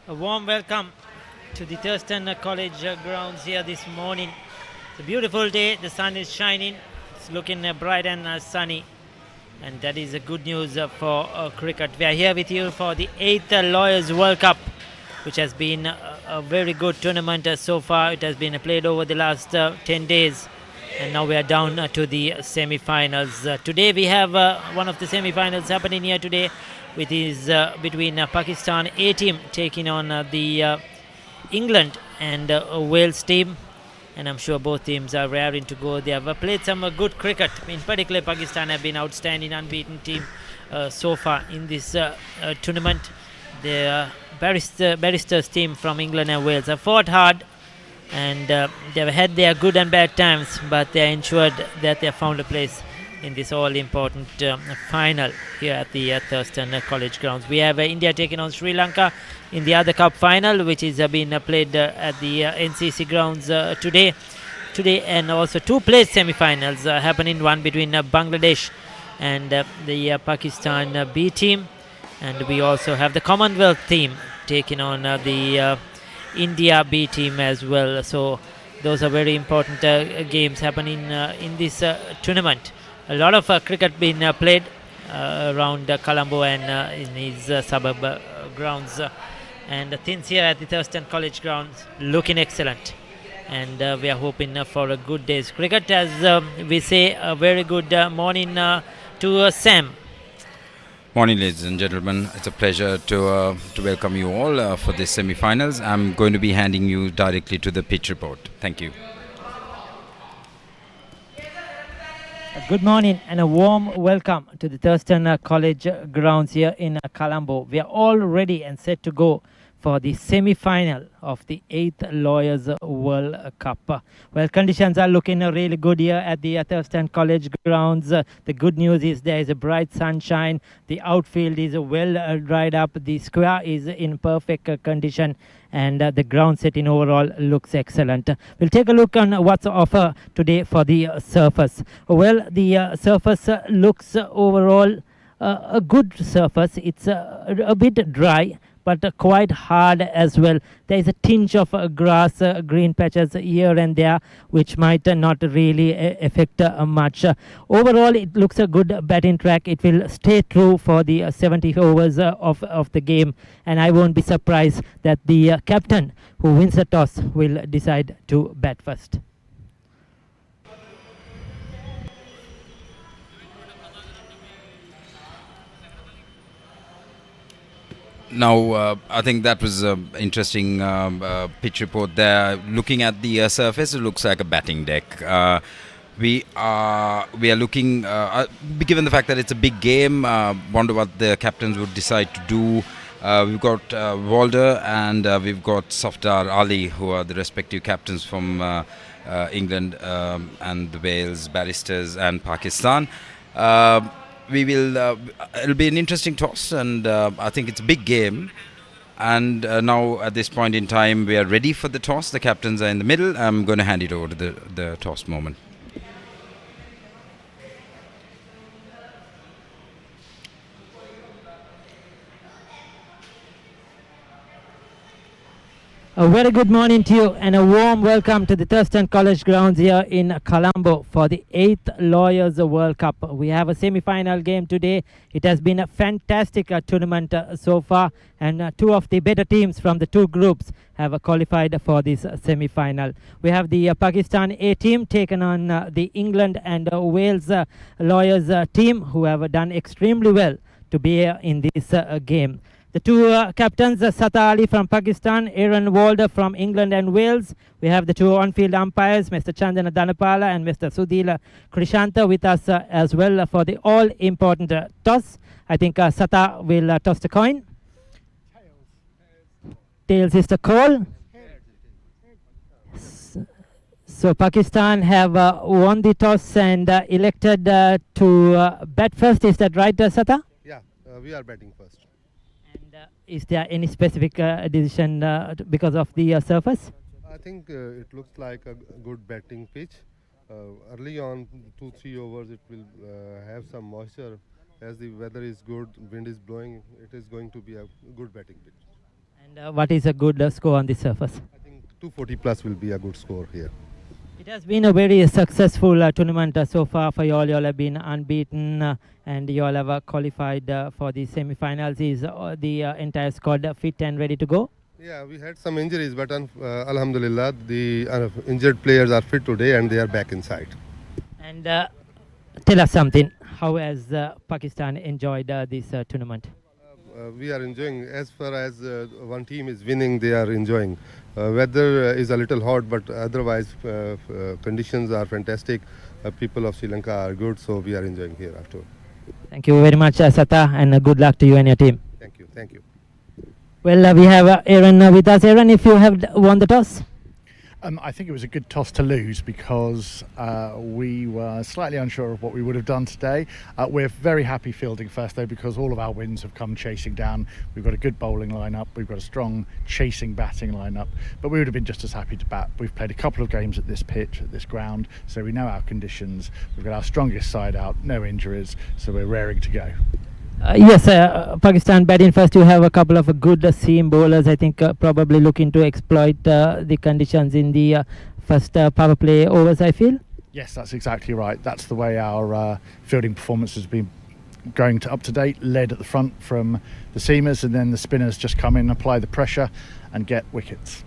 A warm welcome to the Thurstan College grounds here this morning. It's a beautiful day, the sun is shining, it's looking bright and sunny, and that is good news for cricket. We are here with you for the 8th Lawyers World Cup, which has been a very good tournament so far. It has been played over the last 10 days, and now we are down to the semi-finals. Today we have one of the semi-finals happening here today, which is between Pakistan A team taking on the England and Wales team, and I'm sure both teams are raring to go. They have played some good cricket. In particular, Pakistan have been outstanding, unbeaten team so far in this tournament. The Barristers team from England and Wales have fought hard, and they've had their good and bad times, but they are ensured that they have found a place in this all-important final here at the Thurstan College grounds. We have India taking on Sri Lanka in the other cup final, which is being played at the NCC grounds today, and also two played semi-finals happening, one between Bangladesh and the Pakistan B team, and we also have the Commonwealth team taking on the India B team as well. So those are very important games happening in this tournament. A lot of cricket being played around Colombo and in his suburb grounds, and things here at the Thurstan College grounds looking excellent, and we are hoping for a good day's cricket. As we say, a very good morning to Sam. Morning, ladies and gentlemen. It's a pleasure to welcome you all for this semi-finals. I'm going to be handing you directly to the pitch report. Thank you. Good morning and a warm welcome to the Thurstan College grounds here in Colombo. We are all ready and set to go for the semi-final of the 8th Lawyers World Cup. Well, conditions are looking really good here at the Thurstan College grounds. The good news is there is a bright sunshine. The outfield is well dried up. The square is in perfect condition, and the ground setting overall looks excellent. We'll take a look on what's offer today for the surface. Well, the surface looks overall a good surface. It's a bit dry, but quite hard as well. There is a tinge of grass, green patches here and there, which might not really affect much. Overall, it looks a good batting track. It will stay true for the 70 overs of the game, and I won't be surprised that the captain who wins the toss will decide to bat first. Now, I think that was an interesting pitch report there. Looking at the surface, it looks like a batting deck. We are looking, given the fact that it's a big game, wonder what the captains would decide to do. We've got Walder and we've got Safdar Ali, who are the respective captains from England and the Wales, Barristers and Pakistan. It'll be an interesting toss, and I think it's a big game. And now at this point in time, we are ready for the toss. The captains are in the middle. I'm going to hand it over to the toss moment. A very good morning to you and a warm welcome to the Thurstan College grounds here in Colombo for the 8th Lawyers World Cup. We have a semi-final game today. It has been a fantastic tournament so far, and two of the better teams from the two groups have qualified for this semi-final. We have the Pakistan A team taken on the England and Wales Lawyers team, who have done extremely well to be here in this game. The two captains, Sata Ali from Pakistan, Aaron Walder from England and Wales. We have the two on-field umpires, Mr. Chandana Dhanapala and Mr. Sudhila Krishanta, with us as well for the all-important toss. I think Sata will toss the coin. Tails is the call. So Pakistan have won the toss and elected to bat first. Is that right, Sata? Yeah, we are batting first. Is there any specific decision because of the surface? I think it looks like a good batting pitch. Early on, 2-3 overs, it will have some moisture. As the weather is good, wind is blowing, it is going to be a good batting pitch. And what is a good score on this surface? I think 240 plus will be a good score here. It has been a very successful tournament so far for you all. You all have been unbeaten and you all have qualified for the semi-finals. Is the entire squad fit and ready to go? Yeah, we had some injuries, but Alhamdulillah, the injured players are fit today and they are back inside. And tell us something. How has Pakistan enjoyed this tournament? We are enjoying. As far as one team is winning, they are enjoying. Weather is a little hot, but otherwise conditions are fantastic. People of Sri Lanka are good, so we are enjoying here after. Thank you very much, Sata, and good luck to you and your team. Thank you. Thank you. Well, we have Aaron with us. Aaron, if you have won the toss? I think it was a good toss to lose because we were slightly unsure of what we would have done today. We're very happy fielding first though because all of our wins have come chasing down. We've got a good bowling lineup, we've got a strong chasing batting lineup, but we would have been just as happy to bat. We've played a couple of games at this pitch, at this ground, so we know our conditions. We've got our strongest side out, no injuries, so we're raring to go. Yes, Pakistan batting first. You have a couple of good seam bowlers. I think probably looking to exploit the conditions in the first power play overs, I feel. Yes, that's exactly right. That's the way our fielding performance has been going up to date, led at the front from the seamers, and then the spinners just come in, apply the pressure and get wickets.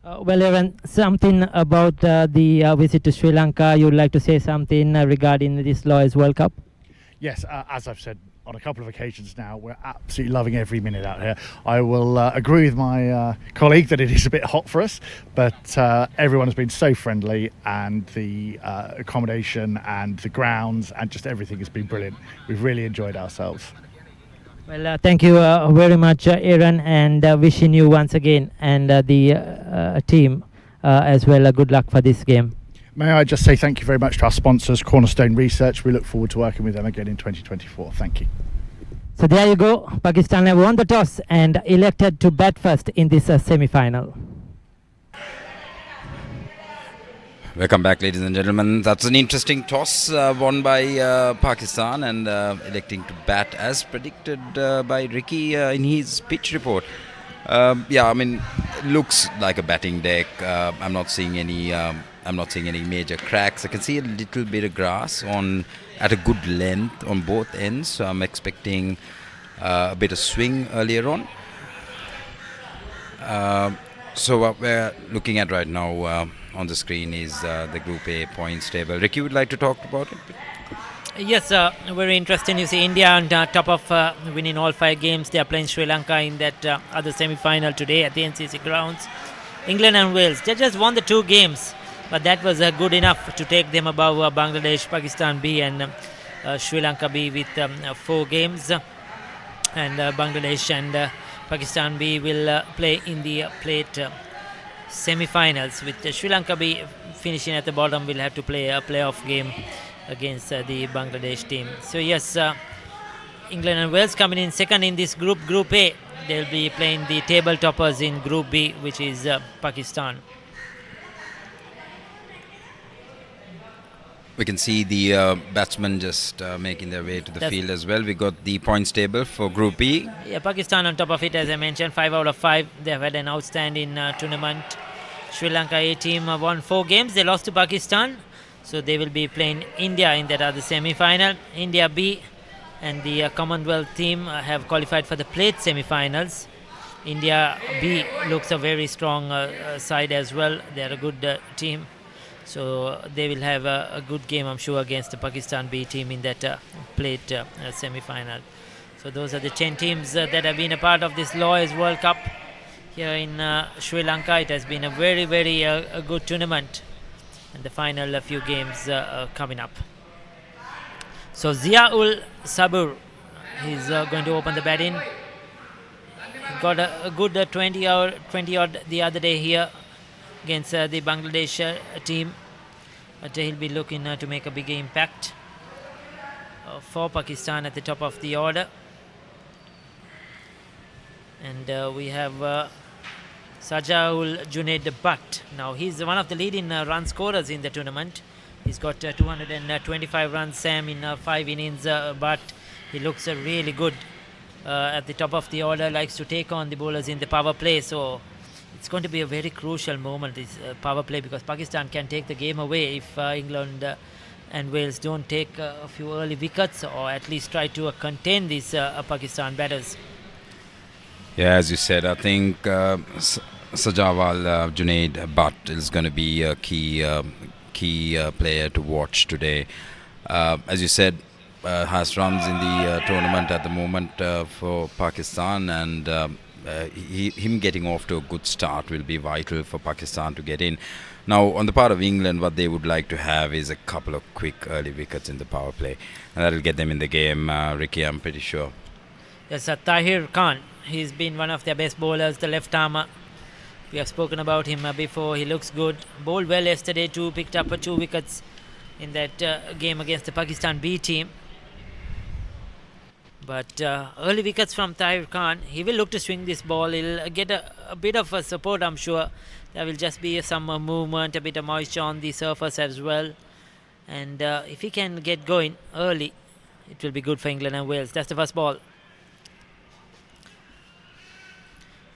Well, Aaron, something about the visit to Sri Lanka. You'd like to say something regarding this Lawyers World Cup? Yes, as I've said on a couple of occasions now, we're absolutely loving every minute out here. I will agree with my colleague that it is a bit hot for us, but everyone has been so friendly, and the accommodation and the grounds and just everything has been brilliant. We've really enjoyed ourselves. Well, thank you very much, Aaron, and wishing you once again and the team as well good luck for this game. May I just say thank you very much to our sponsors, Cornerstone Research. We look forward to working with them again in 2024. Thank you. So there you go. Pakistan have won the toss and elected to bat first in this semi-final. Welcome back, ladies and gentlemen. That's an interesting toss won by Pakistan and electing to bat as predicted by Ricky in his pitch report. Yeah, I mean, it looks like a batting deck. I'm not seeing any major cracks. I can see a little bit of grass at a good length on both ends. So I'm expecting a bit of swing earlier on. So what we're looking at right now on the screen is the Group A points table. Ricky would like to talk about it? Yes, very interesting. You see India on top of winning all 5 games. They are playing Sri Lanka in that other semi-final today at the NCC grounds. England and Wales, they just won the 2 games, but that was good enough to take them above Bangladesh, Pakistan B and Sri Lanka B with 4 games. And Bangladesh and Pakistan B will play in the plate semi-finals, with Sri Lanka B finishing at the bottom. Will have to play a playoff game against the Bangladesh team. So yes, England and Wales coming in second in this group, Group A. They'll be playing the table toppers in Group B, which is Pakistan. We can see the batsmen just making their way to the field as well. We got the points table for Group B. Yeah, Pakistan on top of it, as I mentioned, 5 out of 5. They've had an outstanding tournament. Sri Lanka A team won 4 games. They lost to Pakistan. So they will be playing India in that other semi-final. India B and the Commonwealth team have qualified for the plate semi-finals. India B looks a very strong side as well. They're a good team. So they will have a good game, I'm sure, against the Pakistan B team in that plate semi-final. So those are the 10 teams that have been a part of this Lawyers World Cup here in Sri Lanka. It has been a very, very a good tournament. And the final few games coming up. So Zia-ul Sabur, he's going to open the batting. He got a good 20 odd the other day here against the Bangladesh team. But he'll be looking to make a big impact for Pakistan at the top of the order. And we have Sajjaul Junaid Bhatt. Now he's one of the leading run scorers in the tournament. He's got 225 runs, Sam, in 5 innings, but he looks really good. at the top of the order, likes to take on the bowlers in the power play. So it's going to be a very crucial moment, this power play, because Pakistan can take the game away if England and Wales don't take a few early wickets, or at least try to contain these Pakistan batters. Yeah, as you said, I think Sajawal Junaid Butt is going to be a key player to watch today. As you said, has runs in the tournament at the moment for Pakistan, and him getting off to a good start will be vital for Pakistan to get in. Now, on the part of England, what they would like to have is a couple of quick early wickets in the power play, and that will get them in the game, Ricky, I'm pretty sure. Yes, Tahir Khan. He's been one of their best bowlers, the left armer. We have spoken about him before. He looks good. Bowled well yesterday too. Picked up 2 wickets in that game against the Pakistan B team. But early wickets from Tahir Khan. He will look to swing this ball. He'll get a bit of a support, I'm sure. There will just be some movement, a bit of moisture on the surface as well. And if he can get going early, it will be good for England and Wales. That's the first ball.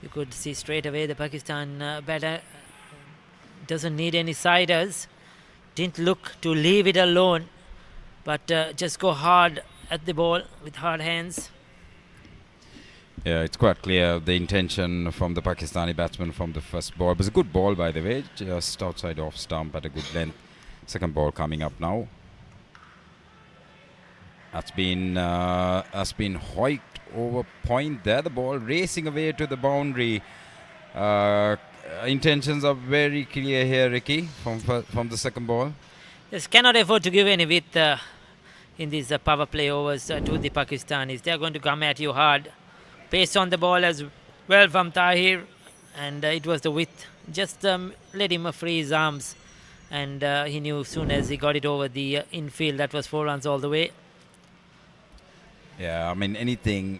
You could see straight away the Pakistan batter doesn't need any siders. Didn't look to leave it alone, but just go hard at the ball with hard hands. Yeah, it's quite clear the intention from the Pakistani batsman from the first ball. It was a good ball, by the way, just outside off stump at a good length. Second ball coming up now. That's been hoiked over point there. The ball racing away to the boundary. Intentions are very clear here, Ricky, from the second ball. Yes, cannot afford to give any width in these power play overs to the Pakistanis. They are going to come at you hard. Pace on the ball as well from Tahir, and it was the width. Just let him free his arms, and he knew as soon as he got it over the infield, that was 4 runs all the way. Yeah, I mean anything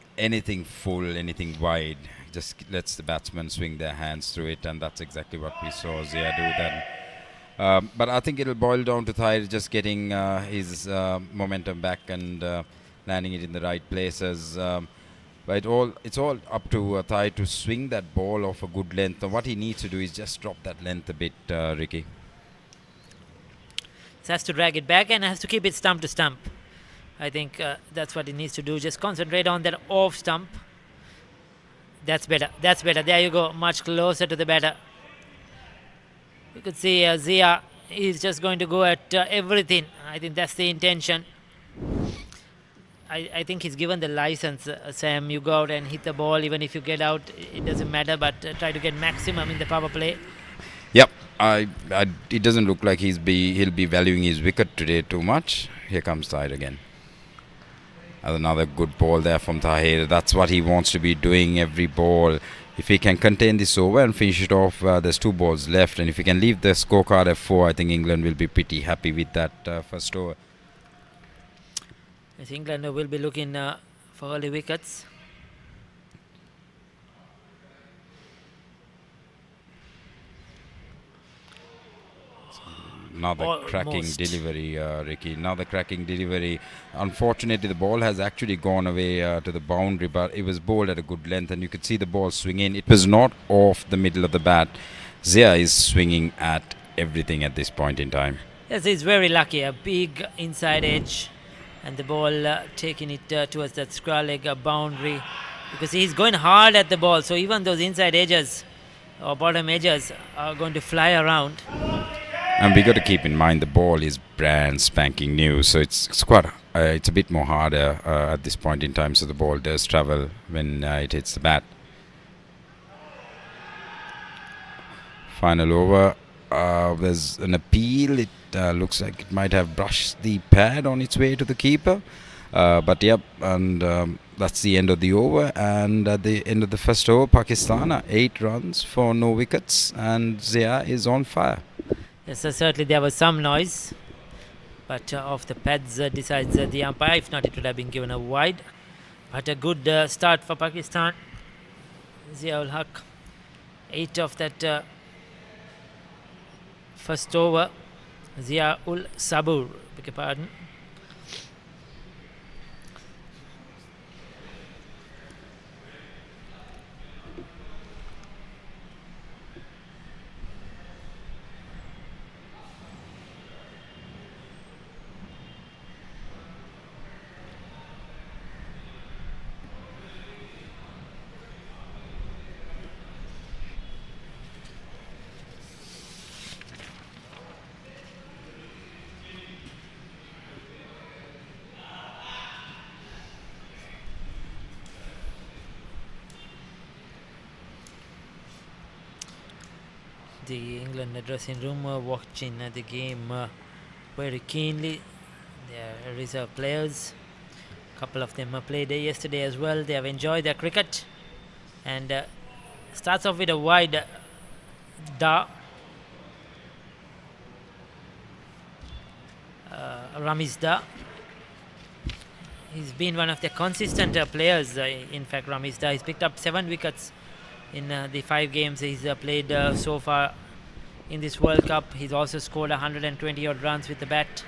full, anything wide, just lets the batsmen swing their hands through it, and that's exactly what we saw Zia do then. But I think it'll boil down to Tahir just getting his momentum back and landing it in the right places. But it's all up to Tahir to swing that ball off a good length. And what he needs to do is just drop that length a bit, Ricky. He has to drag it back and has to keep it stump to stump. I think that's what he needs to do. Just concentrate on that off stump. That's better. That's better. There you go. Much closer to the batter. You could see Zia is just going to go at everything. I think that's the intention. I think he's given the license, Sam. You go out and hit the ball. Even if you get out, it doesn't matter. But try to get maximum in the power play. Yep. It doesn't look like he'll be valuing his wicket today too much. Here comes Tahir again. Another good ball there from Tahir. That's what he wants to be doing every ball. If he can contain this over and finish it off, there's 2 balls left. And if he can leave the scorecard at 4, I think England will be pretty happy with that first over. I think England will be looking for early wickets. Another cracking delivery, Ricky. Another cracking delivery. Unfortunately, the ball has actually gone away to the boundary, but it was bowled at a good length, and you could see the ball swing in. It was not off the middle of the bat. Zia is swinging at everything at this point in time. Yes, he's very lucky. A big inside edge, and the ball taking it towards that square leg boundary, because he's going hard at the ball. So even those inside edges or bottom edges are going to fly around. And we got to keep in mind the ball is brand spanking new, so it's quite it's a bit more harder at this point in time. So the ball does travel when it hits the bat. Final over. There's an appeal. It looks like it might have brushed the pad on its way to the keeper. But yep, and that's the end of the over. And at the end of the first over, Pakistan 8 runs for no wickets, and Zia is on fire. Yes, certainly there was some noise, but off the pads decides the umpire. If not, it would have been given a wide. But a good start for Pakistan. Zia-ul Haq, 8 of that first over. Zia-ul Sabur, beg your pardon. The England dressing room watching the game very keenly. They are reserve players. A couple of them played yesterday as well. They have enjoyed their cricket. And starts off with a wide Da. Ramiz Da. He's been one of the consistent players. In fact, Ramiz Da, he's picked up 7 wickets in the 5 games he's played so far in this World Cup. He's also scored 120 odd runs with the bat.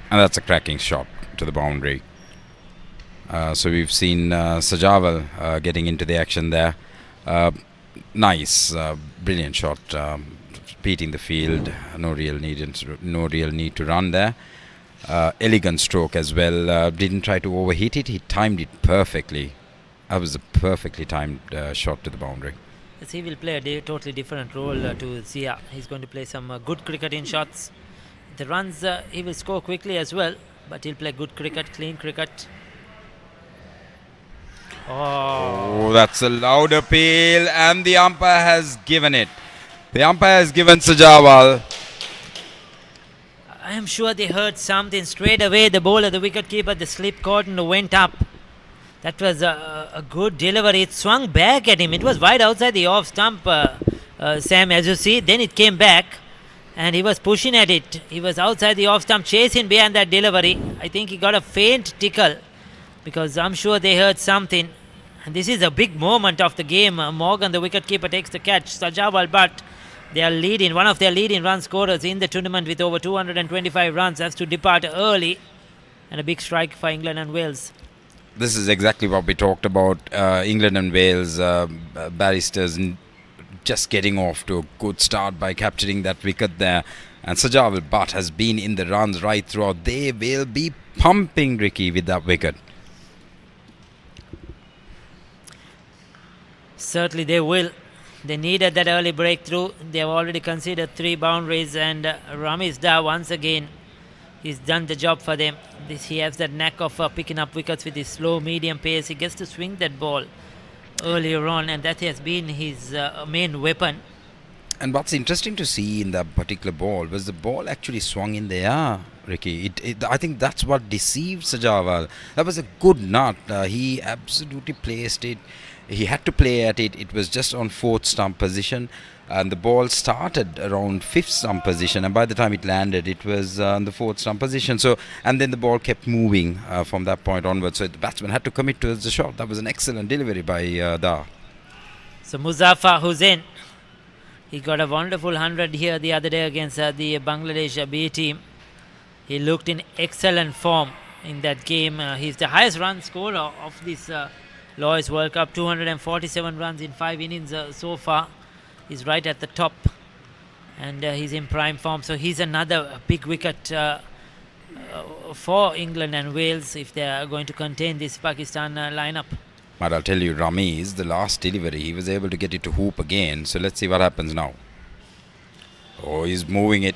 And that's a cracking shot to the boundary. So we've seen Sajawal getting into the action there. Nice, brilliant shot, beating the field. No real need to run there. Elegant stroke as well. Didn't try to overhit it. He timed it perfectly. That was a perfectly timed shot to the boundary. Yes, he will play a totally different role to Zia. He's going to play some good cricketing shots. The runs he will score quickly as well, but he'll play good cricket, clean cricket. Oh, that's a loud appeal, and the umpire has given it. The umpire has given Sajawal. I am sure they heard something straight away. The bowler, the wicketkeeper, the slip caught and went up. That was a good delivery. It swung back at him. It was wide outside the off stump, Sam, as you see. Then it came back, and he was pushing at it. He was outside the off stump, chasing behind that delivery. I think he got a faint tickle, because I'm sure they heard something. And this is a big moment of the game. Morgan, the wicketkeeper, takes the catch. Sajawal Butt, they are leading. One of their leading run scorers in the tournament with over 225 runs, has to depart early. And a big strike for England and Wales. This is exactly what we talked about. England and Wales, Barristers just getting off to a good start by capturing that wicket there. And Sajawal Butt has been in the runs right throughout. They will be pumping Ricky with that wicket. Certainly they will. They needed that early breakthrough. They have already conceded 3 boundaries, and Ramiz Da, once again, he's done the job for them. He has that knack of picking up wickets with his slow medium pace. He gets to swing that ball earlier on, and that has been his main weapon. And what's interesting to see in that particular ball was the ball actually swung in the air, Ricky. I think that's what deceived Sajawal. That was a good nut. He absolutely placed it. He had to play at it. It was just on 4th stump position, and the ball started around 5th stump position, and by the time it landed, it was on the 4th stump position. So, and then the ball kept moving from that point onwards. So the batsman had to commit to the shot. That was an excellent delivery by Da. So Muzaffar Hussain, he got a wonderful 100 here the other day against the Bangladesh B team. He looked in excellent form in that game. He's the highest run scorer of this Lloyd's World Cup, 247 runs in 5 innings so far. He's right at the top, and he's in prime form. So he's another big wicket for England and Wales if they are going to contain this Pakistan lineup. But I'll tell you, Ramiz, the last delivery, he was able to get it to hoop again. So let's see what happens now. Oh, he's moving it.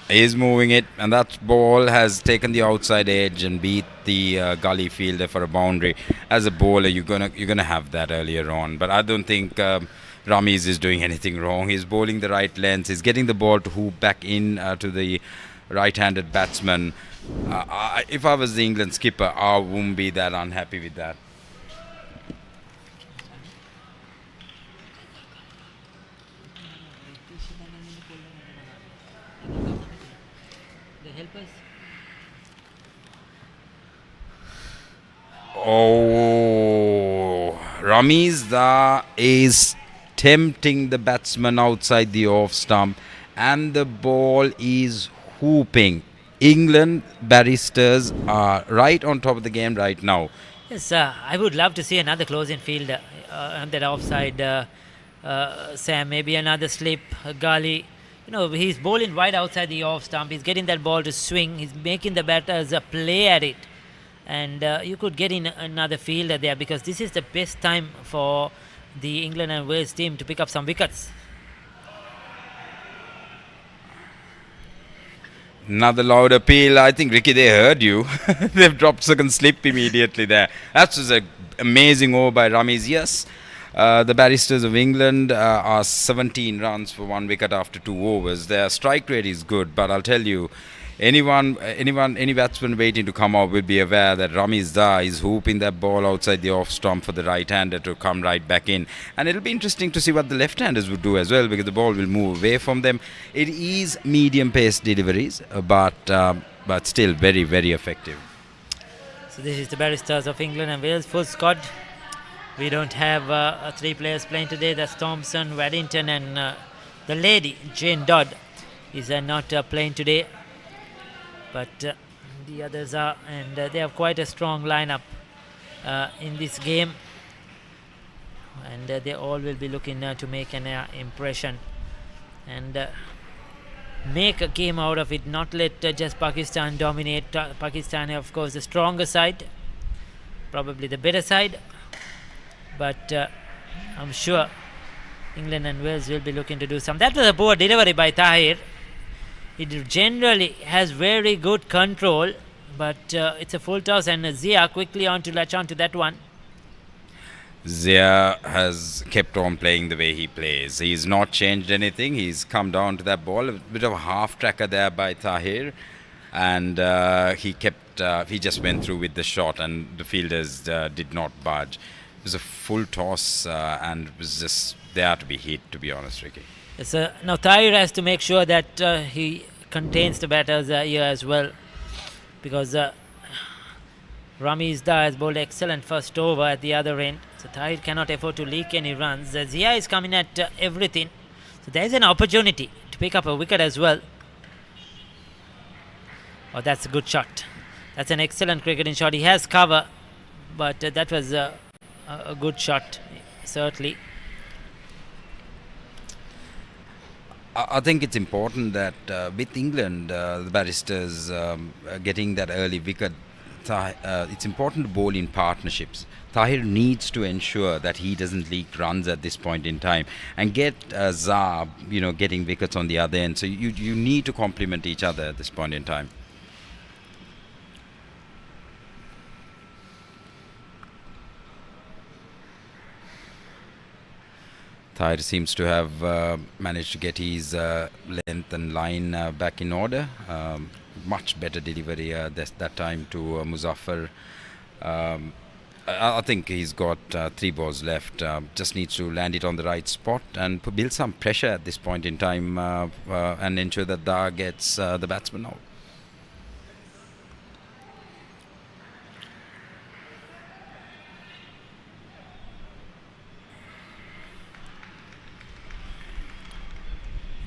He's moving it, and that ball has taken the outside edge and beat the gully fielder for a boundary. As a bowler, you're gonna have that earlier on, but I don't think Ramiz is doing anything wrong. He's bowling the right length. He's getting the ball to hoop back in to the right-handed batsman. If I was the England skipper, I wouldn't be that unhappy with that. Oh, Ramiz Da is tempting the batsman outside the off stump, and the ball is hooping. England Barristers are right on top of the game right now. Yes, I would love to see another close-in field on that offside, Sam. Maybe another slip, a gully. You know, he's bowling wide outside the off stump. He's getting that ball to swing. He's making the batters play at it. And you could get in another fielder there, because this is the best time for the England and Wales team to pick up some wickets. Another loud appeal. I think, Ricky, they heard you. They've dropped second slip immediately there. That was an amazing over by Ramiz. Yes, The Barristers of England are 17 runs for 1 wicket after 2 overs. Their strike rate is good, but I'll tell you, any batsman waiting to come out will be aware that Ramiz Da is hooping that ball outside the off stump for the right-hander to come right back in. And it'll be interesting to see what the left-handers would do as well, because the ball will move away from them. It is medium-paced deliveries, but still very, very effective. So this is the Barristers of England and Wales full squad. We don't have 3 players playing today. That's Thompson, Waddington and the lady, Jane Dodd, is not playing today. But the others are, and they have quite a strong lineup in this game. And they all will be looking to make an impression and make a game out of it, not let just Pakistan dominate. Pakistan, of course, the stronger side, probably the better side. But I'm sure England and Wales will be looking to do some. That was a poor delivery by Tahir. He generally has very good control, but it's a full toss, and Zia quickly on to latch on to that one. Zia has kept on playing the way he plays. He's not changed anything. He's come down to that ball. A bit of a half tracker there by Tahir, and he just went through with the shot, and the fielders did not budge. It was a full toss, and it was just there to be hit, to be honest, Ricky. Now Tahir has to make sure that he contains the batters here as well, because Ramiz Da has bowled excellent first over at the other end. So Tahir cannot afford to leak any runs. Zia is coming at everything. So there is an opportunity to pick up a wicket as well. Oh, that's a good shot. That's an excellent cricketing shot. He has cover, but that was a good shot, certainly. I think it's important that with England, the Barristers getting that early wicket, it's important to bowl in partnerships. Tahir needs to ensure that he doesn't leak runs at this point in time, and get Zah, getting wickets on the other end. So you need to complement each other at this point in time. Tahir seems to have managed to get his length and line back in order. Much better delivery that time to Muzaffar. I think he's got 3 balls left. Just needs to land it on the right spot and build some pressure at this point in time and ensure that Da gets the batsman out.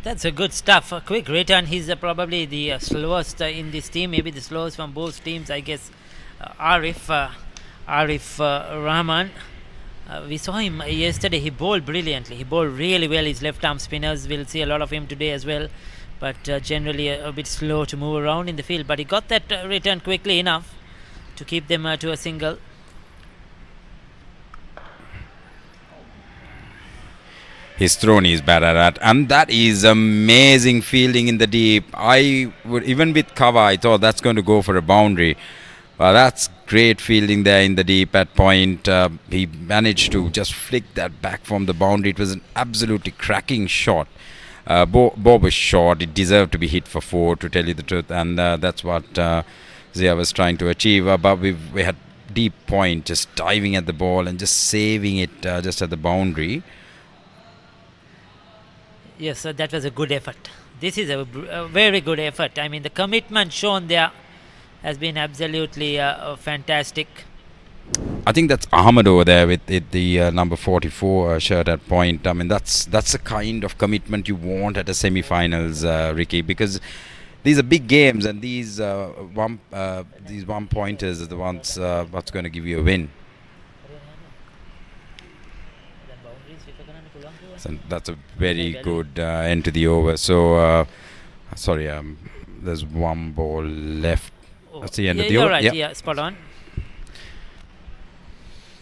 That's a good stuff. A quick return. He's probably the slowest in this team. Maybe the slowest from both teams, I guess. Arif Rahman. We saw him yesterday. He bowled brilliantly. He bowled really well. His left arm spinners. We'll see a lot of him today as well. But generally a bit slow to move around in the field. But he got that return quickly enough to keep them to a single. He's thrown his bat at that, and that is amazing fielding in the deep. I would, even with cover, I thought that's going to go for a boundary. Well, that's great fielding there in the deep at point. He managed to just flick that back from the boundary. It was an absolutely cracking shot. Bob was short. It deserved to be hit for 4, to tell you the truth, and that's what Zia was trying to achieve. But we had deep point, just diving at the ball and just saving it just at the boundary. Yes, that was a good effort. This is a very good effort. I mean, the commitment shown there has been absolutely fantastic. I think that's Ahmed over there with the number 44 shirt at point. I mean, that's the kind of commitment you want at a semi-finals, Ricky, because these are big games, and these one pointers are the ones what's going to give you a win. So that's a very good end to the over. So, sorry, there's 1 ball left. That's the end of the you're over. Right, yeah, spot on.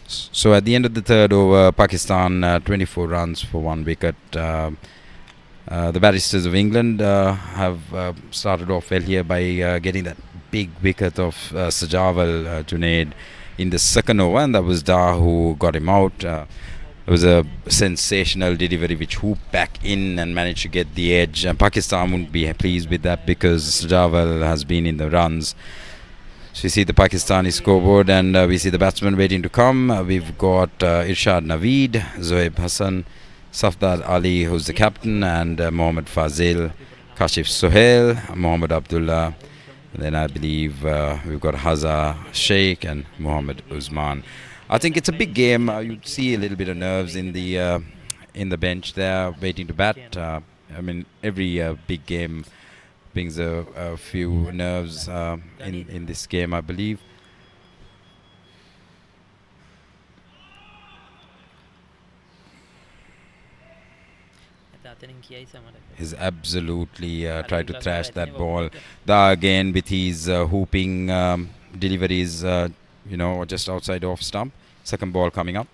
So at the end of the 3rd over, Pakistan 24 runs for 1 wicket. The Barristers of England have started off well here by getting that big wicket of Sajawal Junaid in the 2nd over, and that was Da who got him out. It was a sensational delivery which hooped back in and managed to get the edge. And Pakistan wouldn't be pleased with that because Jawal has been in the runs. So you see the Pakistani scoreboard, and we see the batsmen waiting to come. We've got Irshad Naveed, Zoeb Hassan, Safdar Ali, who's the captain, and Mohammad Fazil, Kashif Sohail, Mohammad Abdullah. And then I believe we've got Haza Sheikh and Mohammad Usman. I think it's a big game. You see a little bit of nerves in the bench there, waiting to bat. I mean, every big game brings a few nerves in this game, I believe. He's absolutely tried to thrash that ball. Again with his hooping deliveries, just outside off stump. Second ball coming up.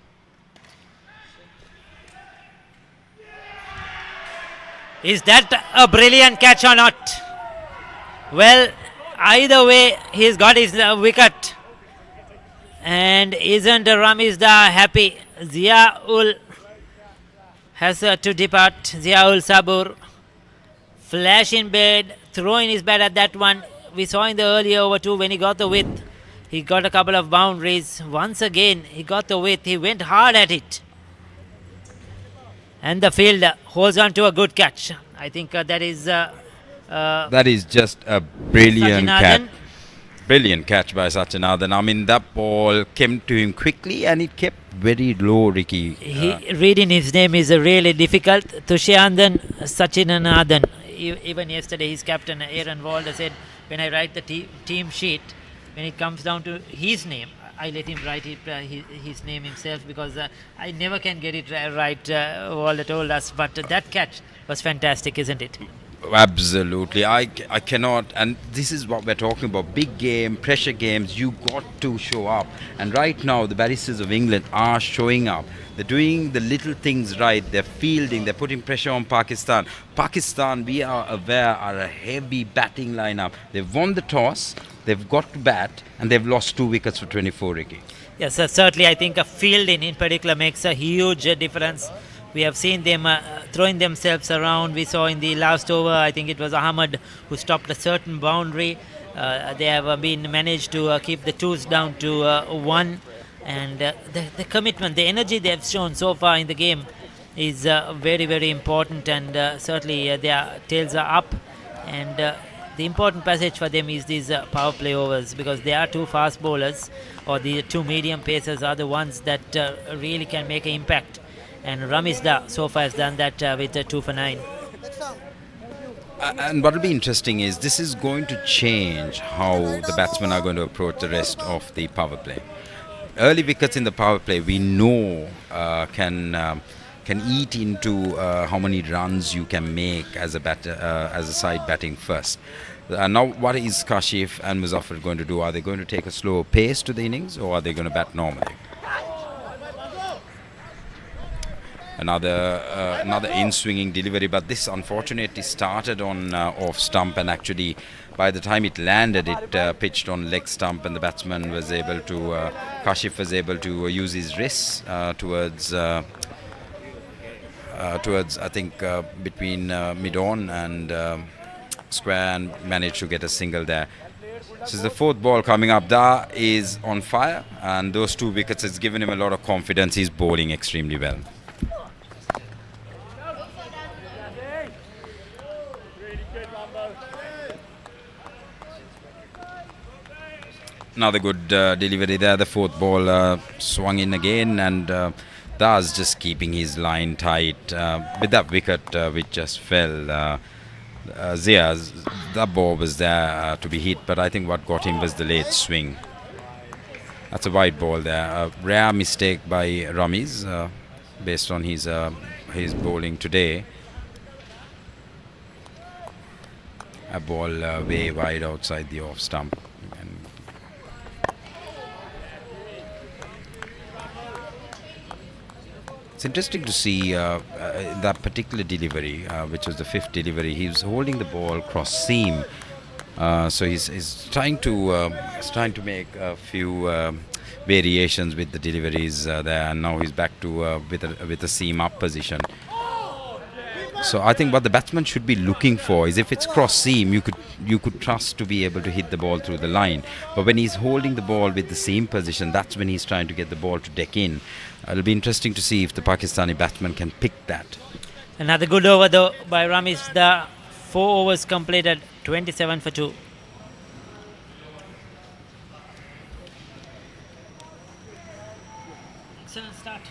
Is that a brilliant catch or not? Well, either way, he's got his wicket. And isn't Ramizda happy? Ziaul has to depart. Ziaul Sabur. Flash in bed, throwing his bat at that one. We saw in the earlier over two when he got the width. He got a couple of boundaries. Once again, he got the width. He went hard at it. And the fielder holds on to a good catch. I think that is just a brilliant catch. Brilliant catch by Sachinathan. I mean, that ball came to him quickly and it kept very low, Ricky. Reading his name is really difficult. Tushandan Sachinathan. Even yesterday, his captain, Aaron Walder, said, when I write the team sheet, when it comes down to his name, I let him write his name himself because I never can get it right, Walder told us. But that catch was fantastic, isn't it? Absolutely. I cannot, and this is what we're talking about, big game, pressure games, you got to show up. And right now the Barristers of England are showing up. They're doing the little things right. They're fielding, they're putting pressure on Pakistan. Pakistan, we are aware, are a heavy batting lineup. They've won the toss, they've got to bat, and they've lost 2 wickets for 24, Ricky. Yes, certainly I think a fielding in particular makes a huge difference. We have seen them throwing themselves around. We saw in the last over, I think it was Ahmad who stopped a certain boundary. They have been managed to keep the twos down to 1. And the commitment, the energy they have shown so far in the game is very, very important. And certainly their tails are up. And the important passage for them is these power play overs, because they are 2 fast bowlers, or the 2 medium pacers are the ones that really can make an impact. And Ramizda so far has done that with 2 for 9. And what will be interesting is this is going to change how the batsmen are going to approach the rest of the power play. Early wickets in the power play, we know can eat into how many runs you can make as a side batting first. Now, what is Kashif and Muzaffar going to do? Are they going to take a slow pace to the innings, or are they going to bat normally? Another in-swinging delivery, but this unfortunately started on off stump, and actually by the time it landed, it pitched on leg stump, and the batsman was able to, Kashif was able to use his wrists towards I think between mid-on and square, and managed to get a single there. This is the 4th ball coming up. Da is on fire, and those 2 wickets has given him a lot of confidence. He's bowling extremely well. Another good delivery there. The 4th ball swung in again, and Das just keeping his line tight with that wicket which just fell. Zia's, that ball was there to be hit, but I think what got him was the late swing. That's a wide ball there. A rare mistake by Ramiz based on his bowling today. A ball way wide outside the off stump. It's interesting to see that particular delivery, which was the 5th delivery. He was holding the ball cross seam, so he's trying to make a few variations with the deliveries there, and now he's back to with a seam up position. So I think what the batsman should be looking for is, if it's cross seam, you could trust to be able to hit the ball through the line. But when he's holding the ball with the same position, that's when he's trying to get the ball to deck in. It'll be interesting to see if the Pakistani batsman can pick that. Another good over though by Ramesh. The 4 overs completed, 27 for 2. Excellent start.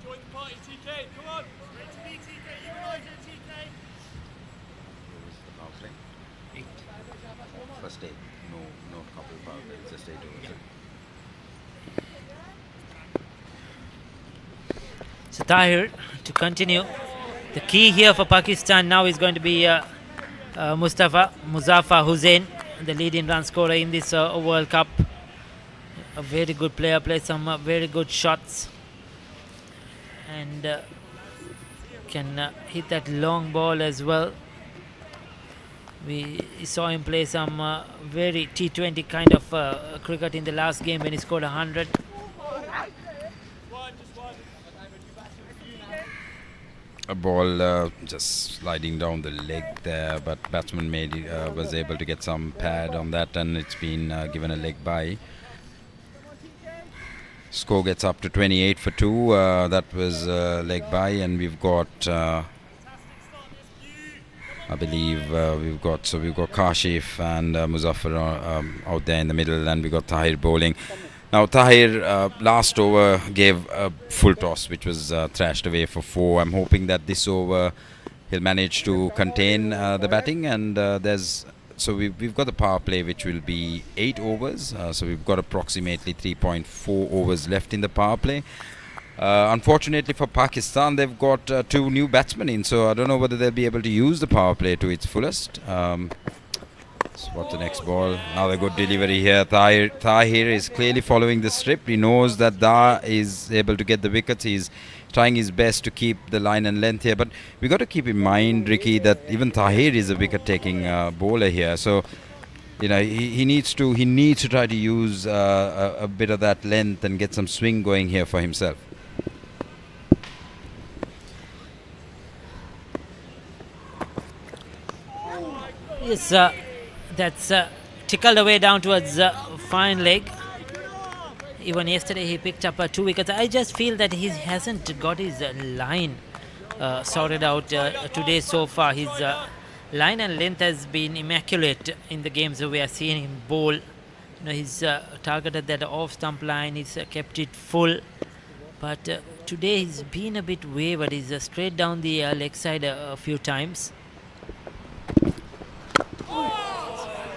Join the party, TK. Come on. Great to meet TK. You and I here, TK. First 8. No couple power play. It's just 8 overs. So Tahir to continue. The key here for Pakistan now is going to be Muzaffar Hussain, the leading run scorer in this World Cup. A very good player, plays some very good shots, and can hit that long ball as well. We saw him play some very T20 kind of cricket in the last game when he scored 100. A ball just sliding down the leg there, but batsman was able to get some pad on that, and it's been given a leg bye. Score gets up to 28 for 2. That was leg bye, and we've got, I believe, we've got Kashif and Muzaffar out there in the middle, and we got Tahir bowling. Now Tahir last over gave a full toss, which was thrashed away for 4. I'm hoping that this over he'll manage to contain the batting, and we've got the power play, which will be 8 overs. So we've got approximately 3.4 overs left in the power play. Unfortunately for Pakistan, they've got 2 new batsmen in, so I don't know whether they'll be able to use the power play to its fullest. What's the next ball? Another good delivery here. Tahir is clearly following the strip. He knows that Da is able to get the wickets. He's trying his best to keep the line and length here. But we got to keep in mind, Ricky, that even Tahir is a wicket-taking bowler here. So, he needs to try to use a bit of that length and get some swing going here for himself. Yes, that's tickled away down towards fine leg. Even yesterday he picked up 2 wickets. I just feel that he hasn't got his line sorted out today so far. His line and length has been immaculate in the games we are seeing him bowl. He's targeted that off-stump line. He's kept it full. But today he's been a bit wayward. He's straight down the leg side a few times.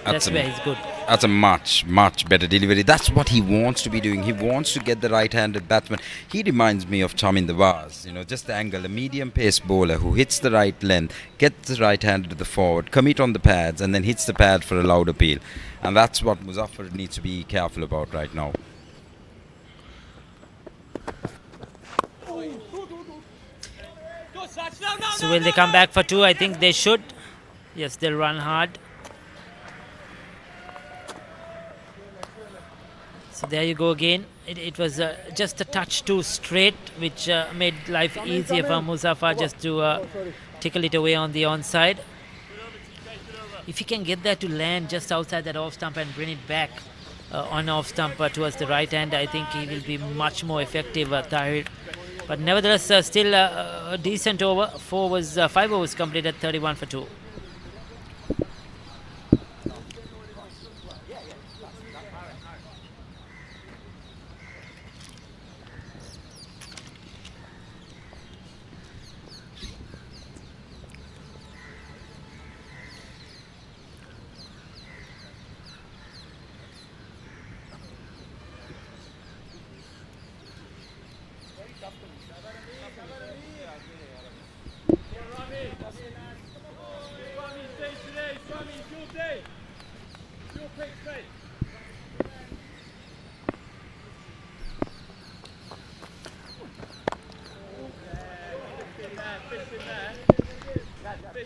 That's where he's good. That's a much better delivery. That's what he wants to be doing. He wants to get the right-handed batsman. He reminds me of Chamin Nawaz, just the angle, a medium pace bowler who hits the right length, gets the right-handed to the forward, commit on the pads, and then hits the pad for a loud appeal. And that's what Muzaffar needs to be careful about right now. So will they come back for 2? I think they should. Yes, they'll run hard. So there you go again. It was just a touch too straight, which made life easier for Muzaffar just to tickle it away on the onside. If he can get that to land just outside that off stump and bring it back on off stump towards the right hand, I think he will be much more effective, Tahir. But nevertheless, still a decent over. 5 overs completed, 31 for 2.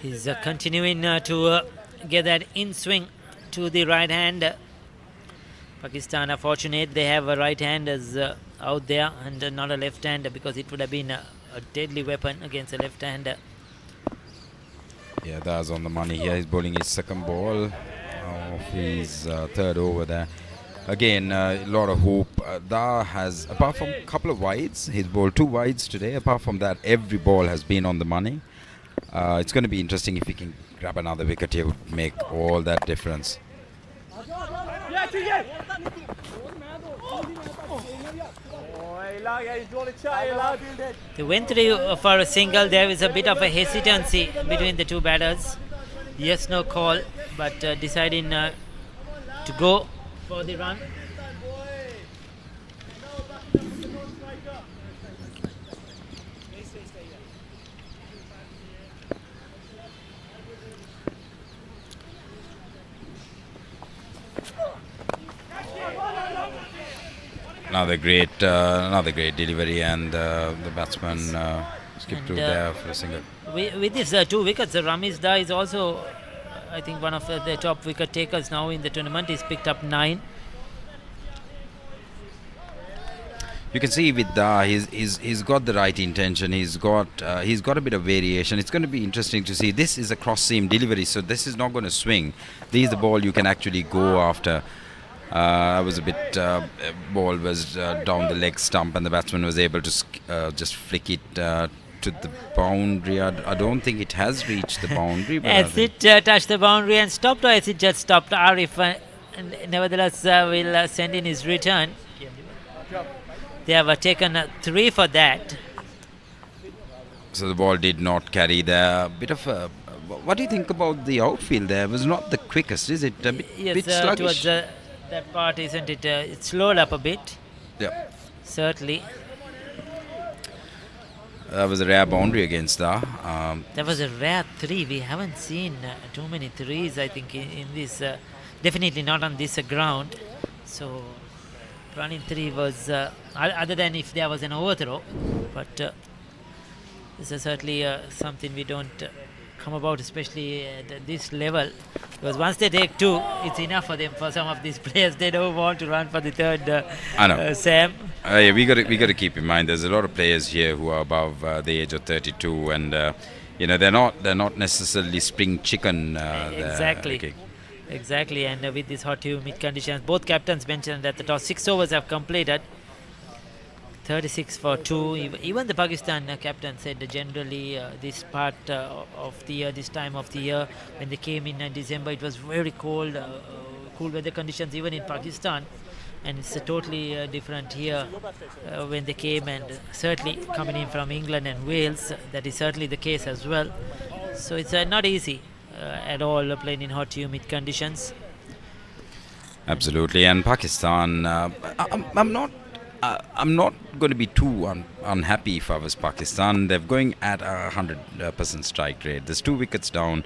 He's continuing to get that in swing to the right hand. Pakistan are fortunate they have a right hand as out there and not a left hand, because it would have been a deadly weapon against a left hander. Yeah, that's on the money here. He's bowling his second ball of his third over there. Again, a lot of hope. Da has, apart from a couple of wides, he's bowled 2 wides today. Apart from that, every ball has been on the money. It's going to be interesting if he can grab another wicket. It would make all that difference. They went through for a single. There is a bit of a hesitancy between the two batters. Yes, no call, but deciding to go for the run. Another great delivery, and the batsman skipped through there for a single. With these 2 wickets, Ramesh Da is also, I think, one of the top wicket takers now in the tournament. He's picked up 9. You can see with Da, he's got the right intention. He's got a bit of variation. It's going to be interesting to see. This is a cross seam delivery, so this is not going to swing. This is the ball you can actually go after. I was a bit, ball was down the leg stump, and the batsman was able to just flick it to the boundary. I don't think it has reached the boundary. But as it touched the boundary and stopped, or as it just stopped, Arif nevertheless will send in his return. They have taken 3 for that. So the ball did not carry the bit of a... What do you think about the outfield there? It was not the quickest, is it? A bit sluggish. Towards that part, isn't it? It slowed up a bit. Yeah. Certainly. That was a rare boundary against Da. That was a rare 3. We haven't seen too many 3s, I think, in this. Definitely not on this ground. So, running 3 was, other than if there was an overthrow. But this is certainly something we don't come about, especially at this level. Because once they take 2, it's enough for them. For some of these players, they don't want to run for the 3rd. I know. Sam. Yeah, we got to keep in mind. There's a lot of players here who are above the age of 32, and they're not necessarily spring chicken. Exactly. Okay. Exactly. And with these hot humid conditions, both captains mentioned that the top 6 overs have completed. 36 for 2. Even the Pakistan captain said that generally this part of the year, this time of the year, when they came in December, it was very cold, cool weather conditions even in Pakistan, and it's totally different here when they came, and certainly coming in from England and Wales, that is certainly the case as well. So it's not easy at all playing in hot humid conditions. Absolutely, and Pakistan, I'm not going to be too unhappy if I was Pakistan. They're going at a 100% strike rate. There's 2 wickets down,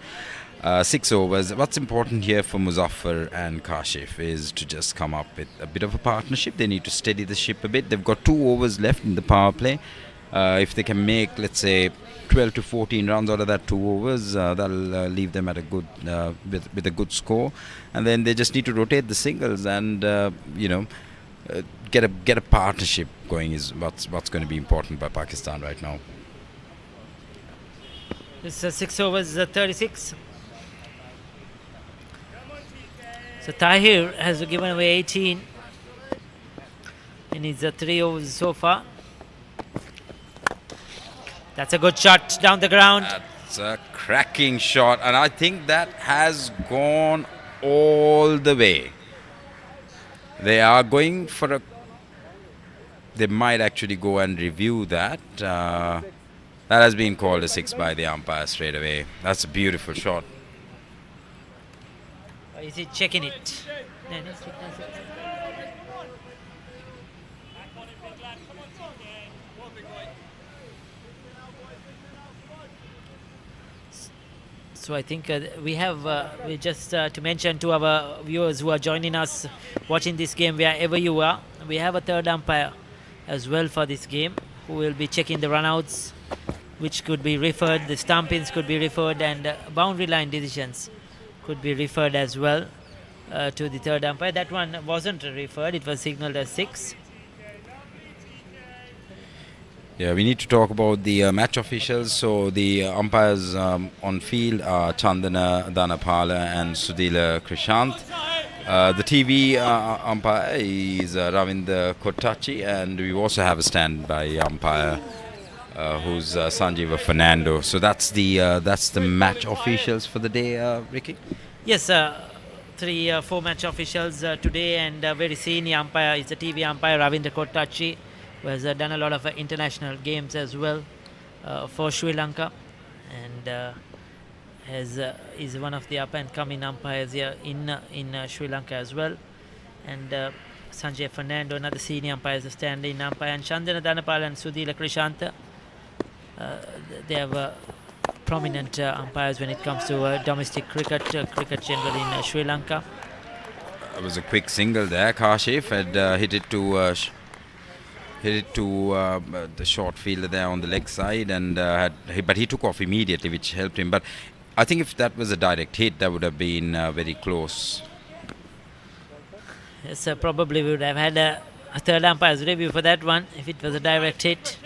6 overs. What's important here for Muzaffar and Kashif is to just come up with a bit of a partnership. They need to steady the ship a bit. They've got 2 overs left in the power play. If they can make, let's say, 12 to 14 runs out of that 2 overs, that'll leave them at a good with a good score. And then they just need to rotate the singles and get a partnership going is what's going to be important by Pakistan right now. This 6 overs 36. So Tahir has given away 18 in his 3 overs so far. That's a good shot down the ground. That's a cracking shot, and I think that has gone all the way. They are going for a... They might actually go and review that. That has been called a 6 by the umpire straight away. That's a beautiful shot. Or is he checking it? So I think we just to mention to our viewers who are joining us watching this game wherever you are, we have a 3rd umpire as well for this game who will be checking the runouts which could be referred. The stump-ins could be referred, and boundary line decisions could be referred as well to the third umpire. That one wasn't referred. It was signalled as 6. Yeah, we need to talk about the match officials. So the umpires on field are Chandana Dhanapala and Sudhila Krishant. The TV umpire is Ravinder Kottachi, and we also have a standby umpire who's Sanjeeva Fernando. So that's the match officials for the day, Ricky. Yes, 4 match officials today, and very senior umpire is the TV umpire Ravinder Kottachi, who has done a lot of international games as well for Sri Lanka, and is one of the up-and-coming umpires here in Sri Lanka as well. And Sanjay Fernando, another senior umpire, is a stand-in umpire, and Chandana Dhanapala and Sudhila Krishanta, they have prominent umpires when it comes to domestic cricket generally in Sri Lanka. It was a quick single there. Kashif had hit it to the short fielder there on the leg side, and but he took off immediately, which helped him. But I think if that was a direct hit, that would have been very close. Yes, probably we would have had a third umpire's review for that one if it was a direct hit.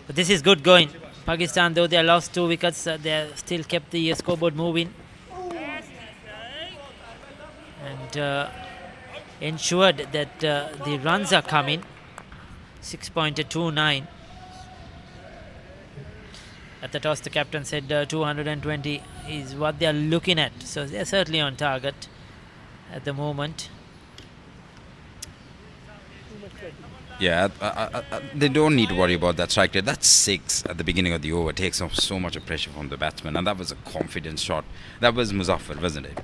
But this is good going. Pakistan, though they lost 2 wickets, they still kept the scoreboard moving and ensured that the runs are coming. 6.29. At the toss, the captain said 220 is what they are looking at. So they are certainly on target at the moment. Yeah, they don't need to worry about that strike rate. That's 6 at the beginning of the over. Takes off so much of pressure from the batsman, and that was a confident shot. That was Muzaffar, wasn't it?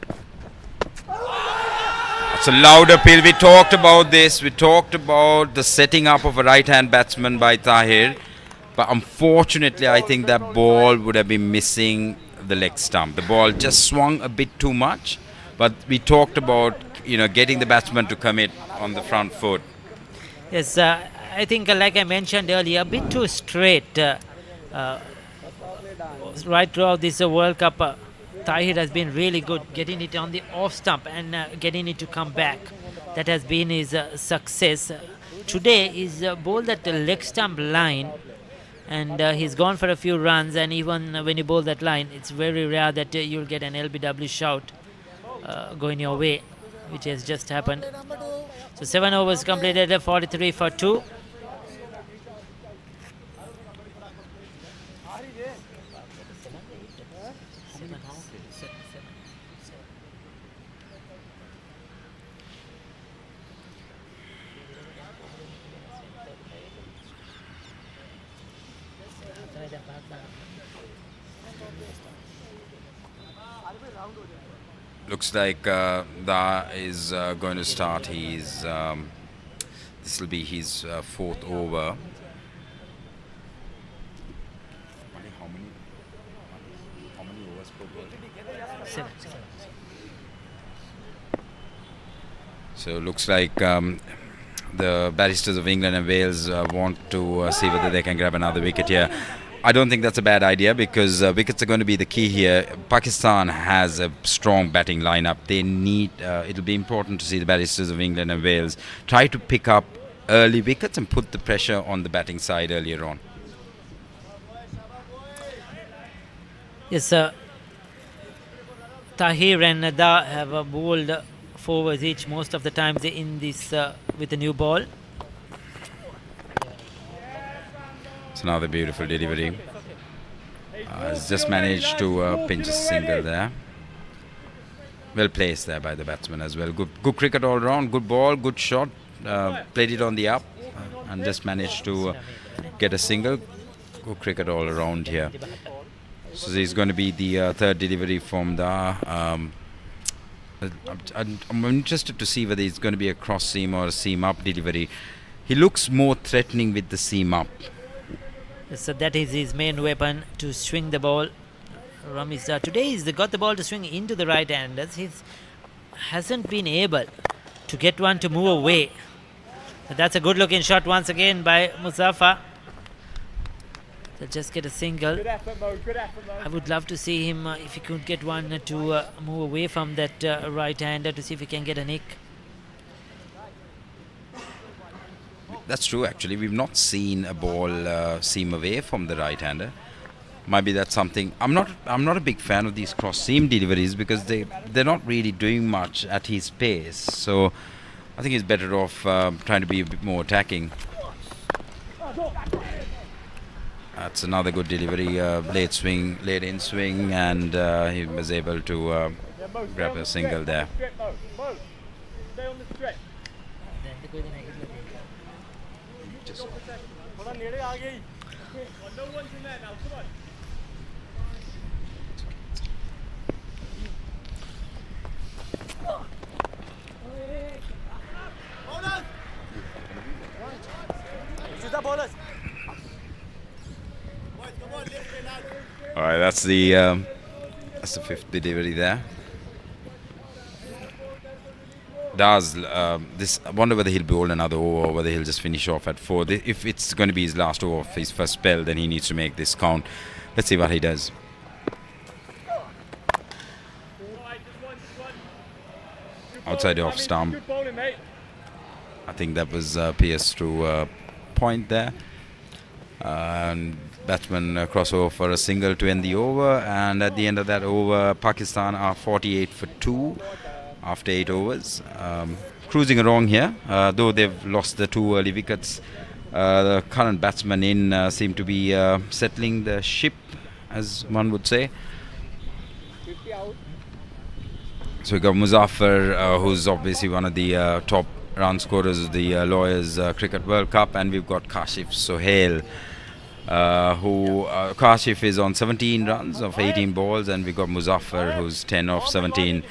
It's a loud appeal. We talked about this. We talked about the setting up of a right-hand batsman by Tahir. But unfortunately, I think that ball would have been missing the leg stump. The ball just swung a bit too much. But we talked about, getting the batsman to commit on the front foot. Yes, I think like I mentioned earlier, a bit too straight. Right throughout this World Cup, Tahir has been really good getting it on the off stump and getting it to come back. That has been his success. Today is bowled at the leg stump line, and he's gone for a few runs, and even when you bowl that line, it's very rare that you'll get an LBW shout going your way, which has just happened. So 7 overs completed, 43 for 2. Looks like Da is going to start his. This will be his 4th over. How many overs per ball? 7. So looks like the Barristers of England and Wales want to see whether they can grab another wicket here. I don't think that's a bad idea, because wickets are going to be the key here. Pakistan has a strong batting lineup. They need. It'll be important to see the Barristers of England and Wales try to pick up early wickets and put the pressure on the batting side earlier on. Yes, Tahir and Da have bowled 4 overs each most of the times in this with the new ball. It's another beautiful delivery. Has just managed to pinch a single there. Well placed there by the batsman as well. Good cricket all round. Good ball, good shot. Played it on the up and just managed to get a single. Good cricket all around here. So this is going to be the 3rd delivery from Da. I'm interested to see whether it's going to be a cross seam or a seam up delivery. He looks more threatening with the seam up. So that is his main weapon, to swing the ball. Ramiz today he's got the ball to swing into the right handers. He hasn't been able to get one to move away. But that's a good looking shot once again by Muzaffar. They'll just get a single. Good effort, Mo. Good effort, Mo. I would love to see him if he could get one to move away from that right-hander to see if he can get a nick. That's true. Actually, we've not seen a ball seam away from the right-hander. Maybe that's something. I'm not a big fan of these cross-seam deliveries because they're not really doing much at his pace. So I think he's better off trying to be a bit more attacking. That's another good delivery, late in swing, and he was able to grab a single there. Mo. Stay on the strip. Hold on, nearly, Aggie. No one's in there now, come on. Hold on. Shoot that ballers. All right, that's the fifth delivery there. This? I wonder whether he'll bowl another over or whether he'll just finish off at 4. If it's going to be his last over of his first spell, then he needs to make this count. Let's see what he does. Outside the off stump. Good bowling, mate. I think that was pierced through a point there. And batsman crossover for a single to end the over. And at the end of that over, Pakistan are 48 for 2 after 8 overs. Cruising along here, though they've lost the 2 early wickets. The current batsmen in seem to be settling the ship, as one would say. So we got Muzaffar, who's obviously one of the top run scorers of the Lawyers Cricket World Cup, and we've got Kashif Sohail, Kashif is on 17 runs of 18 balls, and we've got Muzaffar, who's 10 of 17.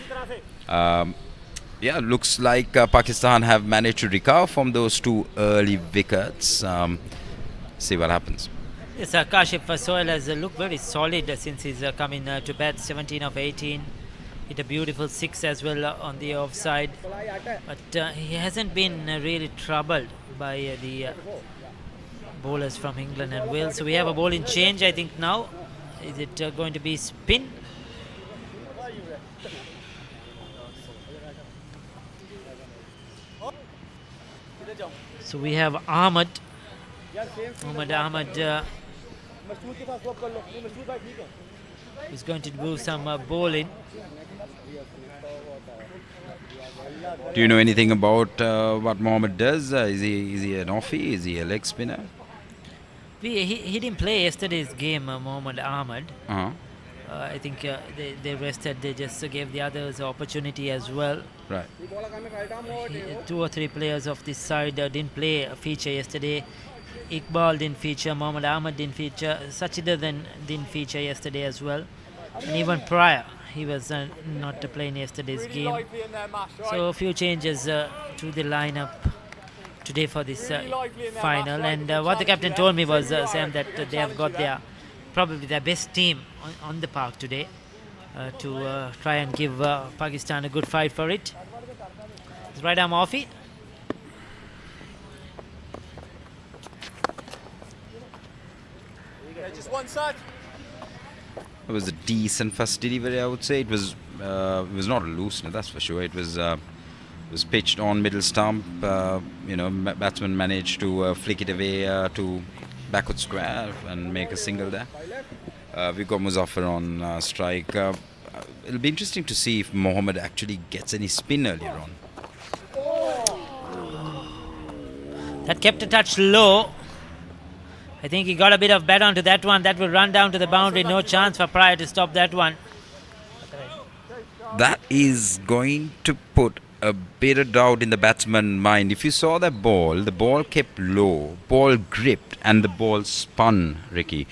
Yeah, looks like Pakistan have managed to recover from those 2 early wickets. See what happens. Yes, Kashif Sohail has looked very solid since he's come in to bat. 17 of 18. Hit a beautiful 6 as well on the offside. But he hasn't been really troubled by the bowlers from England and Wales. So we have a bowling change, I think, now. Is it going to be spin? So we have Ahmed. Mohammad Ahmed is going to do some bowling. Do you know anything about what Mohammad does? Is he an offie? Is he a leg spinner? He didn't play yesterday's game, Mohammad Ahmed. Uh-huh. I think they rested. They just gave the others opportunity as well. Right. 2 or 3 players of this side didn't play a feature yesterday. Iqbal didn't feature. Mohammad Ahmed didn't feature. Sachidar didn't feature yesterday as well. And even prior, he was not playing yesterday's game. So a few changes to the lineup today for this final. And what the captain told me was, Sam, that they have got probably their best team on the park today to try and give Pakistan a good fight for it. His right arm offie. Just one side. It was a decent first delivery, I would say. It was not a loosener, that's for sure. It was pitched on middle stump. Batsman managed to flick it away to backward square and make a single there. We've got Muzaffar on strike. It'll be interesting to see if Mohammad actually gets any spin earlier on. That kept a touch low. I think he got a bit of bat onto that one. That will run down to the boundary. No chance for Pryor to stop that one. That is going to put a bit of doubt in the batsman's mind. If you saw that ball, the ball kept low, ball gripped, and the ball spun, Ricky.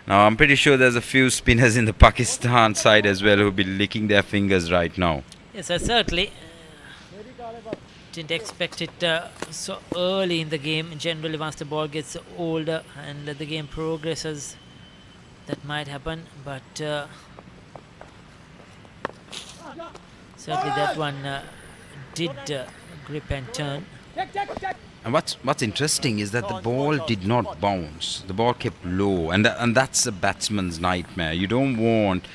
Now, I'm pretty sure there's a few spinners in the Pakistan side as well who'll be licking their fingers right now. Yes, certainly. Didn't expect it so early in the game. Generally, once the ball gets older and the game progresses, that might happen. But certainly that one did grip and turn. And what's interesting is that the ball did not bounce. The ball kept low, and that's a batsman's nightmare. You don't want,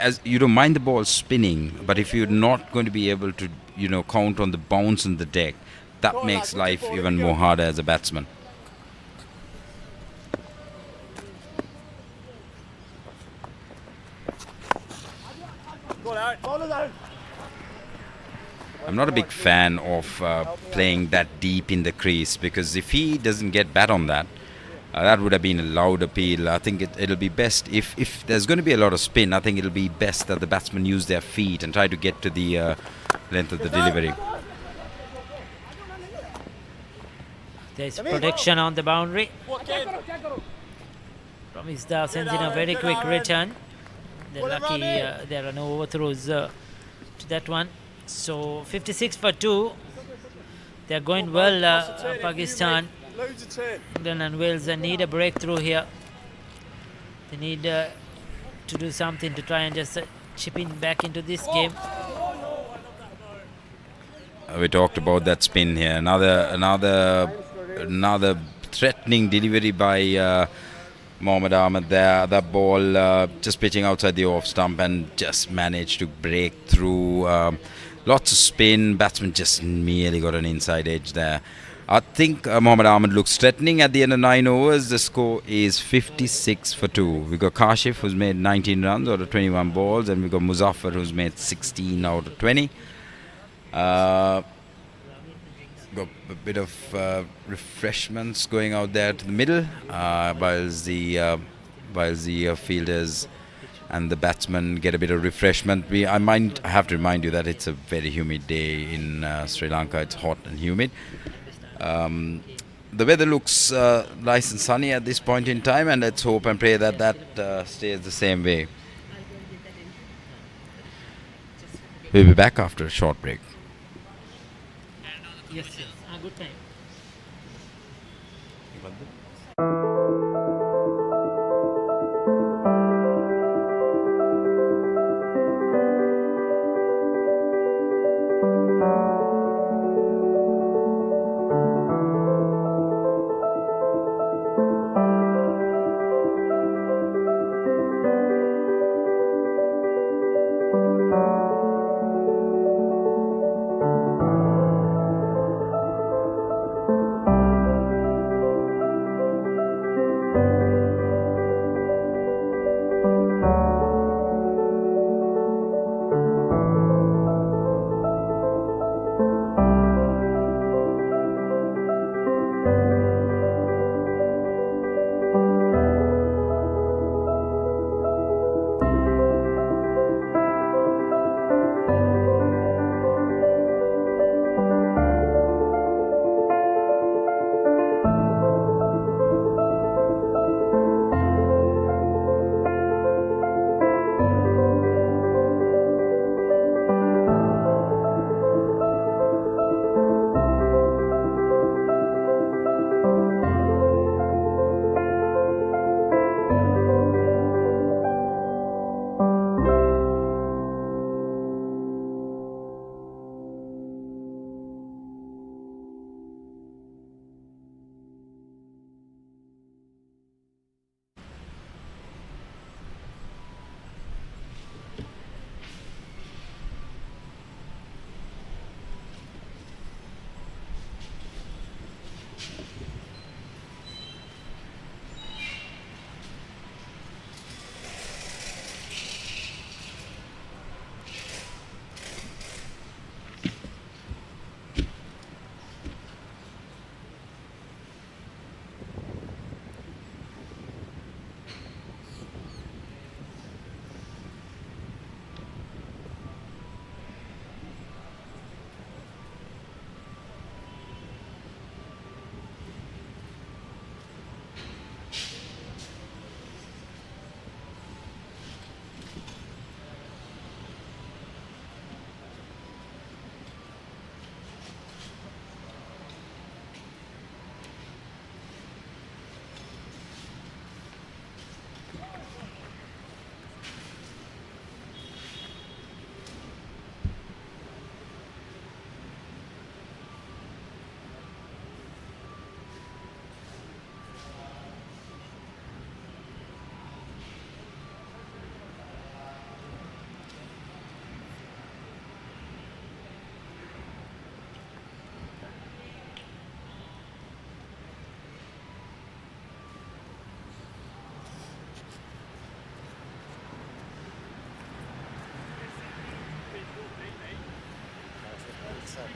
as you don't mind the ball spinning, but if you're not going to be able to, count on the bounce on the deck, that makes life even more harder as a batsman. I'm not a big fan of playing that deep in the crease, because if he doesn't get bat on that, that would have been a loud appeal. I think it'll be best if there's going to be a lot of spin. I think it'll be best that the batsmen use their feet and try to get to the length of the delivery. There's protection on the boundary. Promisda sends in a very quick return. They're lucky there are no overthrows to that one. So 56 for 2. They're going well, Pakistan. England and Wales need a breakthrough here. They need to do something to try and just chip in back into this game. We talked about that spin here. Another threatening delivery by Mohammad Ahmed there. That ball just pitching outside the off stump and just managed to break through. Lots of spin. Batsman just merely got an inside edge there. I think Mohammad Ahmed looks threatening at the end of 9 overs. The score is 56 for 2. We've got Kashif, who's made 19 runs out of 21 balls, and we've got Muzaffar, who's made 16 out of 20. Got a bit of refreshments going out there to the middle, while the fielders and the batsmen get a bit of refreshment. I have to remind you that it's a very humid day in Sri Lanka. It's hot and humid. The weather looks nice and sunny at this point in time, and let's hope and pray that stays the same way. We'll be back after a short break. Yes, good time.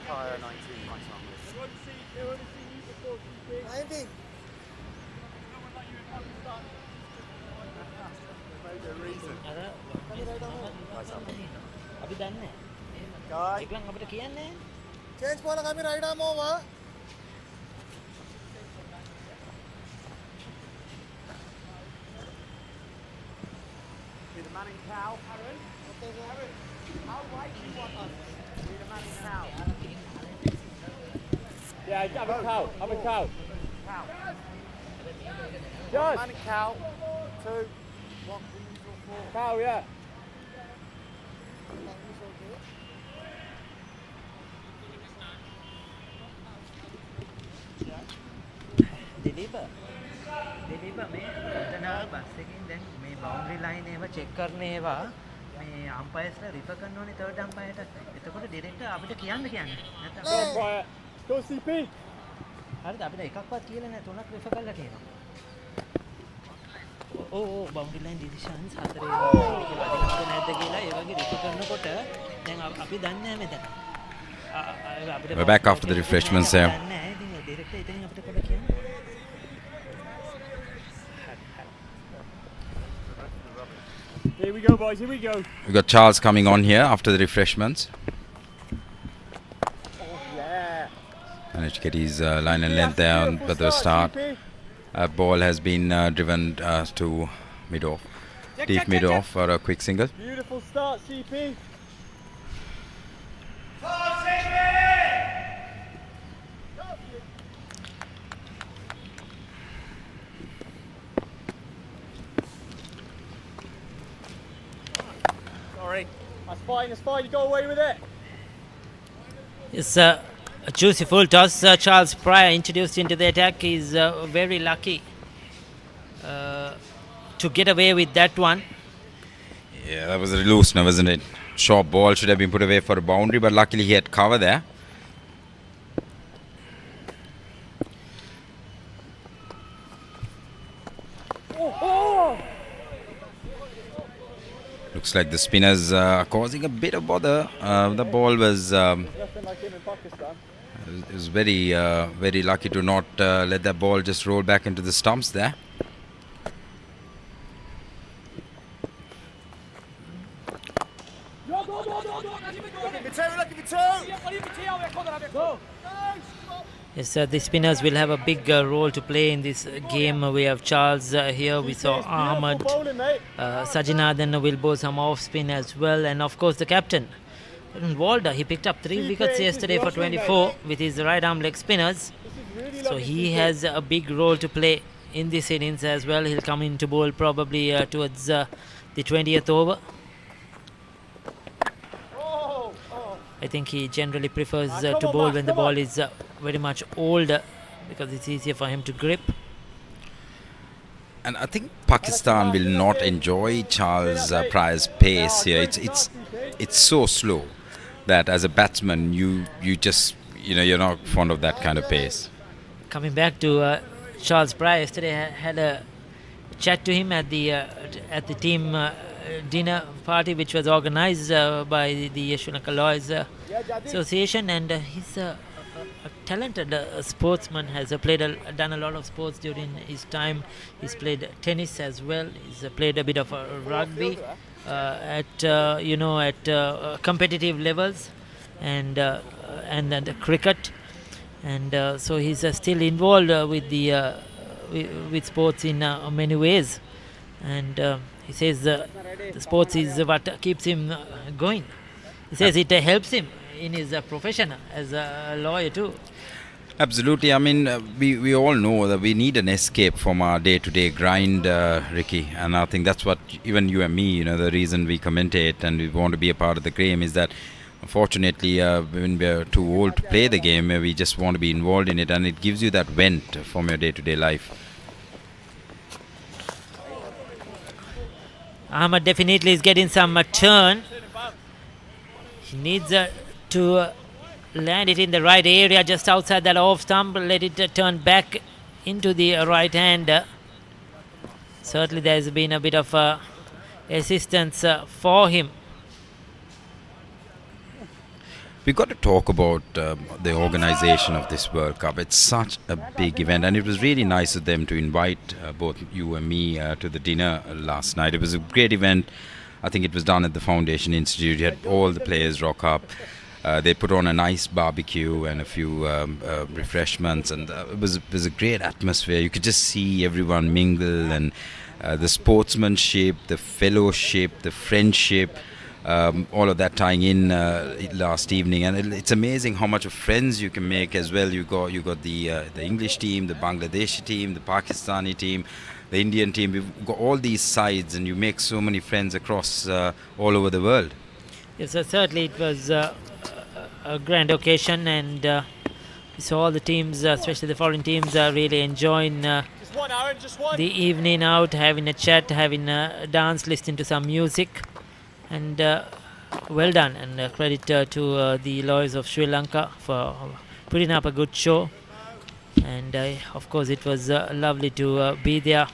Kaya 19, my son. They want to see you before CP. 19. No one like you in Pakistan. Maybe a reason. අපි දන්නේ Guy. ඒකලන් අපිට කියන්නේ Change bola kami right arm over. Be the Manning cow. Aaron. Okay, sir. Aaron, how wide do you want us? Be the Manning cow. Yeah, have a cow. Have a cow. Cow. Josh. Manning cow. 2, 1, 4. Cow, yeah. දිලීප මේ ගන්නවා bus එකකින් දැන් මේ boundary line ඒව check කරන ඒවා මේ අම්පයර්ස්ලා refer කරන්න ඕනේ තර්ඩ් අම්පයර්ට. එතකොට ඩිරෙක්ටර් අපිට කියන්න නැත්නම් Go on, quiet. Go CP. හරිද අපිට එකක්වත් කියලා නැහැ තුනක් රිෆර් කරලා කියනවා. ඔව් බවුන්ඩරි ලයින් ඩිසිෂන්ස් හතරේ වදිනවද නැද්ද කියලා ඒ වගේ රිෆර් කරනකොට දැන් අපි දන්නේ නැහැ මෙතන. We're back after the refreshments there. නැහැ ඉතින් ඩිරෙක්ටර් ඉතින් අපිට කොට කියන්නේ. Here we go, boys. Here we go. We've got Charles coming on here after the refreshments. Yeah. Managed to get his line and length there on the start. Ball has been driven to mid-off. Deep mid-off for a quick single. Beautiful start, CP. Sorry. That's fine. That's fine. You go away with it. It's a juicy full toss. Charles Pryor introduced into the attack. He's very lucky to get away with that one. Yeah, that was a loosener, wasn't it? Short ball should have been put away for a boundary, but luckily he had cover there. Looks like the spinners are causing a bit of bother. The ball was Nothing like him in Pakistan. it was very lucky to not let that ball just roll back into the stumps there. Yes, the spinners will have a big role to play in this game. We have Charles here. We saw Ahmad. Sajinathan will bowl some off spin as well, and of course the captain, Walder. He picked up 3 wickets yesterday for 24 with his right arm leg spinners. So he has a big role to play in this innings as well. He'll come in to bowl probably towards the 20th over. I think he generally prefers to bowl when the ball is very much older because it's easier for him to grip. And I think Pakistan will not enjoy Charles Pryor's pace here. It's so slow that as a batsman you just you're not fond of that kind of pace. Coming back to Charles Pryor, yesterday I had a chat to him at the team dinner party which was organized by the Sri Lanka Lawyers Association, and he's a talented sportsman, has done a lot of sports during his time. He's played tennis as well. He's played a bit of rugby at competitive levels, and cricket, and so he's still involved with sports in many ways, and he says the sports is what keeps him going. He says it helps him in his profession as a lawyer too. Absolutely. I mean, we all know that we need an escape from our day-to-day grind, Ricky. And I think that's what even you and me, the reason we commentate and we want to be a part of the game is that unfortunately, when we're too old to play the game, we just want to be involved in it, and it gives you that vent from your day-to-day life. Ahmad definitely is getting some turn. He needs to land it in the right area, just outside that off stump. Let it turn back into the right hand. Certainly there's been a bit of assistance for him. We've got to talk about the organisation of this World Cup. It's such a big event, and it was really nice of them to invite both you and me to the dinner last night. It was a great event. I think it was done at the Foundation Institute. You had all the players rock up. They put on a nice barbecue and a few refreshments, and it was a great atmosphere. You could just see everyone mingle, and the sportsmanship, the fellowship, the friendship, all of that tying in last evening. And it's amazing how much of friends you can make as well. You got the English team, the Bangladeshi team, the Pakistani team, the Indian team. We've got all these sides, and you make so many friends across all over the world. Yes, certainly it was a grand occasion, and we saw all the teams, especially the foreign teams, really enjoying Just one, Aaron, just one. the evening out, having a chat, having a dance, listening to some music, and well done. And credit to the lawyers of Sri Lanka for putting up a good show. And of course, it was lovely to be there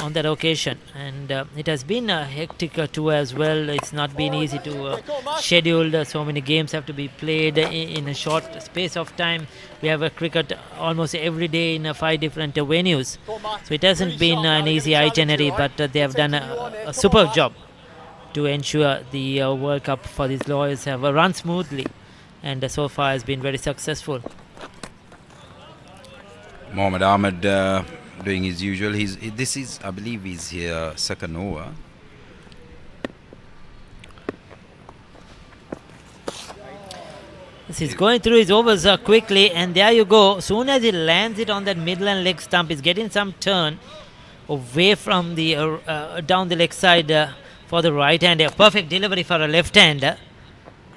on that occasion, and it has been a hectic tour as well. It's not been easy to schedule. So many games have to be played in a short space of time. We have a cricket almost every day in 5 different venues, so it hasn't been an easy itinerary, but they have done a superb job to ensure the World Cup for these lawyers have run smoothly, and so far has been very successful. Mohammad Ahmed doing his usual. This is, I believe, he's here second over. He's going through his overs quickly, and there you go. Soon as he lands it on that midland leg stump, he's getting some turn away from the down the leg side for the right hander. Perfect delivery for a left hander,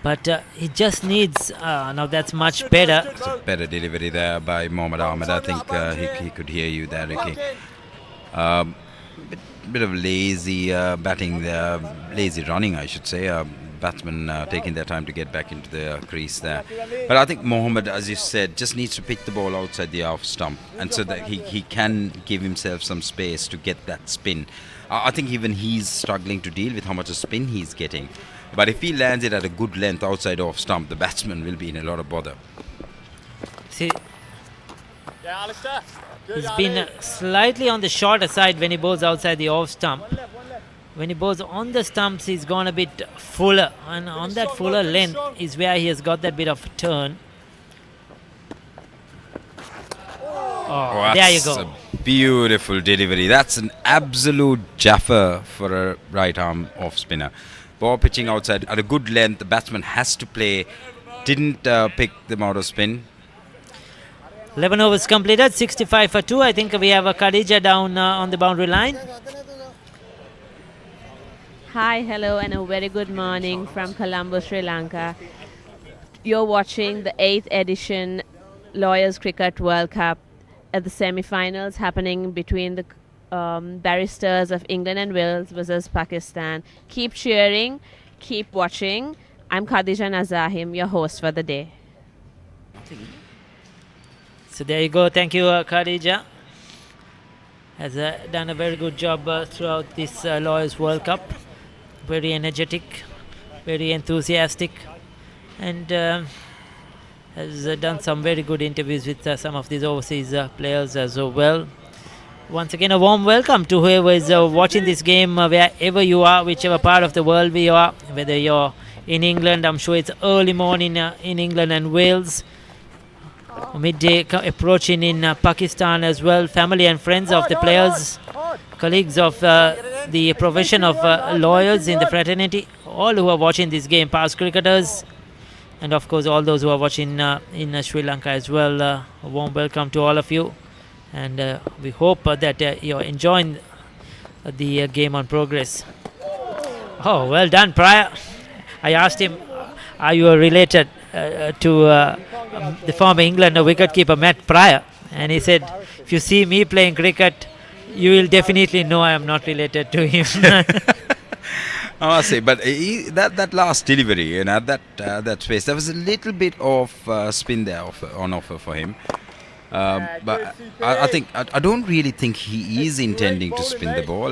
but he just needs. Now that's much better. It's a better delivery there by Mohammad Ahmed. I think he could hear you there, Ricky. Bit of lazy batting there, lazy running, I should say. Batsmen taking their time to get back into the crease there. But I think Mohammad, as you said, just needs to pick the ball outside the off stump, and so that he can give himself some space to get that spin. I think even he's struggling to deal with how much of spin he's getting. But if he lands it at a good length outside off stump, the batsman will be in a lot of bother. See, Yeah, Alistair. Good, he's Ali. been slightly on the shorter side when he bowls outside the off stump. When he bowls on the stumps, he's gone a bit fuller, and on that fuller length is where he has got that bit of turn. Oh, there you That's go. a beautiful delivery. That's an absolute jaffer for a right arm off spinner. Ball pitching outside at a good length. The batsman has to play. Didn't pick them out of spin. 11 overs completed, 65 for 2. I think we have a Khadija down on the boundary line. Hi, hello, and a very good morning from Colombo, Sri Lanka. You're watching the 8th edition Lawyers Cricket World Cup at the semi-finals happening between the Barristers of England and Wales versus Pakistan. Keep cheering, keep watching. I'm Khadija Nazahim, your host for the day. So there you go. Thank you, Khadija. Has done a very good job throughout this Lawyers World Cup. Very energetic, very enthusiastic, and has done some very good interviews with some of these overseas players as well. Once again, a warm welcome to whoever is watching this game, wherever you are, whichever part of the world we are, whether you're in England. I'm sure it's early morning in England and Wales, midday approaching in Pakistan as well. Family and friends of the players, colleagues of the profession of lawyers in the fraternity, all who are watching this game, past cricketers, and of course all those who are watching in Sri Lanka as well. A warm welcome to all of you, and we hope that you're enjoying the game on progress. Oh, well done, Pryor. I asked him, are you related to the former England wicketkeeper Matt Pryor? And he said, if you see me playing cricket, you will definitely know I am not related to him. I must say, but that last delivery, and at that space, there was a little bit of spin there on offer for him. But I don't really think he is intending to spin the ball.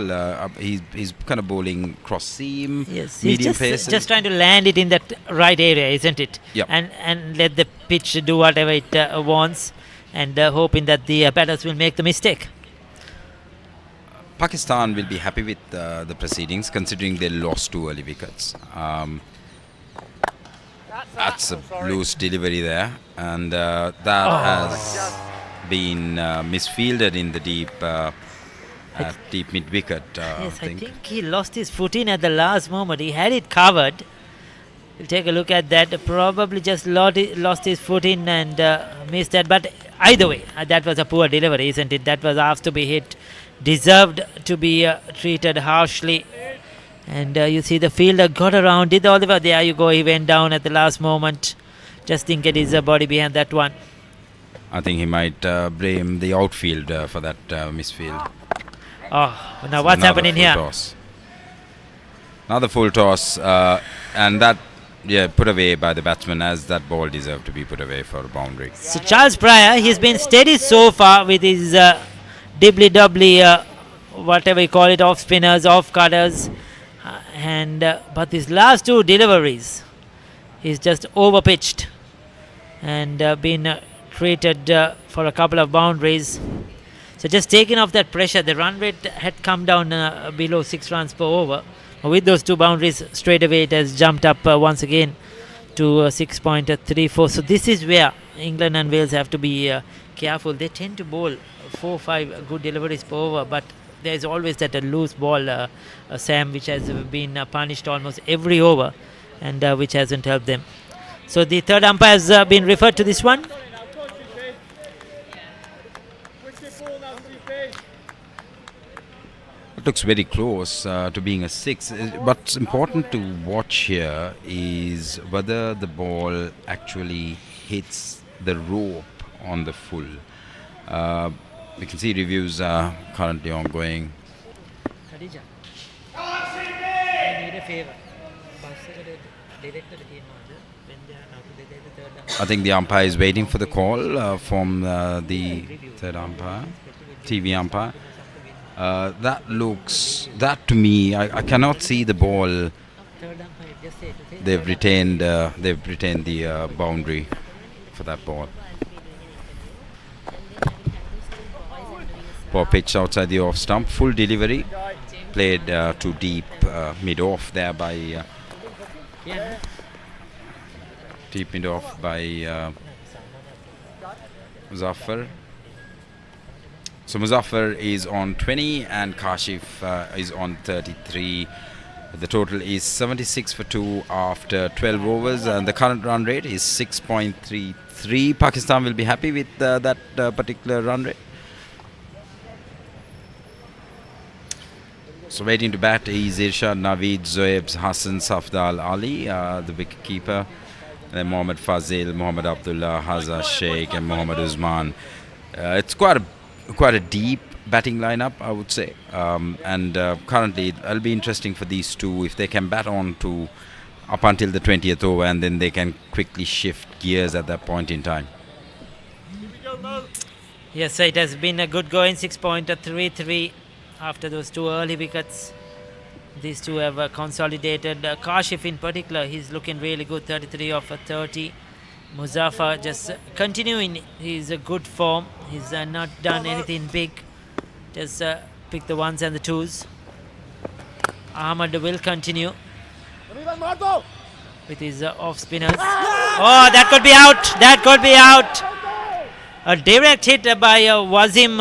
He's kind of bowling cross seam, Yes, medium he's pace. just trying to land it in that right area, isn't it? Yep. And let the pitch do whatever it wants, and hoping that the batters will make the mistake. Pakistan will be happy with the proceedings, considering they lost 2 early wickets. That's a loose delivery there, and that has been misfielded in the deep mid wicket. Yes, I think he lost his footing at the last moment. He had it covered. We'll take a look at that. Probably just lost his footing and missed that. But either way, that was a poor delivery, isn't it? That was asked to be hit. Deserved to be treated harshly. And you see the fielder got around it. Oliver, there you go. He went down at the last moment. Just think it is a body behind that one. I think he might blame the outfield for that misfield. Oh, now what's happening here? Toss. Another full toss, and that put away by the batsman, as that ball deserved to be put away for a boundary. So Charles Pryor, he's been steady so far with his dibbly-doubly, whatever you call it, off spinners, off cutters, but these last 2 deliveries, he's just overpitched and been treated for a couple of boundaries. So just taking off that pressure, the run rate had come down below 6 runs per over. With those 2 boundaries, straight away it has jumped up once again to 6.34. So this is where England and Wales have to be careful. They tend to bowl 4-5 good deliveries per over, but there's always that loose ball, Sam, which has been punished almost every over, and which hasn't helped them. So the third umpire has been referred to this one. It looks very close to being a 6. What's important to watch here is whether the ball actually hits the rope on the full. We can see reviews are currently ongoing. Khadija, I need a favor. I think the umpire is waiting for the call from the third umpire, TV umpire. That to me, I cannot see the ball. They've retained the boundary for that ball. Poor pitch outside the off stump. Full delivery. Played too deep mid off there by deep mid off by Muzaffar. So Muzaffar is on 20 and Kashif is on 33. The total is 76 for 2 after 12 overs, and the current run rate is 6.33. Pakistan will be happy with that particular run rate. So waiting to bat is Irshad, Naveed, Zoeb, Hassan, Safdal, Ali, the wicket keeper. Then Mohammad Fazil, Mohammad Abdullah, Hazza Sheikh, and Mohammad Usman. It's quite a deep batting lineup, I would say. And currently, it'll be interesting for these two if they can bat on to up until the 20th over, and then they can quickly shift gears at that point in time. Yes, it has been a good going, 6.33 after those 2 early wickets. These two have consolidated. Kashif in particular, he's looking really good, 33 off 30. Muzaffar just continuing his good form. He's not done anything big. Just pick the 1s and the 2s. Ahmad will continue with his off spinners. Oh, that could be out. That could be out. A direct hit by Wasim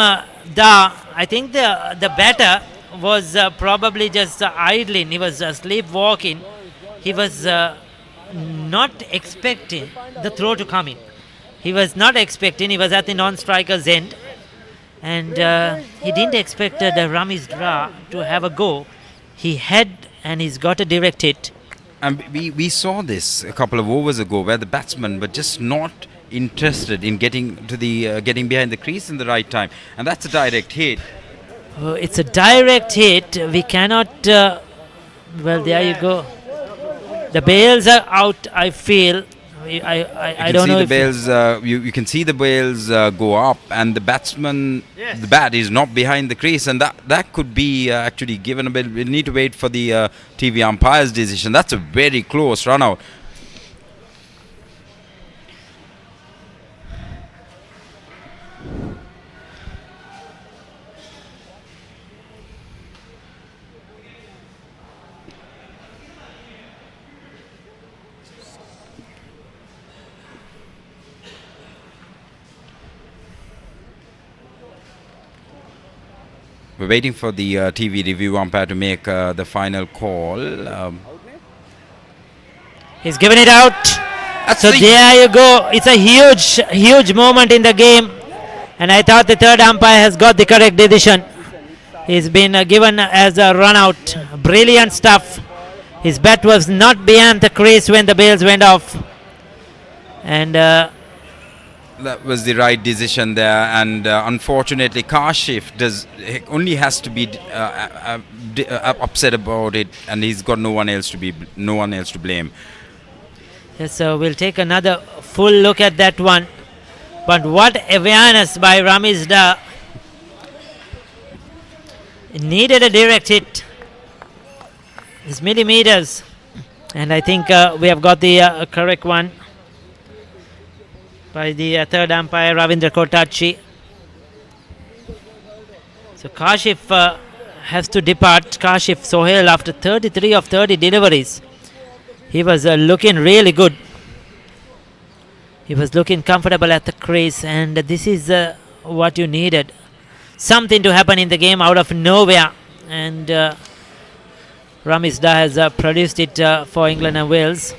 Da. I think the batter was probably just idling. He was sleepwalking. He was not expecting the throw to come in. He was not expecting. He was at the non-striker's end. And he didn't expect the Ramiz Dra to have a go. He had, and he's got a direct hit. And we saw this a couple of overs ago, where the batsmen were just not interested in getting to the getting behind the crease in the right time, and that's a direct hit. Oh, it's a direct hit. We cannot. Well, there you go. The bails are out, I feel. I don't know the if bails, you can see the bails go up, and the batsman, the bat is not behind the crease, and that could be actually given a bit. We need to wait for the TV umpire's decision. That's a very close run out. We're waiting for the TV review umpire to make the final call. he's given it out. So there you go. It's a huge moment in the game, and I thought the third umpire has got the correct decision. He's been given as a run out. Brilliant stuff. His bat was not beyond the crease when the bails went off, and that was the right decision there, and unfortunately Kashif only has to be upset about it, and he's got no one else to blame. Yes, so we'll take another full look at that one. But what awareness by Ramiz Da. It needed a direct hit. It's millimeters, and I think we have got the correct one by the third umpire, Ravindra Kotachi. So Kashif has to depart. Kashif Sohail, after 33 of 30 deliveries, he was looking really good. He was looking comfortable at the crease, and this is what you needed. Something to happen in the game out of nowhere, and Ramiz Da has produced it for England and Wales.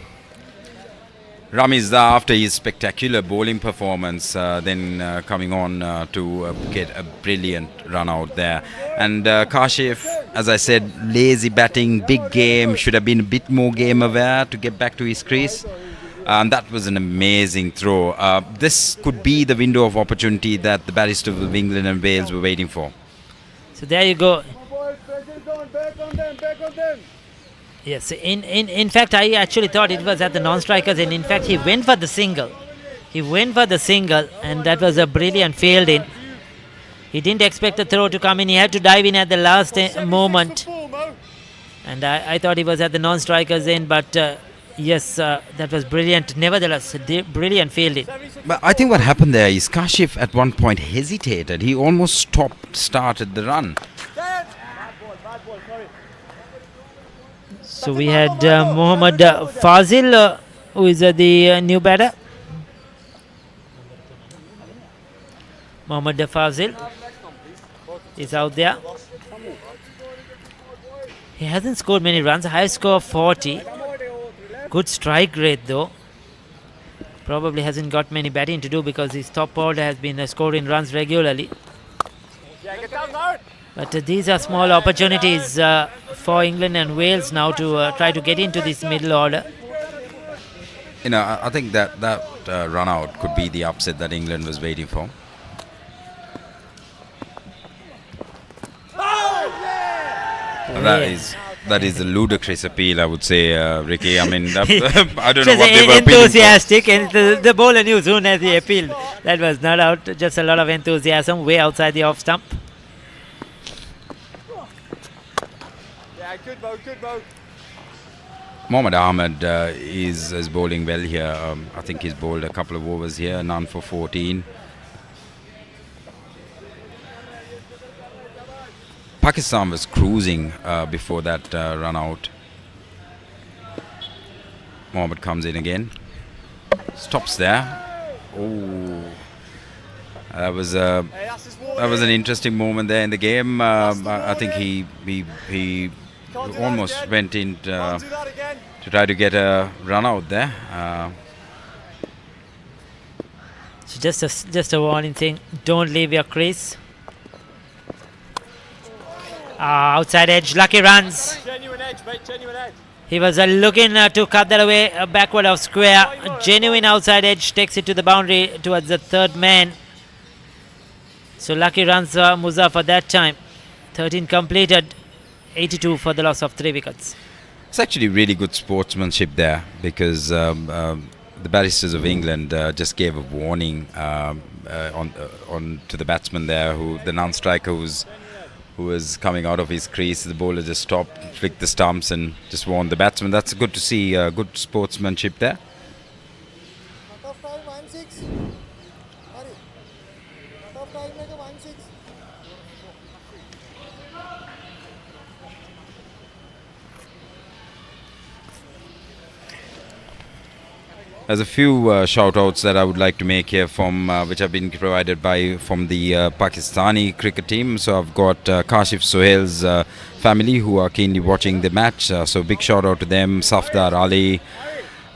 Ramiz Da, after his spectacular bowling performance, then coming on to get a brilliant run out there. And Kashif, as I said, lazy batting, big game, should have been a bit more game aware to get back to his crease. And that was an amazing throw. This could be the window of opportunity that the Barristers of England and Wales were waiting for. So there you go. Yes, in fact, I actually thought it was at the non-strikers, and in fact, he went for the single. And that was a brilliant fielding. He didn't expect the throw to come in. He had to dive in at the last moment. And I thought he was at the non-strikers end, but yes, that was brilliant. Nevertheless, brilliant fielding. But I think what happened there is Kashif at one point hesitated. He almost started the run. So we had Mohammad Fazil, who is the new batter. Mohammad Fazil is out there. He hasn't scored many runs. High score of 40. Good strike rate though. Probably hasn't got many batting to do because his top order has been scoring runs regularly. But these are small opportunities for England and Wales now to try to get into this middle order. You know, I think that run out could be the upset that England was waiting for. That is a ludicrous appeal, I would say, Ricky. I mean, I don't know what they were enthusiastic, and the bowler knew soon as he appealed that was not out. Just a lot of enthusiasm way outside the off stump. Good bow. Mohammad Ahmed is bowling well here. I think he's bowled a couple of overs here, none for 14. Pakistan was cruising before that run out. Mohammad comes in again. Stops there. Oh, that was an interesting moment there in the game. I think he almost went in to try to get a run out there. So just a warning thing: don't leave your crease. Outside edge, lucky runs. Genuine edge, mate, genuine edge. He was looking to cut that away, backward of square. A genuine outside edge takes it to the boundary towards the third man. So lucky runs Muzaffar that time. 13 completed, 82 for the loss of 3 wickets. It's actually really good sportsmanship there because the Barristers of England just gave a warning on to the batsman there, the non-striker who was coming out of his crease. The bowler just stopped, flicked the stumps, and just warned the batsman. That's good to see. Good sportsmanship there. Cut off time 1-6. Hurry. Cut off time make a 1-6. There's a few shout-outs that I would like to make here from which have been provided from the Pakistani cricket team. So I've got Kashif Sohail's family who are keenly watching the match. So big shout-out to them. Safdar Ali.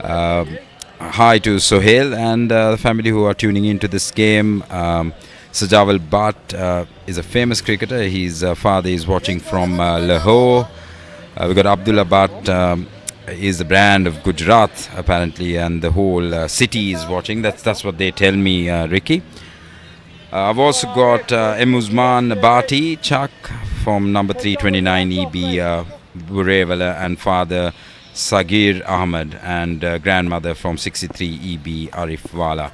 Hi to Sohail and the family who are tuning into this game. Sajawal Bhatt is a famous cricketer. His father is watching from Lahore. We've got Abdullah Bhatt. Is the brand of Gujarat apparently, and the whole city is watching. That's what they tell me, Ricky. I've also got Emuzman Bhati Chak from number 329 EB Burewala, and father Sagir Ahmed, and grandmother from 63 EB Arifwala.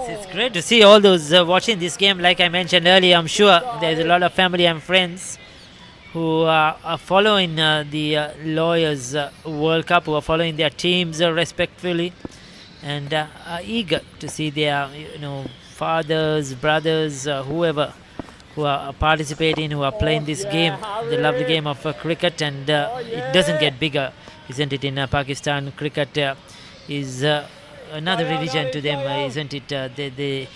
It's great to see all those watching this game. Like I mentioned earlier, I'm sure there's a lot of family and friends who are following the Lawyers World Cup, who are following their teams respectfully, and are eager to see their fathers, brothers, whoever who are participating, who are playing this game, the lovely game of cricket. And it doesn't get bigger, isn't it? In Pakistan, cricket is another religion to them, isn't it? They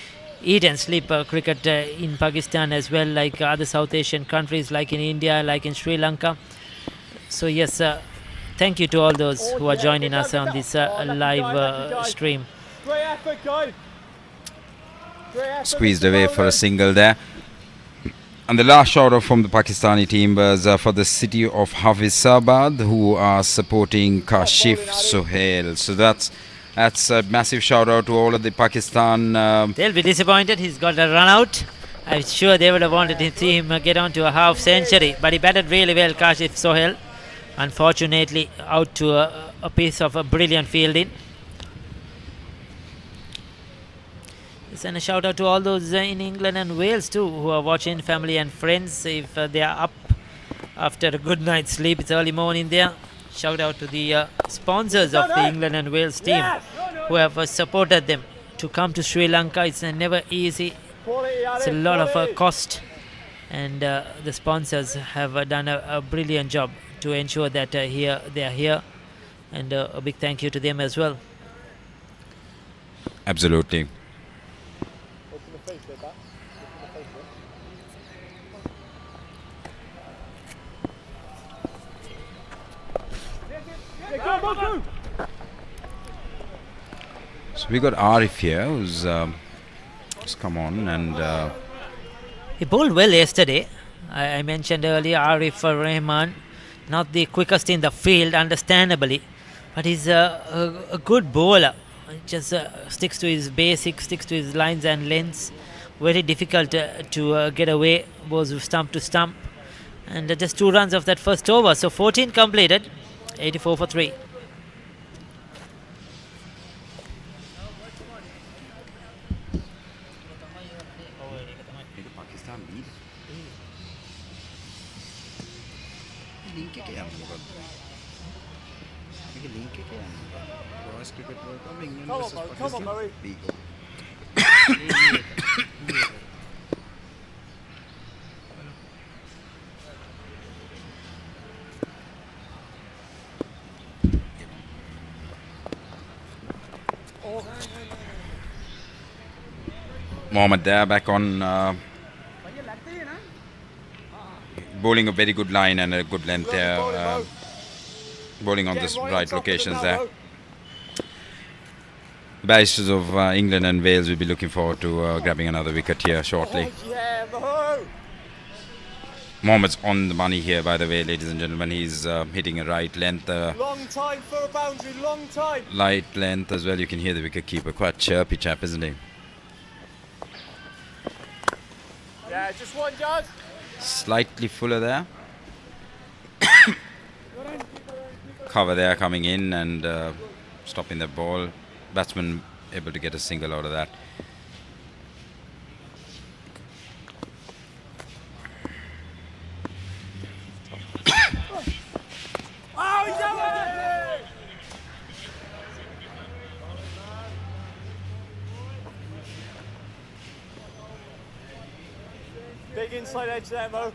eat and sleep cricket in Pakistan as well, like other South Asian countries, like in India, like in Sri Lanka. So yes, thank you to all those who are joining us on this live stream. Great effort, guys. Squeezed away for a single there. And the last shout out from the Pakistani team was for the city of Hafizabad, who are supporting Kashif Sohail. So that's a massive shout out to all of the Pakistan. They'll be disappointed. He's got a run out. I'm sure they would have wanted to see him get on to a half century, but he batted really well, Kashif Sohail. Unfortunately, out to a piece of a brilliant fielding. And a shout out to all those in England and Wales too, who are watching, family and friends. If they are up after a good night's sleep, it's early morning there. Shout out to the sponsors of the England and Wales team who have supported them to come to Sri Lanka. It's never easy. It's a lot of cost, and the sponsors have done a brilliant job to ensure that they are here, and a big thank you to them as well. Absolutely. So we got Arif here, who's come on, and he bowled well yesterday. I mentioned earlier, Arif Rahman, not the quickest in the field, understandably, but he's a good bowler. Just sticks to his basics, sticks to his lines and lengths. Very difficult to get away, bowls stump to stump. And just 2 runs of that first over. So 14 completed, 84 for 3. Come on, Murray. Mohammad there back on bowling a very good line and a good length there, bowling on the right locations there. The Barristers of England and Wales will be looking forward to grabbing another wicket here shortly. Mohammad's on the money here, by the way, ladies and gentlemen. He's hitting a right length. Long time for a boundary, long time. Light length as well. You can hear the wicket keeper. Quite chirpy chap, isn't he? Yeah, just one, Judge. Slightly fuller there. Cover there coming in, and stopping the ball. Batsman able to get a single out of that. Oh, he's out! Big inside edge there, Mo.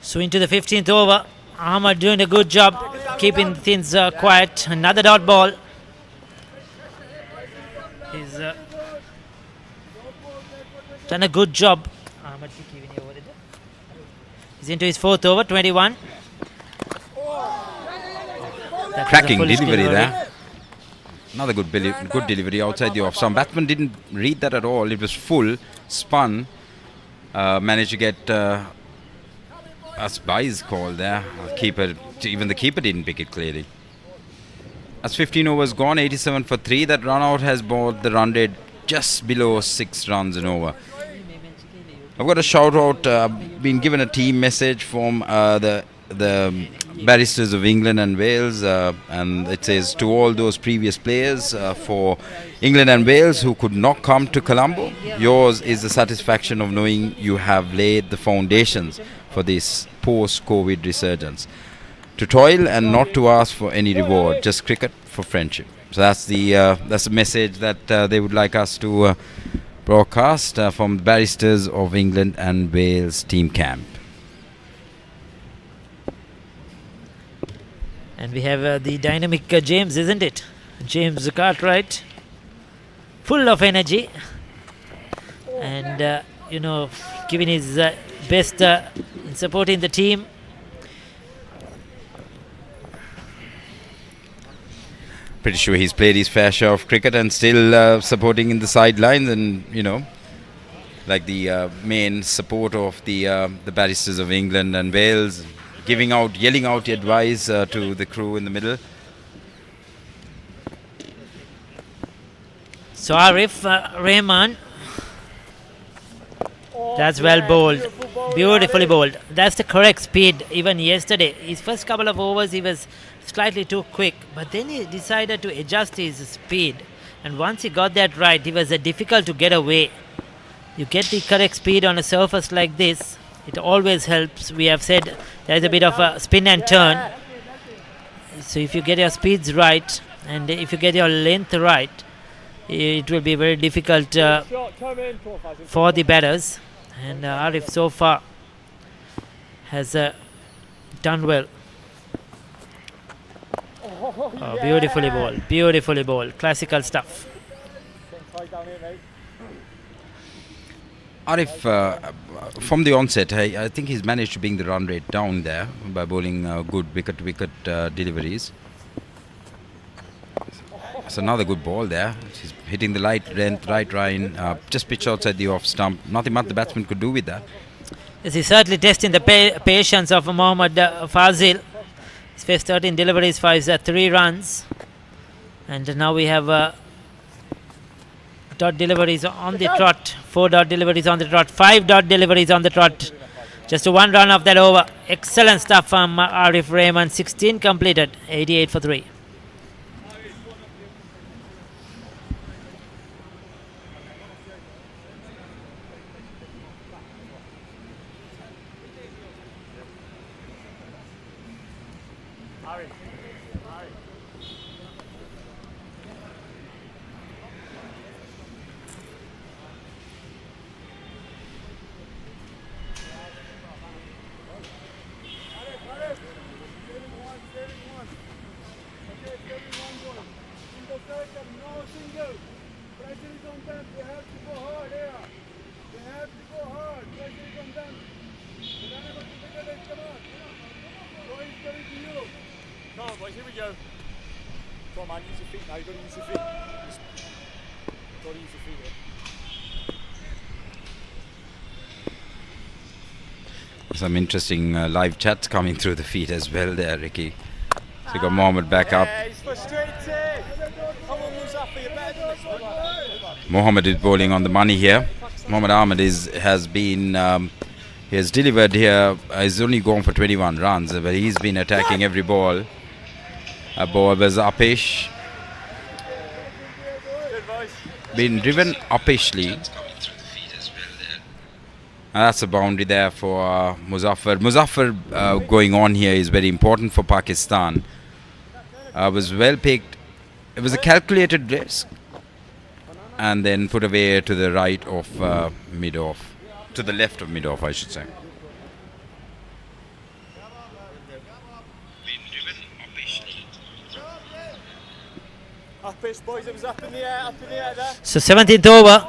So into the 15th over. Ahmad doing a good job keeping things quiet. Another dot ball. He's done a good job. Ahmad he's into his 4th over, 21. That Cracking was a full delivery there. Another good delivery outside the off stump. Batsman didn't read that at all. It was full, spun. Managed to get us by's call there. Even the keeper didn't pick it clearly. As 15 overs gone, 87 for 3. That run out has brought the run rate just below 6 runs an over. I've got a shout out. Been given a team message from the Barristers of England and Wales, and it says to all those previous players for England and Wales who could not come to Colombo, yours is the satisfaction of knowing you have laid the foundations for this post-COVID resurgence. To toil and not to ask for any reward, just cricket for friendship. So that's the message that they would like us to broadcast from the Barristers of England and Wales team camp. And we have the dynamic James, isn't it? James Cartwright, full of energy, and giving his best in supporting the team. Pretty sure he's played his fair share of cricket and still supporting in the sidelines, and like the main support of the Barristers of England and Wales, yelling out advice to the crew in the middle. So Arif Rahman, that's well bowled, beautifully bowled. That's the correct speed. Even yesterday, his first couple of overs he was slightly too quick, but then he decided to adjust his speed, and once he got that right, it was difficult to get away. You get the correct speed on a surface like this, it always helps. We have said there's a bit of a spin and turn, so if you get your speeds right and if you get your length right, it will be very difficult for the batters, and Arif so far has done well. Oh, beautifully bowled, classical stuff. Arif, from the onset, I think he's managed to bring the run rate down there by bowling good wicket-to-wicket deliveries. It's another good ball there. He's hitting the right line, just pitch outside the off stump. Nothing much the batsman could do with that. Yes, he's certainly testing the patience of Mohammad Fazil. His first 13 deliveries for his 3 runs. And now we have dot deliveries on the trot, 4 dot deliveries on the trot, 5 dot deliveries on the trot. Just 1 run of that over. Excellent stuff from Arif Rahman. 16 completed, 88 for 3. Here we go. Come on, man, use your feet now. You've got to use your feet. Got to use your feet here. Some interesting live chats coming through the feed as well there, Ricky. So you got Mohammed back up. He's frustrated. Come on, Muzaffar, you're better than this one. Mohammed is bowling on the money here. Mohammad Ahmed has been he has delivered here. He's only gone for 21 runs, but he's been attacking every ball. A ball was uppish, been driven uppishly. And that's a boundary there for Muzaffar. Muzaffar going on here is very important for Pakistan. Was well picked. It was a calculated risk, and then put away to the right of mid-off, to the left of mid-off, I should say. Up pitch, boys, it was up in the air there. So 17th over.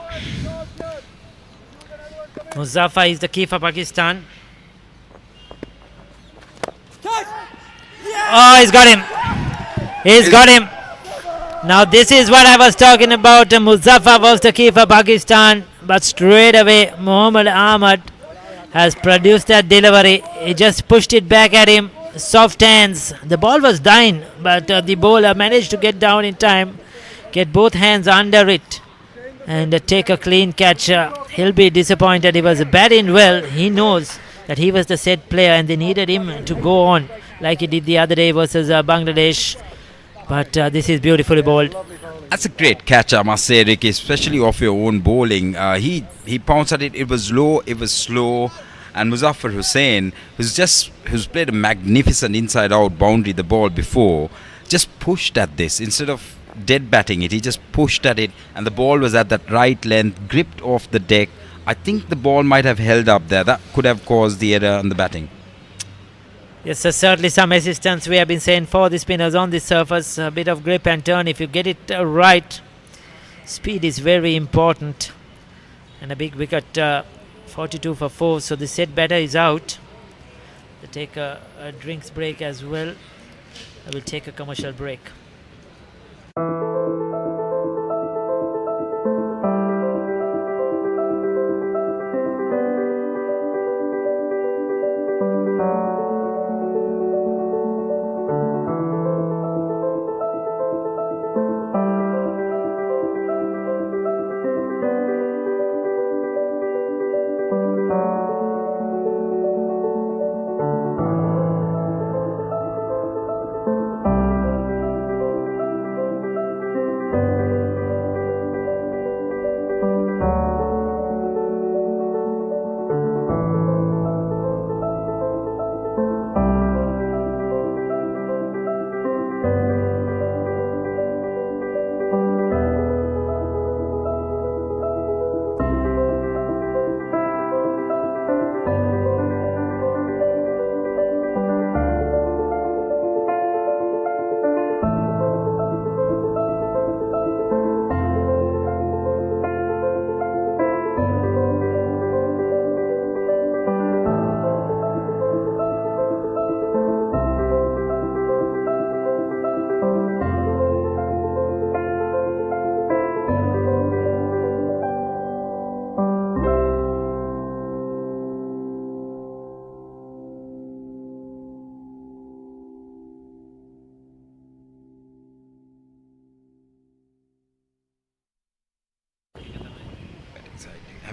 Muzaffar is the key for Pakistan. Oh, he's got him. He's got him. Now this is what I was talking about. Muzaffar was the key for Pakistan, but straight away Mohammad Ahmed has produced that delivery. He just pushed it back at him. Soft hands. The ball was dying, but the bowler managed to get down in time, get both hands under it, and take a clean catch. He'll be disappointed. He was batting well. He knows that he was the set player and they needed him to go on like he did the other day versus Bangladesh. But this is beautifully bowled. That's a great catch, I must say, Ricky, especially off your own bowling. He pounced at it. It was low, it was slow. And Muzaffar Hussain, who's played a magnificent inside-out boundary the ball before, just pushed at this. Instead of dead batting it, he just pushed at it, and the ball was at that right length, gripped off the deck. I think the ball might have held up there. That could have caused the error on the batting. Yes, sir, certainly some assistance we have been saying for the spinners on the surface. A bit of grip and turn. If you get it right, speed is very important. And a big wicket, 42 for 4. So the set batter is out. They take a drinks break as well. I will take a commercial break.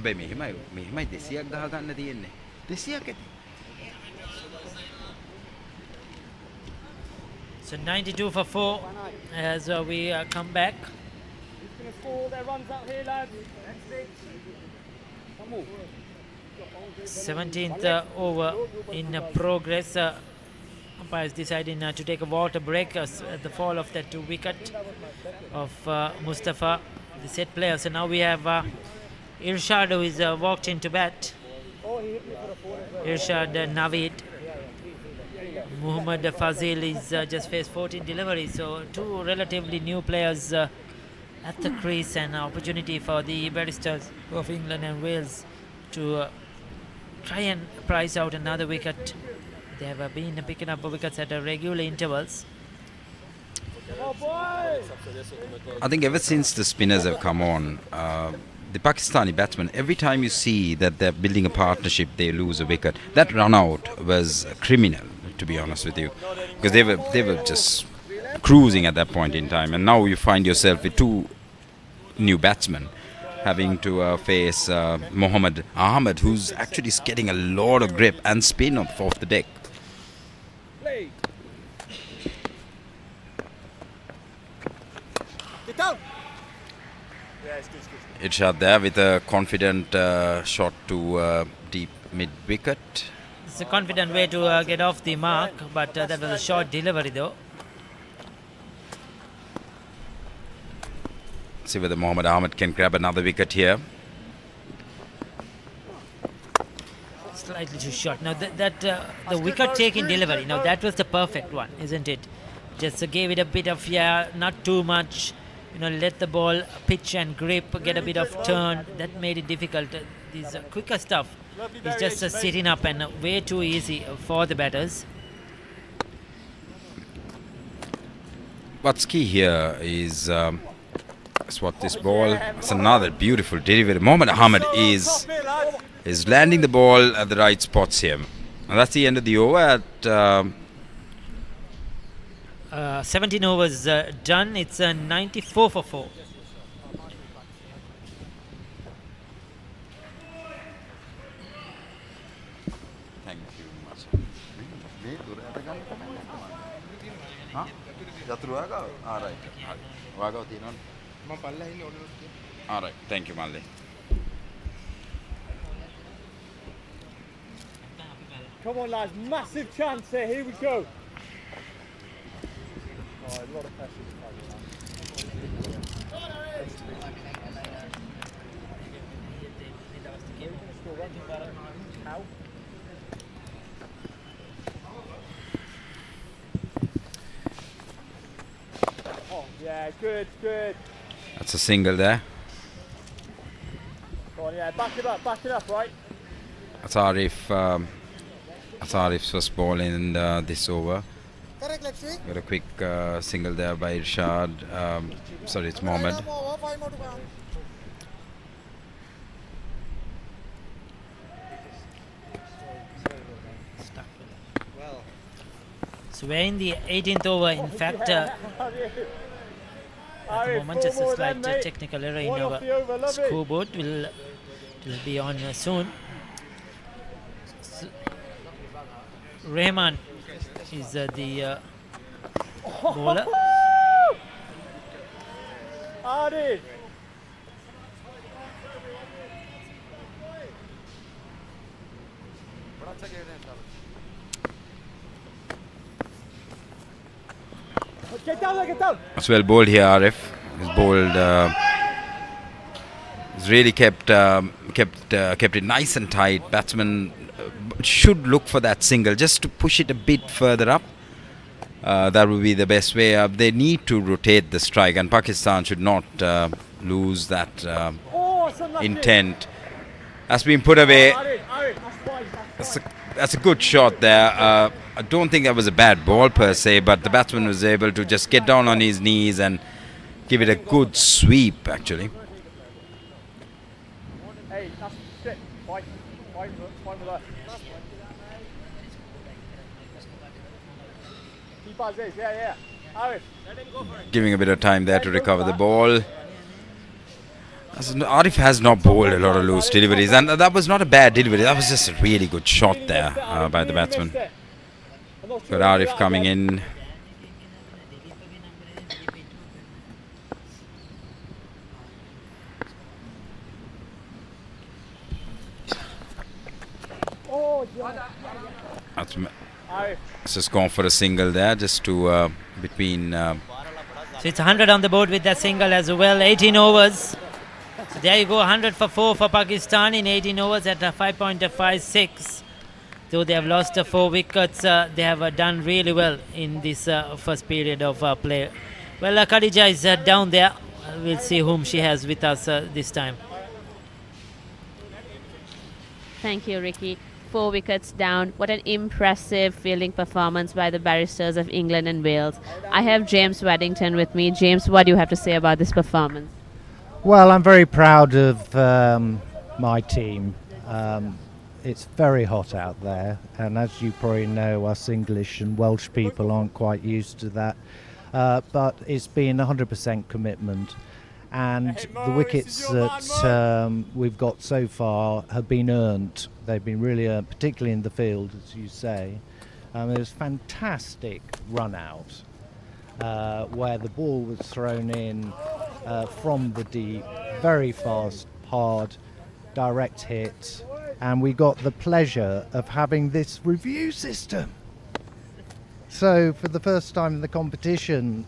මෙහෙමයි 200ක් ගහ ගන්න තියෙන්නේ 200ක් ඇති. So 92 for 4 as we come back. Who's going to score their runs out here, lads? 17th over in progress. Umpires deciding to take a water break at the fall of that wicket of Mustafa, the set player. So now we have Irshad, who is walked into bat. Irshad Naveed. Muhammad Fazil is just faced 14 deliveries. So two relatively new players at the crease, and opportunity for the Barristers of England and Wales to try and price out another wicket. They have been picking up wickets at regular intervals. I think ever since the spinners have come on, the Pakistani batsmen, every time you see that they're building a partnership, they lose a wicket. That run out was criminal, to be honest with you, because they were just cruising at that point in time, and now you find yourself with two new batsmen having to face Mohammad Ahmed, who's actually getting a lot of grip and spin off the deck. Play. Get down. Yeah, it's good, it's good. Irshad there with a confident shot to deep mid wicket. It's a confident way to get off the mark, but that was a short delivery though. See whether Mohammad Ahmed can grab another wicket here. Slightly too short. Now the wicket taking delivery, now that was the perfect one, isn't it? Just gave it a bit of, not too much, let the ball pitch and grip, get a bit of turn. That made it difficult. This quicker stuff is just sitting up and way too easy for the batters. What's key here is what this ball. It's another beautiful delivery. Mohammad Ahmed is landing the ball at the right spots here. And that's the end of the over at 17 overs done. It's 94 for 4. Thank you All right. Thank you, Malli. Come on, lads. Massive chance here. Here we go. Oh, a lot of pressure. Oh, yeah, good, good. That's a single there. Go on, yeah, back it up, right? That's Arif's first ball in this over. Correct, let's see. Got a quick single there by Irshad. Sorry, it's Mohammad. Five more to come. So we're in the 18th over. In fact, at the moment, just a slight technical error in our scoreboard. Will be on soon. Rahman is the bowler. Arif. Get down there, get down. That's well bowled here, Arif. He's bowled. He's really kept it nice and tight. Batsman should look for that single just to push it a bit further up. That would be the best way. They need to rotate the strike, and Pakistan should not lose that intent. That's been put away. That's a good shot there. I don't think that was a bad ball per se, but the batsman was able to just get down on his knees and give it a good sweep, actually. Hey, that's it. Fight with that. Keep as is, yeah. Arif, let him go for it. Giving a bit of time there to recover the ball. Arif has not bowled a lot of loose deliveries, and that was not a bad delivery. That was just a really good shot there by the batsman. But Arif coming in. That's just gone for a single there, just to between. So it's 100 on the board with that single as well. 18 overs. So there you go, 100 for 4 for Pakistan in 18 overs at 5.56. Though they have lost 4 wickets, they have done really well in this first period of play. Well, Khadija is down there. We'll see whom she has with us this time. Thank you, Ricky. 4 wickets down. What an impressive fielding performance by the Barristers of England and Wales. I have James Waddington with me. James, what do you have to say about this performance? Well, I'm very proud of my team. It's very hot out there, and as you probably know, us English and Welsh people aren't quite used to that. But it's been 100% commitment, and the wickets that we've got so far have been earned. They've been really earned, particularly in the field, as you say. There was fantastic run out where the ball was thrown in from the deep, very fast, hard, direct hit, and we got the pleasure of having this review system. So for the first time in the competition,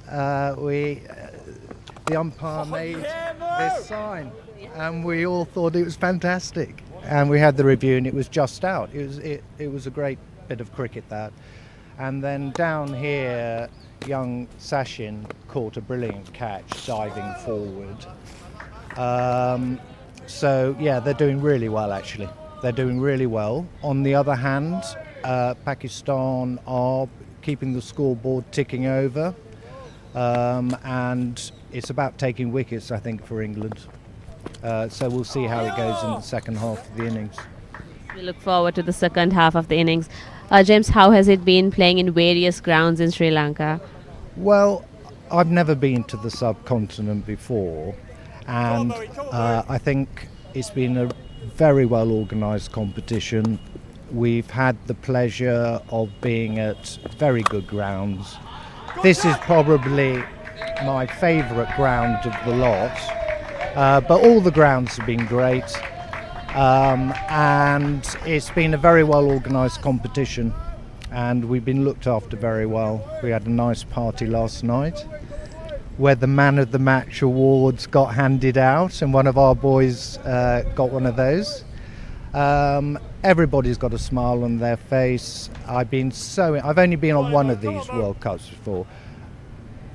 the umpire made this sign, and we all thought it was fantastic. And we had the review, and it was just out. It was a great bit of cricket, that. And then down here, young Sachin caught a brilliant catch diving forward. So yeah, they're doing really well, actually. They're doing really well. On the other hand, Pakistan are keeping the scoreboard ticking over, and it's about taking wickets, I think, for England. So we'll see how it goes in the second half of the innings. We look forward to the second half of the innings. James, how has it been playing in various grounds in Sri Lanka? Well, I've never been to the subcontinent before, and I think it's been a very well organised competition. We've had the pleasure of being at very good grounds. This is probably my favourite ground of the lot, but all the grounds have been great, and it's been a very well organised competition, and we've been looked after very well. We had a nice party last night where the Man of the Match awards got handed out, and one of our boys got one of those. Everybody's got a smile on their face. I've only been on one of these World Cups before.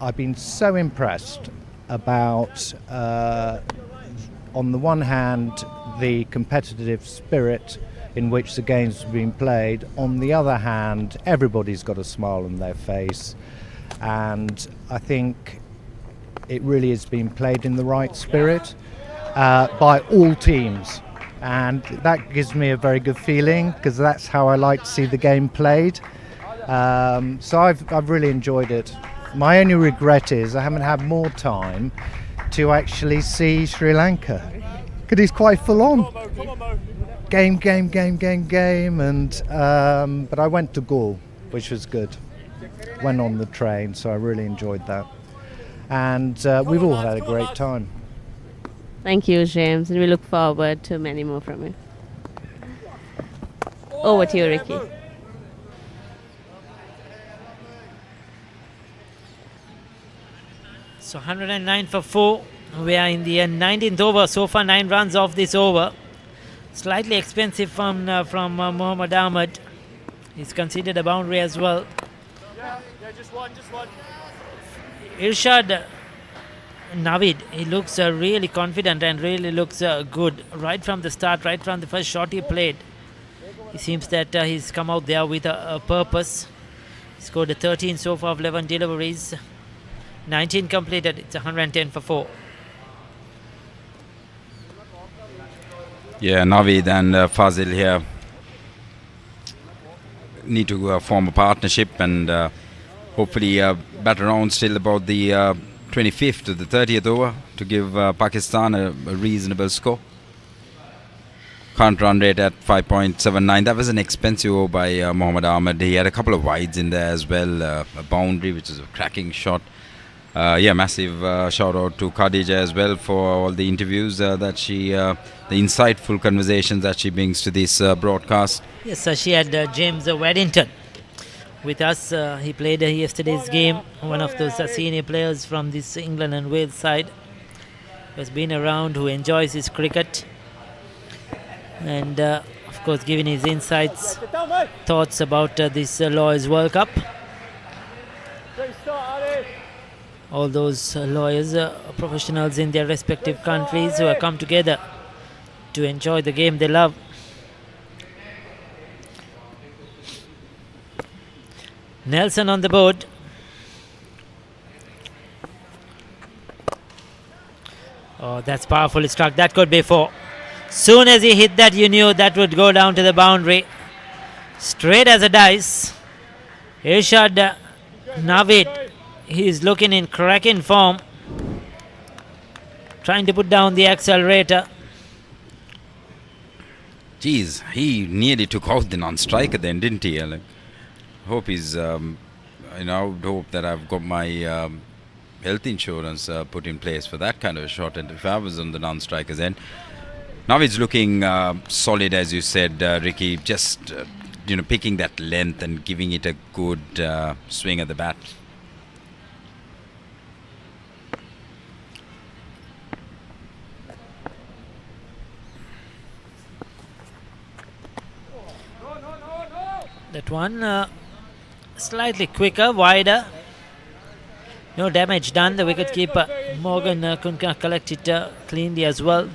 I've been so impressed about, on the one hand, the competitive spirit in which the games have been played. On the other hand, everybody's got a smile on their face, and I think it really has been played in the right spirit by all teams, and that gives me a very good feeling, because that's how I like to see the game played. So I've really enjoyed it. My only regret is I haven't had more time to actually see Sri Lanka, because it's quite full on. Game, and but I went to Gaul, which was good. Went on the train, so I really enjoyed that. And we've all had a great time. Thank you, James, and we look forward to many more from you. Over to you, Ricky. So 109 for 4. We are in the 19th over. So far 9 runs off this over. Slightly expensive from Mohammad Ahmed. He's considered a boundary as well. Yeah, just one. Irshad Navid, he looks really confident and really looks good right from the start, right from the first shot he played. It seems that he's come out there with a purpose. He scored a 13 so far of 11 deliveries. 19 completed. It's 110 for 4. Yeah, Navid and Fazil here need to form a partnership, and hopefully bat around still about the 25th to the 30th over to give Pakistan a reasonable score. Current run rate at 5.79. That was an expensive over by Mohammad Ahmed. He had a couple of wides in there as well. A boundary, which is a cracking shot. Massive shout out to Khadija as well for all the interviews that she, the insightful conversations that she brings to this broadcast. Yes, she had James Waddington with us. He played yesterday's game. One of those senior players from this England and Wales side, who has been around, who enjoys his cricket, and of course giving his insights, thoughts about this Lawyers World Cup. All those lawyers, professionals in their respective countries who have come together to enjoy the game they love. Nelson on the board. Oh, that's powerfully struck. That could be 4. Soon as he hit that, you knew that would go down to the boundary. Straight as a dice. Irshad Navid. He is looking in cracking form. trying to put down the accelerator. Geez, he nearly took out the non-striker then, didn't he? Like, hope he's, I would hope that I've got my health insurance put in place for that kind of a shot. And if I was on the non-strikers end, now it's looking solid, as you said, Ricky. Just picking that length and giving it a good swing at the bat. That one slightly quicker, wider. No damage done. The wicketkeeper Morgan couldn't collect it cleanly as well.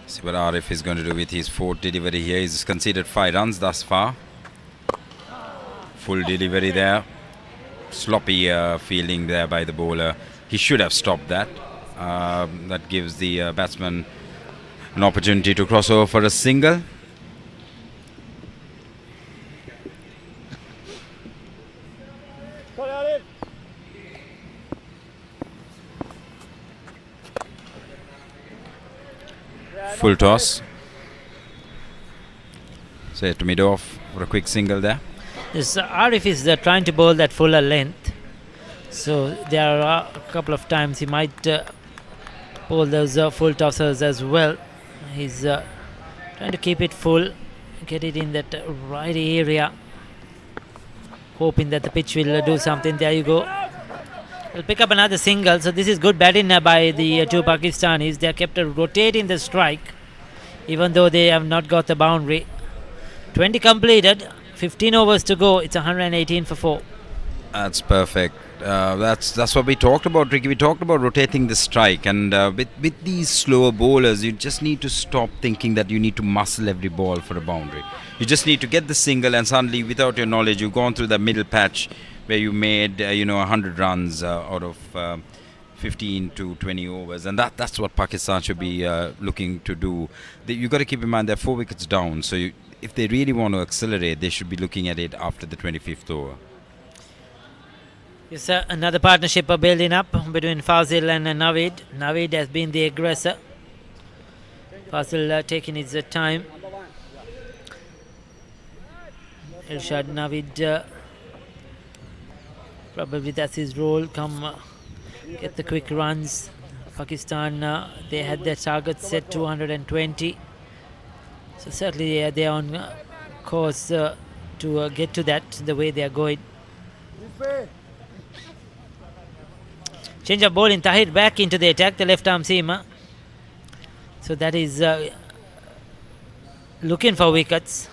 See what Arif is going to do with his fourth delivery here. He's conceded 5 runs thus far. Full delivery there. Sloppy fielding there by the bowler. He should have stopped that. That gives the batsman an opportunity to cross over for a single. Full toss. Say to mid-off for a quick single there. Yes, Arif is trying to bowl that fuller length. So there are a couple of times he might bowl those full tossers as well. He's trying to keep it full, get it in that right area, hoping that the pitch will do something. There you go. He'll pick up another single. So this is good batting by the two Pakistanis. They are kept rotating the strike, even though they have not got the boundary. 20 completed, 15 overs to go. It's 118 for 4. That's perfect. That's what we talked about, Ricky. We talked about rotating the strike, and with these slower bowlers, you just need to stop thinking that you need to muscle every ball for a boundary. You just need to get the single, and suddenly, without your knowledge, you've gone through the middle patch where you made 100 runs out of 15 to 20 overs, and that's what Pakistan should be looking to do. You've got to keep in mind they're 4 wickets down, so if they really want to accelerate, they should be looking at it after the 25th over. Yes, another partnership building up between Fazil and Naveed. Naveed has been the aggressor. Fazil taking his time. Irshad Naveed, probably that's his role. Come get the quick runs. Pakistan, they had their target set 220. So certainly they are on course to get to that the way they are going. Change of ball in Tahir back into the attack, the left arm seamer. So that is looking for wickets.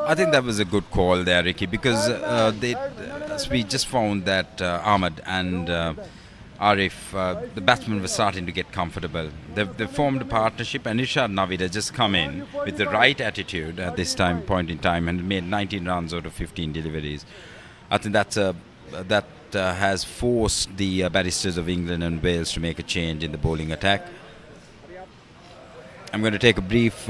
I think that was a good call there, Ricky, because we just found that Ahmed and Arif, the batsmen were starting to get comfortable. They formed a partnership, and Irshad Naveed has just come in with the right attitude at this point in time and made 19 runs out of 15 deliveries. I think that has forced the Barristers of England and Wales to make a change in the bowling attack. I'm going to take a brief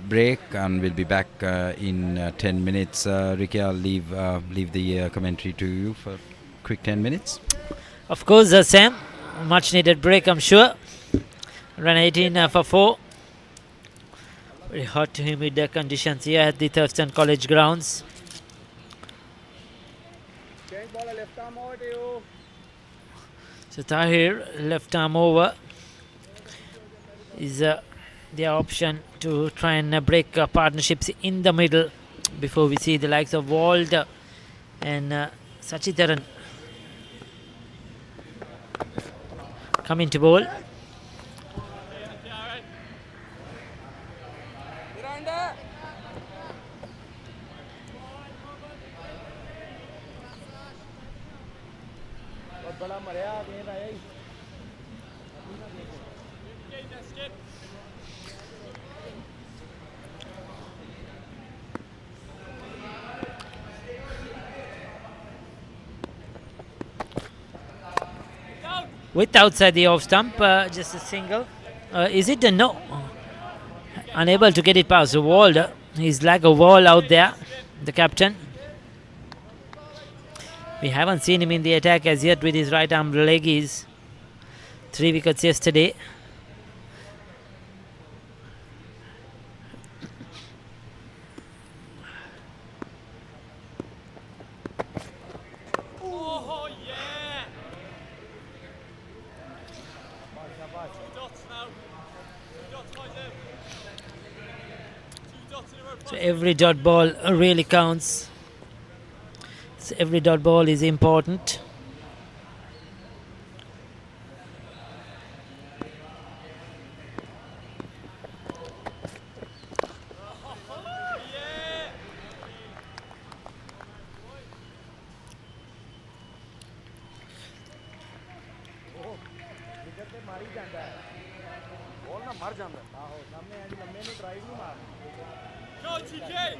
break, and we'll be back in 10 minutes. Ricky, I'll leave the commentary to you for a quick 10 minutes. Of course, Sam. Much needed break, I'm sure. Run 18 for 4. Very hot, humid conditions here at the Thurstan College grounds. So Tahir, left arm over, is their option to try and break partnerships in the middle before we see the likes of Wald and Sachitharan come into bowl. With outside the off stump, just a single. Is it a no? Unable to get it past the wall. He's like a wall out there, the captain. We haven't seen him in the attack as yet with his right arm leggies. 3 wickets yesterday. Oh, yeah! 2 dots now. 2 dots, right there. 2 dots in a row. So every dot ball really counts. So every dot ball is important. Go, TK!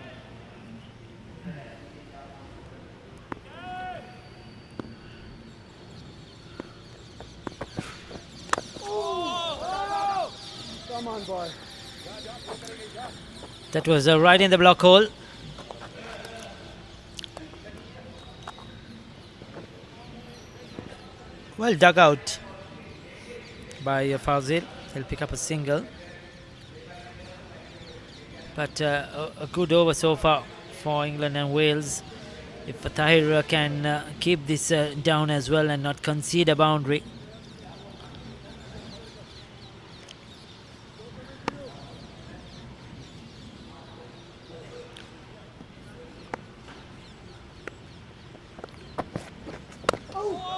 Come on, boy. That was right in the block hole. Well dug out by Fazil. He'll pick up a single. But a good over so far for England and Wales. If Tahir can keep this down as well and not concede a boundary.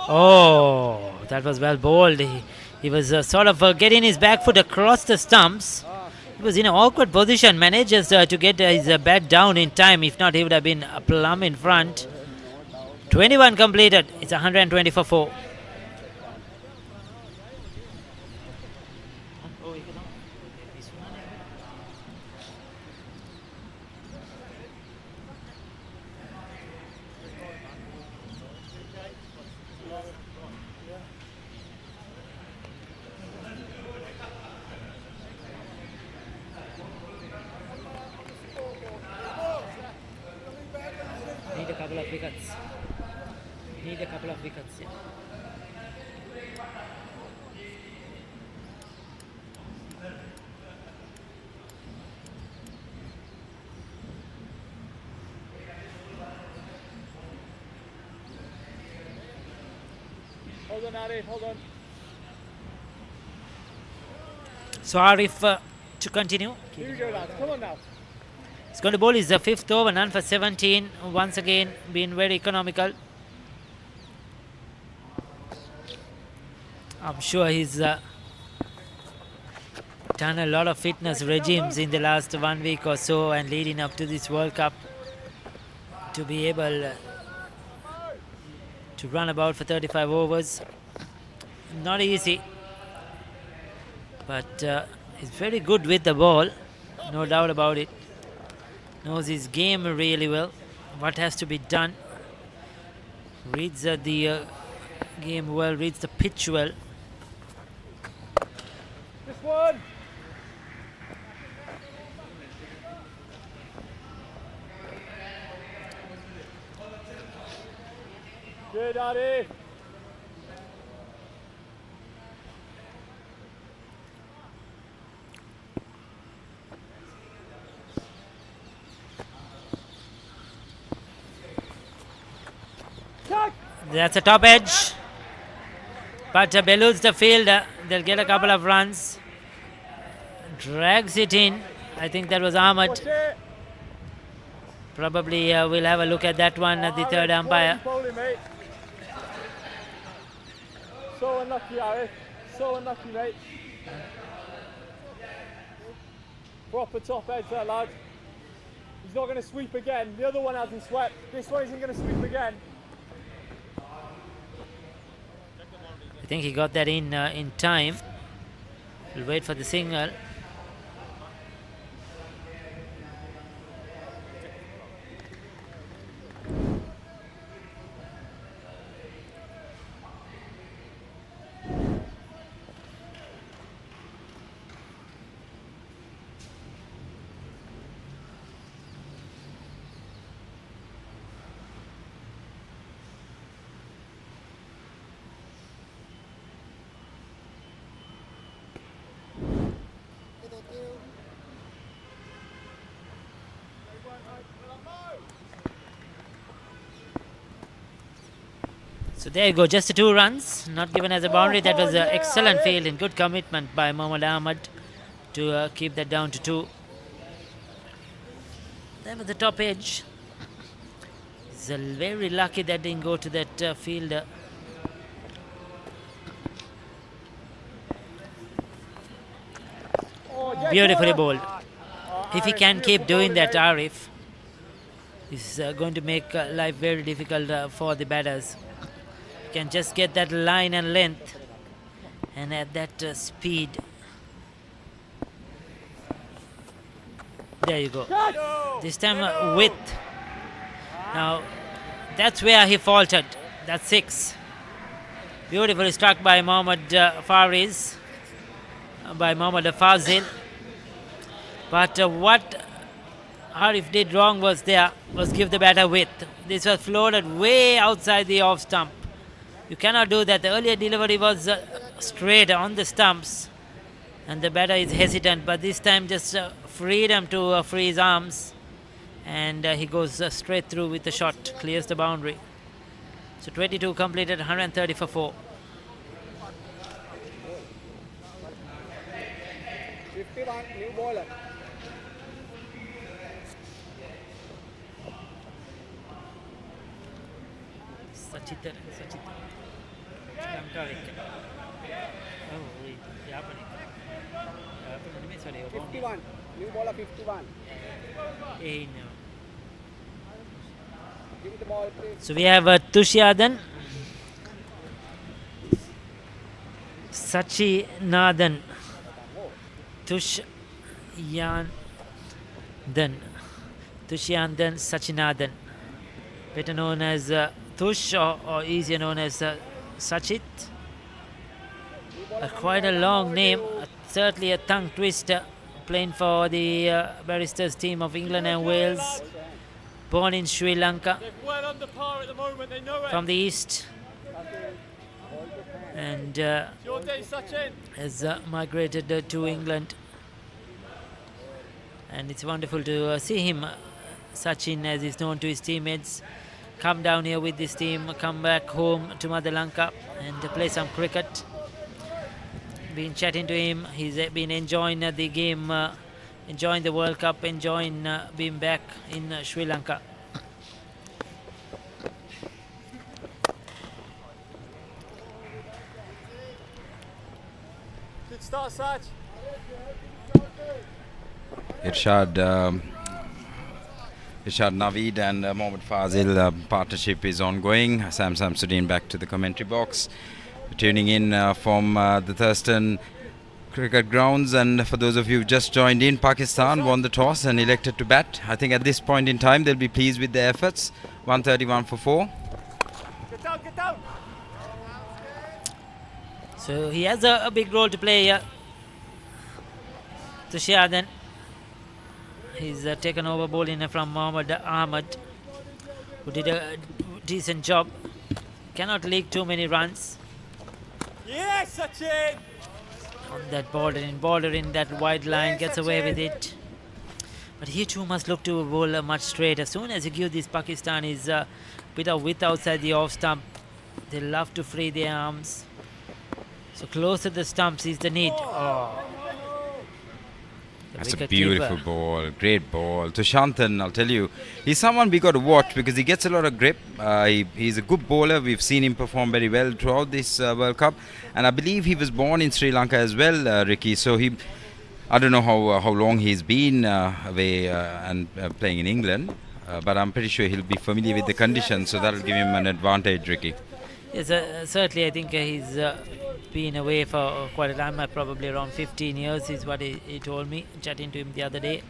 Oh, that was well bowled. He was sort of getting his back foot across the stumps. He was in an awkward position, manages to get his bat down in time. If not, he would have been plumb in front. 21 completed. It's 120 for 4. Need a couple of wickets. Need a couple of wickets, yeah. Hold on, Ari, hold on. So Arif to continue. Here we go, lads. Come on now. He's going to bowl his 5th over, none for 17. Once again, being very economical. I'm sure he's done a lot of fitness regimes in the last 1 week or so and leading up to this World Cup to be able to run about for 35 overs. Not easy, but he's very good with the ball, no doubt about it. Knows his game really well, what has to be done. Reads the game well, reads the pitch well. This one. Good, Ari. That's a top edge, but Beludes the field. They'll get a couple of runs. Drags it in. I think that was Ahmed. Probably we'll have a look at that one at the third umpire. So unlucky, Ari. So unlucky, mate. Proper top edge there, lad. He's not going to sweep again. The other one hasn't swept. This one isn't going to sweep again. I think he got that in time. We'll wait for the signal. So there you go, just 2 runs, not given as a boundary. That was an excellent field and good commitment by Mohammad Ahmad to keep that down to 2. That was the top edge. He's very lucky that didn't go to that fielder. Beautifully bowled. If he can keep doing that, Arif, is going to make life very difficult for the batters. Can just get that line and length and at that speed. There you go. This time width. Now that's where he faltered. That's 6. Beautifully struck by Mohammad Fariz, by Mohammad Fazil. But what Arif did wrong was give the batter width. This was floated way outside the off stump. You cannot do that. The earlier delivery was straight on the stumps and the batter is hesitant, but this time just freedom to free his arms, and he goes straight through with the shot, clears the boundary. So 22 completed, 130 for 4. 51 new bowler. Sachit. Lanka wicket. Oh, wait. 51 new bowler 51. Give me the ball, please. So we have Tushyadan, Sachinathan, Tushyandan, Sachinathan, better known as Tush or easier known as Sachit. Quite a long name, certainly a tongue twister, playing for the Barristers team of England and Wales. Born in Sri Lanka, Well under par at the moment, they know it. from the east, and Your day, Sachin. has migrated to England. And it's wonderful to see him, Sachin, as is known to his teammates, come down here with this team, come back home to Mother Lanka and play some cricket. Been chatting to him, he's been enjoying the game, enjoying the World Cup, enjoying being back in Sri Lanka. Good start, Sach. Irshad Naveed and Mohammad Fazil partnership is ongoing. Sam Samsudeen back to the commentary box. Tuning in from the Thurstan cricket grounds, and for those of you who just joined in, Pakistan won the toss and elected to bat. I think at this point in time they'll be pleased with their efforts. 131 for 4. Get down, get down. So he has a big role to play here. Tushyadan, he's taken over bowling from Mohammad Ahmad, who did a decent job. Cannot leak too many runs. Yes, Sachin. On that border in that wide line, gets away with it. But he too must look to bowl much straight. As soon as you give these Pakistanis a bit of width outside the off stump, they love to free their arms. So close to the stumps is the need. Oh. That's a beautiful ball, great ball. Tushyandan, I'll tell you, he's someone we got to watch because he gets a lot of grip. He's a good bowler. We've seen him perform very well throughout this World Cup, and I believe he was born in Sri Lanka as well, Ricky. So I don't know how long he's been away and playing in England, but I'm pretty sure he'll be familiar with the conditions, so that'll give him an advantage, Ricky. Yes, certainly. I think he's been away for quite a time, probably around 15 years is what he told me, chatting to him the other day.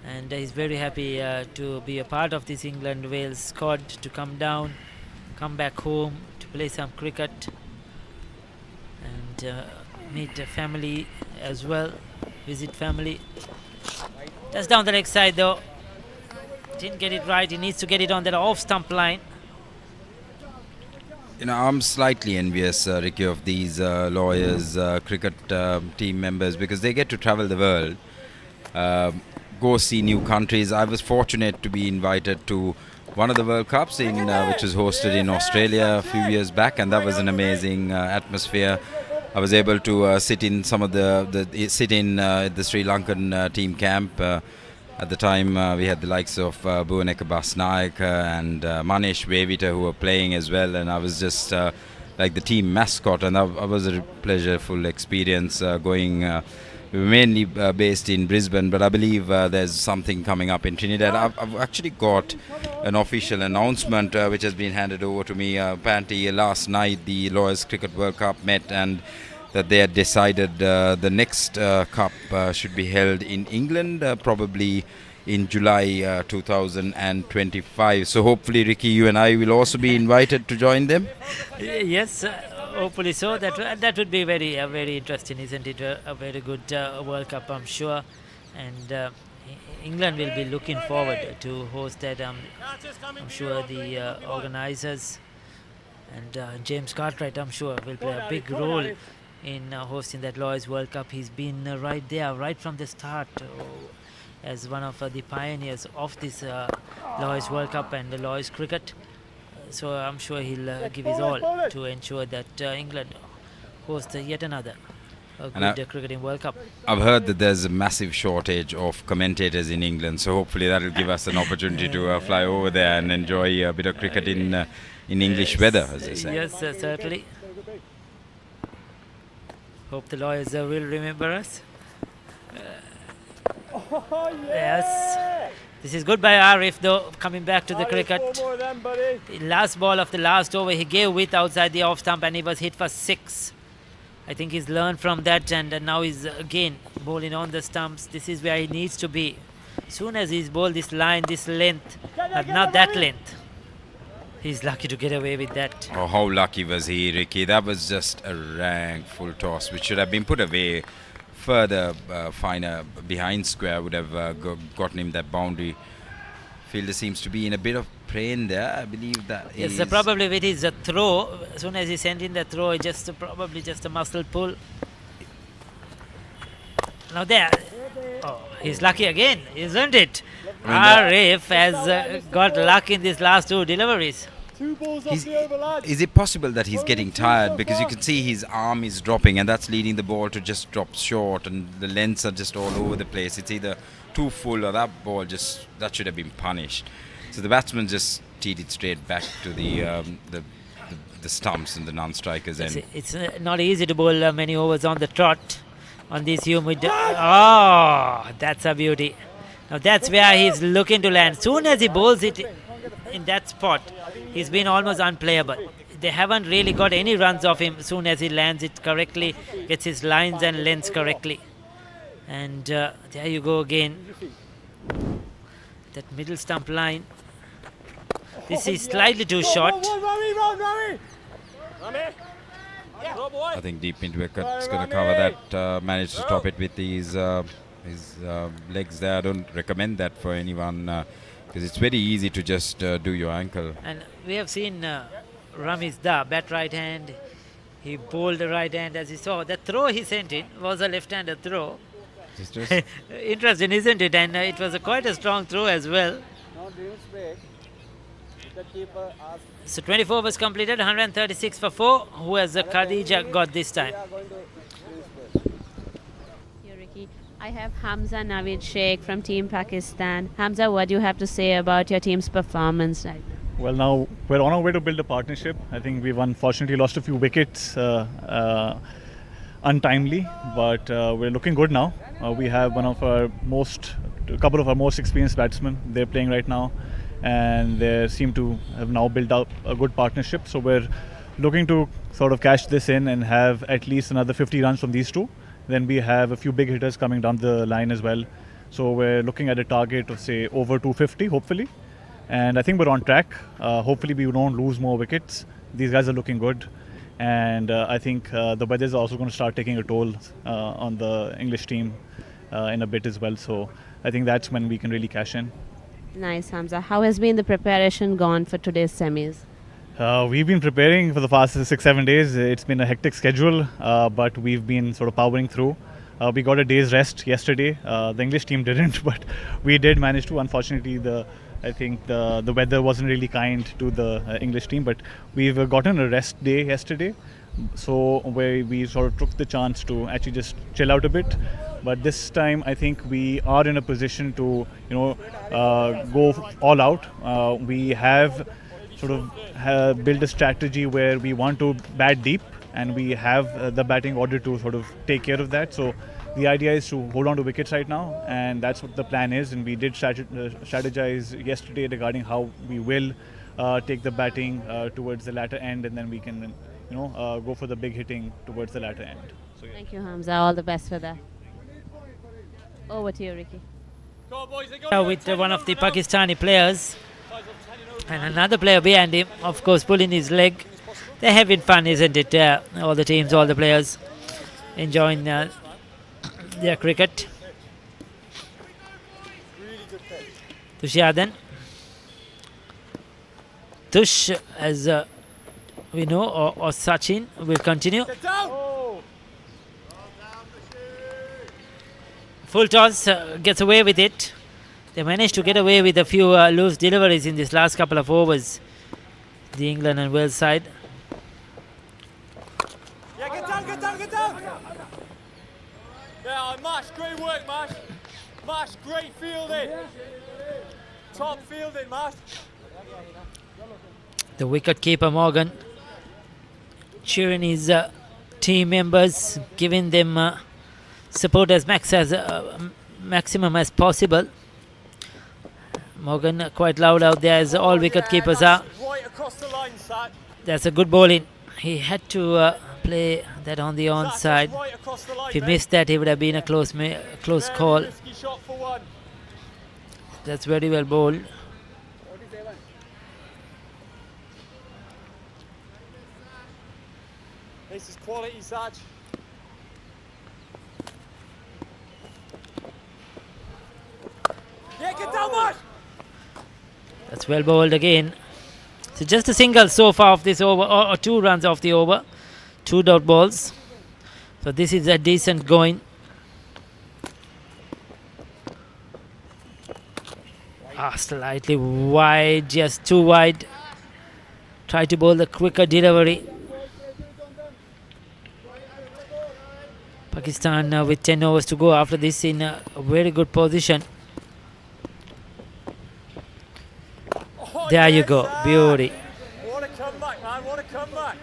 And he's very happy to be a part of this England-Wales squad, to come down, come back home, to play some cricket and meet family as well, visit family. Just down the leg side though, didn't get it right. He needs to get it on that off-stump line. You know, I'm slightly envious, Ricky, of these lawyers, cricket team members, because they get to travel the world, go see new countries. I was fortunate to be invited to one of the World Cups which was hosted in Australia a few years back, and that was an amazing atmosphere. I was able to sit in some of the Sri Lankan team camp. At the time, we had the likes of Bhuvaneka Basnaik and Manesh Vevita who were playing as well, and I was just like the team mascot, and that was a pleasureful experience going. We were mainly based in Brisbane, but I believe there's something coming up in Trinidad. I've actually got an official announcement which has been handed over to me. Apparently, last night the Lawyers Cricket World Cup met, and that they had decided the next cup should be held in England, probably in July 2025. So hopefully, Ricky, you and I will also be invited to join them. Yes, hopefully so. That would be very interesting, isn't it? A very good World Cup, I'm sure. And England will be looking forward to host that. I'm sure the organisers and James Cartwright, I'm sure, will play a big role in hosting that Lawyers World Cup. He's been right there, right from the start, as one of the pioneers of this Lawyers World Cup and the Lawyers Cricket. So I'm sure he'll give his all to ensure that England hosts yet another good cricketing World Cup. I've heard that there's a massive shortage of commentators in England, so hopefully that will give us an opportunity to fly over there and enjoy a bit of cricket in English weather, as they say. Yes, certainly. Hope the Lawyers will remember us. Yes. This is good by Arif, though, coming back to the cricket. Last ball of the last over, he gave width outside the off stump and he was hit for 6. I think he's learned from that, and now he's again bowling on the stumps. This is where he needs to be. Soon as he's bowled this line, this length, but not that length, he's lucky to get away with that. Oh, how lucky was he, Ricky? That was just a rank full toss, which should have been put away further, finer behind square, would have gotten him that boundary. Fielder seems to be in a bit of pain there. I believe that yes, probably with his throw. As soon as he sent in the throw, probably just a muscle pull. Now there. Oh, he's lucky again, isn't it? Arif has got luck in these last 2 deliveries. 2 balls off the over, lads. Is it possible that he's getting tired, because you can see his arm is dropping, and that's leading the ball to just drop short, and the lengths are just all over the place. It's either too full or that ball that should have been punished. So the batsman just teed it straight back to the stumps and the non-strikers end. It's not easy to bowl many overs on the trot on this humid. Oh, that's a beauty. Now that's where he's looking to land. Soon as he bowls it in that spot, he's been almost unplayable. They haven't really got any runs off him. Soon as he lands it correctly, gets his lines and lengths correctly. And there you go again. That middle stump line. This is slightly too short. I think deep into wicket's going to cover that. Managed to stop it with his legs there. I don't recommend that for anyone, because it's very easy to just do your ankle. And we have seen Ramiz Da, bat right hand. He bowled the right hand, as you saw. The throw he sent in was a left-handed throw. Interesting, isn't it? And it was quite a strong throw as well. So 24 was completed, 136 for 4. Who has Khadija got this time? Here, Ricky. I have Hamza Naveed Sheikh from Team Pakistan. Hamza, what do you have to say about your team's performance right now? Well, now we're on our way to build a partnership. I think we've unfortunately lost a few wickets untimely, but we're looking good now. We have a couple of our most experienced batsmen. They're playing right now, and they seem to have now built up a good partnership. So we're looking to sort of cash this in and have at least another 50 runs from these two. Then we have a few big hitters coming down the line as well. So we're looking at a target of, say, over 250, hopefully. And I think we're on track. Hopefully we don't lose more wickets. These guys are looking good. And I think the weather is also going to start taking a toll on the English team in a bit as well. So I think that's when we can really cash in. Nice, Hamza. How has been the preparation gone for today's semis? We've been preparing for the past 6-7 days. It's been a hectic schedule, but we've been sort of powering through. We got a day's rest yesterday. The English team didn't, but we did manage to. Unfortunately, the I think the weather wasn't really kind to the English team, but we've gotten a rest day yesterday, so where we sort of took the chance to actually just chill out a bit. But this time, I think we are in a position to, go all out. We have sort of built a strategy where we want to bat deep, and we have the batting order to sort of take care of that. So the idea is to hold on to wickets right now, and that's what the plan is. And we did strategize yesterday regarding how we will take the batting towards the latter end, and then we can, go for the big hitting towards the latter end. So, yeah. Thank you, Hamza. All the best for that. Over to you, Ricky. With one of the Pakistani players and another player behind him, of course, pulling his leg. They're having fun, isn't it? All the teams, all the players enjoying their cricket. Tushadan. Tush, as we know, or Sachin will continue. Full toss, gets away with it. They managed to get away with a few loose deliveries in this last couple of overs, the England and Wales side. Yeah, get down, get down, get down! Yeah, Mash, great work, Mash. Mash, great fielding. Top fielding, Mash. The wicket keeper Morgan cheering his team members, giving them support as maximum as possible. Morgan quite loud out there, as all wicket keepers are. Right across the line, Sat. That's a good bowling. He had to play that on the onside. Right across the line, If he missed that, it would have been a close call. Risky shot for one. That's very well bowled. This is quality, Saj. Yeah, get down, Mash! That's well bowled again. So just a single so far of this over, or 2 runs off the over. 2 dot balls. So this is a decent going. Slightly wide, just too wide. Try to bowl the quicker delivery. Pakistan with 10 overs to go after this in a very good position. There you go, beauty. What a comeback, man, what a comeback.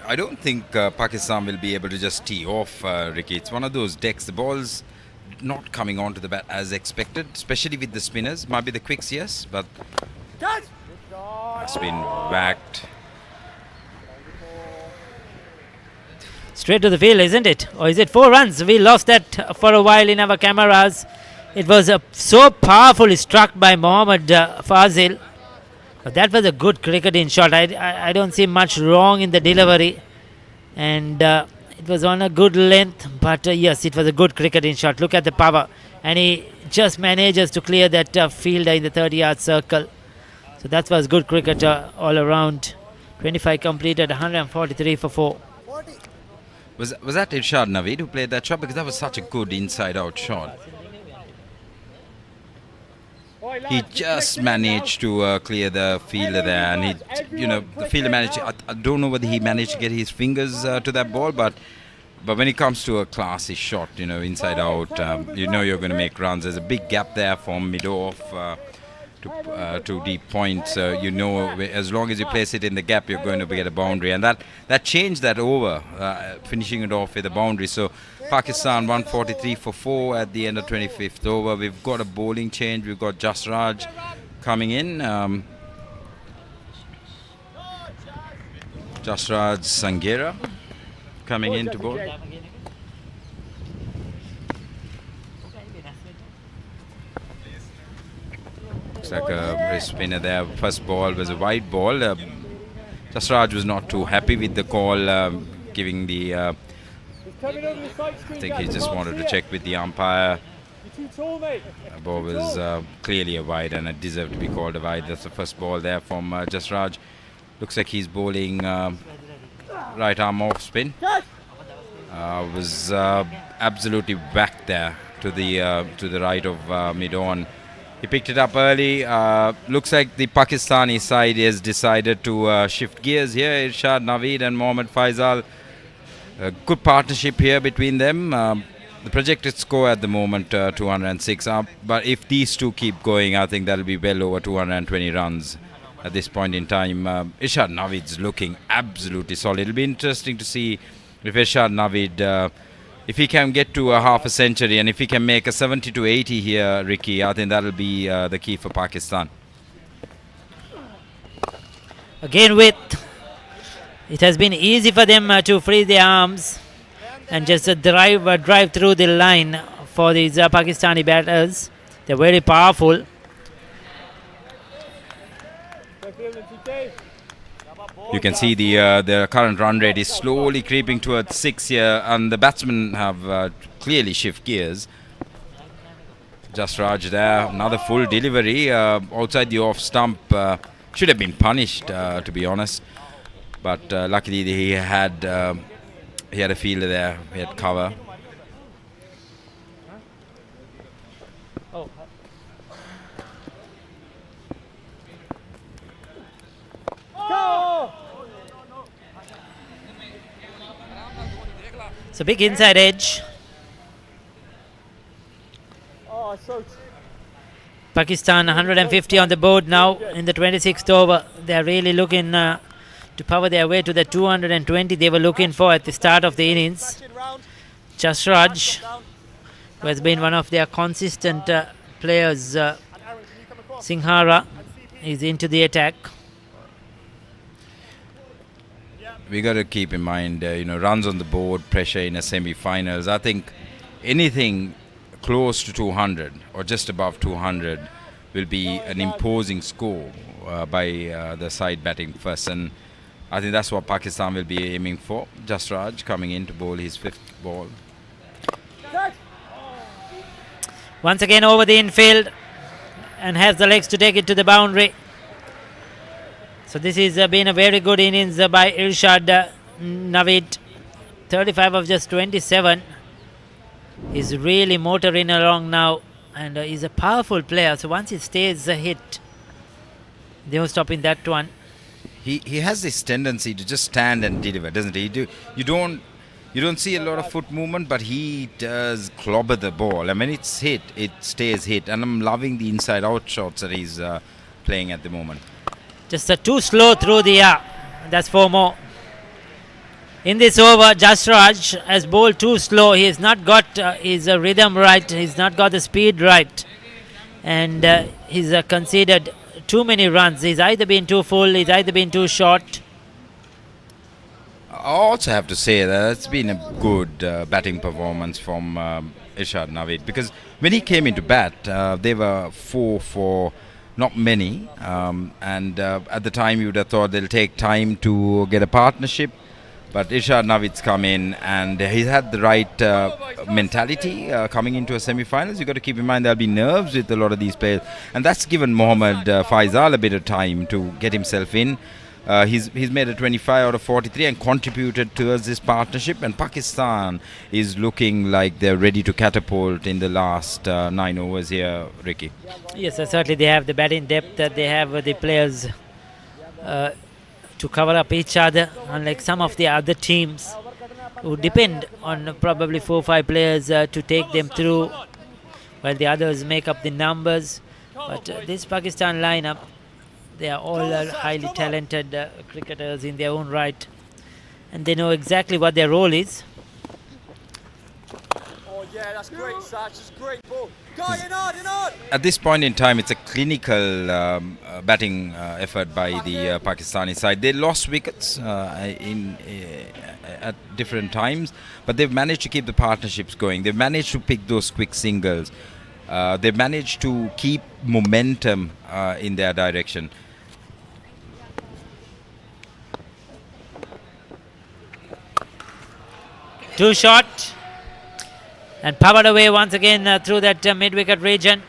I don't think Pakistan will be able to just tee off, Ricky. It's one of those decks. The ball's not coming onto the bat as expected, especially with the spinners. Might be the quicks, yes, but it's been whacked. Straight to the field, isn't it? Or is it 4 runs? We lost that for a while in our cameras. It was so powerfully struck by Mohammad Fazil. But that was a good cricketing shot. I don't see much wrong in the delivery. And it was on a good length. But yes, it was a good cricketing shot. Look at the power. And he just manages to clear that fielder in the 30-yard circle. So that was good cricket all around. 25 completed, 143 for 4. Was that Irshad Naveed who played that shot? Because that was such a good inside-out shot. He just managed to clear the fielder there, and the fielder managed. I don't know whether he managed to get his fingers to that ball, but when it comes to a classy shot, inside out, you're going to make runs. There's a big gap there from mid-off to deep points. As long as you place it in the gap, you're going to get a boundary, and that changed that over, finishing it off with a boundary. So Pakistan 143 for 4 at the end of 25th over. We've got a bowling change. We've got Jasraj coming in. Jasraj Sanghera coming in to bowl. Looks like a spinner there. First ball was a wide ball. Jasraj was not too happy with the call, giving the... I think he just wanted to check with the umpire. The ball was clearly a wide, and it deserved to be called a wide. That's the first ball there from Jasraj. Looks like he's bowling right arm off spin. Was absolutely whacked there to the right of mid-on. He picked it up early. Looks like the Pakistani side has decided to shift gears here. Irshad Naveed and Mohammad Faisal. A good partnership here between them. The projected score at the moment 206. But if these two keep going, I think that'll be well over 220 runs at this point in time. Irshad Naveed's looking absolutely solid. It'll be interesting to see if Irshad Naveed, if he can get to a half a century and if he can make a 70 to 80 here, Ricky, I think that'll be the key for Pakistan. Again it has been easy for them to free their arms and just drive through the line for these Pakistani batters. They're very powerful. You can see the current run rate is slowly creeping towards 6 here, and the batsmen have clearly shift gears. Just Raj there, another full delivery outside the off stump. Should have been punished, to be honest, but luckily he had a fielder there. He had cover. It's a big inside edge. Pakistan 150 on the board now in the 26th over. They're really looking to power their way to the 220 they were looking for at the start of the innings. Jasraj, who has been one of their consistent players, Singhara, is into the attack. We got to keep in mind, runs on the board, pressure in a semi-finals. I think anything close to 200 or just above 200 will be an imposing score by the side batting first, and I think that's what Pakistan will be aiming for. Jasraj coming in to bowl his 5th ball. Once again over the infield and has the legs to take it to the boundary. So this has been a very good innings by Irshad Naveed. 35 of just 27. He's really motoring along now, and he's a powerful player. So once he stays hit, they won't stop in that one. He has this tendency to just stand and deliver, doesn't he? You don't see a lot of foot movement, but he does clobber the ball. And when it's hit, it stays hit. And I'm loving the inside-out shots that he's playing at the moment. Just too slow through the air. That's 4 more. In this over, Jasraj has bowled too slow. He has not got his rhythm right. He's not got the speed right. And he's conceded too many runs. He's either been too full, he's either been too short. I also have to say that it's been a good batting performance from Irshad Naveed, because when he came into bat, they were 4 for not many, and at the time you would have thought they'll take time to get a partnership, but Irshad Naveed's come in and he's had the right mentality coming into a semi-finals. You've got to keep in mind there'll be nerves with a lot of these players, and that's given Mohammad Faisal a bit of time to get himself in. He's made a 25 out of 43 and contributed towards this partnership, and Pakistan is looking like they're ready to catapult in the last 9 overs here, Ricky. Yes, certainly they have the batting depth, that they have the players to cover up each other, unlike some of the other teams who depend on probably 4 or 5 players to take them through, while the others make up the numbers. But this Pakistan lineup, they are all highly talented cricketers in their own right, and they know exactly what their role is. Oh yeah, that's great, Sach. It's great ball. Go in hard. At this point in time, it's a clinical batting effort by the Pakistani side. They lost wickets at different times, but they've managed to keep the partnerships going. They've managed to pick those quick singles. They've managed to keep momentum in their direction. Too short, and powered away once again through that mid-wicket region.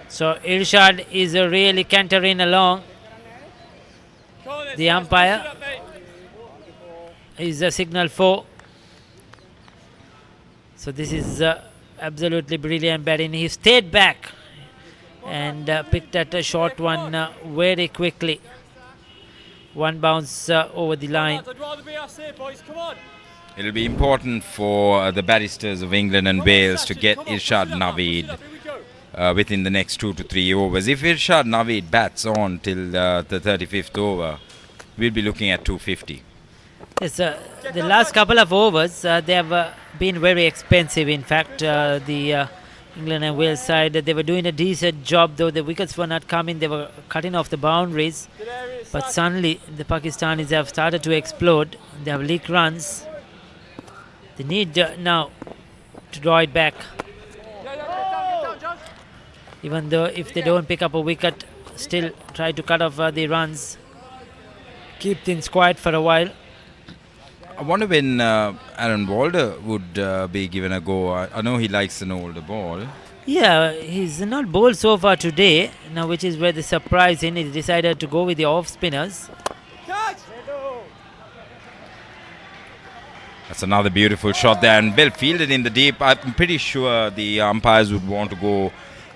So Irshad is really cantering along. The umpire is a signal 4. So this is absolutely brilliant batting. He stayed back and picked at a short one very quickly. One bounce over the line. I'd rather be us here, boys. Come on. It'll be important for the Barristers of England and Wales to get Irshad Naveed within the next 2 to 3 overs. If Irshad Naveed bats on till the 35th over, we'll be looking at 250. Yes, the last couple of overs, they have been very expensive. In fact, the England and Wales side, they were doing a decent job, though the wickets were not coming. They were cutting off the boundaries. But suddenly, the Pakistanis have started to explode. They have leaked runs. They need now to draw it back. Even though if they don't pick up a wicket, still try to cut off the runs. Keep things quiet for a while. I wonder when Aaron Walder would be given a go. I know he likes an older ball. Yeah, he's not bowled so far today, now which is where the surprise in. He decided to go with the off spinners. That's another beautiful shot there, and well fielded in the deep. I'm pretty sure the umpires would want to go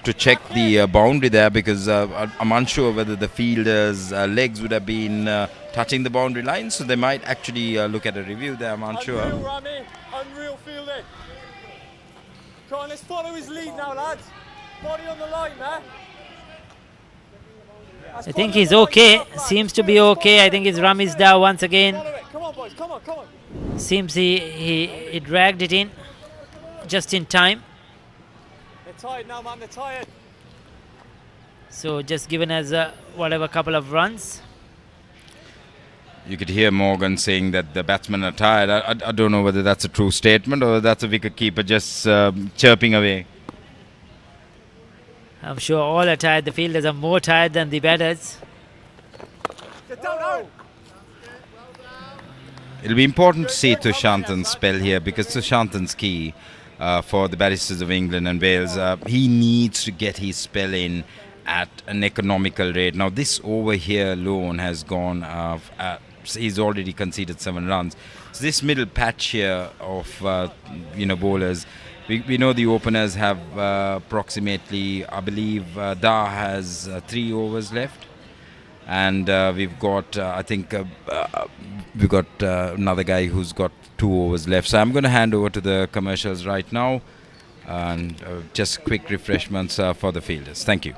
to check the boundary there, because I'm unsure whether the fielders' legs would have been touching the boundary line, so they might actually look at a review there. I'm unsure. Unreal, Rami. Unreal fielding. Come on, let's follow his lead now, lads. Body on the line, man. I think he's okay. Seems to be okay. I think it's Rami's Dow once again. Come on, boys. Come on, come on. Seems he dragged it in just in time. They're tired now, man. They're tired. So just given as whatever couple of runs. You could hear Morgan saying that the batsmen are tired. I don't know whether that's a true statement or that's a wicket keeper just chirping away. I'm sure all are tired. The fielders are more tired than the batters. Get down, Aaron. It'll be important to see Thurstan's spell here, because Thurstan's key for the Barristers of England and Wales. He needs to get his spell in at an economical rate. Now this over here alone has gone he's already conceded 7 runs. So this middle patch here of bowlers, we know the openers have approximately, I believe Da has 3 overs left, and we've got we've got another guy who's got 2 overs left. So I'm going to hand over to the commercials right now, and just quick refreshments for the fielders. Thank you.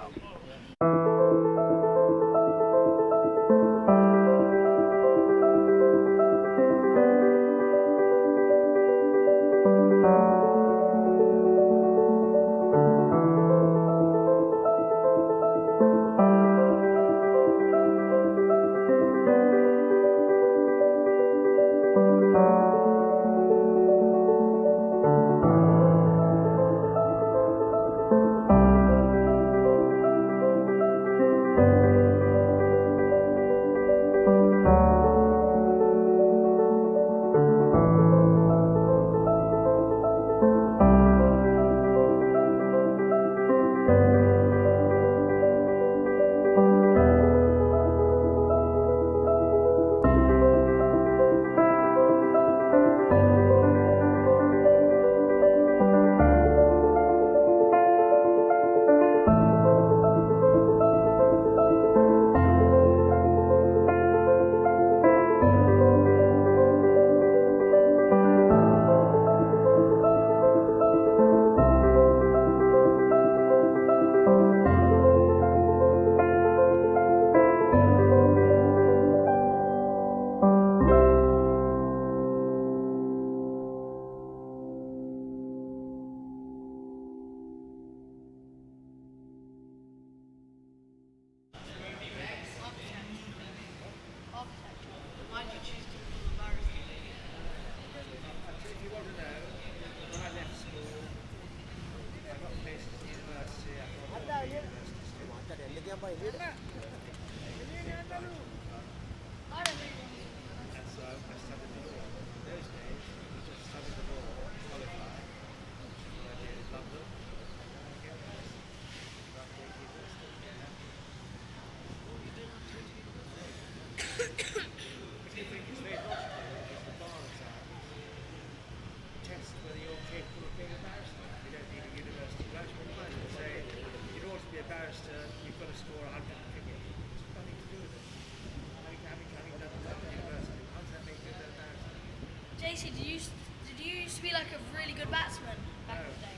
really good batsman back in the day?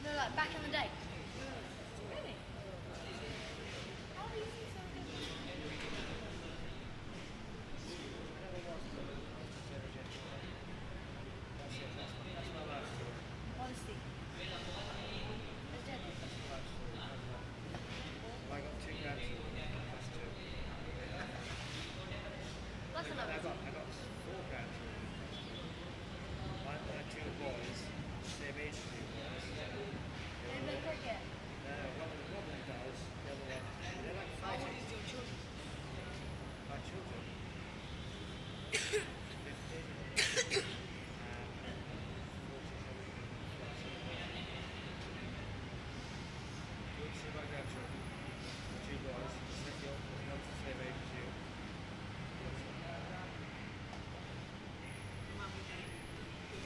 No, like back in the day. Really? How is he so good? Honesty. That's enough. I got 4 grandchildren. My 2 boys, same age as you boys. They play cricket. One of them does, the other one, they're like How old fighting. is your children? My children. 50. You'll see my grandchildren. The 2 boys, Smithfield, one's the same age as you.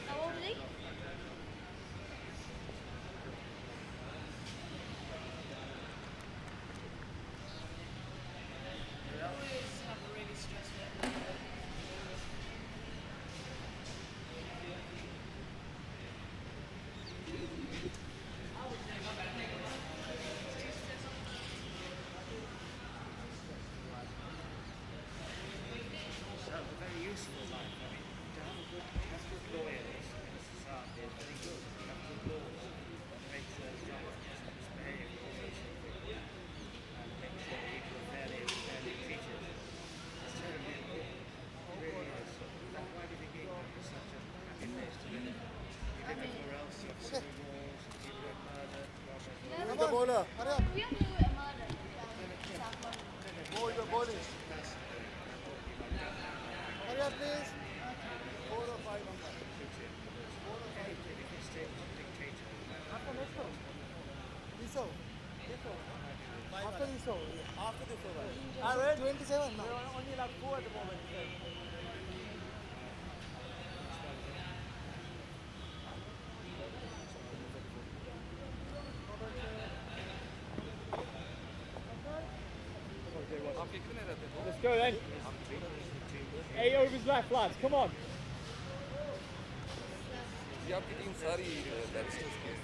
How old is he? I always have a really stressful. So a very useful life. I mean, to have good lawyers in a society is very good. To have good laws makes the job of misbehaving also simple and makes sure that people are fairly treated. It's terribly important. It really is. Why do you think England is such a happy place to live in? You live everywhere else, you have civil wars, people get murdered, robbers. Who's the bowler? Hurry up. We have to do a murder down South London. Bowl, you're bowling. Hurry up, please. 4 or 5 number. 4 or 5. After next one. This over. After this over. After this over. 27 now. Only like 4 at the moment. Let's go then. 8 overs left, lads. Come on. जी आपकी team सारी barrister's की है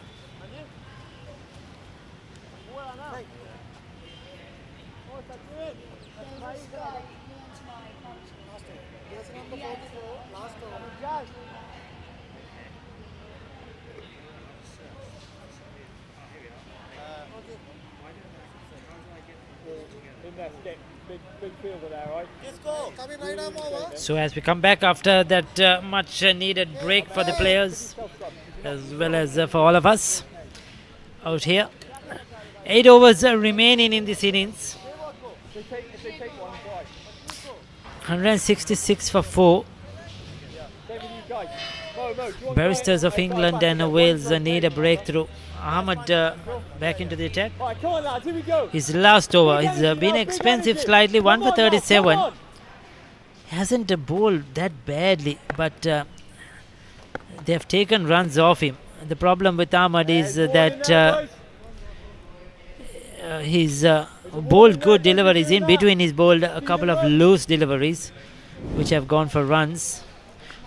There's number 44, last over. In there, stick. Big fielder there, right? Let's go. Coming right arm over. So as we come back after that much needed break for the players as well as for all of us out here. 8 overs remaining in this innings. If they take one, try. 166 for 4. Same with you guys. Mo, do you want Barristers of England and Wales need a breakthrough. Ahmed back into the attack. Alright, come on lads, here we go. His last over. He's been expensive slightly, 1 for 37. Hasn't bowled that badly, but they've taken runs off him. The problem with Ahmed is that he's bowled good deliveries. In between, he's bowled a couple of loose deliveries, which have gone for runs.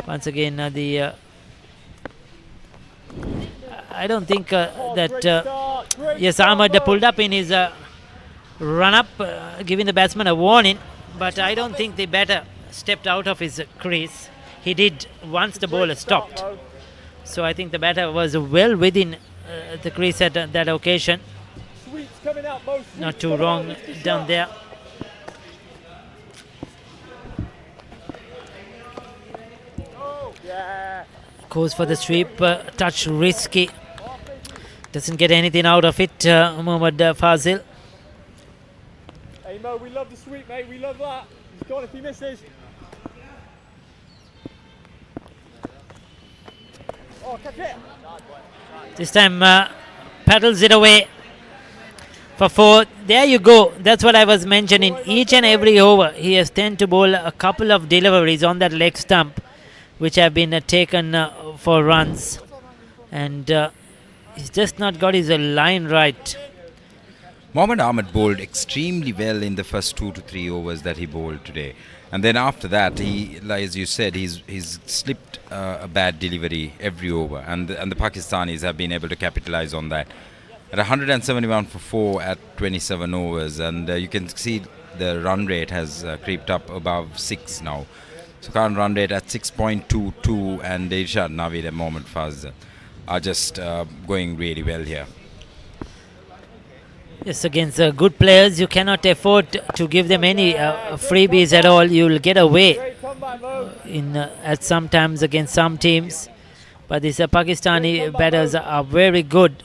Once again, I don't think that yes, Ahmed pulled up in his run-up, giving the batsman a warning, but I don't think the batter stepped out of his crease. He did once the bowler stopped. So I think the batter was well within the crease at that occasion. Not too wrong down there. Goes for the sweep, touch risky. Doesn't get anything out of it, Mohammad Fazil. Hey Mo, we love the sweep, mate. We love that. He's gone if he misses. Oh, catch it. This time paddles it away for 4. There you go. That's what I was mentioning. Each and every over, he has tended to bowl a couple of deliveries on that leg stump, which have been taken for runs. And he's just not got his line right. Mohammad Ahmed bowled extremely well in the first 2 to 3 overs that he bowled today. And then after that, he, like as you said, he's slipped a bad delivery every over. And the Pakistanis have been able to capitalize on that. At 171 for 4 at 27 overs. And you can see the run rate has creeped up above 6 now. So current run rate at 6.22, and Irshad Naveed and Mohammad Faz are just going really well here. Yes, against good players, you cannot afford to give them any freebies at all. You will get away at sometimes against some teams. But these Pakistani batters are very good,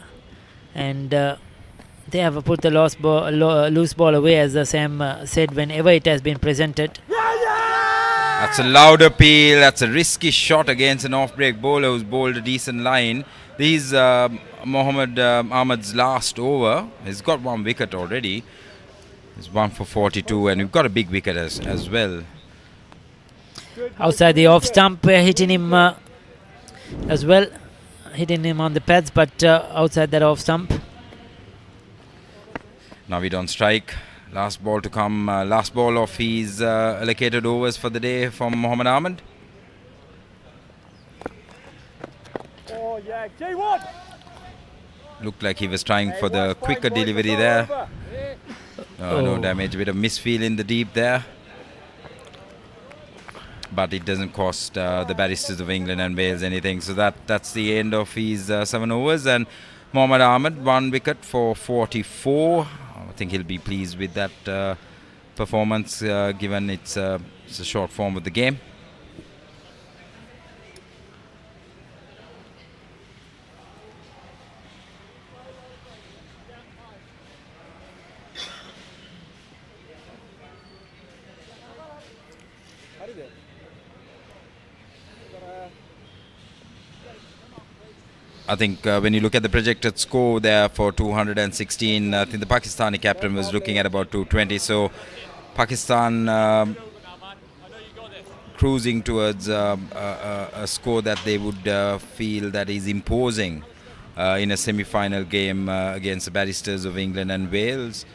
and they have put the loose ball away, as Sam said, whenever it has been presented. That's a loud appeal. That's a risky shot against an off-break bowler who's bowled a decent line. This is Mohammad Ahmed's last over. He's got 1 wicket already. He's 1 for 42, and we've got a big wicket as well. Outside the off stump, hitting him as well. Hitting him on the pads, but outside that off stump. Naveed on strike. Last ball to come. Last ball of his allocated overs for the day from Mohammad Ahmed. Oh yeah, J1. Looked like he was trying for the quicker delivery there. No damage. A bit of misfeel in the deep there. But it doesn't cost the Barristers of England and Wales anything. So that's the end of his 7 overs. And Mohammad Ahmed, 1 wicket for 44. I think he'll be pleased with that performance, given it's a short form of the game. I think when you look at the projected score there for 216, I think the Pakistani captain was looking at about 220. So Pakistan cruising towards a score that they would feel that is imposing in a semi-final game against the Barristers of England and Wales.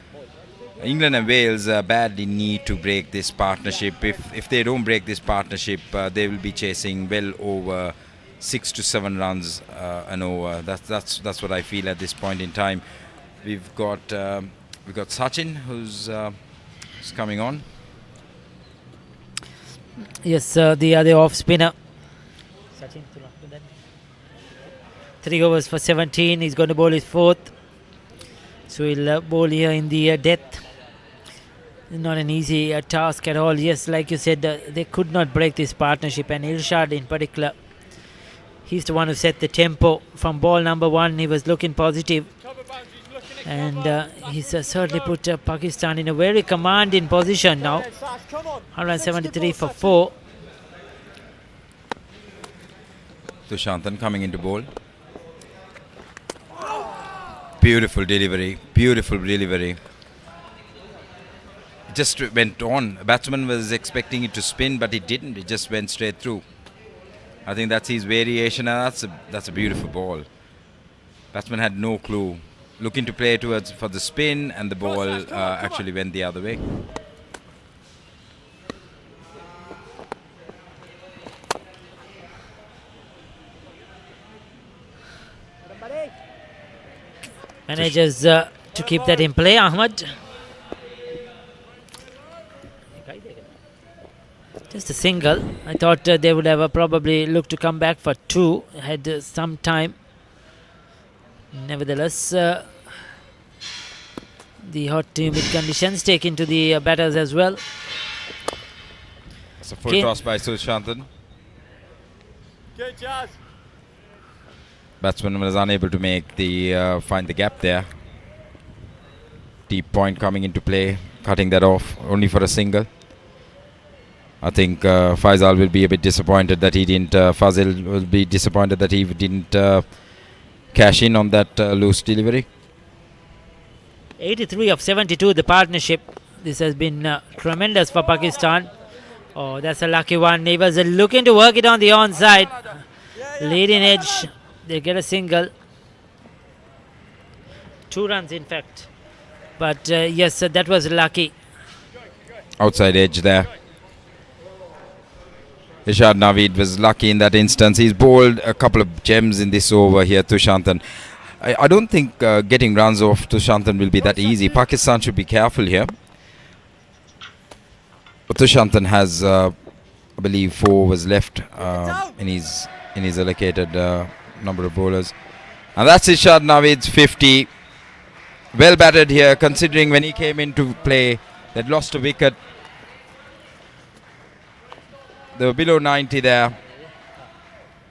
England and Wales badly need to break this partnership. If they don't break this partnership, they will be chasing well over 6 to 7 runs an over. That's what I feel at this point in time. We've got Sachin who's coming on. Yes, the other off spinner. Sachin, 3 overs for 17. He's going to bowl his 4th. So he'll bowl here in the death. Not an easy task at all. Yes, like you said, they could not break this partnership, and Irshad in particular. He's the one who set the tempo from ball number 1. He was looking positive, and he's certainly put Pakistan in a very commanding position now. 173 for 4. Thurstan coming into bowl. Beautiful delivery. Beautiful delivery. It just went on. A batsman was expecting it to spin, but it didn't. It just went straight through. I think that's his variation, and that's a beautiful ball. Batsman had no clue. Looking to play for the spin, and the ball actually went the other way. Manages to keep that in play, Ahmed. Just a single. I thought they would have probably looked to come back for 2. Had some time. Nevertheless, the hot humid conditions take into the batters as well. It's a full toss by Thurstan. Batsman was unable to make find the gap there. Deep point coming into play, cutting that off only for a single. I think Faisal will be a bit disappointed that he didn't. Fazil will be disappointed that he didn't cash in on that loose delivery. 83 of 72, the partnership. This has been tremendous for Pakistan. Oh, that's a lucky one. He was looking to work it on the onside. Leading edge. They get a single. 2 runs, in fact. But yes, that was lucky. Outside edge there. Ishad Naveed was lucky in that instance. He's bowled a couple of gems in this over here, Thurstan. I don't think getting runs off Thurstan will be that easy. Pakistan should be careful here. But Thurstan has, I believe, 4 overs left in his allocated number of bowlers. And that's Ishad Naveed's 50. Well batted here, considering when he came into play, they'd lost a wicket. They were below 90 there.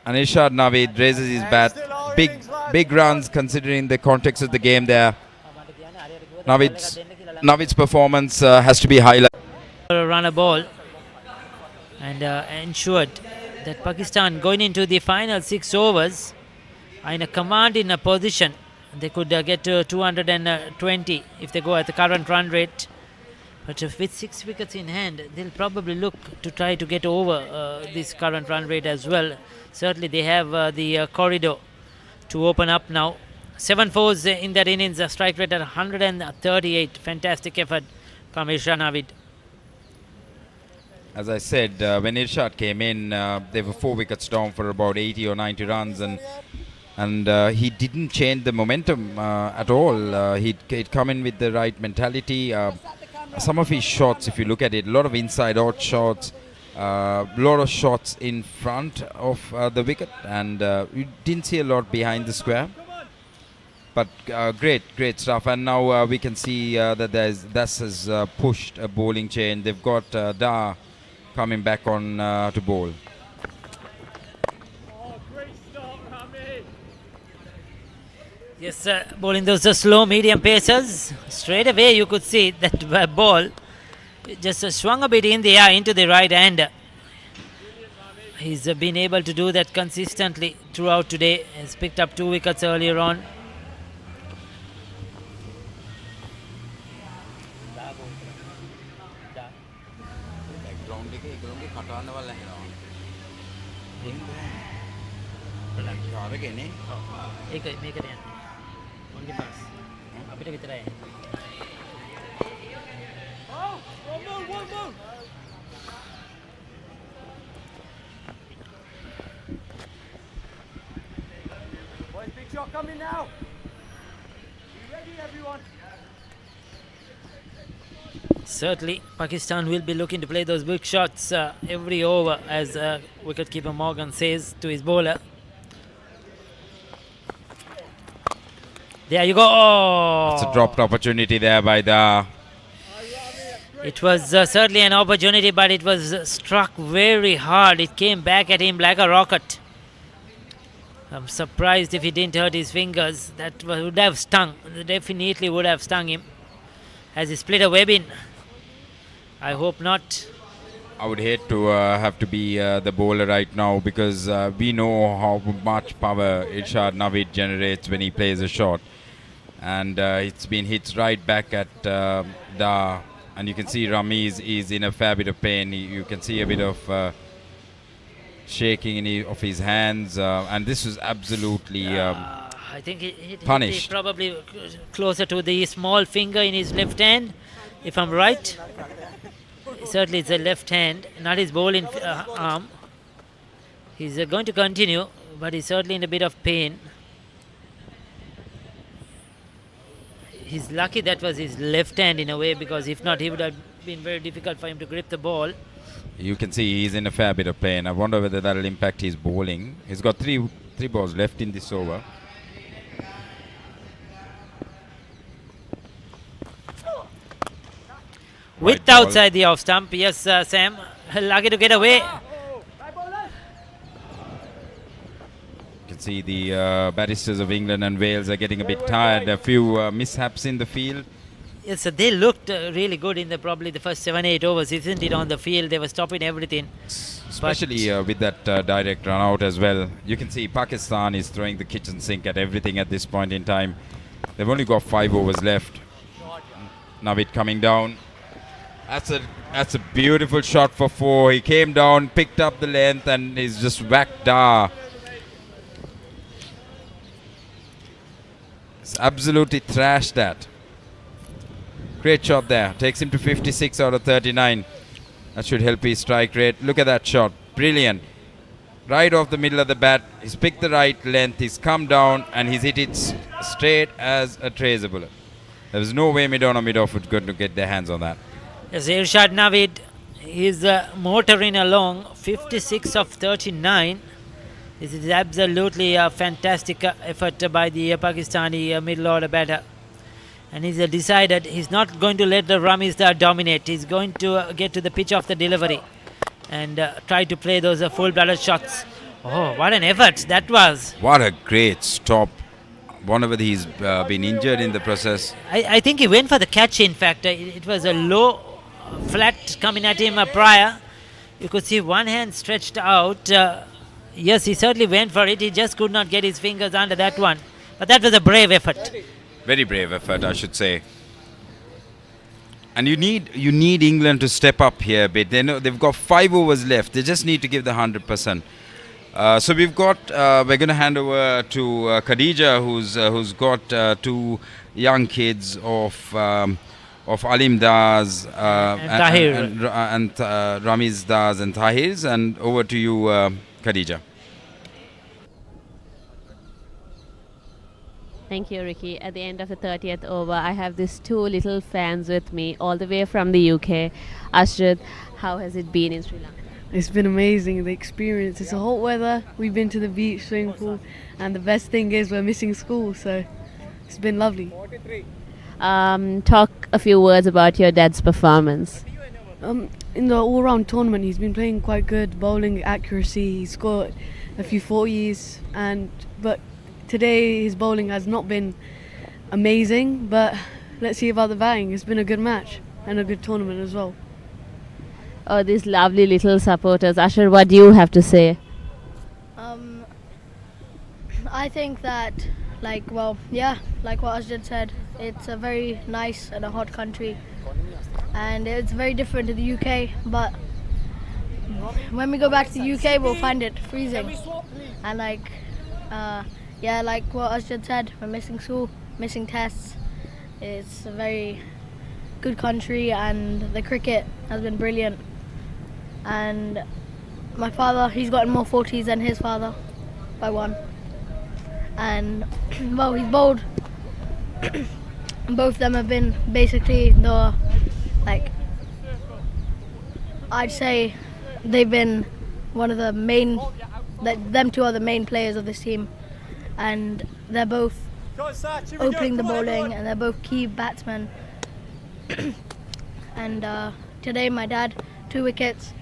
And Ishad Naveed raises his bat. Big runs considering the context of the game there. Naveed's performance has to be highlighted. Run a ball and ensured that Pakistan going into the final 6 overs are in a commanding position. They could get to 220 if they go at the current run rate. But with 6 wickets in hand, they'll probably look to try to get over this current run rate as well. Certainly they have the corridor to open up now. 7 fours in that innings, a strike rate at 138. Fantastic effort from Ishad Naveed. As I said, when Irshad came in, they were 4 wickets down for about 80 or 90 runs, and he didn't change the momentum at all. He'd come in with the right mentality. Some of his shots, if you look at it, a lot of inside-out shots, a lot of shots in front of the wicket, and you didn't see a lot behind the square. But great stuff. And now we can see that Das has pushed a bowling chain. They've got Da coming back on to bowl. Yes, bowling those slow medium pacers. Straight away you could see that ball just swung a bit in the air into the right hand. He's been able to do that consistently throughout today. He's picked up 2 wickets earlier on. Boys, big shot coming now. You ready, everyone? Certainly, Pakistan will be looking to play those big shots every over, as wicketkeeper Morgan says to his bowler. There you go. Oh. It's a dropped opportunity there by Da. It was certainly an opportunity, but it was struck very hard. It came back at him like a rocket. I'm surprised if he didn't hurt his fingers. That would have stung. Definitely would have stung him. Has he split a webbing? I hope not. I would hate to have to be the bowler right now, because we know how much power Ishad Naveed generates when he plays a shot. And it's been hit right back at Da. And you can see Ramiz is in a fair bit of pain. You can see a bit of shaking of his hands. And this was absolutely I think it punished. Probably closer to the small finger in his left hand, if I'm right. Certainly it's a left hand, not his bowling arm. He's going to continue, but he's certainly in a bit of pain. He's lucky that was his left hand in a way, because if not, he would have been very difficult for him to grip the ball. You can see he's in a fair bit of pain. I wonder whether that will impact his bowling. He's got three balls left in this over. With outside the off stump. Yes, Sam. Lucky to get away. You can see the Barristers of England and Wales are getting a bit tired. A few mishaps in the field. Yes, they looked really good in probably the first 7-8 overs, isn't it, on the field? They were stopping everything. Especially with that direct run out as well. You can see Pakistan is throwing the kitchen sink at everything at this point in time. They've only got 5 overs left. Naveed coming down. That's a beautiful shot for 4. He came down, picked up the length, and he's just whacked Da. It's absolutely thrashed that. Great shot there. Takes him to 56 out of 39. That should help his strike rate. Look at that shot. Brilliant. Right off the middle of the bat. He's picked the right length. He's come down and he's hit it straight as a tracer bullet. There was no way mid-on or mid-off would going to get their hands on that. Yes, Irshad Naveed is motoring along 56 of 39. This is absolutely a fantastic effort by the Pakistani middle order batter. And he's decided he's not going to let the Ramiz dominate. He's going to get to the pitch of the delivery and try to play those full-blooded shots. Oh, what an effort that was. What a great stop. Wonder whether he's been injured in the process. I think he went for the catch, in fact. It was a low, flat coming at him prior. You could see one hand stretched out. Yes, he certainly went for it. He just could not get his fingers under that one. But that was a brave effort. Very brave effort, I should say. And you need England to step up here a bit. They know they've got 5 overs left. They just need to give the 100%. So we've got. We're going to hand over to Khadija, who's got 2 young kids of Alim Daz and Ramiz Daz and Tahir's. And over to you, Khadija. Thank you, Ricky. At the end of the 30th over, I have these 2 little fans with me, all the way from the UK. Ashrad, how has it been in Sri Lanka? It's been amazing, the experience. It's a hot weather. We've been to the beach, swimming pool, and the best thing is we're missing school, so it's been lovely. Talk a few words about your dad's performance. In the all-round tournament, he's been playing quite good, bowling accuracy. He's scored a few 40s, but today his bowling has not been amazing, but let's see about the batting. It's been a good match and a good tournament as well. Oh, these lovely little supporters. Asher, what do you have to say? I think that, like what Ashrad said, it's a very nice and a hot country, and it's very different to the UK, but when we go back to the UK, we'll find it freezing. And like what Ashrad said, we're missing school, missing tests. It's a very good country, and the cricket has been brilliant. And my father, he's gotten more 40s than his father by 1. And well, he's bowled. Both of them have been basically I'd say they've been one of the main, them 2 are the main players of this team, and they're both opening the bowling, and they're both key batsmen. And today my dad 2 wickets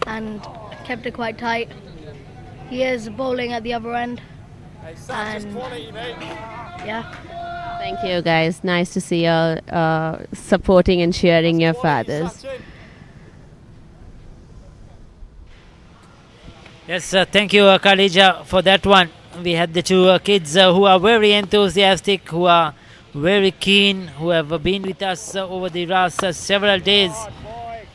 and kept it quite tight. He is bowling at the other end, and yeah. Thank you, guys. Nice to see you all supporting and cheering your fathers. Yes, thank you, Khadija, for that one. We had the 2 kids who are very enthusiastic, who are very keen, who have been with us over the last several days,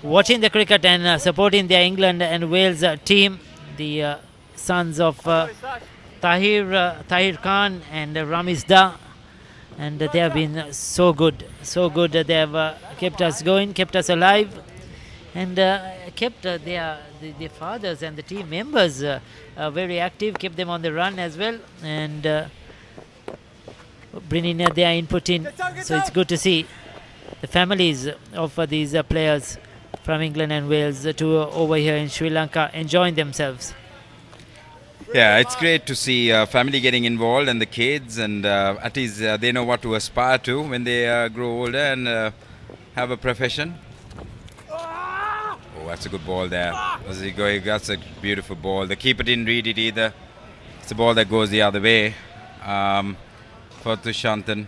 watching the cricket and supporting their England and Wales team, the sons of Tahir Khan and Ramiz Da, and they have been so good. They have kept us going, kept us alive, and kept their fathers and the team members very active, kept them on the run as well, and bringing their input in. So it's good to see the families of these players from England and Wales to over here in Sri Lanka enjoying themselves. Yeah, it's great to see family getting involved and the kids, and at least they know what to aspire to when they grow older and have a profession. Oh, that's a good ball there. That's a beautiful ball. The keeper didn't read it either. It's a ball that goes the other way for Thurstan.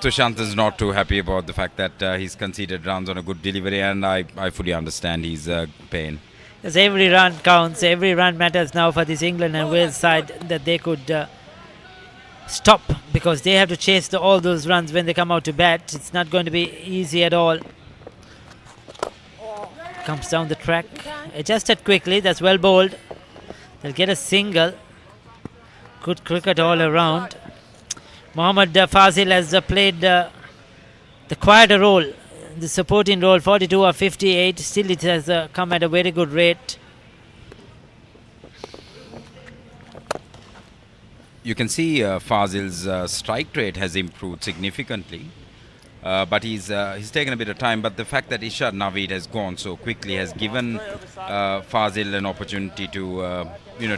Thurstan's not too happy about the fact that he's conceded runs on a good delivery, and I fully understand his pain. Yes, every run counts, every run matters now for this England and Wales side, that they could stop, because they have to chase all those runs when they come out to bat. It's not going to be easy at all. Comes down the track, adjusted quickly, that's well bowled. They'll get a single. Good cricket all around. Mohammad Fazil has played the quieter role, the supporting role, 42 or 58. Still, it has come at a very good rate. You can see Fazil's strike rate has improved significantly, but he's taken a bit of time. But the fact that Ishad Naveed has gone so quickly has given Fazil an opportunity to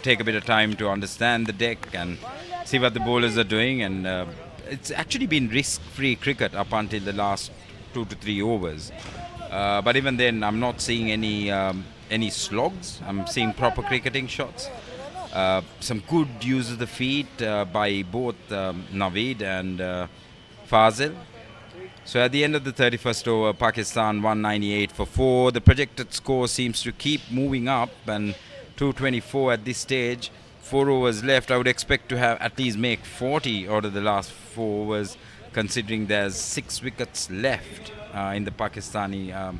take a bit of time to understand the deck and see what the bowlers are doing. And it's actually been risk-free cricket up until the last 2 to 3 overs. But even then, I'm not seeing any slogs. I'm seeing proper cricketing shots. Some good use of the feet by both Naveed and Fazil. So at the end of the 31st over, Pakistan 198 for 4. The projected score seems to keep moving up, and 224 at this stage. 4 overs left. I would expect to have at least make 40 out of the last 4 overs, considering there's 6 wickets left in the Pakistani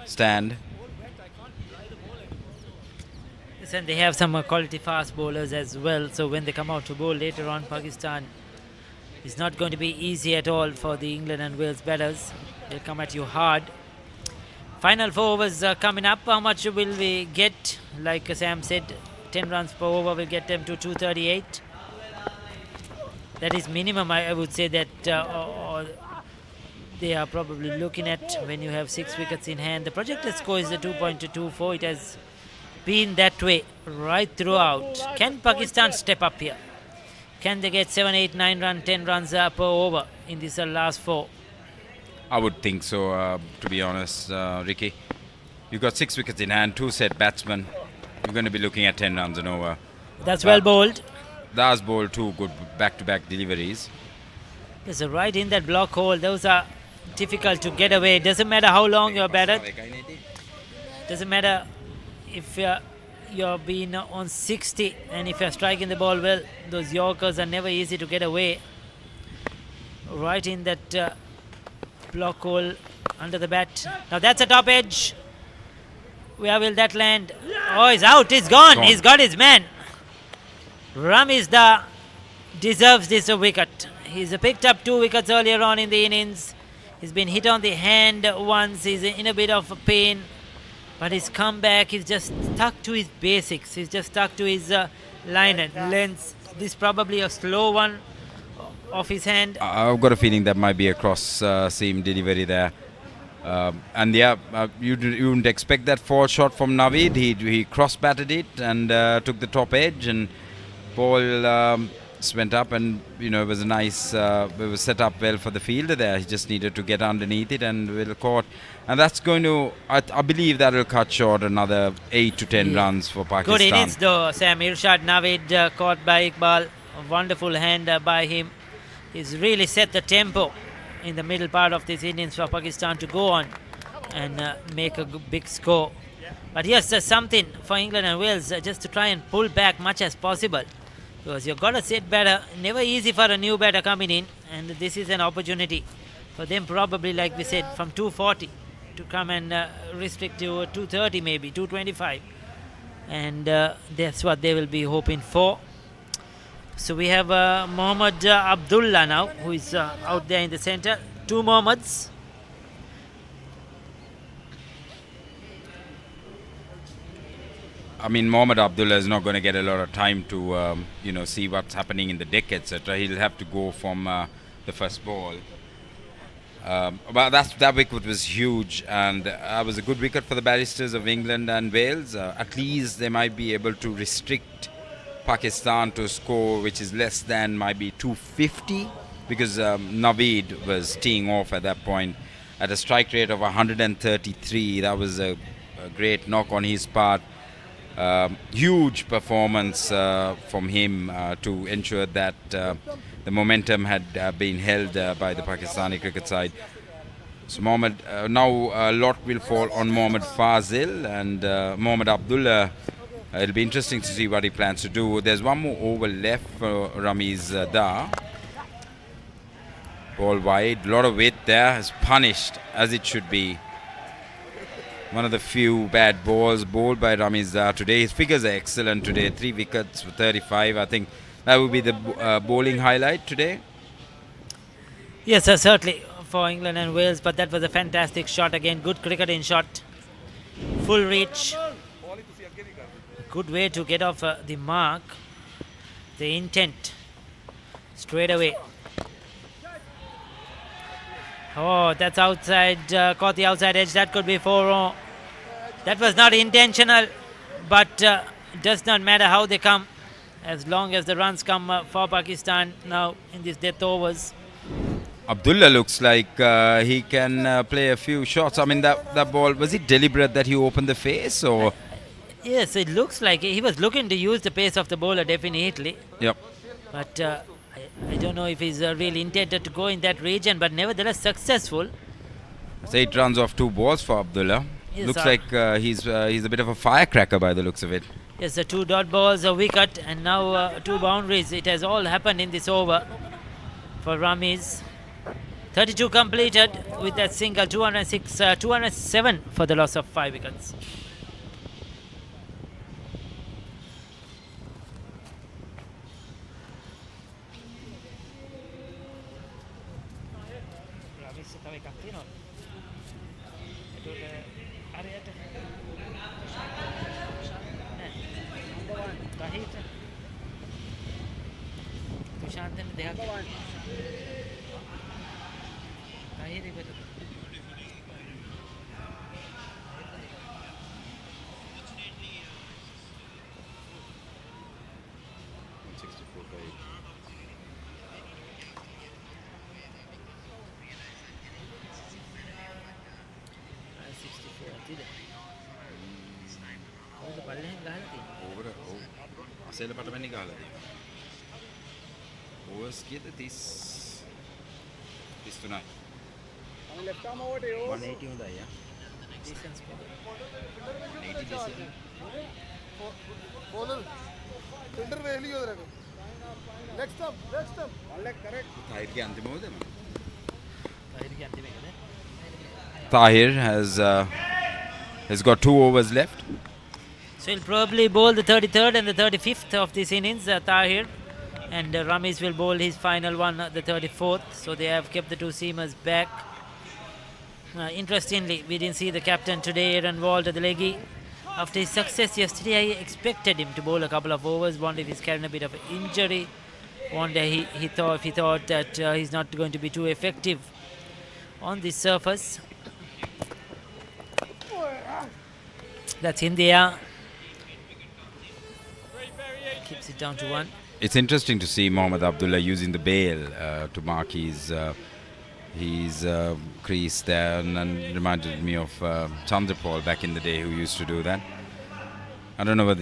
stand. And they have some quality fast bowlers as well, so when they come out to bowl later on, Pakistan is not going to be easy at all for the England and Wales batters. They'll come at you hard. Final 4 overs coming up. How much will we get? Like Sam said, 10 runs per over will get them to 238. That is minimum, I would say, that they are probably looking at when you have 6 wickets in hand. The projected score is a 2.24. It has been that way right throughout. Can Pakistan step up here? Can they get 7, 8, 9 runs, 10 runs per over in this last 4? I would think so, to be honest, Ricky. You've got 6 wickets in hand, 2 set batsmen. You're going to be looking at 10 runs and over. That's well bowled. That's bowled 2 good back-to-back deliveries. There's a right in that block hole. Those are difficult to get away. Doesn't matter how long you're batted. Doesn't matter if you're being on 60 and if you're striking the ball well. Those Yorkers are never easy to get away. Right in that block hole under the bat. Now that's a top edge. Where will that land? Oh, he's out. He's gone. He's got his man. Ramiz Dar deserves this wicket. He's picked up 2 wickets earlier on in the innings. He's been hit on the hand once. He's in a bit of pain. But his comeback, he's just stuck to his basics. He's just stuck to his line and length. This is probably a slow one off his hand. I've got a feeling that might be a cross-seam delivery there. And yeah, you wouldn't expect that 4 shot from Naveed. He cross-batted it and took the top edge, and ball went up, and it was a nice, it was set up well for the fielder there. He just needed to get underneath it and will caught. And that's going to, I believe that will cut short another 8 to 10 runs for Pakistan. Good innings though, Sam. Irshad Naveed caught by Iqbal. A wonderful hand by him. He's really set the tempo in the middle part of this innings for Pakistan to go on and make a big score. But yes, there's something for England and Wales just to try and pull back much as possible. Because you've got to set batter. Never easy for a new batter coming in. And this is an opportunity for them, probably, like we said, from 240 to come and restrict to 230 maybe, 225. And that's what they will be hoping for. So we have Mohammad Abdullah now, who is out there in the center. 2 Mohammads. I mean, Mohammad Abdullah is not going to get a lot of time to, see what's happening in the deck, etc. He'll have to go from the first ball. But that wicket was huge, and that was a good wicket for the Barristers of England and Wales. At least they might be able to restrict Pakistan to a score which is less than might be 250, because Naveed was teeing off at that point at a strike rate of 133. That was a great knock on his part. Huge performance from him to ensure that the momentum had been held by the Pakistani cricket side. So Mohammad, now a lot will fall on Mohammad Fazil and Mohammad Abdullah. It'll be interesting to see what he plans to do. There's 1 more over left for Ramiz Dar. Ball wide, a lot of weight there, is punished as it should be. One of the few bad balls bowled by Ramiz Dar today. His figures are excellent today. 3 wickets for 35. I think that would be the bowling highlight today. Yes, certainly. for England and Wales, but that was a fantastic shot again. Good cricketing shot. Full reach. Good way to get off the mark. The intent. Straight away. Oh, that's outside. Caught the outside edge. That could be 4. That was not intentional, but does not matter how they come, as long as the runs come for Pakistan now in these death overs. Abdullah looks like he can play a few shots. I mean, that ball, was it deliberate that he opened the face, or? Yes, it looks like he was looking to use the pace of the bowler, definitely. Yep. But I don't know if he's really intended to go in that region, but nevertheless successful. It's 8 runs off 2 balls for Abdullah. Yes, looks like he's a bit of a firecracker by the looks of it. Yes, the 2 dot balls, a wicket, and now 2 boundaries. It has all happened in this over for Ramiz. 32 completed with that single. 206, 207 for the loss of 5 wickets. අසෙල පටමැණි ගහලා තියෙනවා. Overs කීයද 30 33යි. left arm over to yours. 180 හොඳයි යා. Decent score. 80 decent. Bowler. Fielder वेली हो रहा है. Next up. One leg correct. තාහිර්ගේ අන්තිම ඕවරද? තාහිර්ගේ අන්තිම එකද? Tahir has got 2 overs left. So he'll probably bowl the 33rd and the 35th of this innings, Tahir. And Ramiz will bowl his final one, the 34th. So they have kept the 2 seamers back. Interestingly, we didn't see the captain today, Aaron Wald, the leggy. After his success yesterday, I expected him to bowl a couple of overs. Wonder if he's carrying a bit of an injury. Wonder he thought that he's not going to be too effective on this surface. That's in the air. Keeps it down to 1. It's interesting to see Mohammad Abdullah using the bail to mark his crease there, and reminded me of Chandrapal back in the day, who used to do that. I don't know whether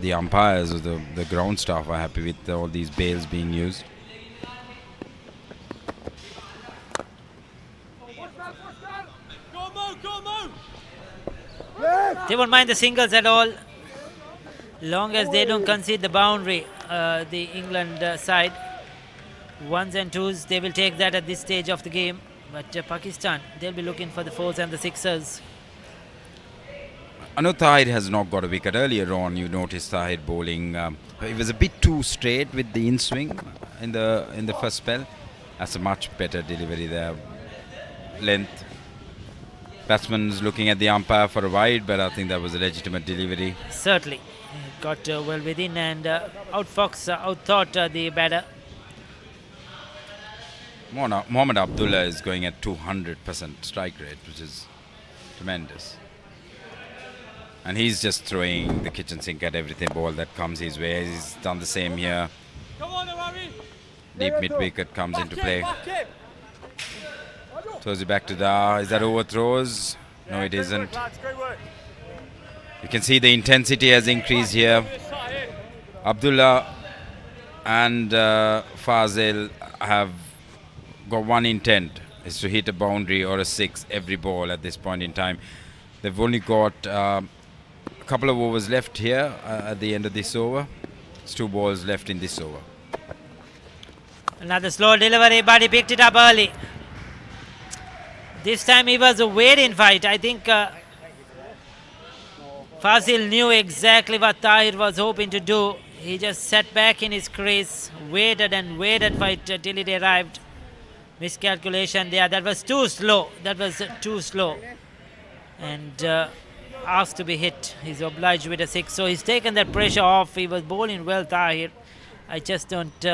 the umpires or the ground staff are happy with all these bails being used. They won't mind the singles at all, long as they don't concede the boundary. The England side, 1s and 2s, they will take that at this stage of the game. But Pakistan, they'll be looking for the 4s and the 6ers. I know Tahir has not got a wicket. Earlier on, you noticed Tahir bowling. He was a bit too straight with the in swing in the first spell. That's a much better delivery there. Length. Batsman's looking at the umpire for a wide, but I think that was a legitimate delivery. Certainly. Got well within and out-thought the batter. Mohammad Abdullah is going at 200% strike rate, which is tremendous. And he's just throwing the kitchen sink at everything ball that comes his way. He's done the same here. Deep mid-wicket comes into play. Throws it back to Dar. Is that overthrows? No, it isn't. You can see the intensity has increased here. Abdullah and Fazil have got one intent, is to hit a boundary or a 6 every ball at this point in time. They've only got a couple of overs left here at the end of this over. There's 2 balls left in this over. Another slow delivery, but he picked it up early. This time he was a wait-in fight. I think Fazil knew exactly what Tahir was hoping to do. He just sat back in his crease, waited and waited for it till it arrived. miscalculation there. That was too slow. That was too slow. And asked to be hit. He's obliged with a 6. So he's taken that pressure off. He was bowling well, Tahir. I just don't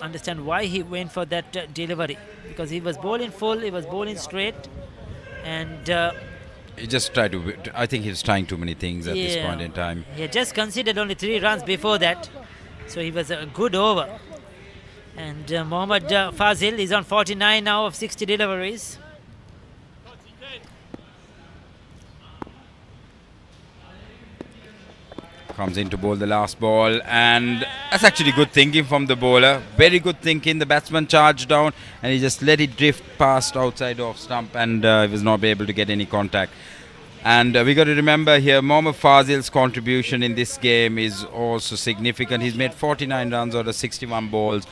understand why he went for that delivery. Because he was bowling full, he was bowling straight. And he just tried to. I think he was trying too many things at this point in time. He had just conceded only 3 runs before that. So he was a good over. And Mohammad Fazil is on 49 now of 60 deliveries. Comes in to bowl the last ball, and that's actually good thinking from the bowler. Very good thinking. The batsman charged down and he just let it drift past outside off stump, and he was not able to get any contact. And we got to remember here, Mohammad Fazil's contribution in this game is also significant. He's made 49 runs out of 61 balls.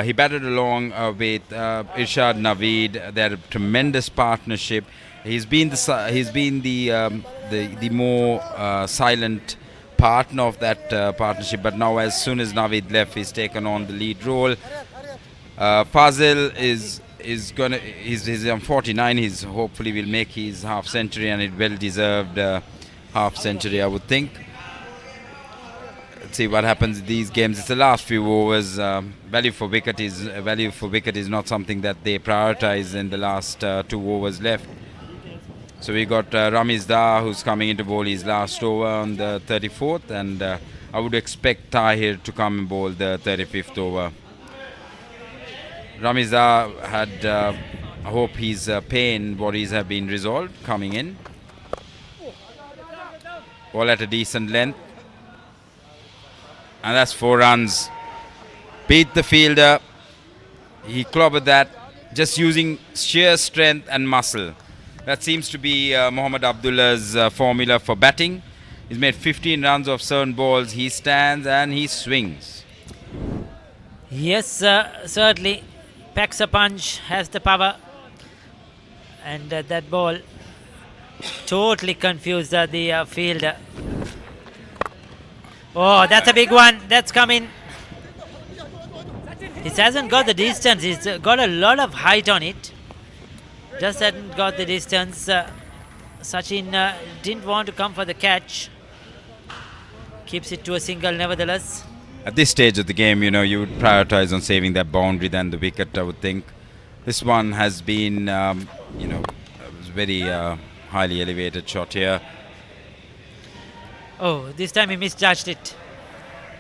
He batted along with Irshad Naveed. They had a tremendous partnership. He's been the more silent partner of that partnership, but now as soon as Naveed left, he's taken on the lead role. Fazil is on 49. He's hopefully will make his half century, and it well deserved half century, I would think. Let's see what happens in these games. It's the last few overs. Value for wicket is not something that they prioritize in the last 2 overs left. So we got Ramiz Dar, who's coming in to bowl his last over on the 34th, and I would expect Tahir to come and bowl the 35th over. Ramiz Dar had, I hope his pain bodies have been resolved coming in. Ball at a decent length. And that's 4 runs. Beat the fielder. He clobbered that just using sheer strength and muscle. That seems to be Mohammad Abdullah's formula for batting. He's made 15 runs off 7 balls. He stands and he swings. Yes, certainly. Packs a punch, has the power. And that ball totally confused the fielder. Oh, that's a big one. That's coming. He hasn't got the distance. He's got a lot of height on it. Just hadn't got the distance. Sachin didn't want to come for the catch. Keeps it to a single nevertheless. At this stage of the game, you would prioritize on saving that boundary than the wicket, I would think. This one has been, very highly elevated shot here. Oh, this time he misjudged it.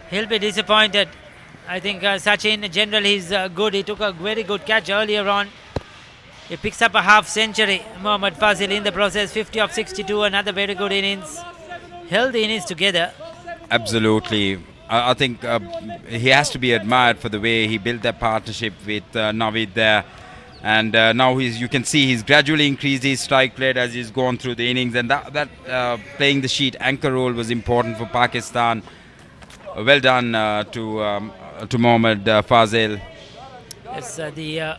He'll be disappointed. I think Sachin, generally, is good. He took a very good catch earlier on. He picks up a half century. Mohammad Fazil in the process, 50 of 62, another very good innings. Held the innings together. Absolutely. I think he has to be admired for the way he built that partnership with Naveed there. And now you can see he's gradually increased his strike rate as he's gone through the innings. And that playing the sheet anchor role was important for Pakistan. Well done to Mohammad Fazil. Yes, the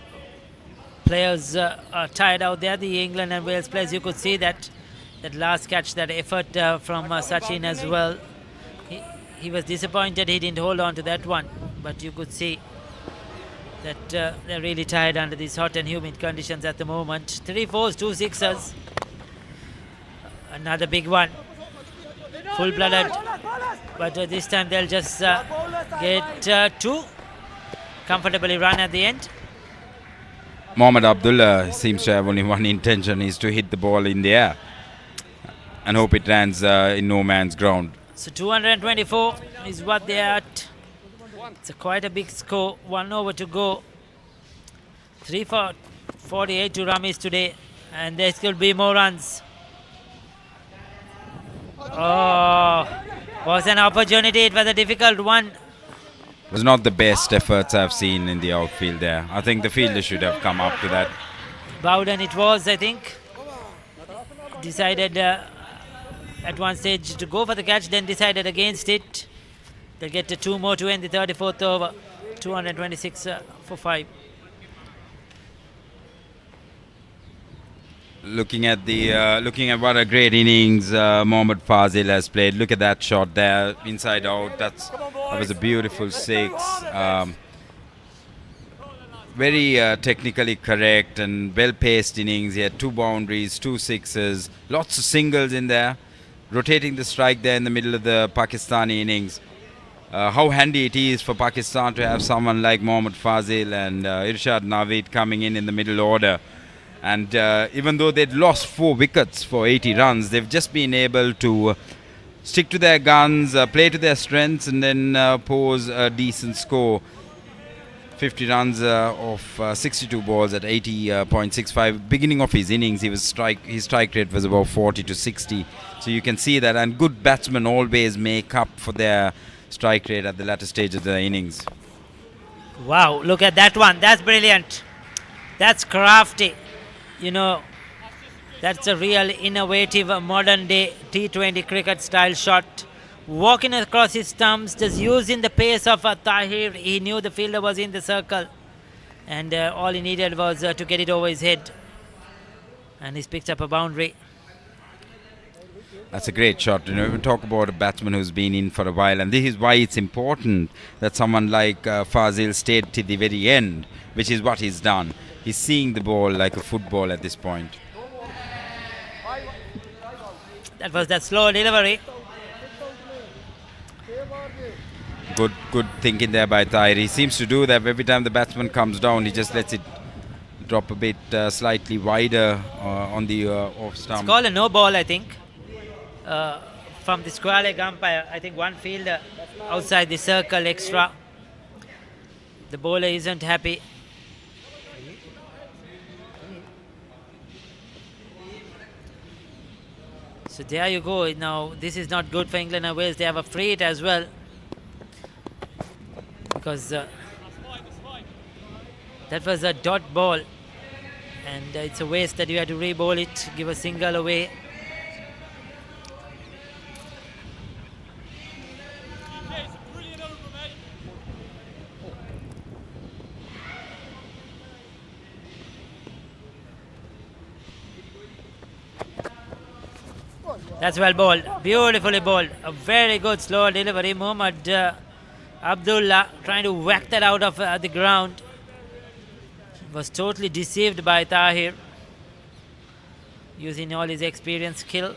players are tired out there, the England and Wales players. You could see that last catch, that effort from Sachin as well. He was disappointed he didn't hold on to that one, but you could see that they're really tired under these hot and humid conditions at the moment. 3 fours, 2 sixes. Another big one. Full-blooded. But this time they'll just get 2. Comfortably run at the end. Mohammad Abdullah seems to have only one intention, is to hit the ball in the air and hope it lands in no man's ground. So 224 is what they're at. It's quite a big score. 1 over to go. 3 for 48 to Ramesh today. And there could be more runs. Oh, was an opportunity. It was a difficult one. It was not the best efforts I've seen in the outfield there. I think the fielder should have come up to that. Bowden it was, I think. Decided at one stage to go for the catch, then decided against it. They'll get to 2 more to end the 34th over. 226 for 5. Looking at what a great innings Mohammad Fazil has played. Look at that shot there, inside out. That was a beautiful 6. very technically correct and well-paced innings. He had 2 boundaries, 2 sixes, lots of singles in there, rotating the strike there in the middle of the Pakistani innings. How handy it is for Pakistan to have someone like Mohammad Fazil and Irshad Naveed coming in the middle order. And even though they'd lost 4 wickets for 80 runs, they've just been able to stick to their guns, play to their strengths, and then pose a decent score. 50 runs of 62 balls at 80.65. Beginning of his innings, his strike rate was about 40 to 60. So you can see that, and good batsmen always make up for their strike rate at the latter stage of the innings. Wow, look at that one. That's brilliant. That's crafty. You know, that's a real innovative modern day T20 cricket style shot. Walking across his stumps, just using the pace of Tahir. He knew the fielder was in the circle, and all he needed was to get it over his head. And he's picked up a boundary. That's a great shot. You know, we talk about a batsman who's been in for a while, and this is why it's important that someone like Fazil stayed to the very end, which is what he's done. He's seeing the ball like a football at this point. That was that slow delivery. Good thinking there by Tahir. He seems to do that every time the batsman comes down. He just lets it drop a bit slightly wider on the off stump. It's called a no ball, I think. From the square leg umpire, I think one fielder outside the circle extra. The bowler isn't happy. So there you go. Now this is not good for England and Wales. They have a free hit as well, because that was a dot ball, and it's a waste that you had to re-bowl it, give a single away. That's well bowled, beautifully bowled. A very good slow delivery. Mohammad Abdullah trying to whack that out of the ground. Was totally deceived by Tahir, using all his experience, skill.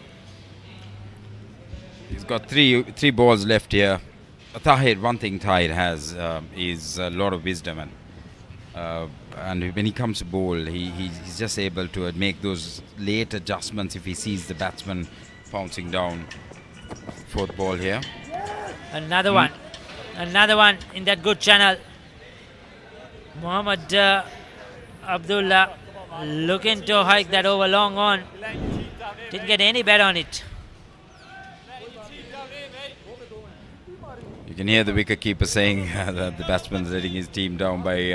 He's got three balls left here. One thing Tahir has is a lot of wisdom, and when he comes to bowl, he's just able to make those late adjustments if he sees the batsman pouncing down. 4th ball here. Another one in that good channel. Mohammad Abdullah looking to hike that over long on. Didn't get any bet on it. You can hear the wicketkeeper saying that the batsman's letting his team down by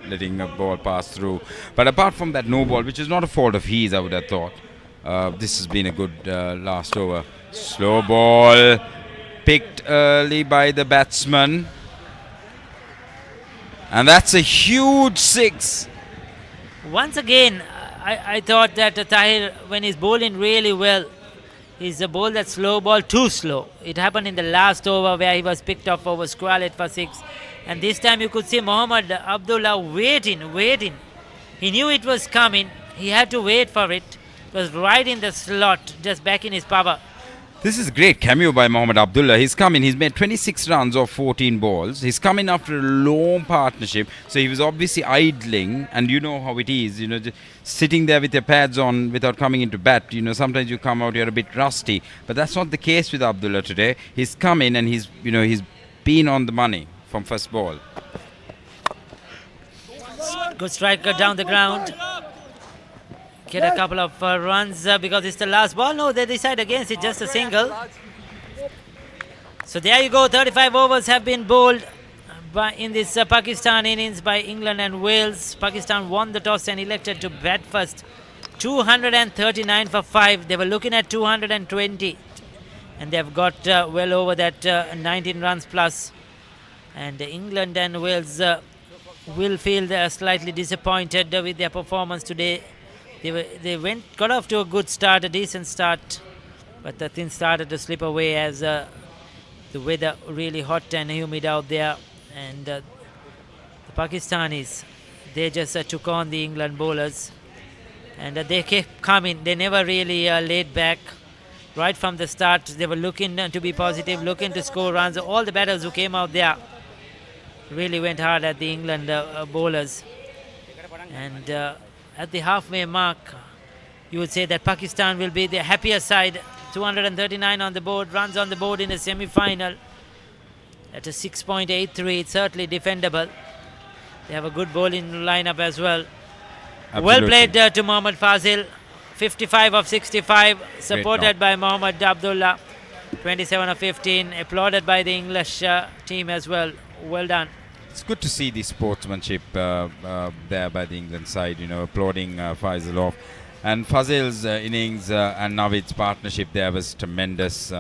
letting a ball pass through. But apart from that no ball, which is not a fault of his, I would have thought, this has been a good last over. Slow ball picked early by the batsman, and that's a huge 6. Once again, I thought that Tahir, when he's bowling really well, he's a bowl that slow ball too slow. It happened in the last over where he was picked off over square leg for 6, and this time you could see Mohammad Abdullah waiting. He knew it was coming. He had to wait for it. It was right in the slot, just back in his power. This is a great cameo by Mohammad Abdullah. He's come in, he's made 26 runs off 14 balls. He's come in after a long partnership, so he was obviously idling, and you know how it is, you know, just sitting there with your pads on without coming into bat. You know, sometimes you come out, you're a bit rusty, but that's not the case with Abdullah today. He's come in and he's been on the money from first ball. Good striker down the ground. Get a couple of runs because it's the last ball. No, they decide against it, just a single. So there you go. 35 overs have been bowled in this Pakistan innings by England and Wales. Pakistan won the toss and elected to bat first. 239 for 5. They were looking at 220, and they've got well over that 19 runs plus. And England and Wales will feel slightly disappointed with their performance today. They got off to a good start, a decent start, but the thing started to slip away as the weather really hot and humid out there, and the Pakistanis they just took on the England bowlers. And they kept coming. They never really laid back. Right from the start, they were looking to be positive, looking to score runs. All the batters who came out there really went hard at the England bowlers. And at the halfway mark, you would say that Pakistan will be the happier side. 239 on the board, runs on the board in the semi-final. At a 6.83, it's certainly defendable. They have a good bowling lineup as well. Absolutely. Well played to Mohammad Fazil. 55 of 65, supported by Mohammad Abdullah. 27 of 15, applauded by the English team as well. Well done. It's good to see the sportsmanship there by the England side, applauding Faisal off. And Fazil's innings and Navid's partnership there was tremendous.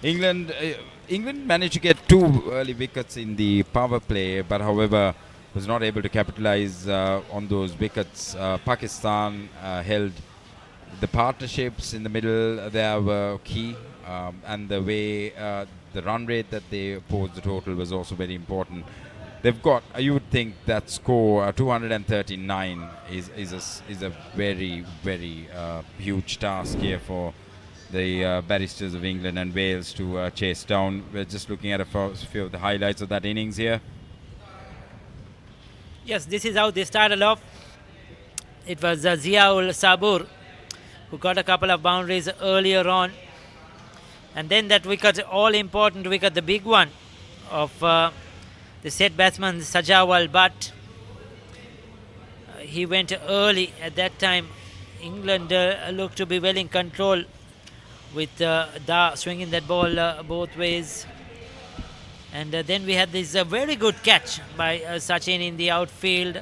England managed to get 2 early wickets in the power play, but however was not able to capitalize on those wickets. Pakistan held the partnerships in the middle there were key, and the way the run rate that they posed the total was also very important. They've got, you would think that score 239 is a very, very huge task here for the Barristers of England and Wales to chase down. We're just looking at a few of the highlights of that innings here. Yes, this is how they started off. It was Ziaul Sabur who got a couple of boundaries earlier on. And then that wicket, all-important wicket, the big one of the set batsman Sajawal Butt. He went early at that time. England looked to be well in control with Da swinging that ball both ways. And then we had this very good catch by Sachin in the outfield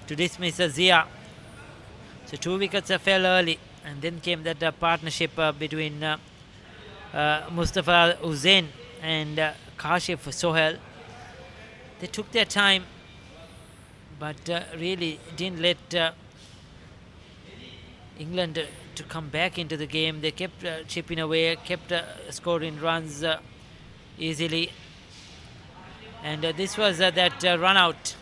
to dismiss Zia. So 2 wickets fell early, and then came that partnership between Mustafa Hussain and Kashif Sohail. They took their time, but really didn't let England to come back into the game. They kept chipping away, kept scoring runs easily. And this was that run out.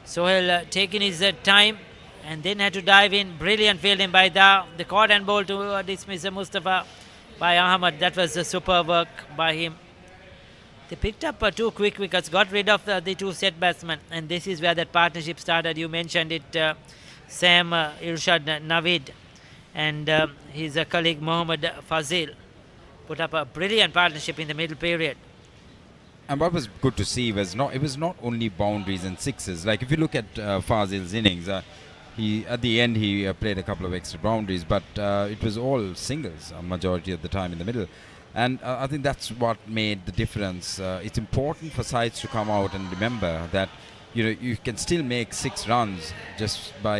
Sohail taking his time and then had to dive in. Brilliant fielding by Da. The caught and ball to dismiss Mustafa by Ahmad. That was superb work by him. They picked up 2 quick wickets, got rid of the 2 set batsmen, and this is where that partnership started. You mentioned it, Sam Irshad Navid and his colleague Mohammad Fazil put up a brilliant partnership in the middle period. And what was good to see was it was not only boundaries and sixes. Like if you look at Fazil's innings, he at the end he played a couple of extra boundaries, but it was all singles a majority of the time in the middle. And I think that's what made the difference. It's important for sides to come out and remember that you can still make 6 runs just by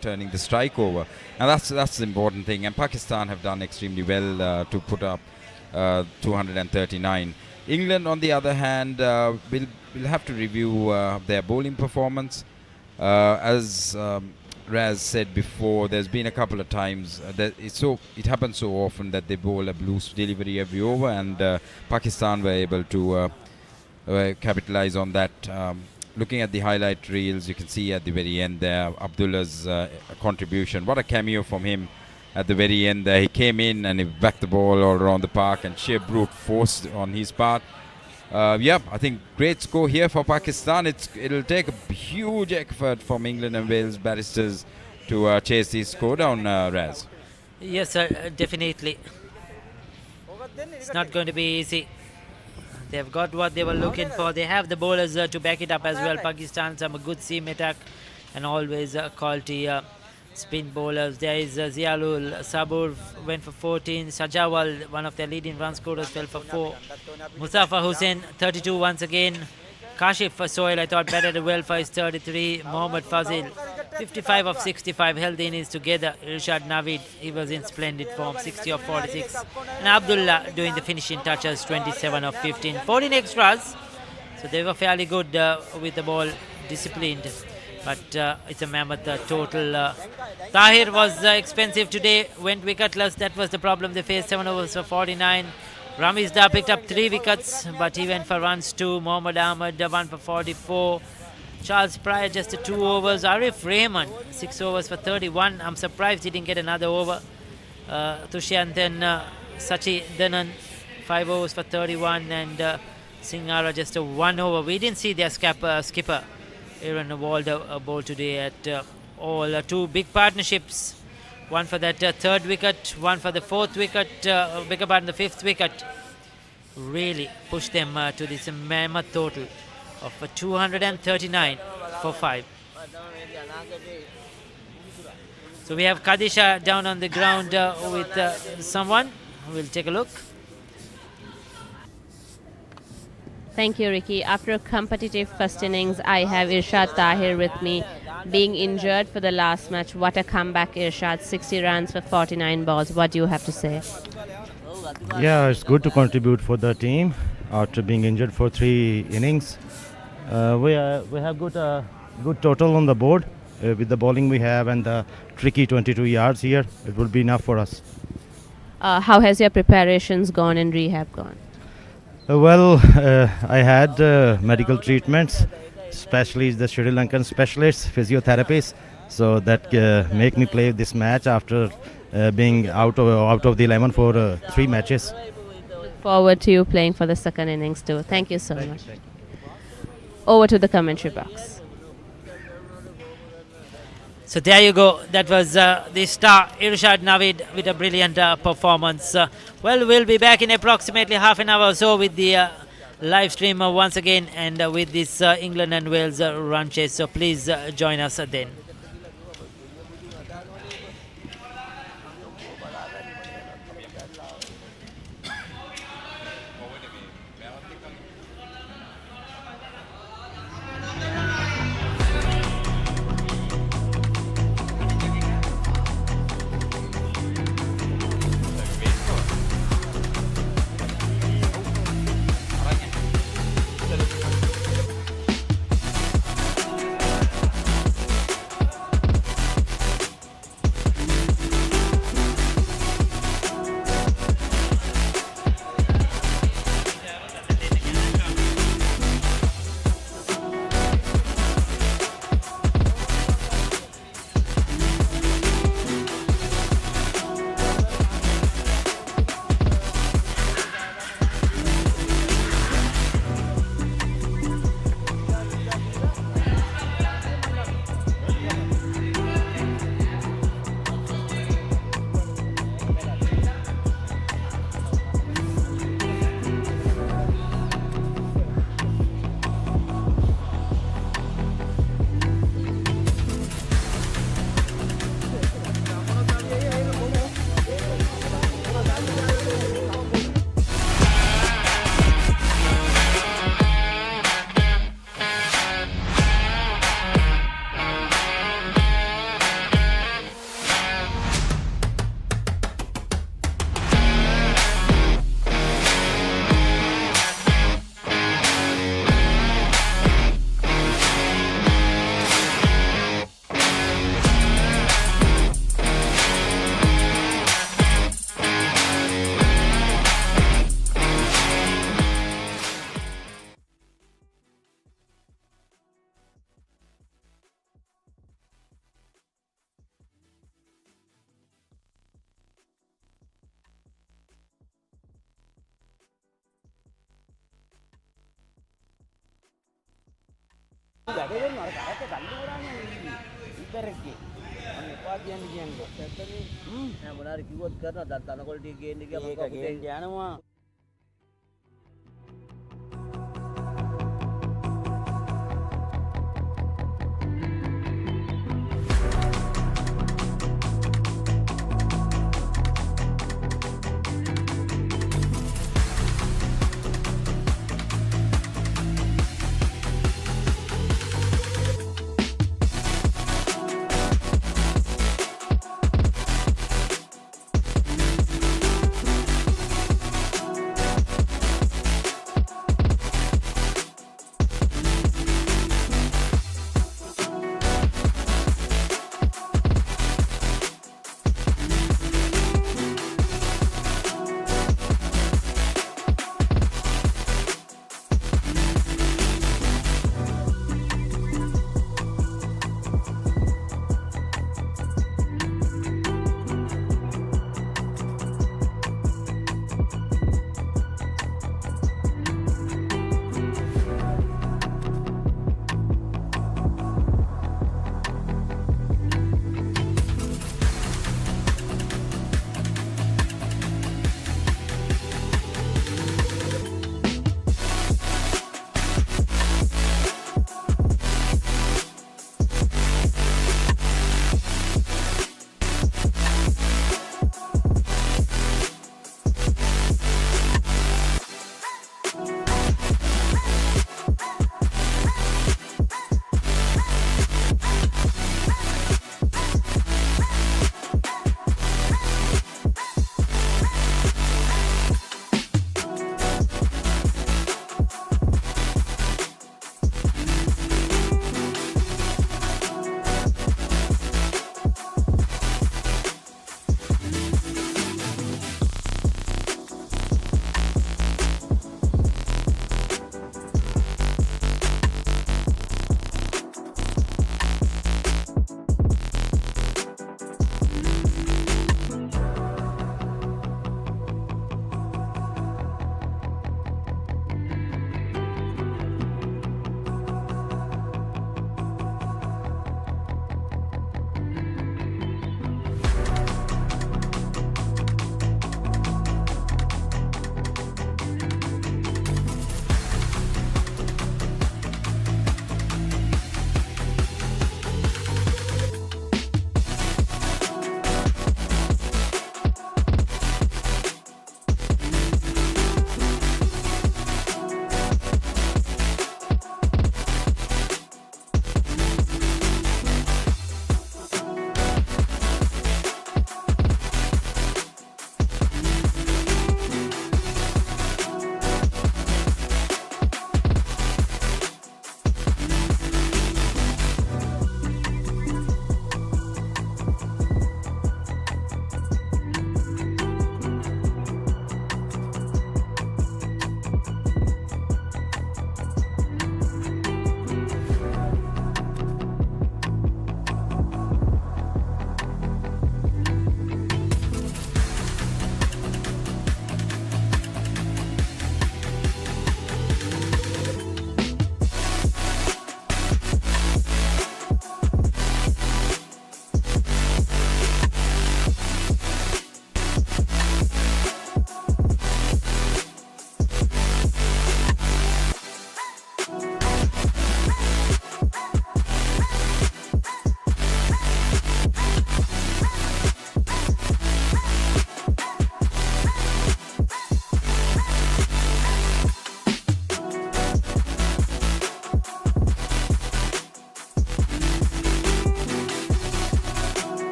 turning the strike over, and that's the important thing. And Pakistan have done extremely well to put up 239. England, on the other hand, will have to review their bowling performance. As Raz said before, there's been a couple of times that it happens so often that they bowl a loose delivery every over, and Pakistan were able to capitalize on that. Looking at the highlight reels, you can see at the very end there Abdullah's contribution. What a cameo from him at the very end there. He came in and he whacked the ball all around the park, and sheer brute force on his part. I think great score here for Pakistan. It'll take a huge effort from England and Wales Barristers to chase this score down, Raz. Yes, sir, definitely. It's not going to be easy. They've got what they were looking for. They have the bowlers to back it up as well. Pakistan, some good seam attack and always quality spin bowlers. There is Zialul Sabur went for 14. Sajawal, one of their leading run scorers, fell for 4. Mustafa Hussain, 32 once again. Kashif Sohail, I thought, batted well for his 33. Mohammad Fazil, 55 of 65, held the innings together. Irshad Navid, he was in splendid form, 60 of 46. And Abdullah doing the finishing touches, 27 of 15. 14 extras, so they were fairly good with the ball, disciplined. But it's a mammoth total. Tahir was expensive today, went wicketless. That was the problem they faced. 7 overs for 49. Ramiz Da picked up 3 wickets, but he went for runs too. Mohammad Ahmad, 1 for 44. Charles Pryor just 2 overs. Arif Rahman 6 overs for 31. I'm surprised he didn't get another over. Tushantan Sachi Dhanan 5 overs for 31, and Singara just a 1 over. We didn't see their skipper Aaron Walder bowl today at all. 2 big partnerships, one for that 3rd wicket, one for the 4th wicket, bigger part in the 5th wicket. Really pushed them to this mammoth total of 239 for 5. So we have Kadisha down on the ground with someone. We'll take a look. Thank you, Ricky. After a competitive first innings, I have Irshad Tahir with me, being injured for the last match. What a comeback, Irshad. 60 runs for 49 balls. What do you have to say? Yeah, it's good to contribute for the team after being injured for 3 innings. We have good total on the board with the bowling we have and the tricky 22 yards here. It will be enough for us. How has your preparations gone and rehab gone? I had medical treatments, especially the Sri Lankan specialists, physiotherapists, so that make me play this match after being out of the 11 for 3 matches. Look forward to you playing for the second innings too. Thank you so much. Over to the commentary box. So there you go. That was the star Irshad Naveed with a brilliant performance. Well, we'll be back in approximately half an hour or so with the live stream once again, and with this England and Wales run chase. So please join us then.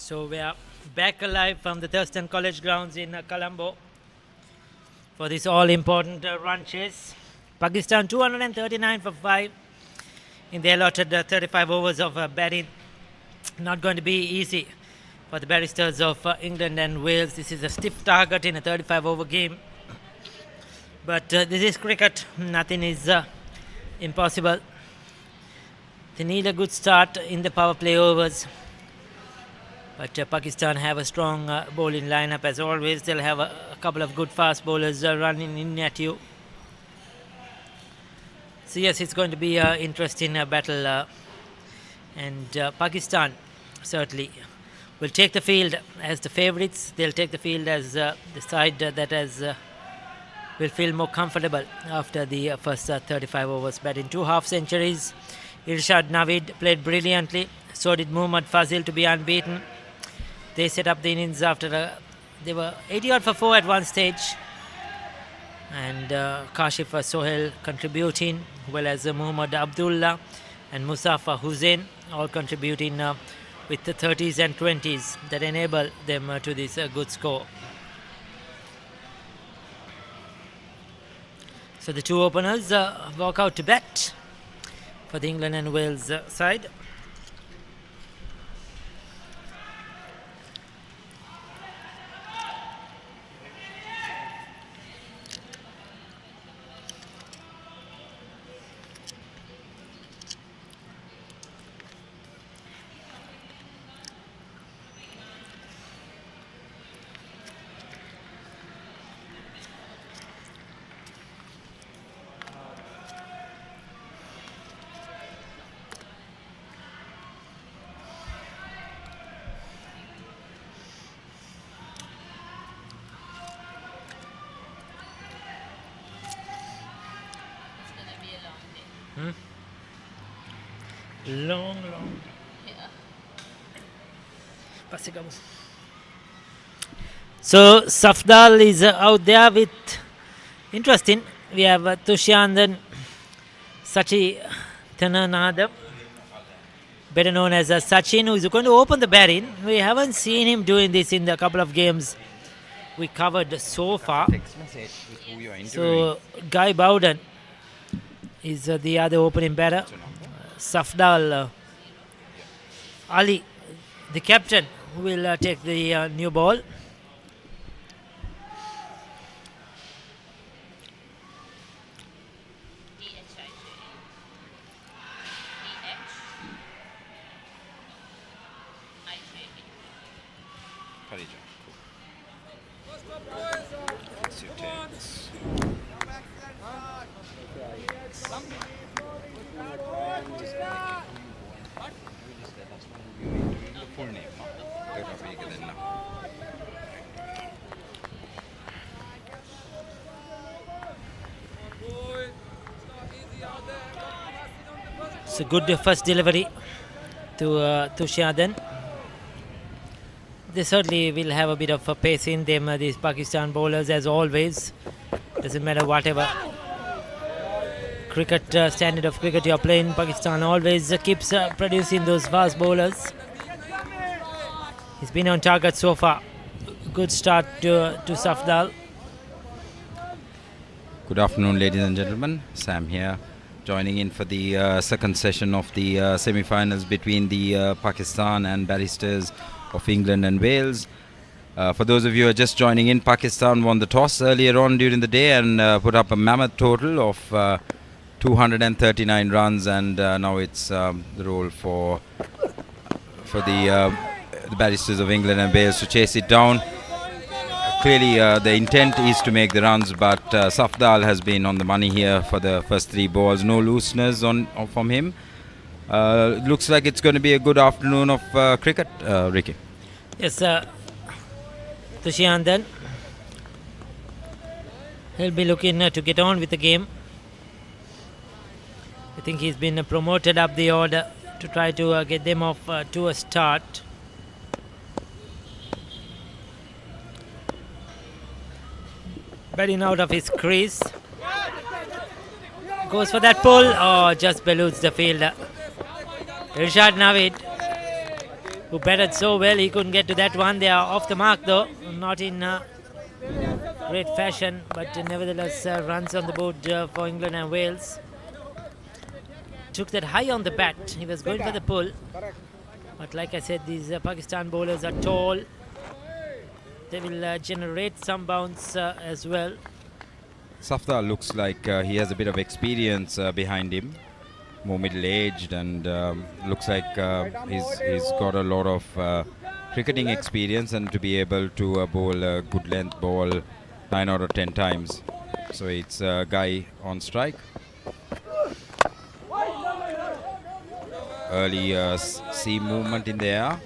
So we are back alive from the Thurstan College grounds in Colombo for this all-important run chase. Pakistan 239 for 5 in the allotted 35 overs of batting. Not going to be easy for the Barristers of England and Wales. This is a stiff target in a 35-over game. But this is cricket. Nothing is impossible. They need a good start in the power play overs. But Pakistan have a strong bowling lineup as always. They'll have a couple of good fast bowlers running in at you. So yes, it's going to be an interesting battle. And Pakistan certainly will take the field as the favourites. They'll take the field as the side that will feel more comfortable after the first 35 overs. Batting 2 half centuries. Irshad Naveed played brilliantly. So did Muhammad Fazil to be unbeaten. They set up the innings after they were 80 odd for 4 at one stage. And Kashif Sohail contributing, well as Muhammad Abdullah and Musafa Hussain all contributing with the 30s and 20s that enable them to this good score. So the two openers walk out to bat for the England and Wales side. Long. So Safdal is out there with interesting. We have Thurstan Sachi Thananadam, better known as Sachin, who is going to open the batting. We haven't seen him doing this in the couple of games we covered so far. So Guy Bowden is the other opening batter. Safdal Ali, the captain, will take the new ball. It's a good first delivery to Thurstan. They certainly will have a bit of a pace in them, these Pakistan bowlers, as always. Doesn't matter whatever cricket standard of cricket you're playing, Pakistan always keeps producing those fast bowlers. He's been on target so far. Good start to Safdal. Good afternoon, ladies and gentlemen. Sam here, joining in for the second session of the semi-finals between the Pakistan and Barristers of England and Wales. For those of you who are just joining in, Pakistan won the toss earlier on during the day and put up a mammoth total of 239 runs, and now it's the role for the Barristers of England and Wales to chase it down. Clearly the intent is to make the runs, but Safdal has been on the money here for the first 3 balls. No looseness from him. Looks like it's going to be a good afternoon of cricket, Ricky. Yes, Thurstan then. He'll be looking to get on with the game. I think he's been promoted up the order to try to get them off to a start. Batting out of his crease. Goes for that pull. Oh, just eludes the fielder. Irshad Naveed who batted so well. He couldn't get to that one. They are off the mark though, not in great fashion, but nevertheless runs on the board for England and Wales. Took that high on the bat. He was going for the pull, but like I said, these Pakistan bowlers are tall. They will generate some bounce as well. Safdar looks like he has a bit of experience behind him, more middle-aged, and looks like he's got a lot of cricketing experience, and to be able to bowl a good length ball 9 out of 10 times. So it's a guy on strike. Early seam movement in the air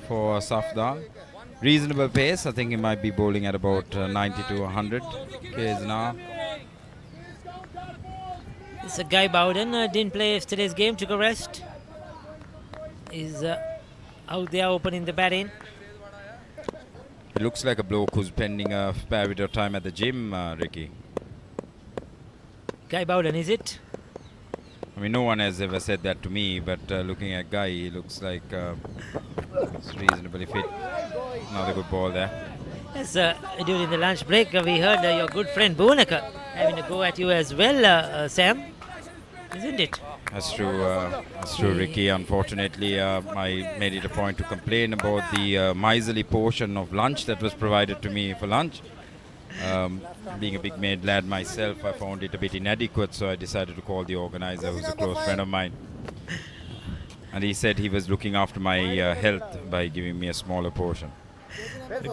for Safdar. Reasonable pace. I think he might be bowling at about 90 to 100 k's an hour. It's a Guy Bowden. Didn't play yesterday's game. Took a rest. Is out there opening the batting. It looks like a bloke who's spending a fair bit of time at the gym, Ricky. Guy Bowden, is it? I mean, no one has ever said that to me, but looking at Guy, he looks like he's reasonably fit. Another good ball there. Yes, during the lunch break, we heard your good friend Bhuvnekar having a go at you as well, Sam. Isn't it? That's true, Ricky. Unfortunately, I made it a point to complain about the miserly portion of lunch that was provided to me for lunch. Being a big made lad myself, I found it a bit inadequate, so I decided to call the organizer, who's a close friend of mine. And he said he was looking after my health by giving me a smaller portion.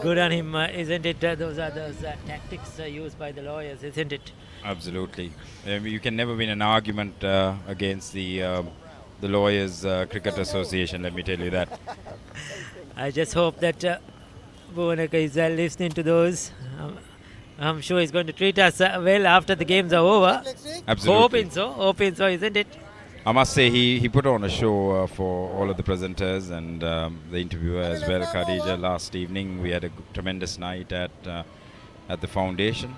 Good on him, isn't it? Those are those tactics used by the lawyers, isn't it? Absolutely. You can never win an argument against the Lawyers Cricket Association, let me tell you that. I just hope that Bhuvnekar is listening to those. I'm sure he's going to treat us well after the games are over. Absolutely. Hoping so, isn't it? I must say he put on a show for all of the presenters and the interviewer as well, Khadija. Last evening we had a tremendous night at the foundation.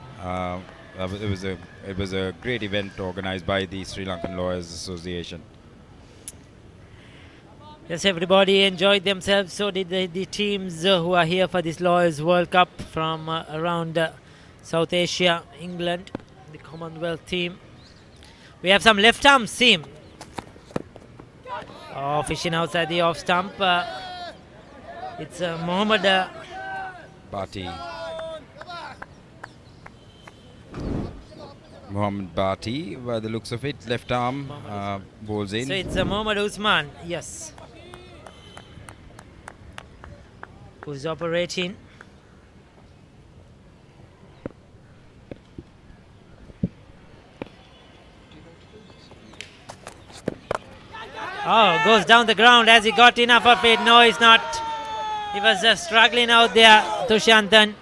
It was a great event organised by the Sri Lankan Lawyers Association. Yes, everybody enjoyed themselves. So did the teams who are here for this Lawyers World Cup from around South Asia, England, the Commonwealth team. We have some left arm seam. Oh, fishing outside the off stump. It's Mohammad Bhatti. Mohammad Bhatti, by the looks of it, left arm bowls in. So it's Mohammad Usman, yes, who's operating. Oh, goes down the ground. Has he got enough of it? No, he's not. He was struggling out there, Thurstan.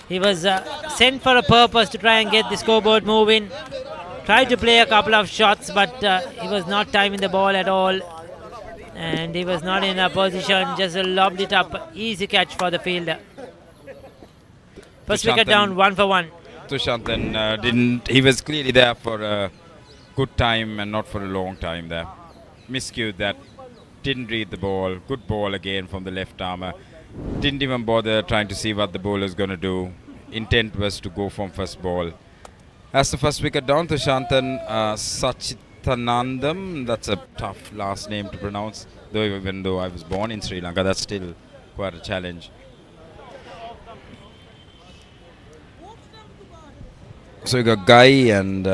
He was sent for a purpose to try and get the scoreboard moving. Tried to play a couple of shots, but he was not timing the ball at all. And he was not in a position, just lobbed it up. Easy catch for the fielder. First wicket down, 1 for 1. Thurstan didn't, he was clearly there for a good time and not for a long time there. Miscued that, didn't read the ball. Good ball again from the left armer. Didn't even bother trying to see what the bowler is going to do. Intent was to go from first ball. As the first wicket down, Thurstan Sachitanandam, that's a tough last name to pronounce, though even though I was born in Sri Lanka, that's still quite a challenge. So we got Guy and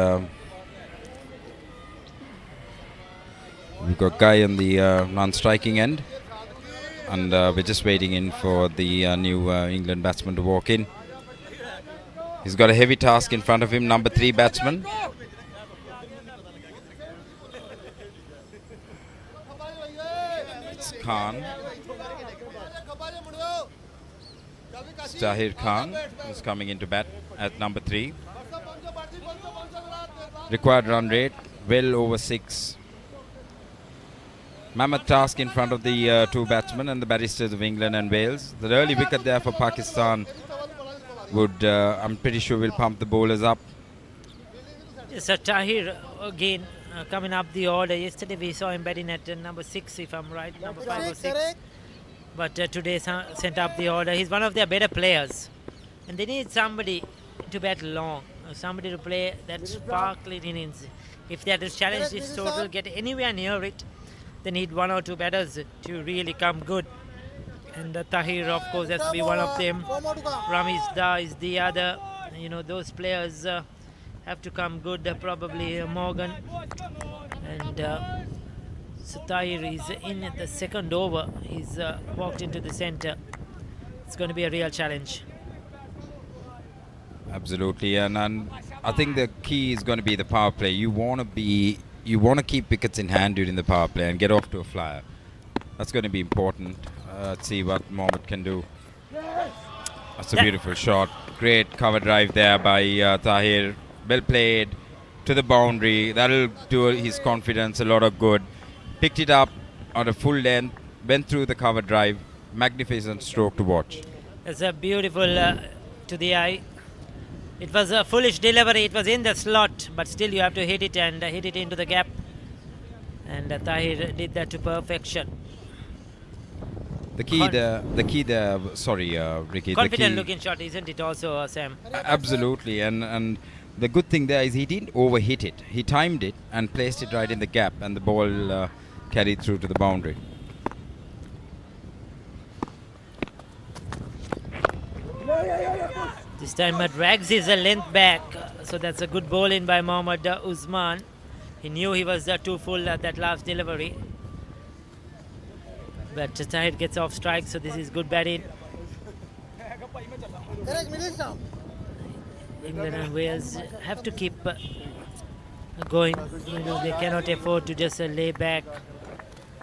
we've got Guy on the non-striking end, and we're just waiting in for the new England batsman to walk in. He's got a heavy task in front of him, number 3 batsman. It's Khan. It's Tahir Khan who's coming into bat at number 3. Required run rate, well over 6. Mammoth task in front of the 2 batsmen and the Barristers of England and Wales. The early wicket there for Pakistan would, I'm pretty sure, will pump the bowlers up. Yes, Tahir again coming up the order. Yesterday we saw him batting at number 6, if I'm right, number 5 or 6. But today sent up the order. He's one of their better players. And they need somebody to bat long, somebody to play that sparkling innings. If they had to challenge this total, get anywhere near it, they need 1 or 2 batters to really come good. And Tahir, of course, has to be one of them. Ramiz Da is the other. You know, those players have to come good, probably Morgan. And so Tahir is in at the second over. He's walked into the centre. It's going to be a real challenge. Absolutely, and I think the key is going to be the power play. You want to keep wickets in hand during the power play and get off to a flyer. That's going to be important. Let's see what Mohammed can do. That's a beautiful shot. Great cover drive there by Tahir. Well played to the boundary. That'll do his confidence a lot of good. Picked it up on a full length. Went through the cover drive. Magnificent stroke to watch. It's a beautiful to the eye. It was a foolish delivery. It was in the slot, but still you have to hit it and hit it into the gap. And Tahir did that to perfection. The key there. Sorry, Ricky. Confident looking shot, isn't it? Also, Sam. Absolutely, and the good thing there is he didn't overhit it. He timed it and placed it right in the gap, and the ball carried through to the boundary. This time drags his length back, so that's a good ball in by Mohammad Usman. He knew he was too full at that last delivery. But Tahir gets off strike, so this is good batting. England and Wales have to keep going. You know, they cannot afford to just lay back.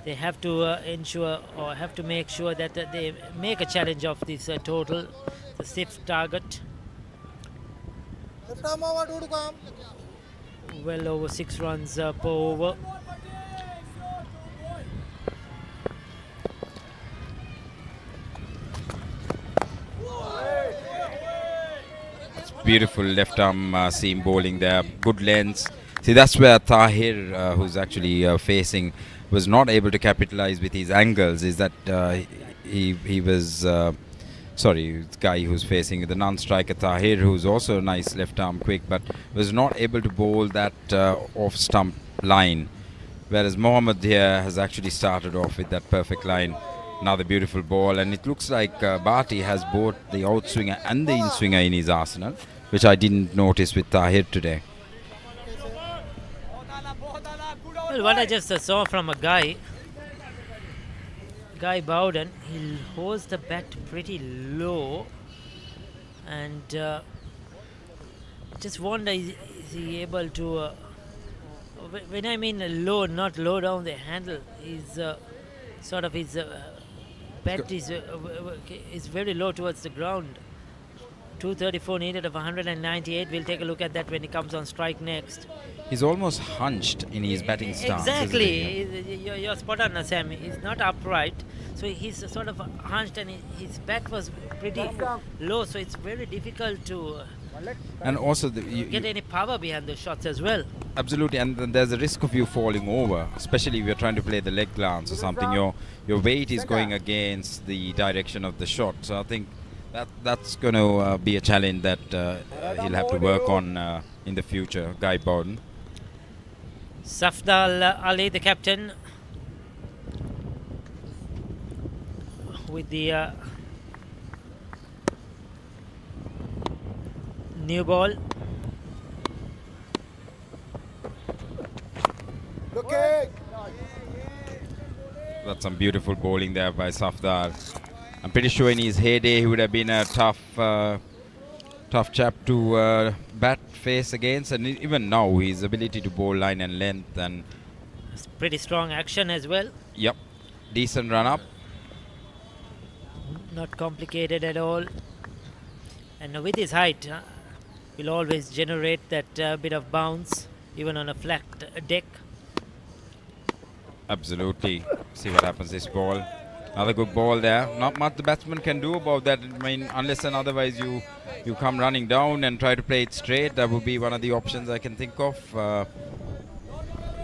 They have to ensure or have to make sure that they make a challenge of this total, the 6th target. Well over 6 runs per over. Beautiful left arm seam bowling there. Good lengths. See, that's where Tahir, who's actually facing, was not able to capitalize with his angles. Is that he was the guy who's facing the non-striker Tahir, who's also a nice left arm quick, but was not able to bowl that off stump line. Whereas Mohammed here has actually started off with that perfect line. Another beautiful ball, and it looks like Bharti has both the outswinger and the in-swinger in his arsenal, which I didn't notice with Tahir today. Well, what I just saw from a Guy Bowden, he holds the bat pretty low, and just wonder is he able to, when I mean low, not low down the handle, is sort of his bat is very low towards the ground. 234 needed of 198. We'll take a look at that when he comes on strike next. He's almost hunched in his batting stance. Exactly. You're spot on, Sam. He's not upright. So he's sort of hunched, and his bat was pretty low. So it's very difficult to and also get any power behind the shots as well. Absolutely, and then there's a risk of you falling over, especially if you're trying to play the leg glance or something. Your weight is going against the direction of the shot. So I think that's going to be a challenge that he'll have to work on in the future, Guy Bowden. Safdal Ali, the captain, with the new ball. That's some beautiful bowling there by Safdar. I'm pretty sure in his heyday he would have been a tough chap to bat face against, and even now his ability to bowl line and length, and it's pretty strong action as well. Yep, decent run up. Not complicated at all, and with his height, will always generate that bit of bounce even on a flat deck. Absolutely. See what happens this ball. Another good ball there. Not much the batsman can do about that. I mean, unless and otherwise you come running down and try to play it straight. That would be one of the options I can think of.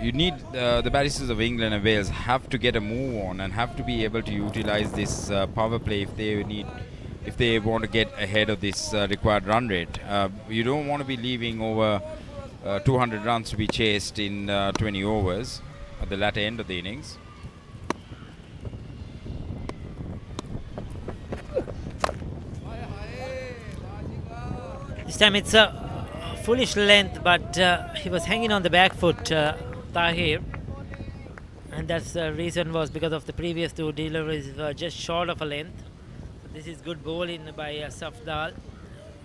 you need the Barristers of England and Wales have to get a move on and have to be able to utilize this power play if they want to get ahead of this required run rate. You don't want to be leaving over 200 runs to be chased in 20 overs at the latter end of the innings. This time it's a foolish length, but he was hanging on the back foot, Tahir, and that's the reason was because of the previous two deliveries were just short of a length. So this is good bowling by Safdal,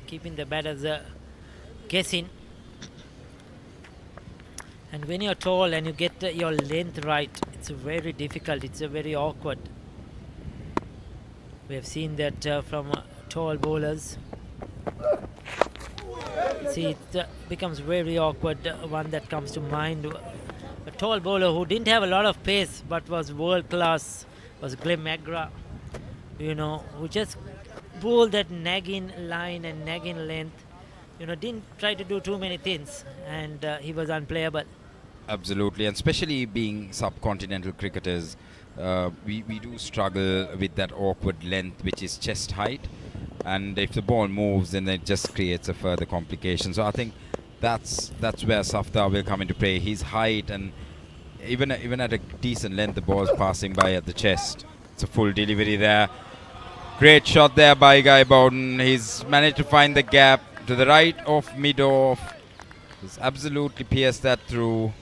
keeping the batters guessing. And when you're tall and you get your length right, it's very difficult, it's very awkward. We have seen that from tall bowlers. See, it becomes very awkward. One that comes to mind, a tall bowler who didn't have a lot of pace but was world class, was Glenn McGrath, you know, who just bowled that nagging line and nagging length, you know, didn't try to do too many things, and he was unplayable. Absolutely, and especially being subcontinental cricketers, we do struggle with that awkward length which is chest height. And if the ball moves, then it just creates a further complication. So I think that's where Safdar will come into play. His height, and even at a decent length, the ball's passing by at the chest. It's a full delivery there. Great shot there by Guy Bowden. He's managed to find the gap to the right of mid-off. He's absolutely pierced that through.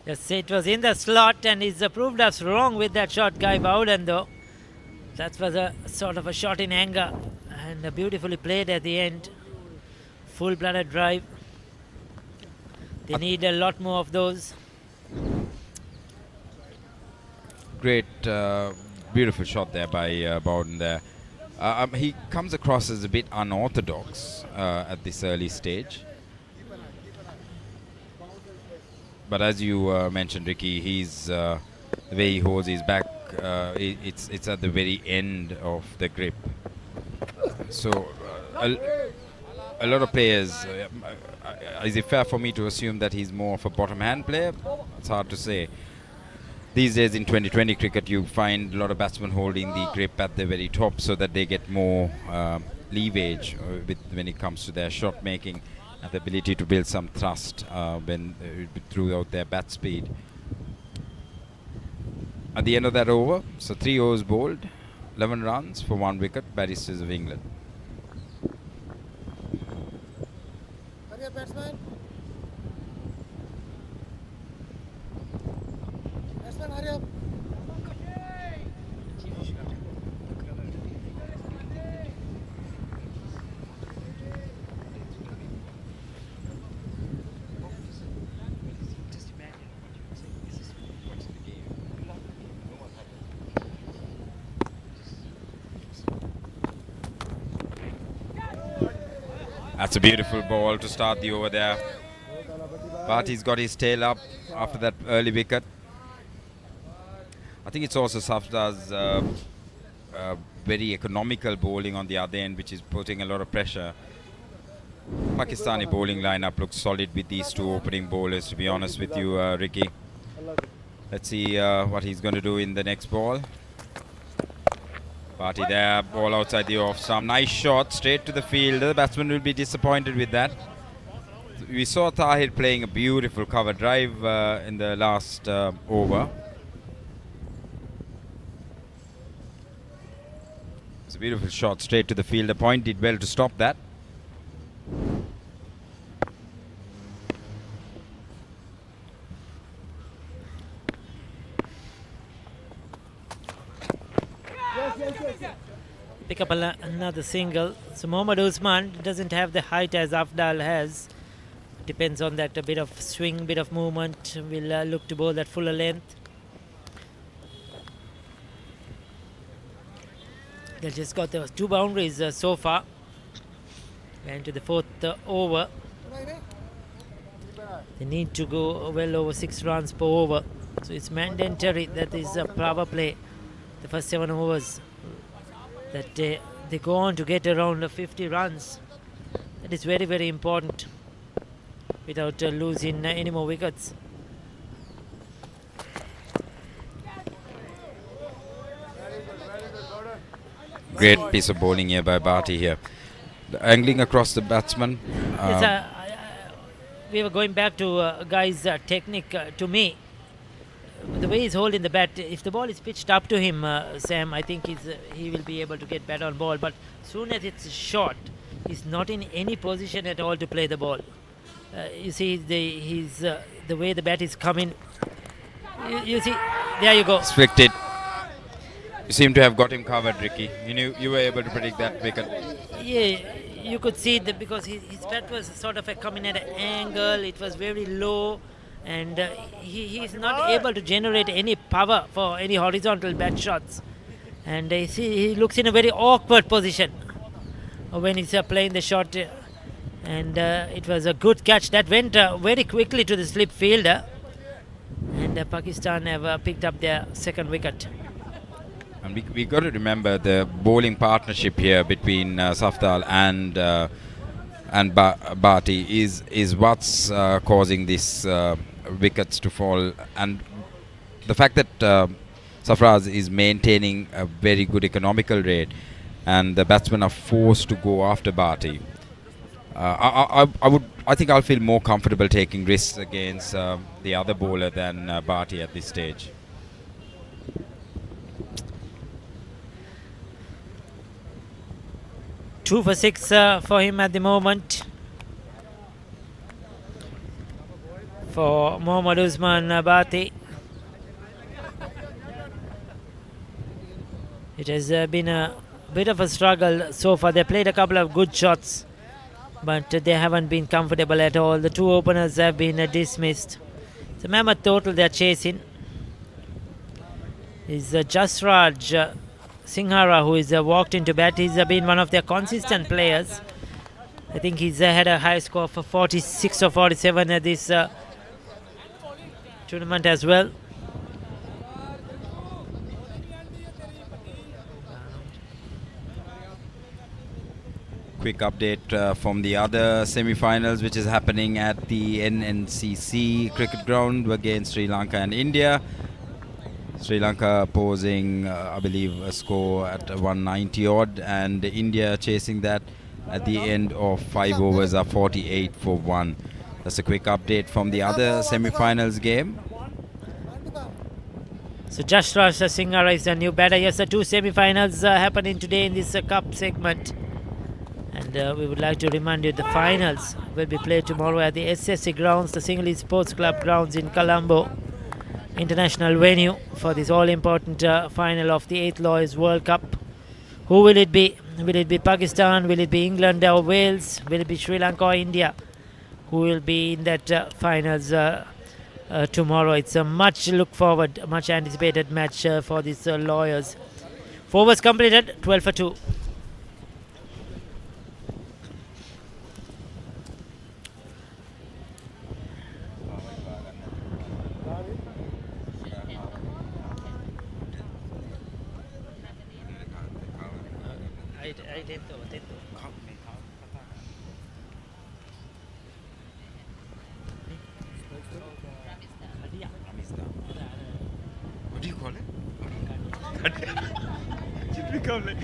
Yes, it was in the slot, and he's proved us wrong with that shot, Guy Bowden, though. That was a sort of a shot in anger. And beautifully played at the end. Full-blooded drive. They need a lot more of those. Great, beautiful shot there by Bowden there. He comes across as a bit unorthodox at this early stage. But as you mentioned, Ricky, he's the way he holds his back, it's at the very end of the grip. So a lot of players, is it fair for me to assume that he's more of a bottom hand player? It's hard to say. These days in 2020 cricket, you find a lot of batsmen holding the grip at the very top so that they get more leverage when it comes to their shot making and the ability to build some thrust throughout their bat speed. At the end of that over, so 3 overs bowled, 11 runs for 1 wicket, Barristers of England. Hurry up, batsman. Batsman, hurry up. That's a beautiful ball to start the over there. But he's got his tail up after that early wicket. I think it's also Safdar's very economical bowling on the other end, which is putting a lot of pressure. Pakistani bowling lineup looks solid with these two opening bowlers, to be honest with you, Ricky. Let's see what he's going to do in the next ball. Party there, ball outside the off stump. Nice shot, straight to the field. The batsman will be disappointed with that. We saw Tahir playing a beautiful cover drive in the last over. It's a beautiful shot, straight to the field. The point did well to stop that. Pick up another single. So Mohammad Usman doesn't have the height as Afdal has. Depends on that, a bit of swing, bit of movement. We'll look to bowl that fuller length. They just got those 2 boundaries so far. And to the 4th over. They need to go well over 6 runs per over. So it's mandatory that is a power play. The first 7 overs. That they go on to get around 50 runs. That is very, very important without losing any more wickets. Great piece of bowling here by Bharti here. The angling across the batsman. We were going back to Guy's technique. To me, the way he's holding the bat, if the ball is pitched up to him, Sam, I think he will be able to get bat on ball. But soon as it's short, he's not in any position at all to play the ball. You see the way the bat is coming. You see, there you go. Flicked it. You seem to have got him covered, Ricky. You were able to predict that wicket. Yeah, you could see that because his bat was sort of coming at an angle. It was very low, and he's not able to generate any power for any horizontal bat shots. And he looks in a very awkward position when he's playing the shot. And it was a good catch that went very quickly to the slip fielder. And Pakistan have picked up their second wicket. And we got to remember the bowling partnership here between Safdal and Bharti is what's causing these wickets to fall. And the fact that Sarfaraz is maintaining a very good economical rate, and the batsmen are forced to go after Bharti. I think I'll feel more comfortable taking risks against the other bowler than Bharti at this stage. Two for six for him at the moment. For Mohammad Usman Bharti. It has been a bit of a struggle so far. They played a couple of good shots, but they haven't been comfortable at all. The two openers have been dismissed. It's a mammoth total they're chasing. Is Jasraj Singhara, who is walked into bat. He's been one of their consistent players. I think he's had a high score for 46 or 47 at this tournament as well. Quick update from the other semi-finals, which is happening at the NNCC cricket ground against Sri Lanka and India. Sri Lanka posing, I believe, a score at 190 odd, and India chasing that at the end of 5 overs are 48 for 1. That's a quick update from the other semi-finals game. So Jasraj Singhara is a new batter. Yes, the two semi-finals happening today in this cup segment. And we would like to remind you the finals will be played tomorrow at the SSC grounds, the Sinhalese Sports Club grounds in Colombo. International venue for this all-important final of the 8th Lloyds World Cup. Who will it be? Will it be Pakistan? Will it be England or Wales? Will it be Sri Lanka or India? Who will be in that finals tomorrow? It's a much look forward, much anticipated match for these Lawyers. 4 overs completed, 12 for 2. What do you call it? It become like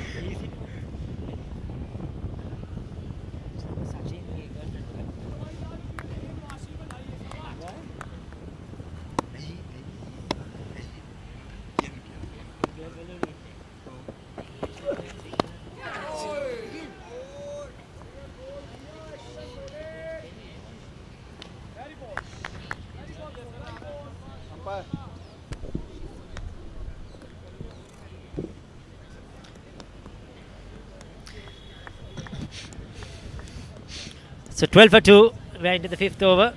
So 12 for 2, we're into the 5th over.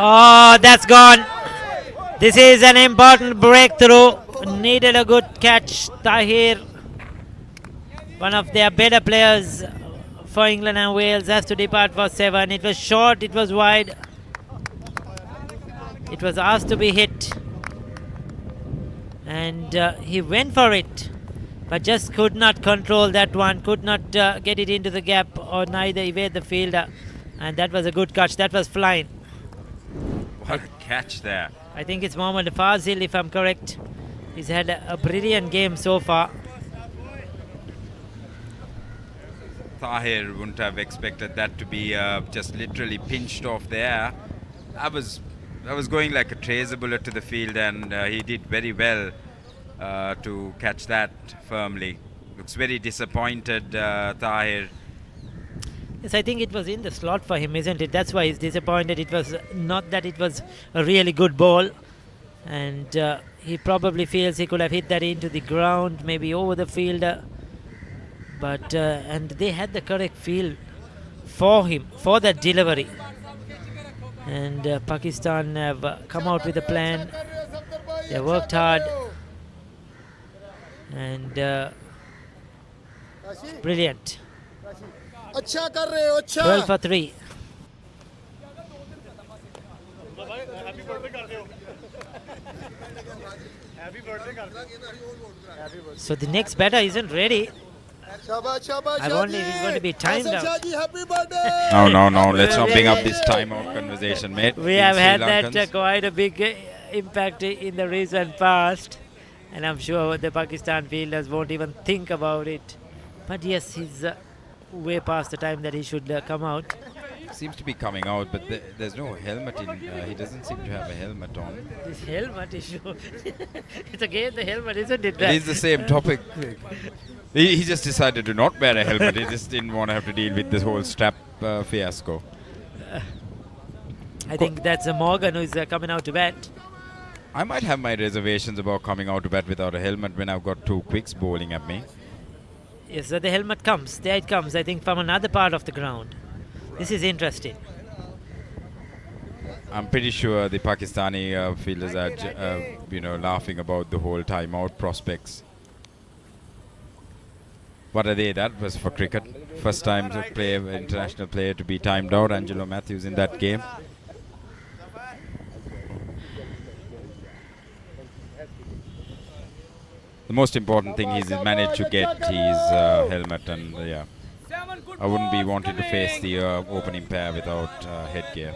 Oh, that's gone. This is an important breakthrough. Needed a good catch. Tahir, one of their better players for England and Wales, has to depart for 7. It was short, it was wide. It was asked to be hit. And and he went for it, but just could not control that one, could not get it into the gap or neither evade the fielder, and that was a good catch. That was flying. What a catch there. I think it's Mohammad Fazil, if I'm correct. He's had a brilliant game so far. Tahir wouldn't have expected that to be just literally pinched off there. I was going like a tracer bullet to the field, and he did very well to catch that firmly. Looks very disappointed, Tahir. Yes, I think it was in the slot for him, isn't it? That's why he's disappointed. It was not that it was a really good ball, and he probably feels he could have hit that into the ground, maybe over the fielder. But and they had the correct field for him, for that delivery. And Pakistan have come out with a plan. They worked hard, and brilliant. 12 for 3. So the next batter isn't ready. I wonder if it's going to be timed out. No. Let's not bring up this timeout conversation, mate. We have had that quite a big impact in the recent past, and I'm sure the Pakistan fielders won't even think about it. But yes, he's way past the time that he should come out. Seems to be coming out, but there's no helmet in. He doesn't seem to have a helmet on. This helmet issue. It's again the helmet, isn't it? It is the same topic. He just decided to not wear a helmet. He just didn't want to have to deal with this whole strap fiasco. I think that's Morgan who's coming out to bat. I might have my reservations about coming out to bat without a helmet when I've got two quicks bowling at me. Yes, so the helmet comes. There it comes, I think, from another part of the ground. This is interesting. I'm pretty sure the Pakistani fielders are, laughing about the whole timeout prospects. What are they? That was for cricket. First time international player to be timed out. Angelo Matthews in that game. The most important thing is he managed to get his helmet, and I wouldn't be wanting to face the opening pair without headgear.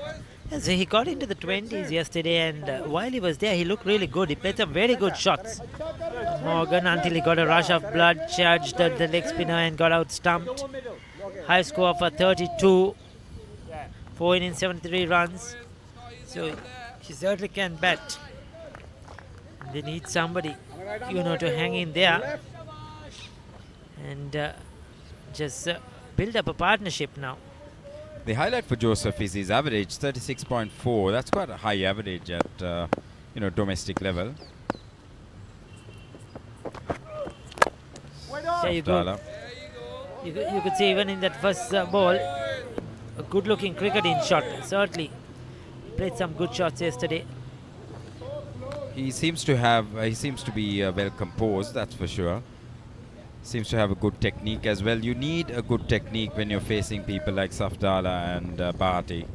So he got into the 20s yesterday, and while he was there, he looked really good. He played some very good shots. Morgan, until he got a rush of blood, charged the leg spinner and got out stumped. High score for 32. 4 innings, 73 runs. So he certainly can bat. They need somebody, to hang in there and just build up a partnership now. The highlight for Joseph is his average, 36.4. That's quite a high average at domestic level. There you go. You could see even in that first ball, a good-looking cricketing shot. Certainly played some good shots yesterday. He seems to be well composed, that's for sure. Seems to have a good technique as well. You need a good technique when you're facing people like Safdala and Bhatti.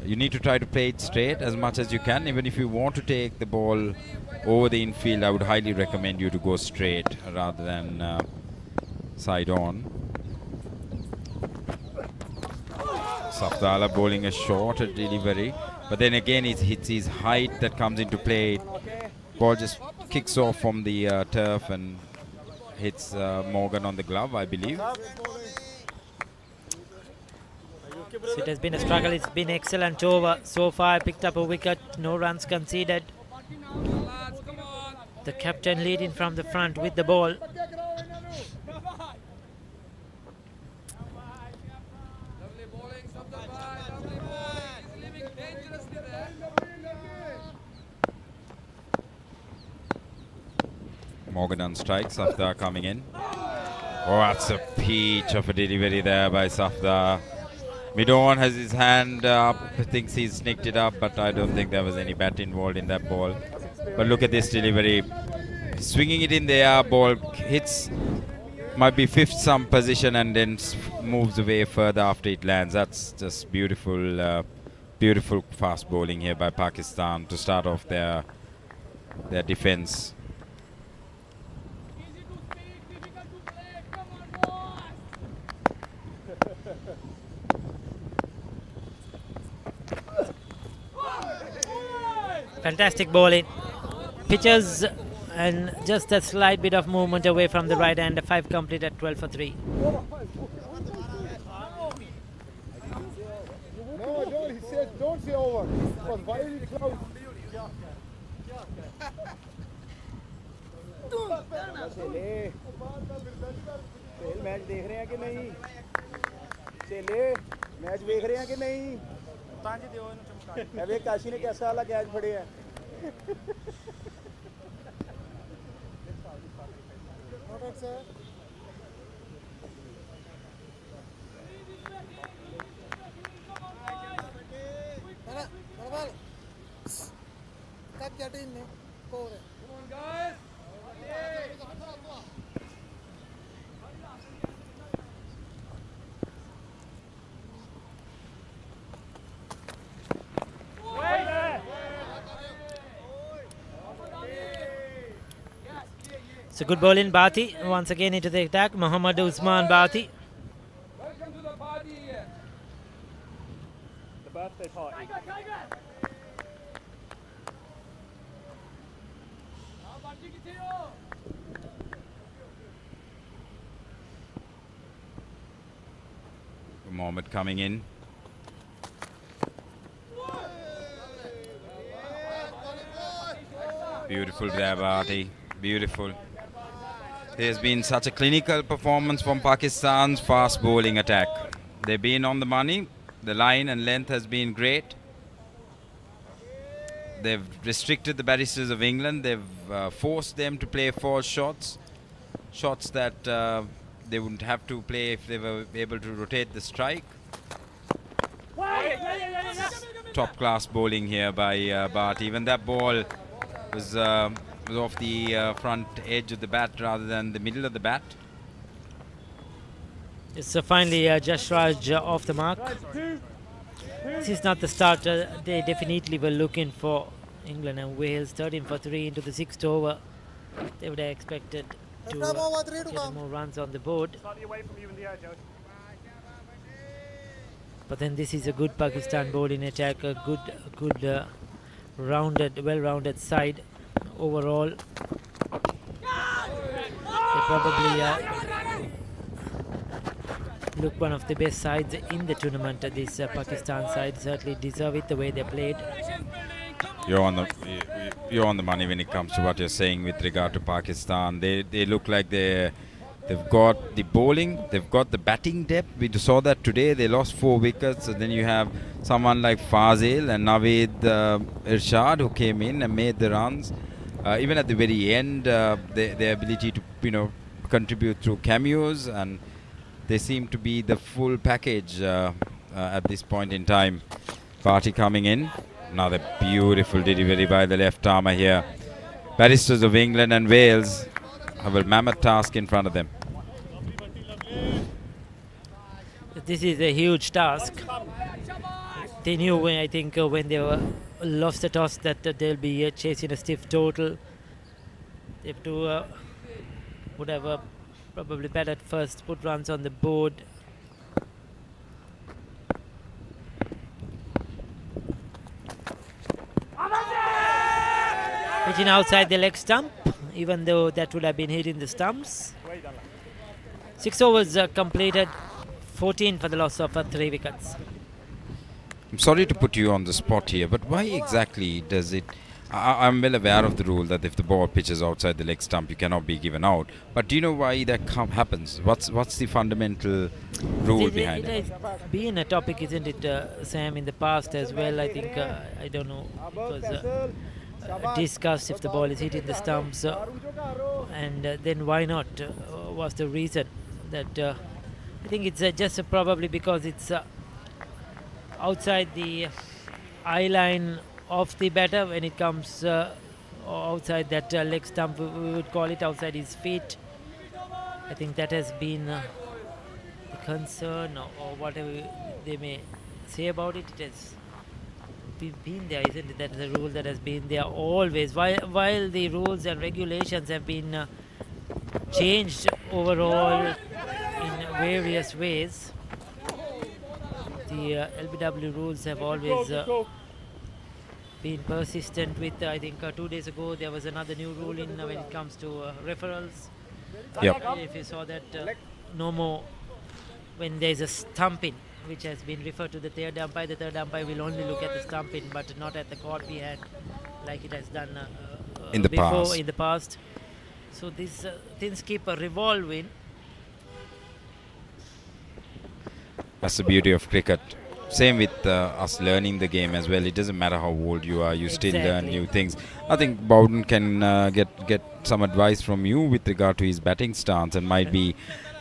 You need to try to play it straight as much as you can. Even if you want to take the ball over the infield, I would highly recommend you to go straight rather than side on. Safdala bowling a shorter delivery, but then again it's his height that comes into play. Ball just kicks off from the turf and hits Morgan on the glove, I believe. So it has been a struggle. It's been excellent over so far. Picked up a wicket, no runs conceded. The captain leading from the front with the ball. Morgan on strike, Safdar coming in. Oh, that's a peach of a delivery there by Safdar. Midon has his hand up, thinks he's sneaked it up, but I don't think there was any bat involved in that ball. But look at this delivery. Swinging it in the air, ball hits, might be fifth some position and then moves away further after it lands. That's just beautiful, beautiful fast bowling here by Pakistan to start off their defense. Fantastic bowling. Pitches and just a slight bit of movement away from the right hand. 5 complete at 12 for 3. No, he said don't say over. It was very close. खेल match देख रहे हैं कि नहीं चले match देख रहे हैं कि नहीं तांजी दियो इन्हें चमका अबे काशी ने कैसा वाला कैच फड़े हैं Noted, sir. Ball. Cut get in. Come on, guys. It's a good ball in Bhati. Once again into the attack. Muhammad Usman Bhati. Welcome to the party. The birthday party. Mohammed coming in. Beautiful there, Bhati. Beautiful. There's been such a clinical performance from Pakistan's fast bowling attack. They've been on the money. The line and length has been great. They've restricted the Barristers of England. They've forced them to play 4 shots. Shots that they wouldn't have to play if they were able to rotate the strike. Top class bowling here by Bhat. Even that ball was off the front edge of the bat rather than the middle of the bat. It's finally Jash Raj off the mark. This is not the start they definitely were looking for. England and Wales 13 for 3 into the 6th over. They would have expected to get more runs on the board. Slightly away from you in the air, Joe. But then this is a good Pakistan bowling attack, a good rounded, well-rounded side overall. They probably look one of the best sides in the tournament. This Pakistan side certainly deserve it the way they played. You're on the money when it comes to what you're saying with regard to Pakistan. They look like they've got the bowling, they've got the batting depth. We saw that today. They lost 4 wickets. So then you have someone like Fazil and Naveed Irshad who came in and made the runs. Even at the very end, their ability to contribute through cameos, and they seem to be the full package at this point in time. Party coming in. Another beautiful delivery by the left armour here. Barristers of England and Wales have a mammoth task in front of them. This is a huge task. They knew, I think, when they lost the toss that they'll be chasing a stiff total. They have to would have probably batted first, put runs on the board. Pitching outside the leg stump, even though that would have been hitting the stumps. 6 overs completed, 14 for the loss of 3 wickets. I'm sorry to put you on the spot here, but why exactly does it... I'm well aware of the rule that if the ball pitches outside the leg stump, you cannot be given out. But do you know why that happens? What's the fundamental rule behind it? It has been a topic, isn't it, Sam, in the past as well. I think, I don't know, it was discussed if the ball is hitting the stumps, and then why not was the reason. That I think it's just probably because it's outside the eye line of the batter when it comes outside that leg stump. We would call it outside his feet. I think that has been the concern, or whatever they may say about it. It has been there, isn't it? That is a rule that has been there always. While the rules and regulations have been changed overall in various ways, the LBW rules have always been persistent with, I think 2 days ago there was another new rule in when it comes to referrals. Yep. If you saw that, no more when there's a stumping, which has been referred to the third umpire. The third umpire will only look at the stumping, but not at the caught behind, like it has done In the before past. in the past. So these things keep revolving. That's the beauty of cricket. Same with us learning the game as well. It doesn't matter how old you are, you still learn new things. I think Bowden can get some advice from you with regard to his batting stance and might be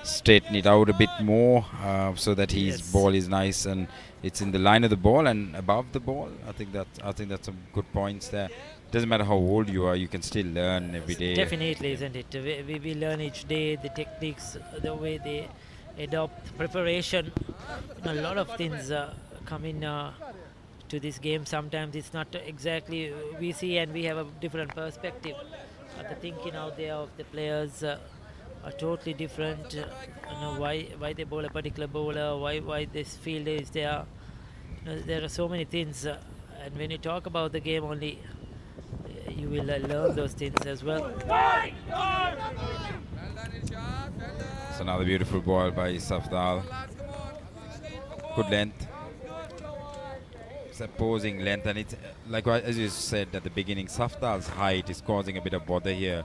straighten it out a bit more so that his ball is nice and it's in the line of the ball and above the ball. I think that's some good points there. Doesn't matter how old you are, you can still learn every day. Definitely, isn't it? We learn each day the techniques, the way they adopt preparation. A lot of things come in to this game. Sometimes it's not exactly we see, and we have a different perspective. But the thinking out there of the players are totally different. Why they bowl a particular bowler, why this fielder is there. There are so many things, and when you talk about the game only, you will learn those things as well. It's another beautiful ball by Safdal. Good length. It's opposing length, and it's like as you said at the beginning, Safdal's height is causing a bit of bother here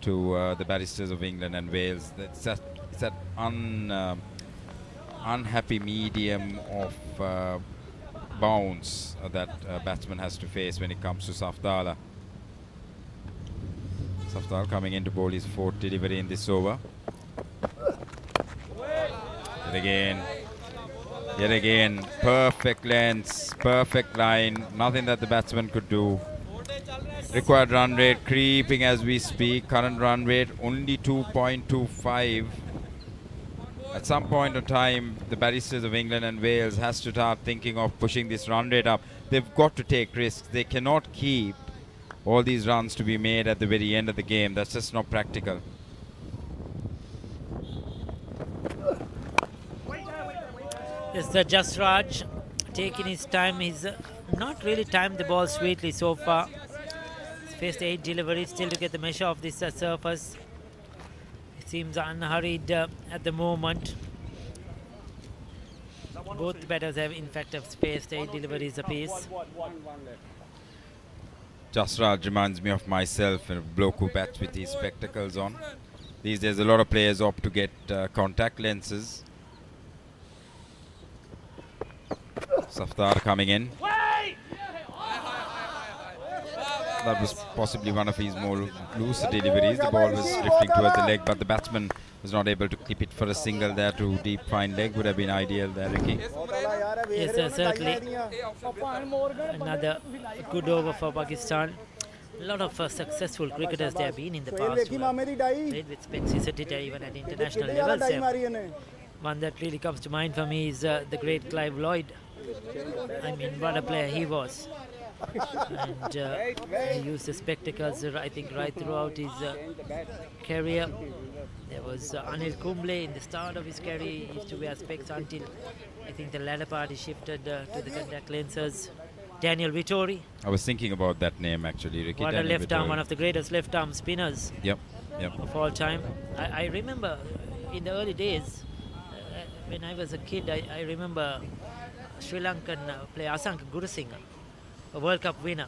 to the Barristers of England and Wales. It's that unhappy medium of bounce that batsman has to face when it comes to Safdala. Safdal coming in to bowl his fourth delivery in this over. Yet again, perfect lengths, perfect line, nothing that the batsman could do. Required run rate creeping as we speak. Current run rate only 2.25. At some point of time, the Barristers of England and Wales has to start thinking of pushing this run rate up. They've got to take risks. They cannot keep all these runs to be made at the very end of the game. That's just not practical. It's the Just Raj taking his time. He's not really timed the ball sweetly so far. He's faced 8 deliveries still to get the measure of this surface. He seems unhurried at the moment. Both batters have in fact have spaced 8 deliveries apiece. Just Raj reminds me of myself, a bloke who bats with his spectacles on. These days a lot of players opt to get contact lenses. Safdar coming in. That was possibly one of his more loose deliveries. The ball was drifting towards the leg, but the batsman was not able to clip it for a single there to deep fine leg. Would have been ideal there, Ricky. Yes, certainly. Another good over for Pakistan. A lot of successful cricketers there have been in the past. Played with specificity even at international levels. One that really comes to mind for me is the great Clive Lloyd. I mean, what a player he was. And he used the spectacles, I think, right throughout his career. There was Anil Kumble in the start of his career. He used to wear specs until, I think, the latter part he shifted to the contact lenses. Daniel Vittori. I was thinking about that name actually, Ricky. What a left arm, one of the greatest left arm spinners of all time. I remember in the early days, when I was a kid, I remember Sri Lankan player Asanka Gurusingha, a World Cup winner.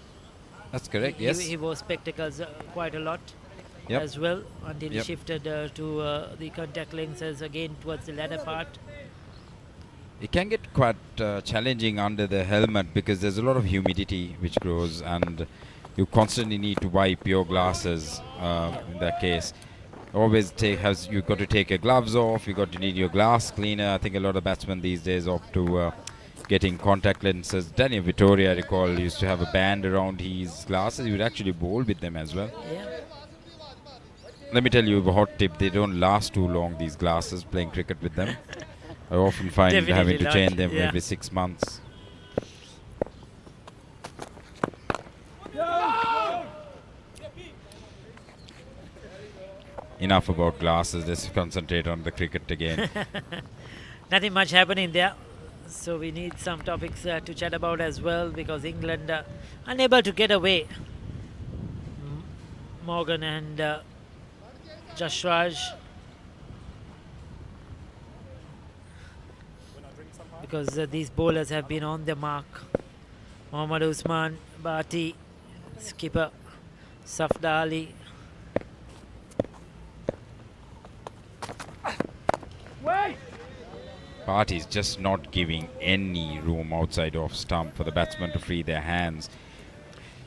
That's correct, yes. He wore spectacles quite a lot as well until he shifted to the contact lenses again towards the latter part. It can get quite challenging under the helmet because there's a lot of humidity which grows and you constantly need to wipe your glasses in that case. Always you've got to take your gloves off, you need your glass cleaner. I think a lot of batsmen these days opt to getting contact lenses. Daniel Vittori, I recall, used to have a band around his glasses. He would actually bowl with them as well. Let me tell you a hot tip, they don't last too long, these glasses, playing cricket with them. I often find having to change them every 6 months. Enough about glasses, let's concentrate on the cricket again. Nothing much happening there. So we need some topics to chat about as well, because England unable to get away. Morgan and Jashraj, because these bowlers have been on the mark. Mohammad Usman, Bhati, skipper Safda Ali. Party is just not giving any room outside off stump for the batsman to free their hands.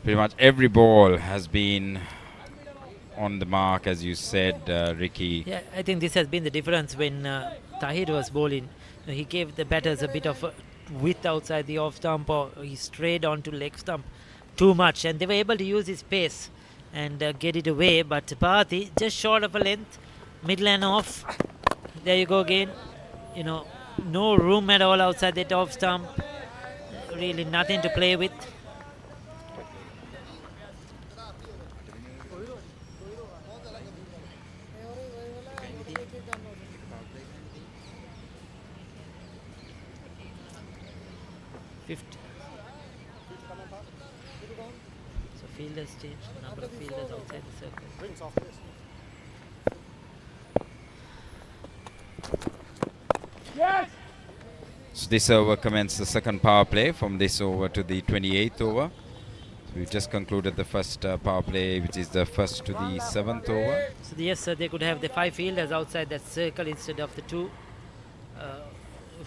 Pretty much every ball has been on the mark, as you said, Ricky. Yeah, I think this has been the difference when Tahir was bowling. He gave the batters a bit of width outside the off stump, or he strayed onto leg stump too much, and they were able to use his pace and get it away. But Bhati just short of a length, middle and off. There you go again. You know, no room at all outside that off stump. Really nothing to play with. So fielders change the number of fielders outside the circle. Yes! So this over commences the second power play from this over to the 28th over. So we've just concluded the first power play, which is the first to the 7th over. So yes, sir, they could have the 5 fielders outside that circle instead of the 2,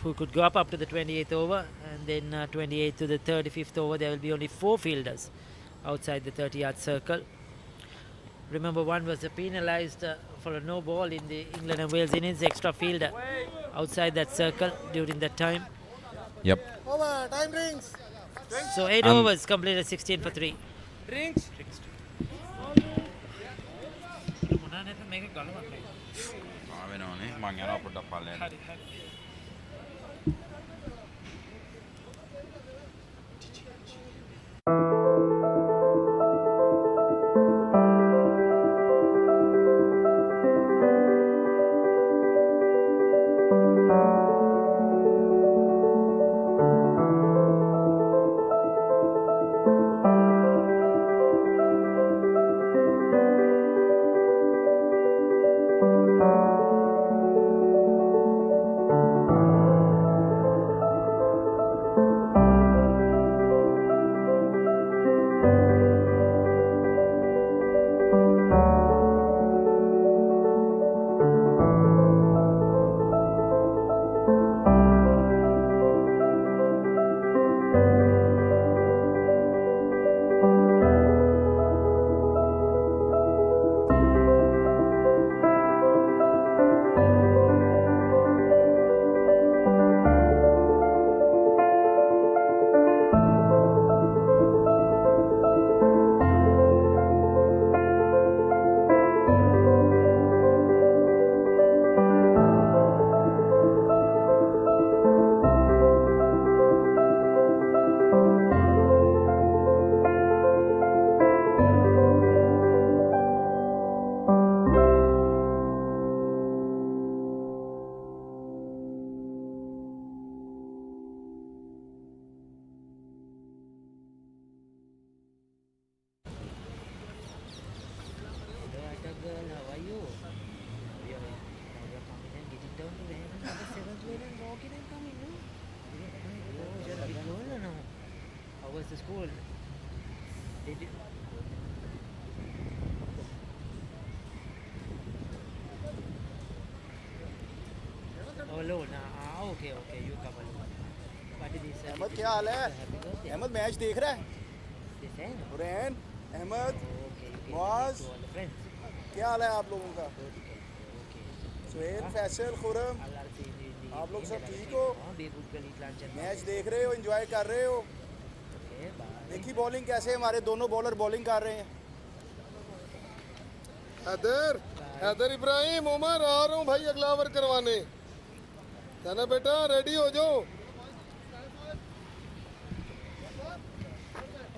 who could go up to the 28th over, and then 28th to the 35th over there will be only 4 fielders outside the 30-yard circle. Remember, one was penalised for a no ball in the England and Wales innings, extra fielder outside that circle during that time. Yep. Over, time rings. So 8 overs completed, 16 for 3. Drinks. The school. Did you? Oh, alone. Okay, you come alone. But it is. Ahmad क्या हाल है? Ahmad match देख रहा है? हुरैन, अहमद, मुआज, क्या हाल है आप लोगों का? सुहेल, फैसल, खुरम, आप लोग सब ठीक हो? मैच देख रहे हो, एंजॉय कर रहे हो? देखी बॉलिंग कैसे हमारे दोनों बॉलर बॉलिंग कर रहे हैं। हैदर इब्राहिम, उमर आ रहा हूँ भाई अगला ओवर करवाने। है ना बेटा, रेडी हो जाओ।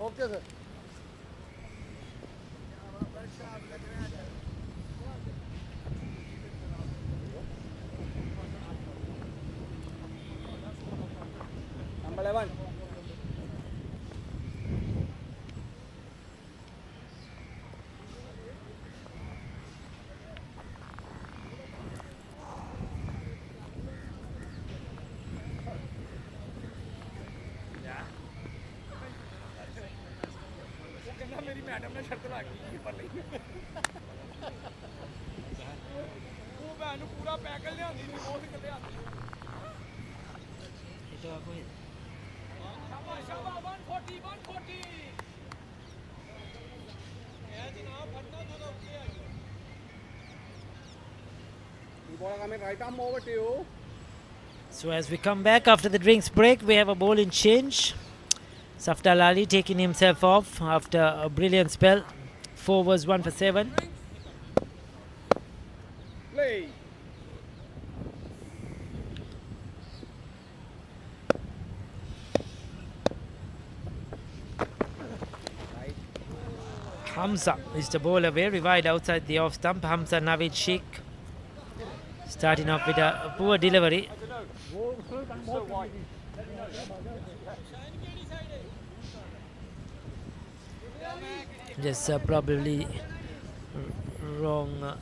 Okay sir. Number 11. मेरी मैडम ने शर्त ला दी पर नहीं वो बहन पूरा पैकल ले आंदी नहीं बहुत निकल आंदी शाबाश शाबाश 140 140 ए जनाब फटना दो उठे आ You ball coming right arm over to you. So as we come back after the drinks break, we have a bowling change. Safdar Ali taking himself off after a brilliant spell. 4 was 1 for 7. Play. Hamza is the bowler very wide outside the off stump. Hamza Naveed Sheikh starting off with a poor delivery. Just probably wrong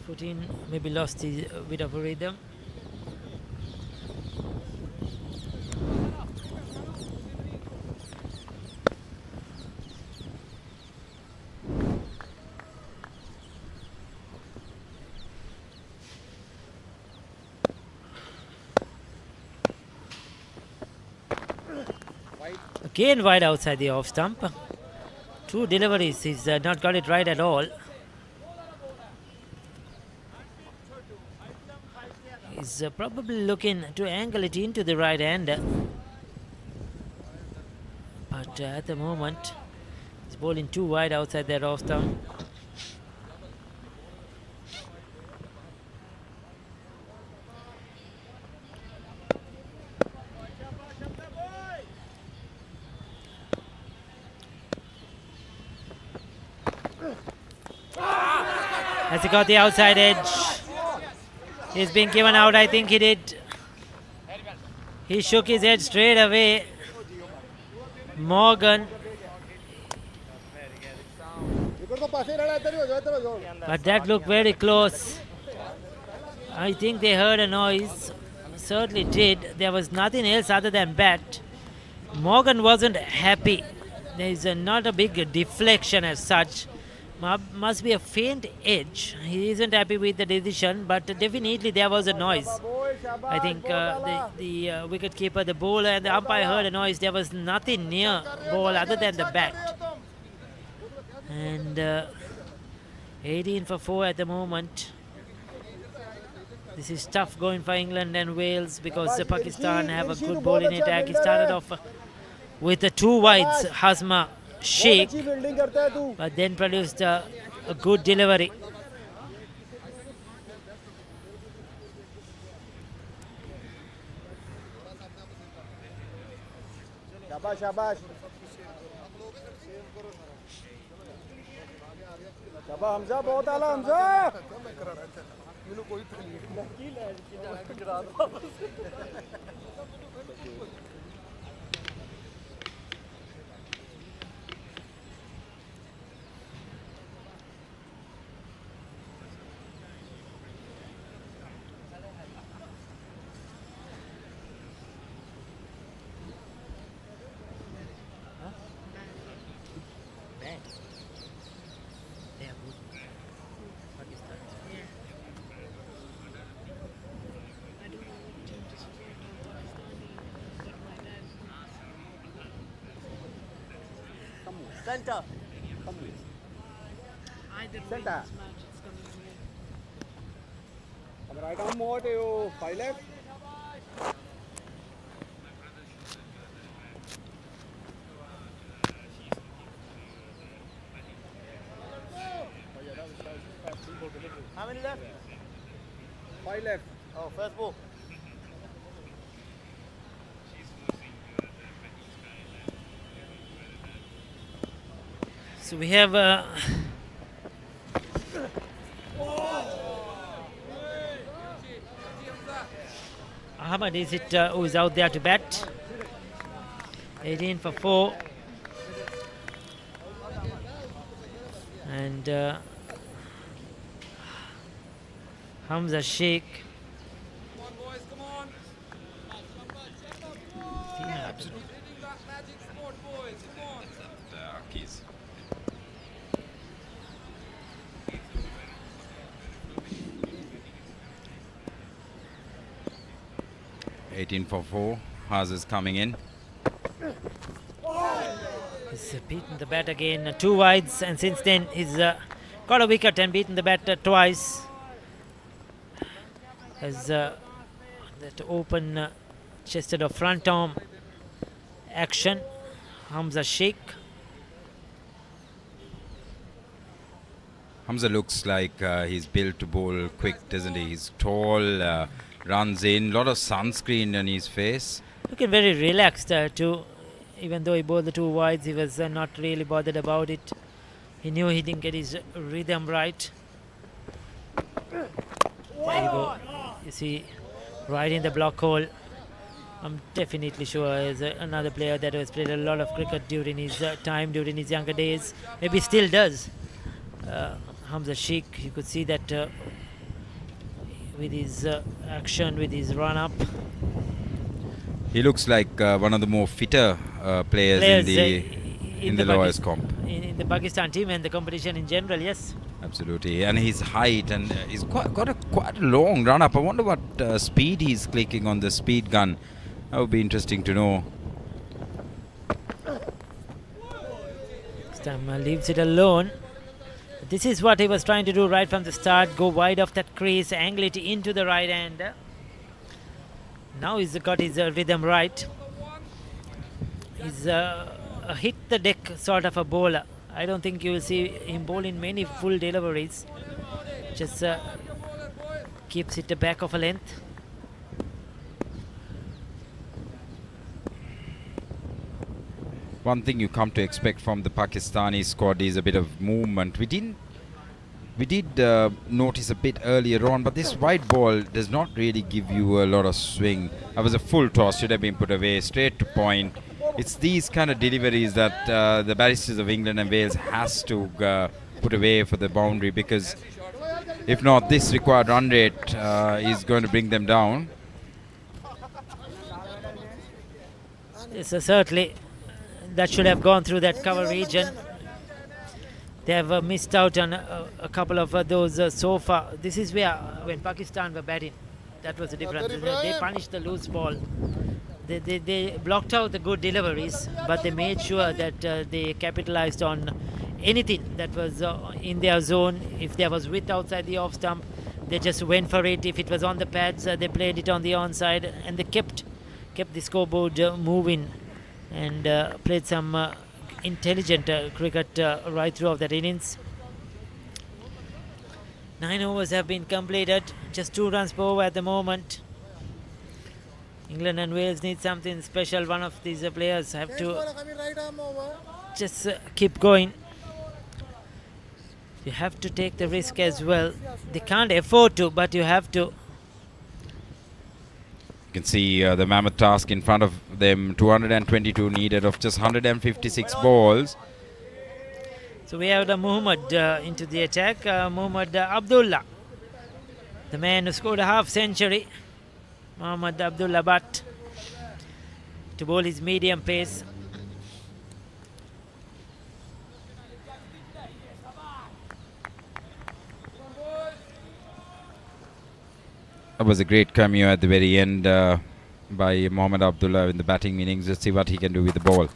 footing, maybe lost his bit of rhythm. Again wide outside the off stump. 2 deliveries, he's not got it right at all. He's probably looking to angle it into the right hander. But at the moment, he's bowling too wide outside that off stump. Has he got the outside edge? He's been given out, I think he did. He shook his head straight away. Morgan. But that looked very close. I think they heard a noise. Certainly did. There was nothing else other than bat. Morgan wasn't happy. There is not a big deflection as such. Must be a faint edge. He isn't happy with the decision, but definitely there was a noise. I think the wicket keeper, the bowler and the umpire heard a noise. There was nothing near ball other than the bat. And 18 for 4 at the moment. This is tough going for England and Wales because Pakistan have a good bowling attack. He started off with the 2 wides, Hazma Sheikh, but then produced a good delivery. Shabash, shabash. Shabash Hamza, बहुत आला Hamza. मेनू कोई तकलीफ नहीं. Center. Center. Come right arm more to you. 5 left. How many left? 5 left. Oh, first ball. So we have Ahmad, is it who is out there to bat? 18 for 4. And Hamza Sheikh. Keys. 18 for 4. Haas is coming in. He's beaten the bat again, 2 wides, and since then he's got a wicket and beaten the bat twice. Has that open chested or front arm action. Hamza Sheikh. Hamza looks like he's built to bowl quick, doesn't he? He's tall, runs in, lot of sunscreen on his face. Looking very relaxed too. Even though he bowled the 2 wides, he was not really bothered about it. He knew he didn't get his rhythm right. There you go. You see, right in the block hole. I'm definitely sure he's another player that has played a lot of cricket during his time, during his younger days. Maybe still does. Hamza Sheikh, you could see that with his action, with his run-up. He looks like one of the more fitter players in the lowest comp. In the Pakistan team and the competition in general, yes. Absolutely, and his height, and he's got a quite a long run-up. I wonder what speed he's clicking on the speed gun. That would be interesting to know. This time leaves it alone. This is what he was trying to do right from the start. Go wide of that crease, angle it into the right hand. Now he's got his rhythm right. He's a hit the deck sort of a bowler. I don't think you will see him bowl in many full deliveries. Just keeps it the back of a length. One thing you come to expect from the Pakistani squad is a bit of movement. We did notice a bit earlier on, but this white ball does not really give you a lot of swing. That was a full toss, should have been put away, straight to point. It's these kind of deliveries that the Barristers of England and Wales has to put away for the boundary, because if not, this required run rate is going to bring them down. Yes, certainly. That should have gone through that cover region. They have missed out on a couple of those so far. This is where, when Pakistan were batting, that was the difference. They punished the loose ball. They blocked out the good deliveries, but they made sure that they capitalized on anything that was in their zone. If there was width outside the off stump, they just went for it. If it was on the pads, they played it on the onside, and they kept the scoreboard moving, and played some intelligent cricket right throughout that innings. 9 overs have been completed, just 2 runs per over at the moment. England and Wales need something special. One of these players have to just keep going. You have to take the risk as well. They can't afford to, but you have to. You can see the mammoth task in front of them, 222 needed of just 156 balls. So we have the Muhammad into the attack. Muhammad Abdullah, the man who scored a half century. Muhammad Abdullah Bhatt to bowl his medium pace. That was a great cameo at the very end by Muhammad Abdullah in the batting innings. Let's see what he can do with the ball.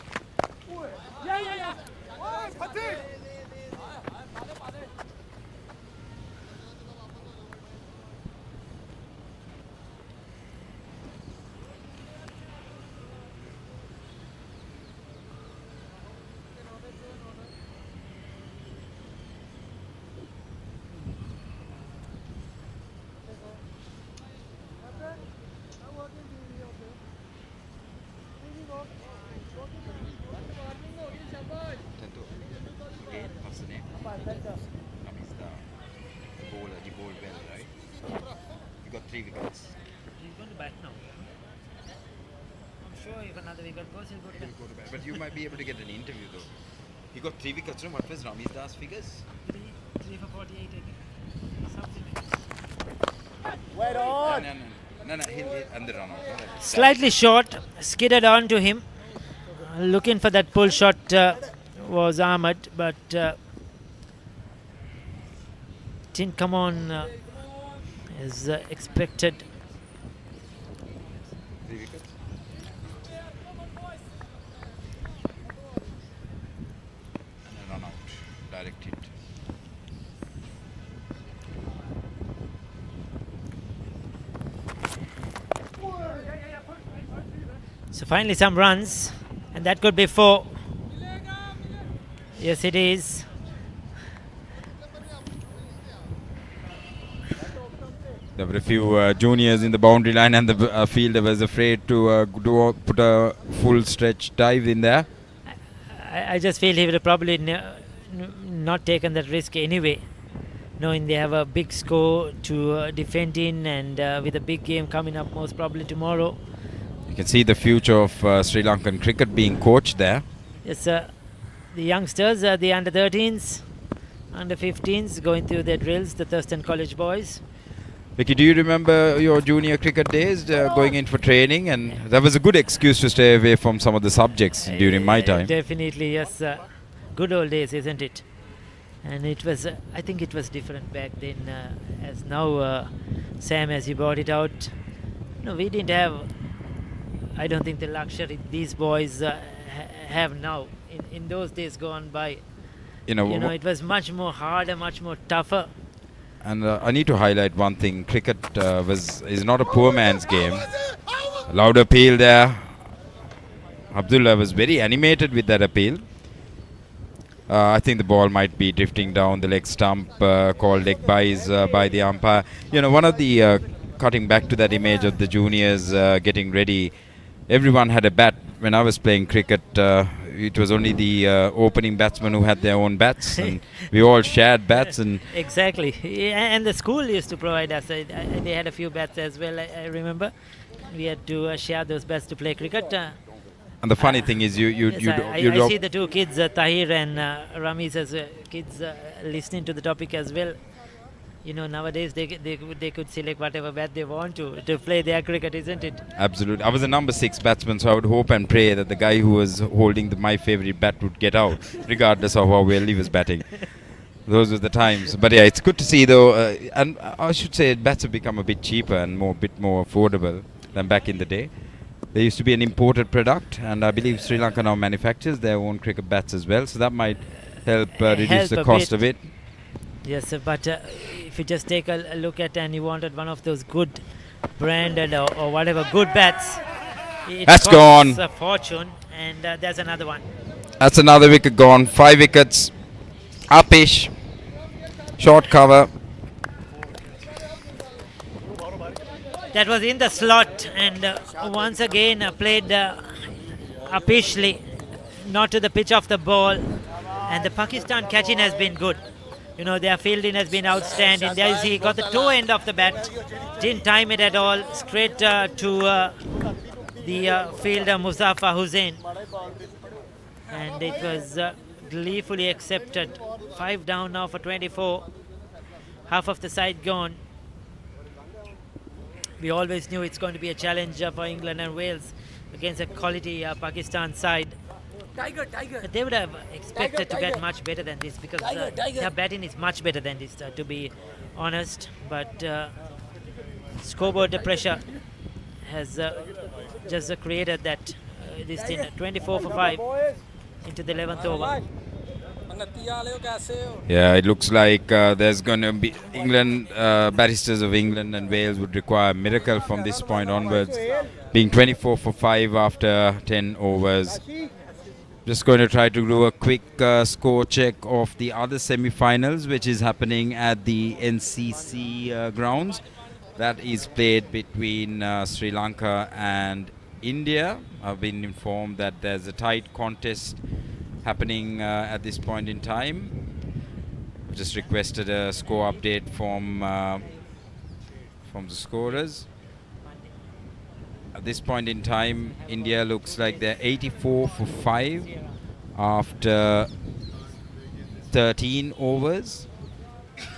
sure if another wicket goes, he'll go to bed. He'll go to bed. But you might be able to get an interview though. He got 3 wickets. What was Rami's Das figures? 3 for 48 again. Something. Wait on. No, he'll and the run out. Slightly short, skidded on to him. Looking for that pull shot was Ahmed, but didn't come on as expected. 3 wickets. And a run out. Direct hit. So finally some runs, and that could be 4. Yes, it is. There were a few juniors in the boundary line, and the fielder was afraid to put a full stretch dive in there. I just feel he would have probably not taken that risk anyway, knowing they have a big score to defend in, and with a big game coming up most probably tomorrow. You can see the future of Sri Lankan cricket being coached there. Yes, the youngsters, the under 13s, under 15s going through their drills, the Thurstan College boys. Vicky, do you remember your junior cricket days going in for training? And that was a good excuse to stay away from some of the subjects during my time. Definitely, yes. Good old days, isn't it? And it was, I think it was different back then as now, Sam, as you brought it out. No, we didn't have, I don't think the luxury these boys have now. In those days gone by, you know, it was much more harder, much more tougher. And I need to highlight one thing: cricket is not a poor man's game. Loud appeal there. Abdullah was very animated with that appeal. I think the ball might be drifting down the leg stump, called leg buys by the umpire. You know, one of the cutting back to that image of the juniors getting ready. Everyone had a bat. When I was playing cricket, it was only the opening batsmen who had their own bats, and we all shared bats. And exactly, and the school used to provide us. They had a few bats as well. I remember we had to share those bats to play cricket. And the funny thing is, I see the 2 kids, Tahir and Ramiz, as kids listening to the topic as well. You know, nowadays they could select whatever bat they want to play their cricket, isn't it? Absolutely. I was a number 6 batsman, so I would hope and pray that the guy who was holding my favorite bat would get out, regardless of how well he was batting. Those were the times. But yeah, it's good to see though, and I should say bats have become a bit cheaper and bit more affordable than back in the day. They used to be an imported product, and I believe Sri Lanka now manufactures their own cricket bats as well, so that might help reduce the cost a bit. Yes, but if you just take a look at, and you wanted one of those good branded or whatever good bats, That's gone. A fortune, and there's another one. That's another wicket gone. 5 wickets. Upish. Short cover. That was in the slot, and once again played upishly, not to the pitch of the ball. And the Pakistan catching has been good. You know, their fielding has been outstanding. There you see, he got the toe end of the bat, didn't time it at all, straight to the fielder Muzaffar Hussain. And it was gleefully accepted. 5 down now for 24. Half of the side gone. We always knew it's going to be a challenge for England and Wales against a quality Pakistan side. But they would have expected to bat much better than this, because their batting is much better than this, to be honest. But scoreboard pressure has just created that this thing. 24 for 5 into the 11th over. Yeah, it looks like there's going to be England, Barristers of England and Wales would require a miracle from this point onwards, being 24 for 5 after 10 overs. Just going to try to do a quick score check of the other semi-finals, which is happening at the NCC grounds. That is played between Sri Lanka and India. I've been informed that there's a tight contest happening at this point in time. I've just requested a score update from the scorers. At this point in time, India looks like they're 84 for 5 after 13 overs.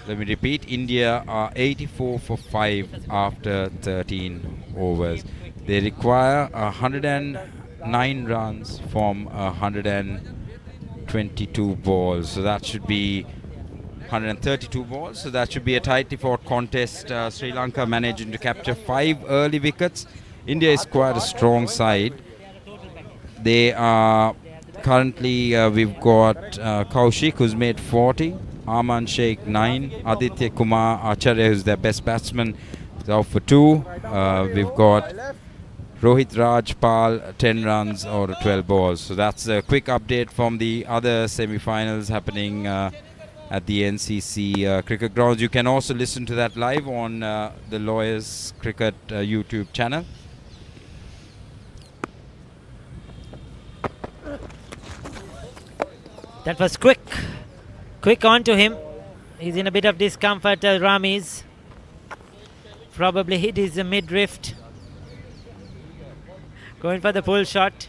Let me repeat, India are 84 for 5 after 13 overs. They require 109 runs from 122 balls. So that should be 132 balls. So that should be a tightly fought contest. Sri Lanka managing to capture 5 early wickets. India is quite a strong side. They are currently, we've got Kaushik, who's made 40. Aman Sheikh 9, Aditya Kumar Acharya, who's their best batsman, is out for 2. We've got Rohit Rajpal 10 runs out of 12 balls. So that's a quick update from the other semi-finals happening at the NCC cricket grounds. You can also listen to that live on the Lawyers Cricket YouTube channel. That was quick. Quick on to him. He's in a bit of discomfort, Ramiz. Probably hit his midriff. Going for the pull shot.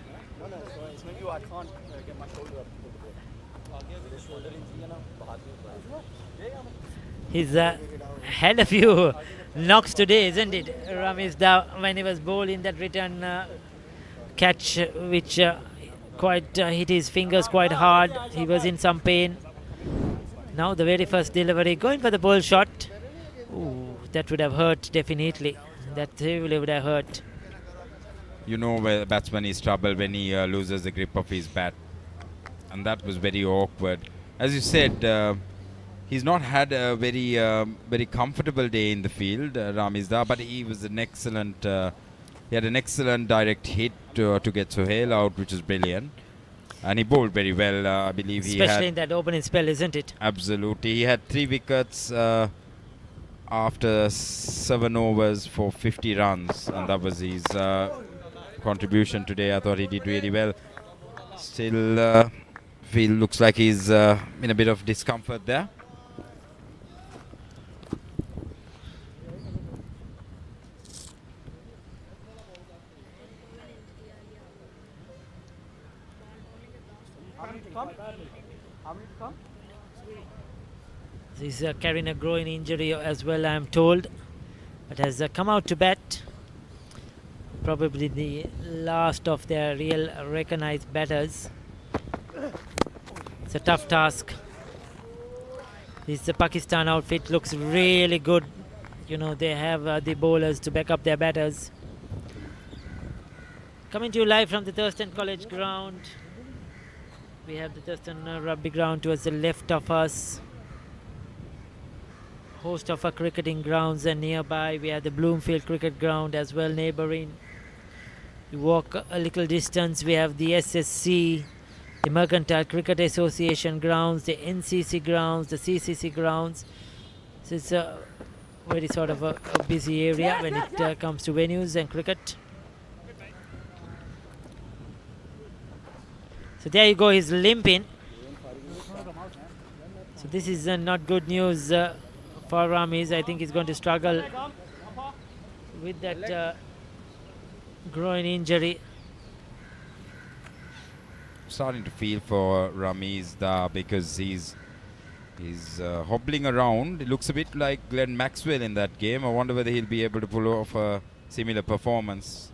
He's had a few knocks today, isn't it, Ramiz, when he was bowling that return catch, which quite hit his fingers quite hard. He was in some pain. Now the very first delivery, going for the ball shot. Ooh, that would have hurt definitely. That really would have hurt. You know where the batsman is trouble when he loses the grip of his bat. And that was very awkward. As you said, he's not had a very comfortable day in the field, Ramizda, but he was an excellent, he had an excellent direct hit to get Sohail out, which is brilliant. And he bowled very well, I believe. Especially in that opening spell, isn't it? Absolutely. He had 3 wickets after 7 overs for 50 runs. And that was his contribution today. I thought he did really well. Still, looks like he's in a bit of discomfort there. He's carrying a groin injury as well, I am told, but has come out to bat. Probably the last of their real recognized batters. It's a tough task. This Pakistan outfit looks really good. You know, they have the bowlers to back up their batters. Coming to you live from the Thurstan College ground. We have the Thurstan Rugby ground towards the left of us. Host of our cricketing grounds, and nearby we have the Bloomfield cricket ground as well, neighbouring. You walk a little distance, we have the SSC, the Mercantile Cricket Association grounds, the NCC grounds, the CCC grounds. So it's a very sort of a busy area when it comes to venues and cricket. So there you go, he's limping. So this is not good news for Ramiz. I think he's going to struggle with that groin injury. Starting to feel for Ramiz because he's hobbling around. It looks a bit like Glenn Maxwell in that game. I wonder whether he'll be able to pull off a similar performance.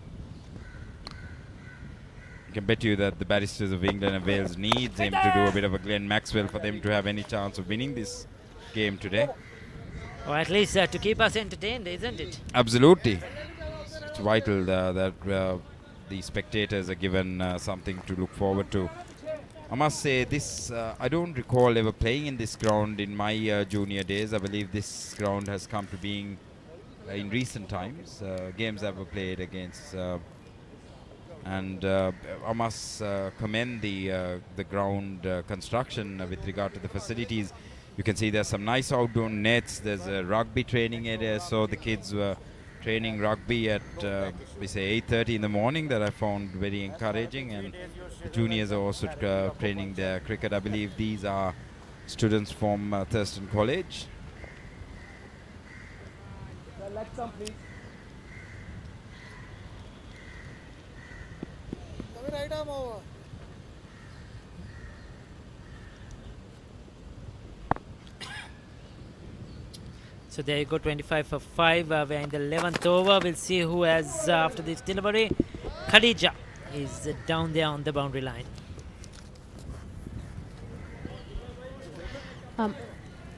I can bet you that the Barristers of England and Wales needs him to do a bit of a Glenn Maxwell for them to have any chance of winning this game today. Or at least to keep us entertained, isn't it? Absolutely. It's vital that the spectators are given something to look forward to. I must say this, I don't recall ever playing in this ground in my junior days. I believe this ground has come to being in recent times. Games that were played against and I must commend the ground construction with regard to the facilities. You can see there's some nice outdoor nets. There's a rugby training area. So the kids were training rugby at we say 8:30 in the morning. That I found very encouraging. And the juniors are also training their cricket. I believe these are students from Thurstan College. right arm over. So there you go, 25 for 5. We're in the 11th over. We'll see who has after this delivery. Khadija is down there on the boundary line.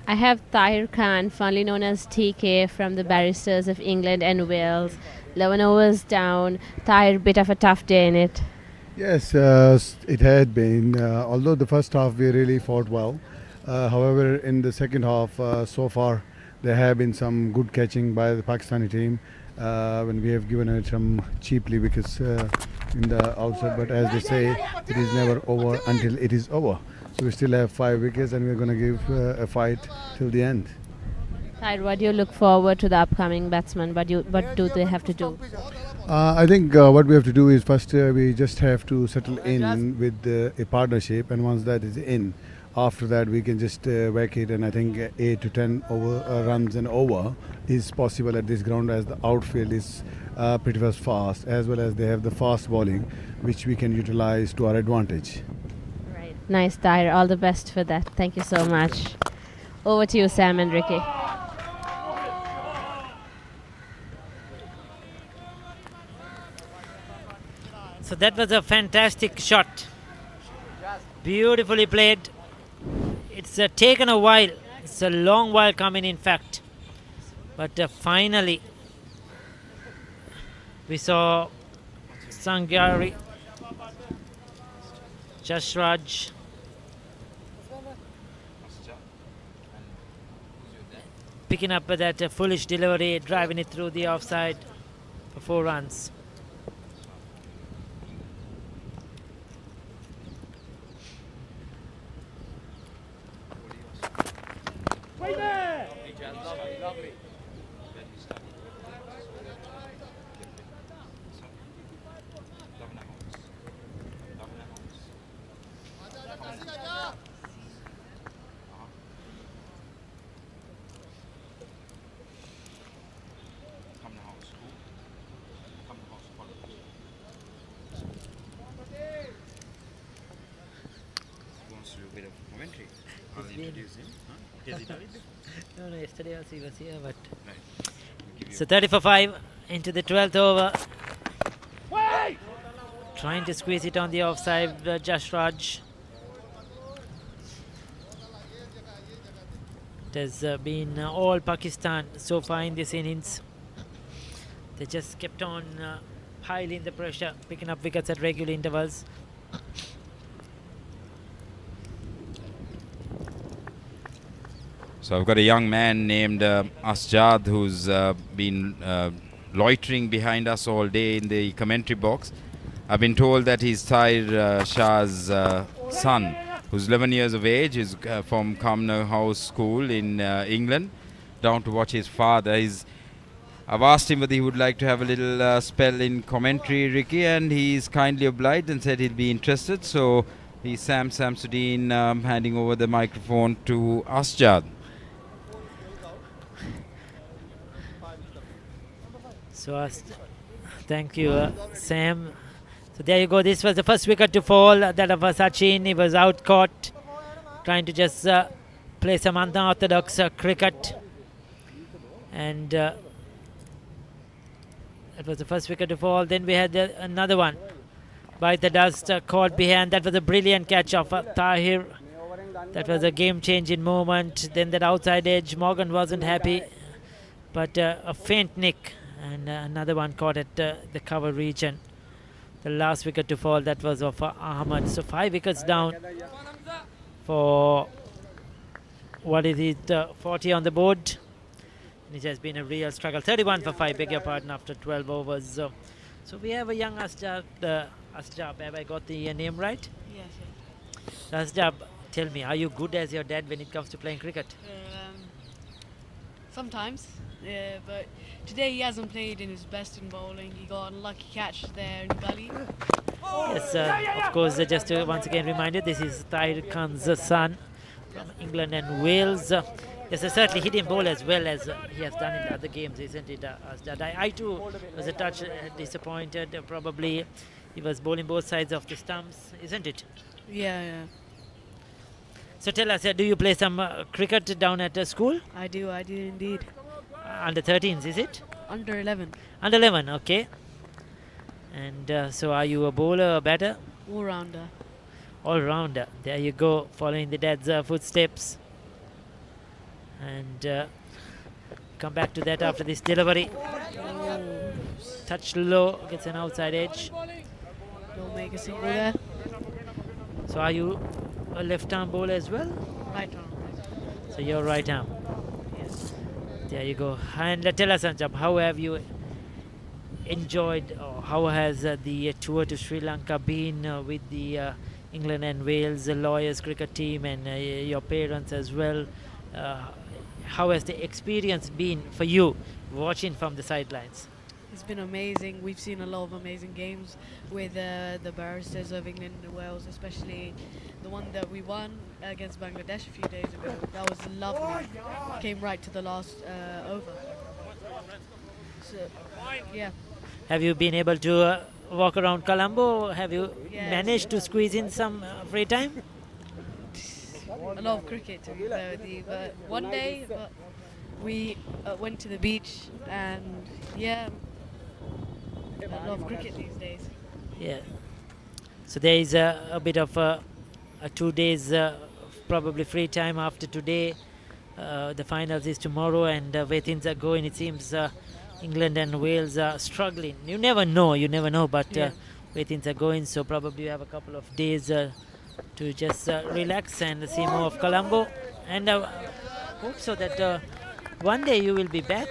I have Tahir Khan, fondly known as TK, from the Barristers of England and Wales. 11 overs down. Tahir, bit of a tough day in it. Yes, it had been. Although the first half we really fought well. However, in the second half, so far, there have been some good catching by the Pakistani team when we have given it some cheaply wickets in the outset. But as they say, it is never over until it is over. So we still have 5 wickets and we're going to give a fight till the end. Tahir, what do you look forward to the upcoming batsmen? What do they have to do? I think what we have to do is first we just have to settle in with a partnership, and once that is in, after that we can just whack it, and I think 8 to 10 runs and over is possible at this ground, as the outfield is pretty much fast, as well as they have the fast bowling which we can utilize to our advantage. Right. Nice, Tahir. All the best for that. Thank you so much. Over to you, Sam and Ricky. So that was a fantastic shot. Beautifully played. It's taken a while. It's a long while coming, in fact. But finally, we saw Sangari, Jashraj, picking up that foolish delivery, driving it through the offside for 4 runs. Wait there! Lovely. No, yesterday also he was here, but... So 30 for 5 into the 12th over. Trying to squeeze it on the offside, Jashraj. It has been all Pakistan so far in this innings. They just kept on piling the pressure, picking up wickets at regular intervals. So I've got a young man named Asjad who's been loitering behind us all day in the commentary box. I've been told that he's Tahir Shah's son, who's 11 years of age, is from Colombo House School in England, down to watch his father. I've asked him whether he would like to have a little spell in commentary, Ricky, and he's kindly obliged and said he'd be interested. So he's Sam Samsudeen handing over the microphone to Asjad. So thank you, Sam. So there you go. This was the first wicket to fall. That of Sachin. He was out caught, trying to just play some unorthodox cricket. And that was the first wicket to fall. Then we had another one by the dust, caught behind. That was a brilliant catch of Tahir. That was a game-changing moment. Then that outside edge, Morgan wasn't happy, but a faint nick. And another one caught at the cover region. The last wicket to fall, that was of Ahmad. So 5 wickets down for, what is it, 40 on the board. And it has been a real struggle. 31 for 5, beg your pardon, after 12 overs. So we have a young Asjab. Have I got the name right? Yes. Asjab, tell me, are you good as your dad when it comes to playing cricket? Sometimes, but today he hasn't played in his best in bowling. He got an unlucky catch there in gully. Yes, of course, just to once again remind you, this is Tahir Khan's son from England and Wales. Yes, a certainly hitting ball as well as he has done in the other games, isn't it? I too was a touch disappointed. Probably He was bowling both sides of the stumps, isn't it? Yeah. So tell us, do you play some cricket down at school? I do indeed. Under 13s, is it? Under 11. Under 11, okay. And so are you a bowler or batter? All rounder. All rounder. There you go, following the dad's footsteps. And come back to that after this delivery. Touch low, gets an outside edge. Don't make a single there. So are you a left arm bowler as well? Right arm. So you're right arm. Yes. There you go. And tell us, Anjab, how have you enjoyed, or how has the tour to Sri Lanka been with the England and Wales Lawyers cricket team and your parents as well? How has the experience been for you watching from the sidelines? It's been amazing. We've seen a lot of amazing games with the Barristers of England and Wales, especially the one that we won against Bangladesh a few days ago. That was lovely. Came right to the last over. So, yeah. Have you been able to walk around Colombo? Have you managed to squeeze in some free time? A lot of cricket, to be fair with you. But one day, we went to the beach, and yeah, a lot of cricket these days. Yeah. So there is a bit of a 2 days probably free time after today. The finals is tomorrow, and where things are going, it seems England and Wales are struggling. You never know, but where things are going, so probably you have a couple of days to just relax and see more of Colombo. And hope so that one day you will be back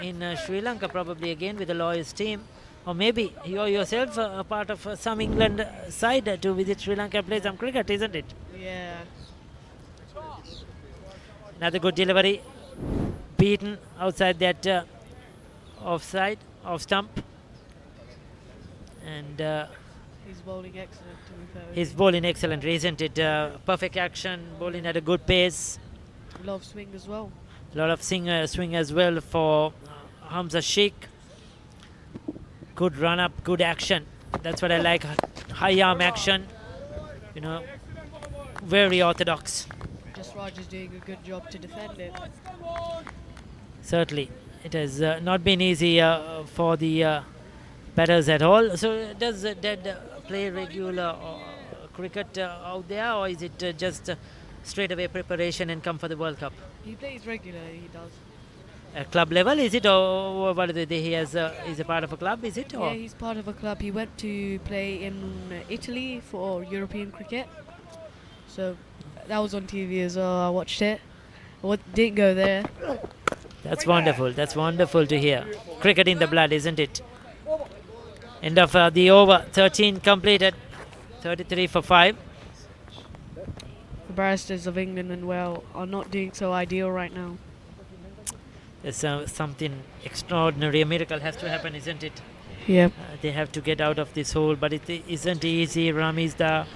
in Sri Lanka, probably again with the Lawyers team. Or maybe you yourself a part of some England side to visit Sri Lanka and play some cricket, isn't it? Yeah. Another good delivery. Beaten outside that off stump. And he's bowling excellent, to be fair. He's bowling excellent, isn't it? Perfect action, bowling at a good pace. A lot of swing as well. A lot of swing as well for Hamza Sheikh. Good run up, good action. That's what I like. High arm action. Very orthodox. Just Raj is doing a good job to defend it. Certainly. It has not been easy for the batters at all. So does Dad play regular cricket out there, or is it just straight away preparation and come for the World Cup? He plays regularly, he does. At club level, is it, or what he has? Is a part of a club, is it? Or? Yeah, he's part of a club. He went to play in Italy for European cricket. So that was on TV as well. I watched it. Didn't go there. That's wonderful. That's wonderful to hear. Cricket in the blood, isn't it? End of the over. 13 completed. 33 for 5. The Barristers of England and Wales are not doing so ideal right now. There's something extraordinary. A miracle has to happen, isn't it? Yep. They have to get out of this hole, but it isn't easy. Ramizda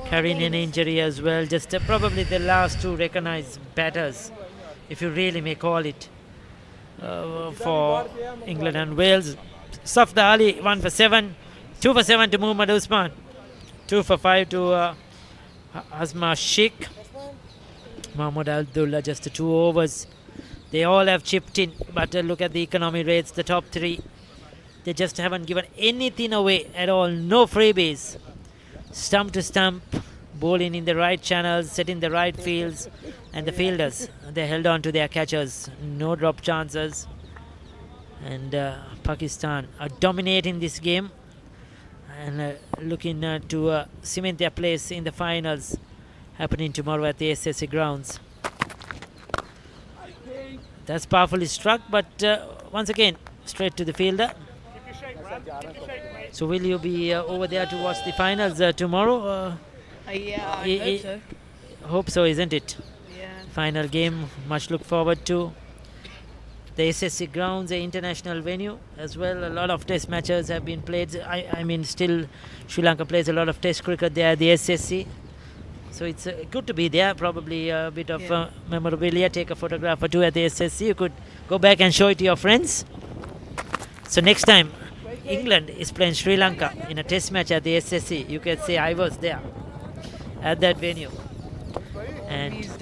carrying an injury as well. Just probably the last two recognized batters, if you really may call it, for England and Wales. Safda Ali, 1 for 7. 2 for 7 to Muhammad Usman. 2 for 5 to Asma Sheikh. Mahmoud Abdullah, just 2 overs. They all have chipped in, but look at the economy rates, the top 3. They just haven't given anything away at all. No freebies. Stump to stump, bowling in the right channels, setting the right fields, and the fielders, they held on to their catchers. No drop chances. And Pakistan are dominating this game and looking to cement their place in the finals happening tomorrow at the SSC grounds. That's powerfully struck, but once again, straight to the fielder. So will you be over there to watch the finals tomorrow? Yeah, I hope so. Hope so, isn't it? Yeah. Final game, much look forward to. The SSC grounds, the international venue as well. A lot of test matches have been played. I mean, still Sri Lanka plays a lot of test cricket there at the SSC. So it's good to be there. Probably a bit of memorabilia. Take a photograph or two at the SSC. You could go back and show it to your friends. So next time England is playing Sri Lanka in a test match at the SSC. You can say I was there at that venue. And he's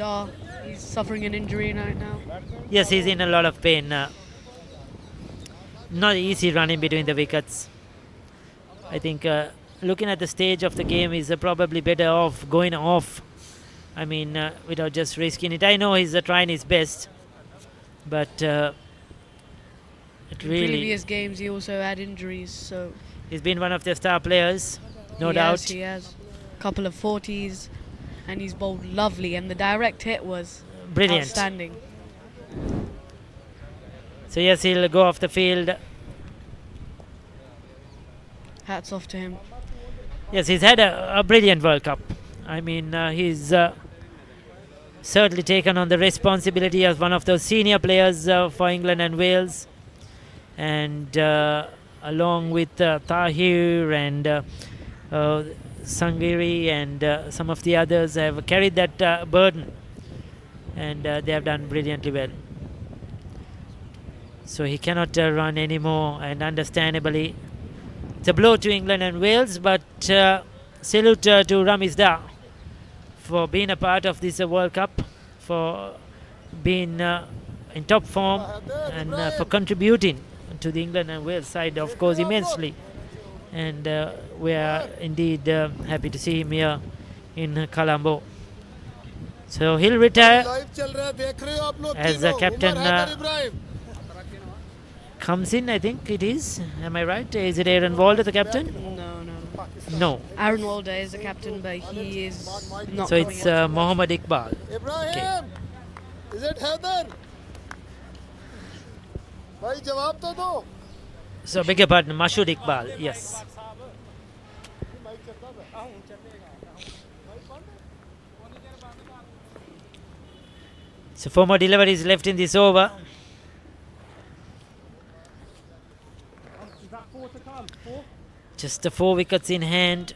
suffering an injury right now. Yes, he's in a lot of pain. Not easy running between the wickets. I think looking at the stage of the game, he's probably better off going off. I mean, without just risking it. I know he's trying his best, but it In really. previous games, he also had injuries, so He's been one of their star players, no he doubt. He has a couple of 40s, and he's bowled lovely, and the direct hit was Brilliant. outstanding. So yes, he'll go off the field. Hats off to him. Yes, he's had a brilliant World Cup. I mean, he's certainly taken on the responsibility as one of those senior players for England and Wales. And along with Tahir and Sangiri and some of the others have carried that burden. And they have done brilliantly well. So he cannot run anymore, and understandably, it's a blow to England and Wales, but salute to Ramiz Dar for being a part of this World Cup, for being in top form, and for contributing to the England and Wales side, of course, immensely. And we are indeed happy to see him here in Colombo. So he'll retire as a captain comes in, I think it is. Am I right? Is it Aaron Walder, the captain? No. Aaron Walder is the captain, but he is not. So it's Mohammad Iqbal. Ibrahim, is it Heather? भाई जवाब तो दो. So beg your pardon, Mashood Iqbal. Yes. So 4 more deliveries left in this over. Just the 4 wickets in hand.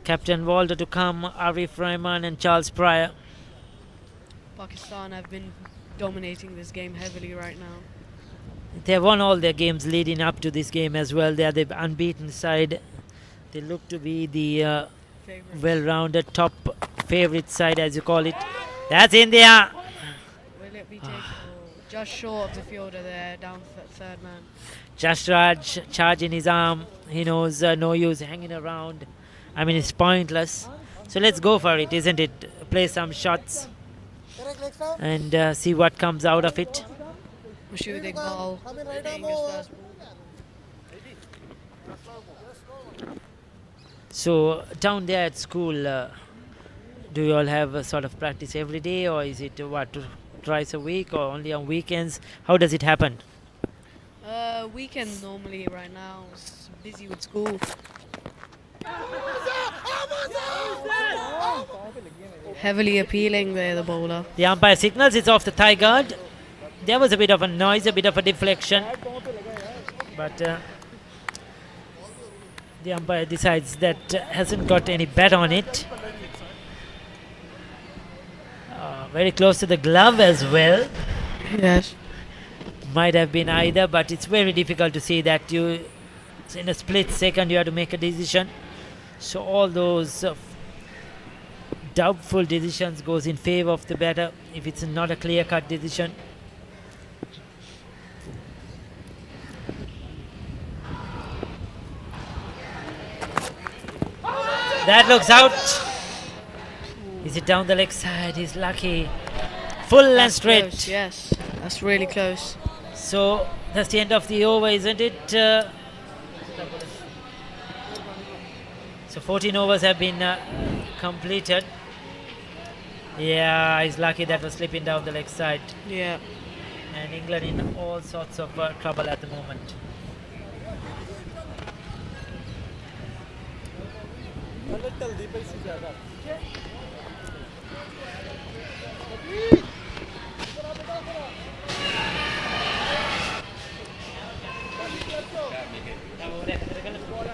Captain Walder to come, Arif Rahman and Charles Pryor. Pakistan have been dominating this game heavily right now. They have won all their games leading up to this game as well. They are the unbeaten side. They look to be the well-rounded top favourite side, as you call it. That's India. Will it be taken? Just short of the fielder there, down third man. Just Raj charging his arm. He knows no use hanging around. I mean, it's pointless. So let's go for it, isn't it? Play some shots and see what comes out of it. Mashood Iqbal hitting his first ball. So down there at school, do you all have a sort of practice every day, or is it twice a week, or only on weekends? How does it happen? Weekend normally right now. It's busy with school. Heavily appealing there, the bowler. The umpire signals it's off the thigh guard. There was a bit of a noise, a bit of a deflection. But the umpire decides that hasn't got any bat on it. Very close to the glove as well. Yes. Might have been either, but it's very difficult to see that. In a split second you have to make a decision. So all those doubtful decisions goes in favor of the batter if it's not a clear-cut decision. That looks out. Is it down the leg side? He's lucky. Full and straight. Close, yes, that's really close. So that's the end of the over, isn't it? So 14 overs have been completed. Yeah, he's lucky that was slipping down the leg side. Yeah. And England in all sorts of trouble at the moment.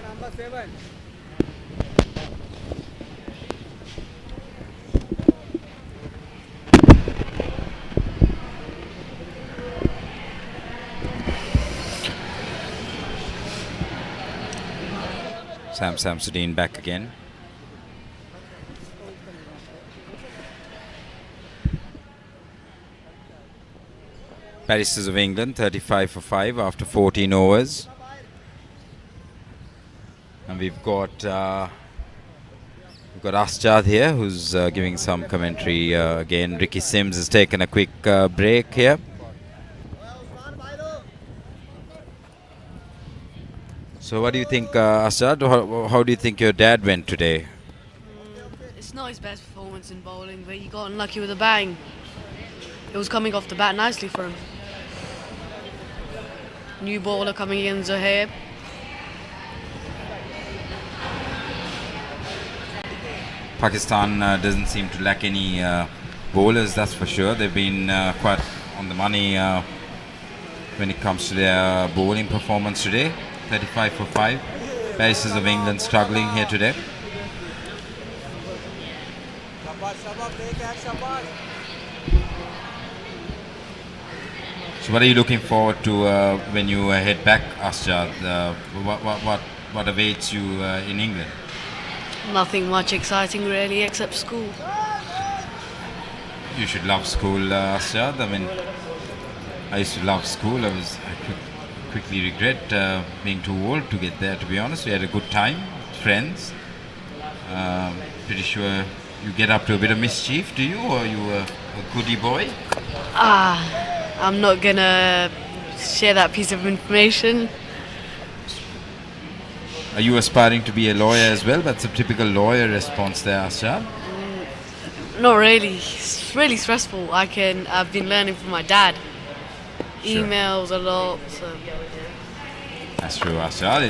Number 7. Sam Samsudeen back again. Barristers of England 35 for 5 after 14 overs. And we've got Asjad here who's giving some commentary again. Ricky Sims has taken a quick break here. So what do you think, Asjad? How do you think your dad went today? It's not his best performance in bowling, but he got unlucky with a bang. It was coming off the bat nicely for him. New bowler coming in, Zohaib. Pakistan doesn't seem to lack any bowlers, that's for sure. They've been quite on the money when it comes to their bowling performance today. 35 for 5. Barristers of England struggling here today. So what are you looking forward to when you head back, Asjad? What awaits you in England? Nothing much exciting really, except school. You should love school, Asjad. I mean, I used to love school. I quickly regret being too old to get there, to be honest. We had a good time, friends. Pretty sure you get up to a bit of mischief, do you? Or are you a goody boy? I'm not gonna share that piece of information. Are you aspiring to be a lawyer as well? That's a typical lawyer response there, Asjad. Not really. It's really stressful. I've been learning from my dad. Sure. Emails a lot. So. That's true, Asjad.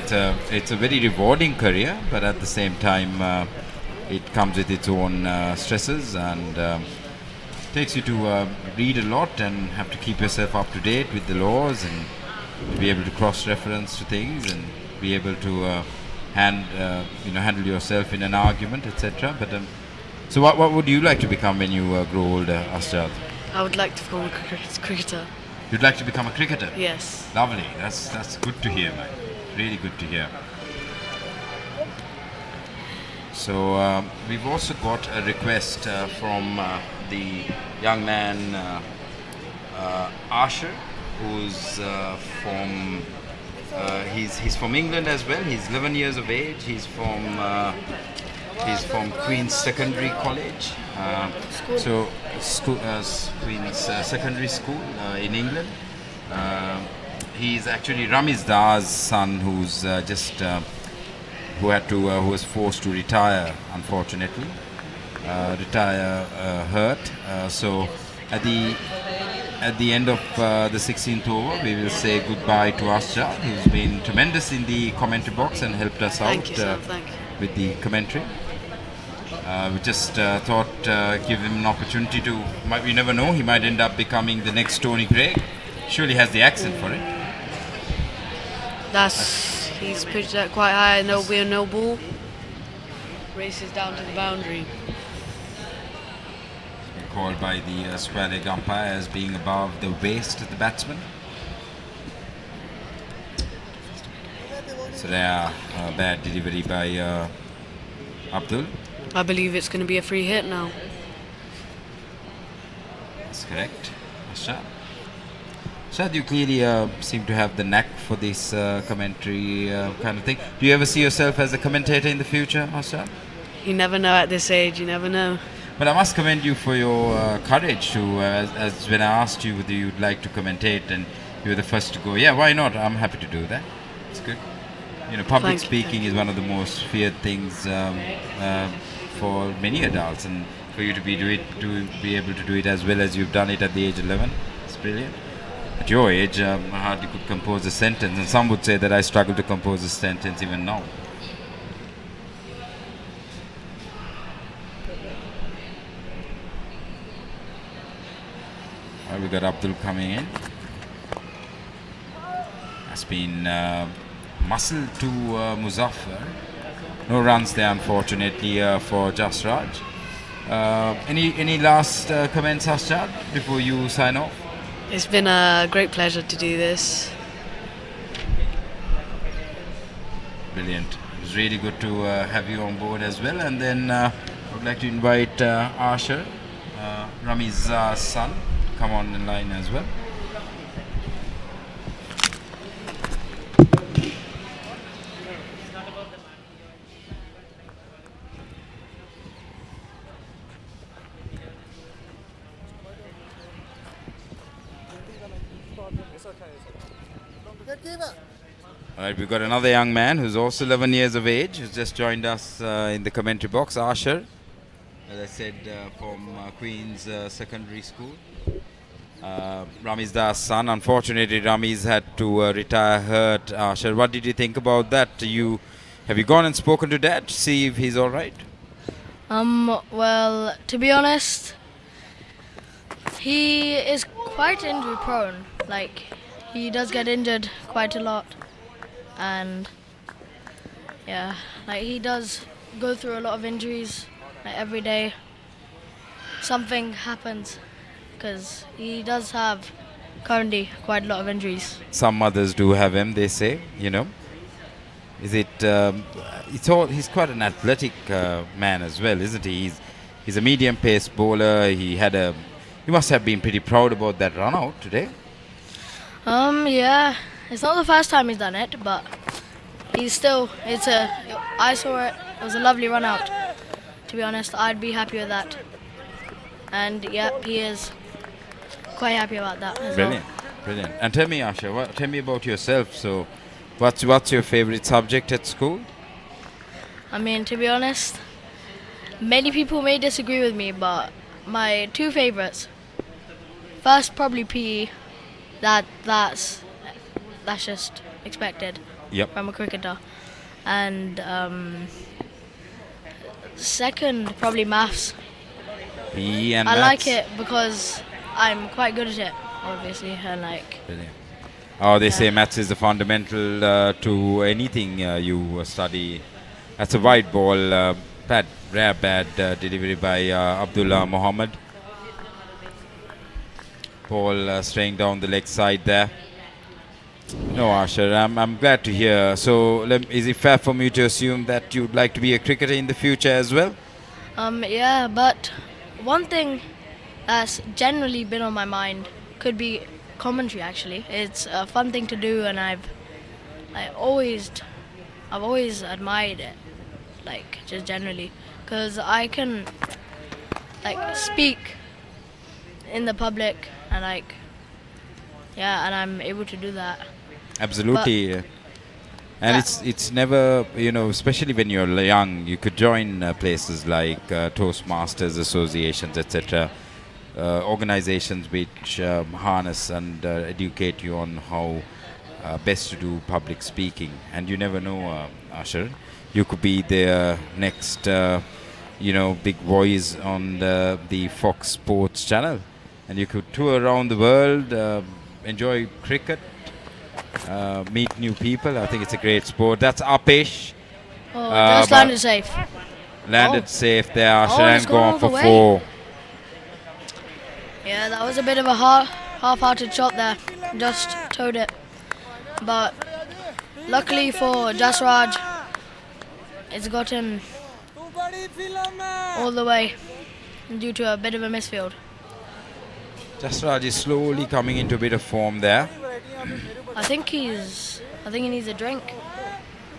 It's a very rewarding career, but at the same time, it comes with its own stresses and takes you to read a lot and have to keep yourself up to date with the laws and to be able to cross-reference to things and be able to handle yourself in an argument, etc. But so, what would you like to become when you grow older, Asjad? I would like to become a cricketer. You'd like to become a cricketer? Yes. Lovely. That's good to hear, man. Really good to hear. So we've also got a request from the young man Asher, who's from he's from England as well. He's 11 years of age. He's from Queen's Secondary College. Queen's Secondary School in England. He's actually Ramiz Dar's son, who's who was forced to retire, unfortunately. Retire hurt. So at the end of the 16th over, we will say goodbye to Asjad, who's been tremendous in the commentary box and helped us out with the commentary. We just thought give him an opportunity to, we never know, he might end up becoming the next Tony Greig. Surely has the accent for it. He's pitched that quite high, no wheel, no ball. Races down to the boundary. Called by the square leg umpire as being above the waist of the batsman. So there, bad delivery by Abdul. I believe it's going to be a free hit now. That's correct. Shad, you clearly seem to have the knack for this commentary kind of thing. Do you ever see yourself as a commentator in the future, Shad? You never know at this age, you never know. But I must commend you for your courage to, as when I asked you whether you'd like to commentate and you were the first to go, yeah, why not? I'm happy to do that. It's good. You know, public speaking is one of the most feared things for many adults, and for you to be able to do it as well as you've done it at the age of 11, it's brilliant. At your age, I hardly could compose a sentence, and some would say that I struggle to compose a sentence even now. We got Abdul coming in. Has been muscled to Muzaffar. No runs there, unfortunately, for Jasraj. Any last comments, Asjad, before you sign off? It's been a great pleasure to do this. Brilliant. It was really good to have you on board as well. And then I would like to invite Asher, Rami's son, come on in line as well. All right, we've got another young man who's also 11 years of age, who's just joined us in the commentary box, Asher, as I said, from Queen's Secondary School. Rami's Da's son. Unfortunately, Rami's had to retire hurt. Asher, what did you think about that? Have you gone and spoken to Dad to see if he's all right? Well, to be honest, he is quite injury prone. Like, he does get injured quite a lot. And yeah, like he does go through a lot of injuries like every day. Something happens because he does have currently quite a lot of injuries. Some mothers do have him, they say, you know. Is it? He's quite an athletic man as well, isn't he? He's a medium pace bowler. He must have been pretty proud about that run out today. Yeah, it's not the first time he's done it, but I saw it. It was a lovely run out. To be honest, I'd be happy with that. And yeah, he is quite happy about that as well. Brilliant. And tell me, Asha, tell me about yourself. So, what's your favorite subject at school? I mean, to be honest, many people may disagree with me, but my two favorites. First, probably PE. That's just expected from a cricketer. And second, probably maths. PE and I maths? like it because I'm quite good at it, obviously, and like. Brilliant. Oh, they say maths is the fundamental to anything you study. That's a wide ball, rare bad delivery by Abdullah Mohammed. Ball straying down the leg side there. No, Asher, I'm glad to hear. So, is it fair for me to assume that you'd like to be a cricketer in the future as well? Yeah, but one thing that's generally been on my mind could be commentary. Actually, it's a fun thing to do, and I've always admired it, like just generally, because I can like speak in the public and and I'm able to do that. Absolutely. And it's never, especially when you're young, you could join places like Toastmasters associations, etc. Organizations which harness and educate you on how best to do public speaking. And you never know, Asher, you could be the next, big voice on the Fox Sports channel. And you could tour around the world, enjoy cricket, meet new people. I think it's a great sport. That's Apesh. Just landed safe. Landed safe there, Asher, and it's gone for way. 4. Yeah, that was a bit of a half-hearted shot there. Just towed it. But luckily for Jasraj, it's gotten all the way due to a bit of a misfield. Jasraj is slowly coming into a bit of form there. I think he needs a drink.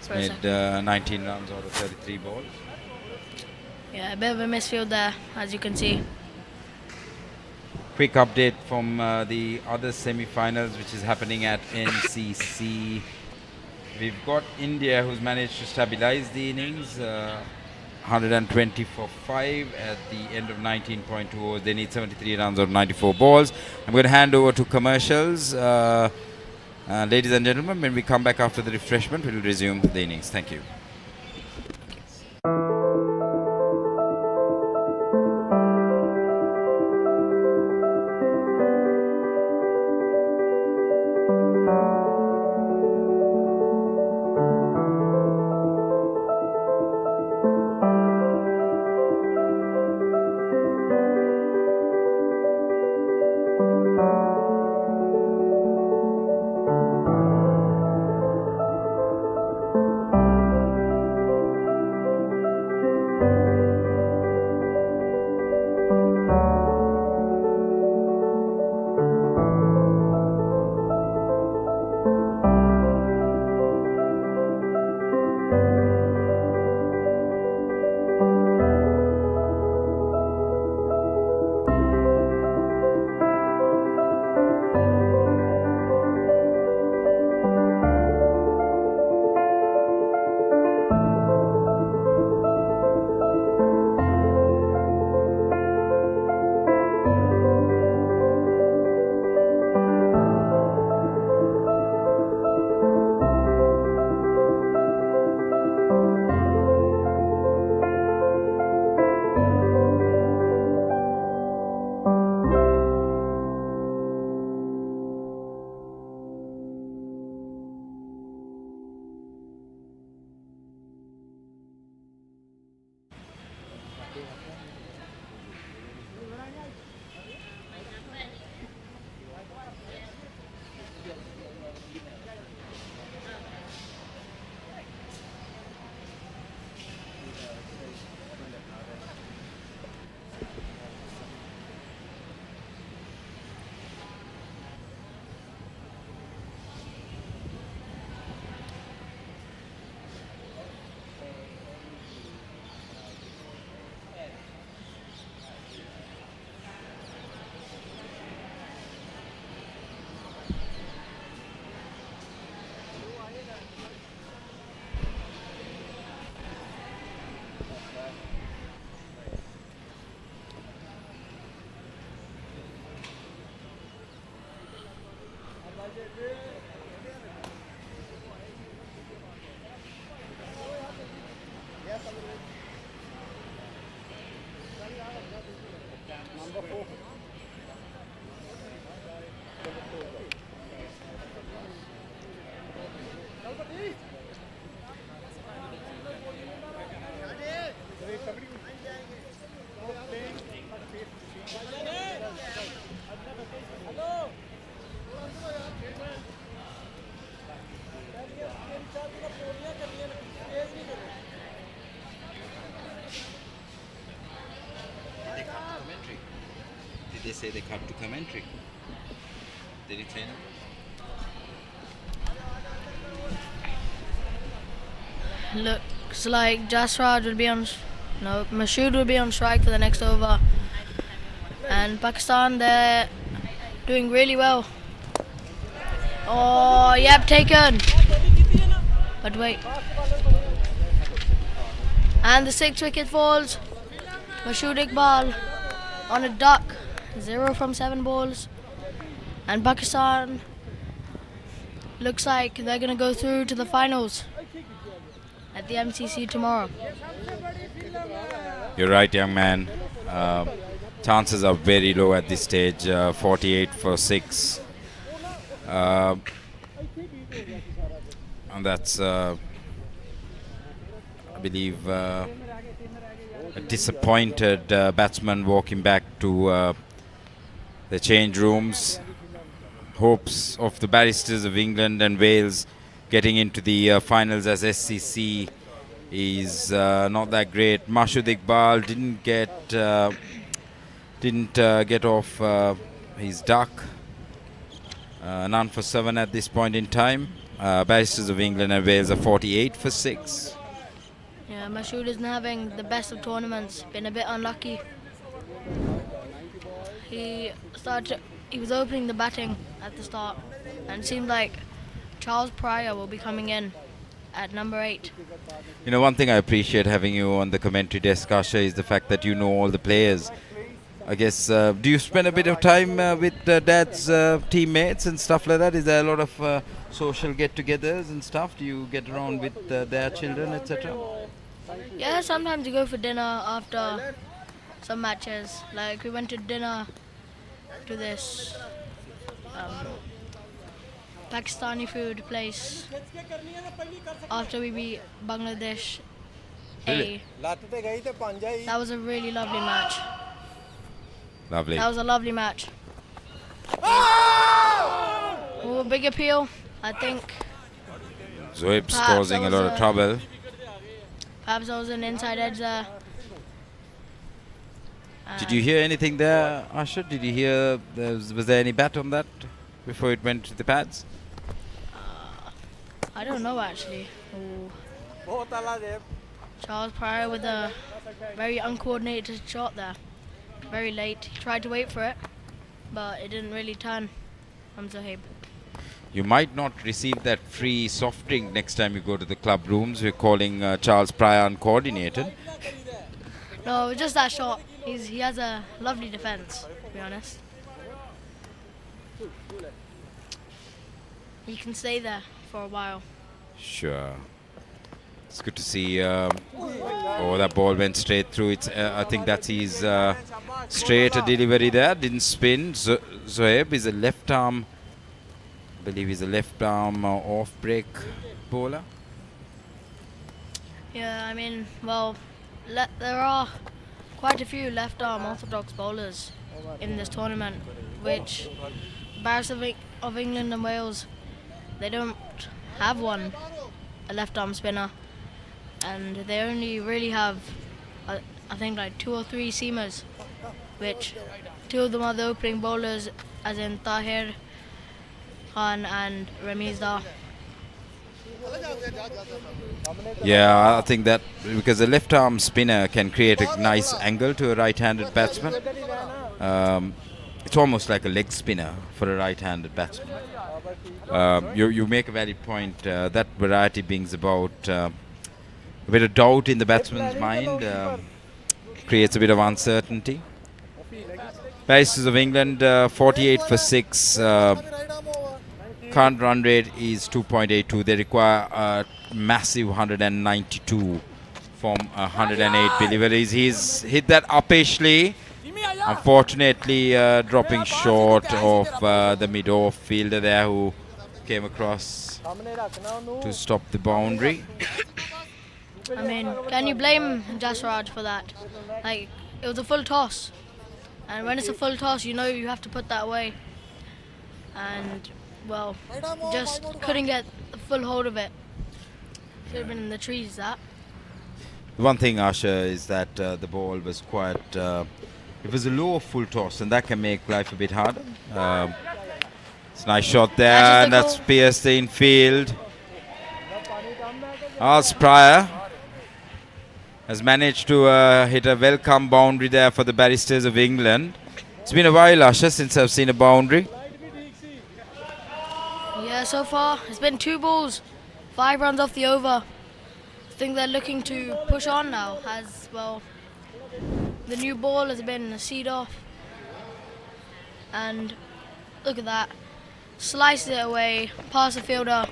Made 19 runs out of 33 balls. Yeah, a bit of a misfield there, as you can see. Quick update from the other semi-finals, which is happening at NCC. We've got India, who's managed to stabilize the innings. 120 for 5 at the end of 19.2 overs. They need 73 runs out of 94 balls. I'm going to hand over to commercials. Ladies and gentlemen, when we come back after the refreshment, we'll resume the innings. Thank you. Did they say they cut to commentary? Did it say no? Looks like Jasraj will be on. No, Mashood will be on strike for the next over. And Pakistan, they're doing really well. Oh, yep, taken. But wait. And the 6th wicket falls. Mashood Iqbal on a duck. 0 from 7 balls. And Pakistan looks like they're going to go through to the finals at the MCC tomorrow. You're right, young man. Chances are very low at this stage. 48 for 6. And that's, I believe, a disappointed batsman walking back to the change rooms. Hopes of the Barristers of England and Wales getting into the finals as SCC is not that great. Mashood Iqbal didn't get off his duck. None for 7 at this point in time. Barristers of England and Wales are 48 for 6. Yeah, Mashood isn't having the best of tournaments. Been a bit unlucky. He was opening the batting at the start, and it seemed like Charles Pryor will be coming in at number 8. You know, one thing I appreciate having you on the commentary desk, Asha, is the fact that you know all the players. I guess, do you spend a bit of time with Dad's teammates and stuff like that? Is there a lot of social get-togethers and stuff? Do you get around with their children, etc.? Yeah, sometimes we go for dinner after some matches. Like, we went to dinner to this Pakistani food place after we beat Bangladesh A. That was a really lovely match. Lovely. That was a lovely match. Oh, big appeal, I think. Zoib's causing a lot of trouble. Perhaps there was an inside edge there. Did you hear anything there, Asha? Did you hear, was there any bat on that before it went to the pads? I don't know actually. Charles Pryor with a very uncoordinated shot there. Very late. He tried to wait for it, but it didn't really turn from Zohaib. You might not receive that free soft drink next time you go to the club rooms. We're calling Charles Pryor uncoordinated. No, just that shot. He has a lovely defence, to be honest. He can stay there for a while. Sure. It's good to see. That ball went straight through. I think that's his straight delivery there. Didn't spin. Zohaib is a left arm. I believe he's a left arm off break bowler. Yeah, I mean, well, there are quite a few left arm orthodox bowlers in this tournament, which Barristers of England and Wales, they don't have a left arm spinner, and they only really have I think like 2 or 3 seamers, which 2 of them are the opening bowlers, as in Tahir Khan and Ramiz Dar. Yeah, I think that because a left arm spinner can create a nice angle to a right-handed batsman. It's almost like a leg spinner for a right-handed batsman. You make a valid point. That variety brings about a bit of doubt in the batsman's mind, creates a bit of uncertainty. Barristers of England 48 for 6. Current run rate is 2.82. They require a massive 192 from 108 deliveries. He's hit that uppishly. Unfortunately, dropping short of the mid-off fielder there who came across to stop the boundary. I mean, can you blame Jasraj for that? Like, it was a full toss. And when it's a full toss, you know you have to put that away. And, well, just couldn't get the full hold of it. Should have been in the trees, that. The one thing, Asha, is that the ball was quite... it was a low full toss, and that can make life a bit harder. It's a nice shot there, and that's pierced the infield. Charles Pryor has managed to hit a welcome boundary there for the Barristers of England. It's been a while, Asha, since I've seen a boundary. Yeah, so far it's been 2 balls, 5 runs off the over. I think they're looking to push on now, as well. The new ball has been seed off, and look at that, slices it away past the fielder.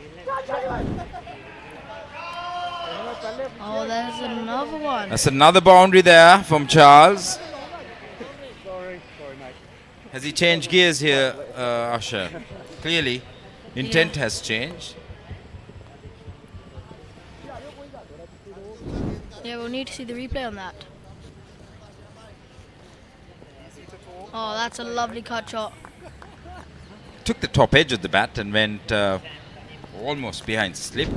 Oh, there's another one. That's another boundary there from Charles. Has he changed gears here, Asha? Clearly, intent has changed. Yeah, we'll need to see the replay on that. Oh, that's a lovely cut shot. Took the top edge of the bat and went almost behind slip.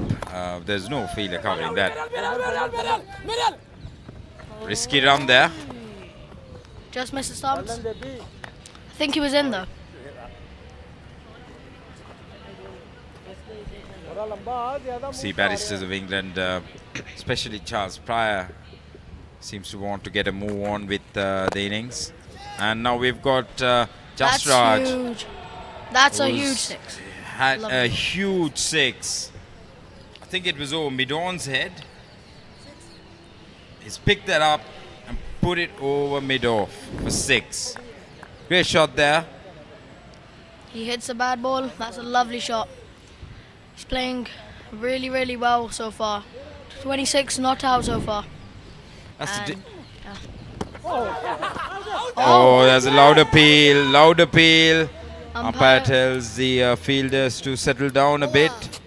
There's no fielder covering that. Risky run there. Just missed the stumps. I think he was in though. See, Barristers of England, especially Charles Pryor, seems to want to get a move on with the innings. And now we've got That's Jasraj. huge. That's a huge 6. Had Love a it. huge 6. I think it was over mid-on's head. He's picked that up and put it over mid-off for 6. Great shot there. He hits a bad ball. That's a lovely shot. He's playing really, really well so far. 26 not out so far. That's the Yeah. Oh, there's a loud appeal, loud appeal. Umpire. Umpire tells the fielders to settle down a bit.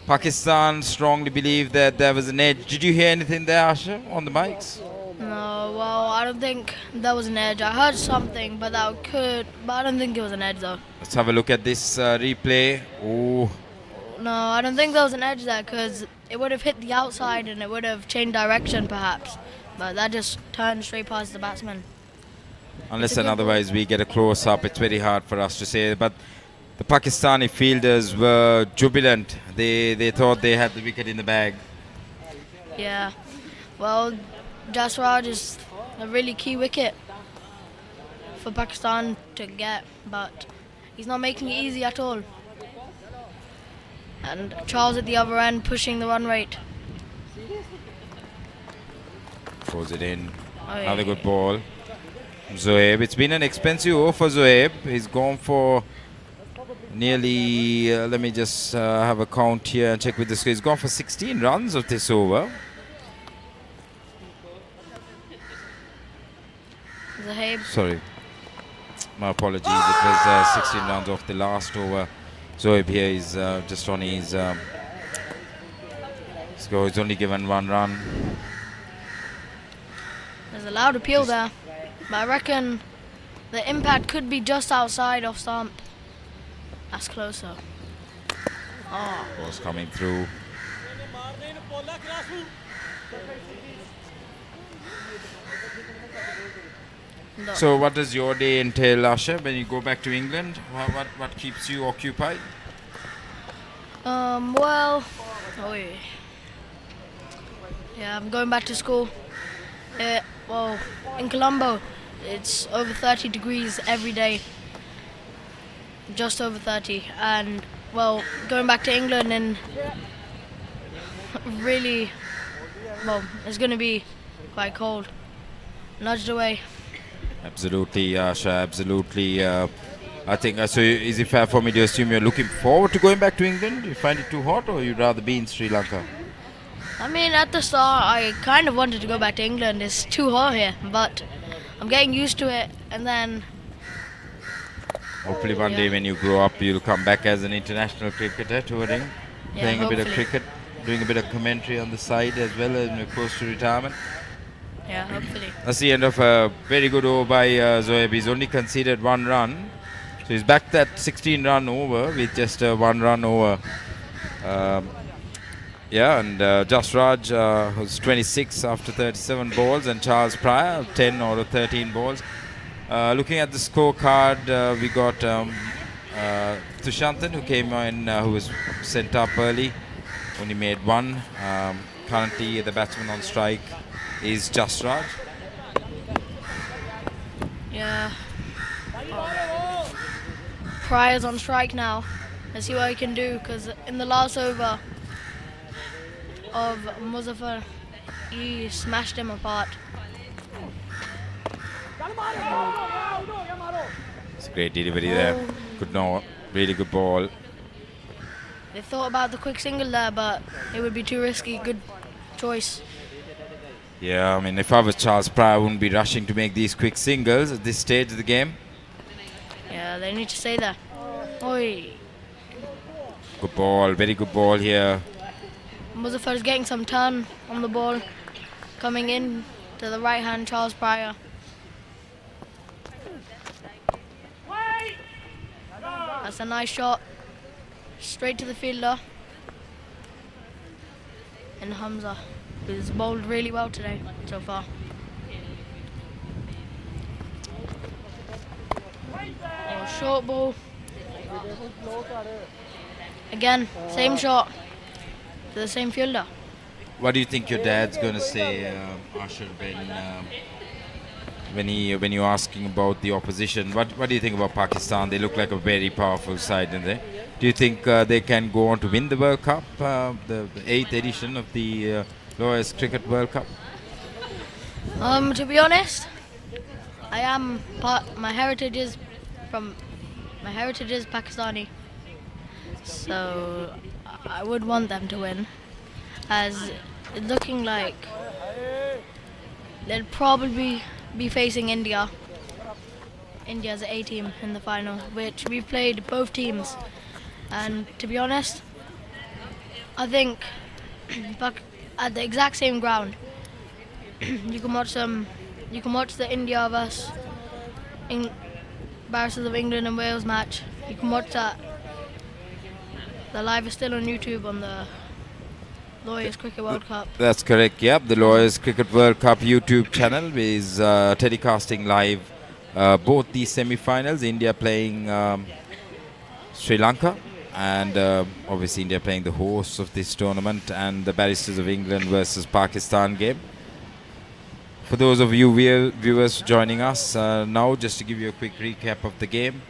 Pakistan strongly believe that there was an edge. Did you hear anything there, Asha, on the mics? No, well, I don't think that was an edge. I heard something, but I don't think it was an edge though. Let's have a look at this replay. Oh, No, I don't think there was an edge there because it would have hit the outside and it would have changed direction perhaps. But that just turned straight past the batsman. Unless and otherwise we get a close-up, it's very hard for us to say. But the Pakistani fielders were jubilant. They thought they had the wicket in the bag. Yeah, well, Jasraj is a really key wicket for Pakistan to get, but he's not making it easy at all. And Charles at the other end pushing the run rate. Throws it in. Oh, Another good ball. Zoeb. It's been an expensive over for Zoeb. He's gone for nearly, let me just have a count here and check with this. He's gone for 16 runs of this over. Zoeb. Sorry. My apologies. It was 16 runs off the last over. Zoeb here is just on his score. He's only given 1 run. There's a loud appeal there, but I reckon the impact could be just outside of stump. That's closer. Oh. Ball's coming through. No. So what does your day entail, Asha, when you go back to England? What keeps you occupied? Well, yeah, I'm going back to school. Well, in Colombo, it's over 30 degrees every day. Just over 30. And, well, going back to England and really, well, it's going to be quite cold. Nudged away. Absolutely, Asha, absolutely. I think, so is it fair for me to assume you're looking forward to going back to England? You find it too hot, or you'd rather be in Sri Lanka? I mean, at the start, I kind of wanted to go back to England. It's too hot here, but I'm getting used to it. And then, hopefully one day when you grow up, you'll come back as an international cricketer touring, playing a bit of cricket, doing a bit of commentary on the side as well as close to retirement. Yeah, hopefully. That's the end of a very good over by Zoeb. He's only conceded 1 run. So he's back that 16 run over with just 1 run over. Yeah, and Jasraj was 26 after 37 balls, and Charles Pryor 10 out of 13 balls. Looking at the scorecard, we got Thurstan, who came in, who was sent up early, only made 1. Currently, the batsman on strike is Jasraj. Yeah. Pryor's on strike now. Let's see what he can do, because in the last over of Muzaffar, he smashed him apart. It's a great delivery there. Good no, really good ball. They thought about the quick single there, but it would be too risky. Good choice. Yeah, I mean, if I was Charles Pryor, I wouldn't be rushing to make these quick singles at this stage of the game. Yeah, they need to say that. Oi. Good ball, very good ball here. Muzaffar's getting some turn on the ball. Coming in to the right hand, Charles Pryor. That's a nice shot. Straight to the fielder. And Hamza, who's bowled really well today so far. Oh, short ball. Again, same shot to the same fielder. What do you think your dad's going to say, Asher, when you're asking about the opposition? What do you think about Pakistan? They look like a very powerful side, don't they? Do you think they can go on to win the World Cup, the 8th edition of the Lawyers Cricket World Cup? To be honest, my heritage is Pakistani, so I would want them to win, as it's looking like they'll probably be facing India. India's A team in the final, which we've played both teams, and to be honest, I think at the exact same ground, you can watch the India vs Barristers of England and Wales match. You can watch that. The live is still on YouTube on the Lawyers Cricket World Cup. That's correct, yep. The Lawyers Cricket World Cup YouTube channel is telecasting live both these semi-finals. India playing Sri Lanka, and obviously India playing the hosts of this tournament, and the Barristers of England versus Pakistan game. For those of you viewers joining us now, just to give you a quick recap of the game,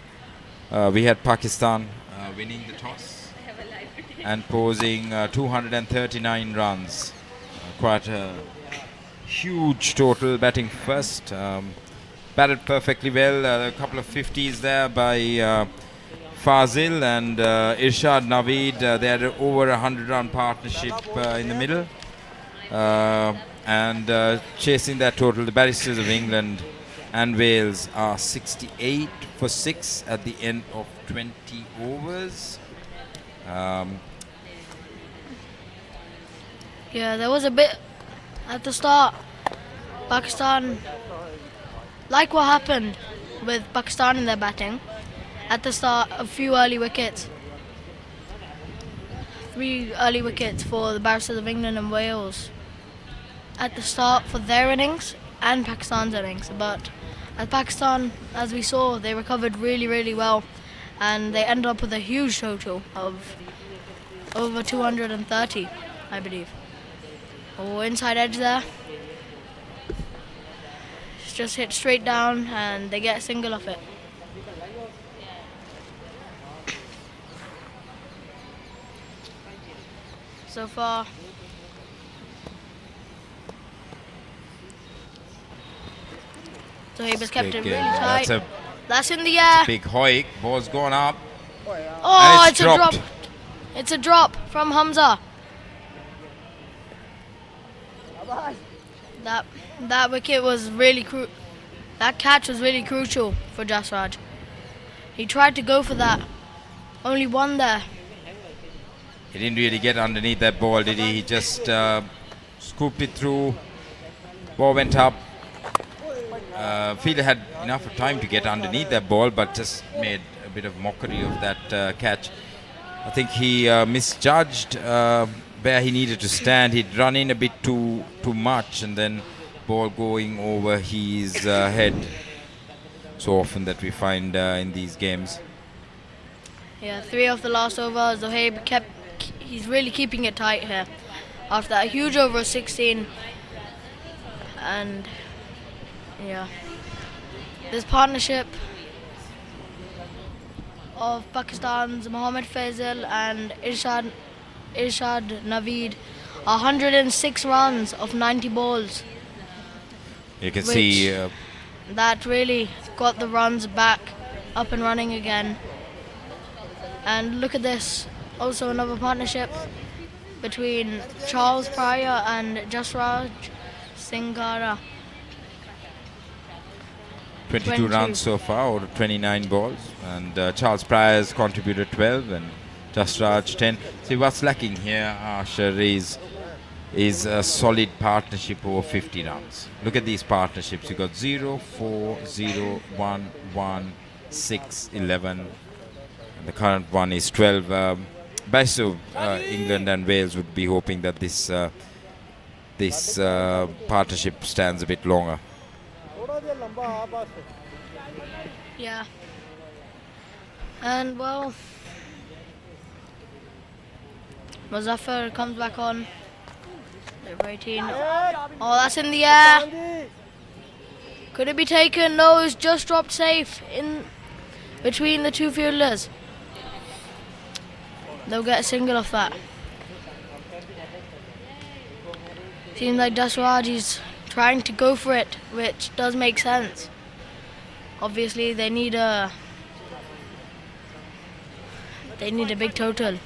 we had Pakistan winning the toss and posing 239 runs. Quite a huge total, batting first. Batted perfectly well. A couple of 50s there by Fazil and Irshad Naveed. They had over 100-run partnership in the middle. And chasing that total, the Barristers of England and Wales are 68 for 6 at the end of 20 overs. Yeah, there was a bit at the start. Pakistan, like what happened with Pakistan in their batting, at the start, a few early wickets. 3 early wickets for the Barristers of England and Wales at the start for their innings and Pakistan's innings. But at Pakistan, as we saw, they recovered really, really well, and they ended up with a huge total of over 230, I believe. Oh, inside edge there. It's just hit straight down and they get a single off it. So far, so Haber's kept it really tight. That's in the air. Big hoik. Ball's gone up. Oh, and it's a drop. It's a drop from Hamza. That wicket was really that catch was really crucial for Jasraj. He tried to go for that. Only one there. He didn't really get underneath that ball, did he? He just scooped it through. Ball went up. Fielder had enough time to get underneath that ball, but just made a bit of mockery of that catch. I think he misjudged where he needed to stand. He'd run in a bit too much, and then ball going over his head. So often that we find in these games. Yeah, 3 of the last overs. Zohaib he's really keeping it tight here after that huge over of 16. And yeah, this partnership of Pakistan's Mohammad Faisal and Irshad Naveed, 106 runs of 90 balls. You can see that really got the runs back up and running again. And look at this, also another partnership between Charles Pryor and Jasraj Singara. 22 runs so far, or 29 balls, and Charles Pryor's contributed 12 and Jasraj 10. See, what's lacking here, Asher, is a solid partnership over 50 runs. Look at these partnerships. You got 0, 4, 0, 1, 1, 6, 11, and the current one is 12. Best of England and Wales would be hoping that this partnership stands a bit longer. Yeah. And well, Muzaffar comes back on. Number 18. Oh, that's in the air. Could it be taken? No, it's just dropped safe in between the 2 fielders. They'll get a single off that. Seems like Jasraj is trying to go for it, which does make sense. Obviously, they need a big total.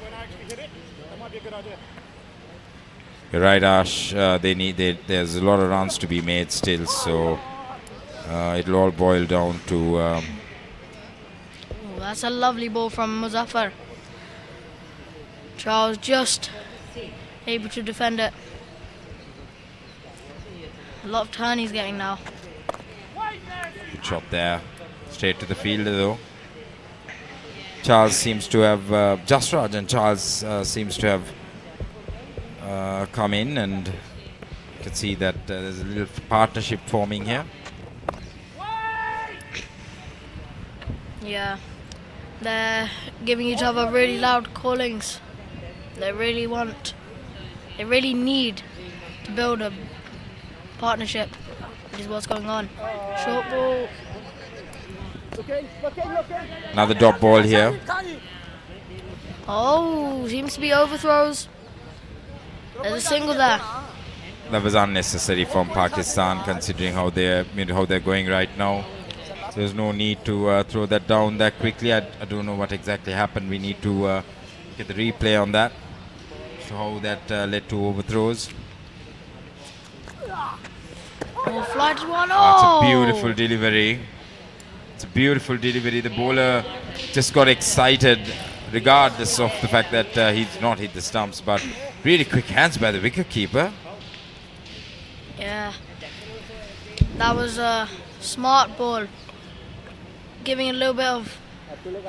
You're right, Ash. There's a lot of runs to be made still, so it'll all boil down to. Oh, that's a lovely ball from Muzaffar. Charles just able to defend it. A lot of turn he's getting now. Good shot there. Straight to the fielder though. Charles seems to have, Jasraj and Charles seems to have come in, and you can see that there's a little partnership forming here. Yeah, they're giving each other really loud callings. They really need to build a partnership, which is what's going on. Short ball. Another dot ball here. Oh, seems to be overthrows. There's a single there. That was unnecessary from Pakistan, considering how they're going right now. There's no need to throw that down that quickly. I don't know what exactly happened. We need to get the replay on that. So how that led to overthrows. Oh, flighted one. That's a beautiful delivery. It's a beautiful delivery. The bowler just got excited, regardless of the fact that he's not hit the stumps. But really quick hands by the wicketkeeper. Yeah, that was a smart ball. Giving a little bit of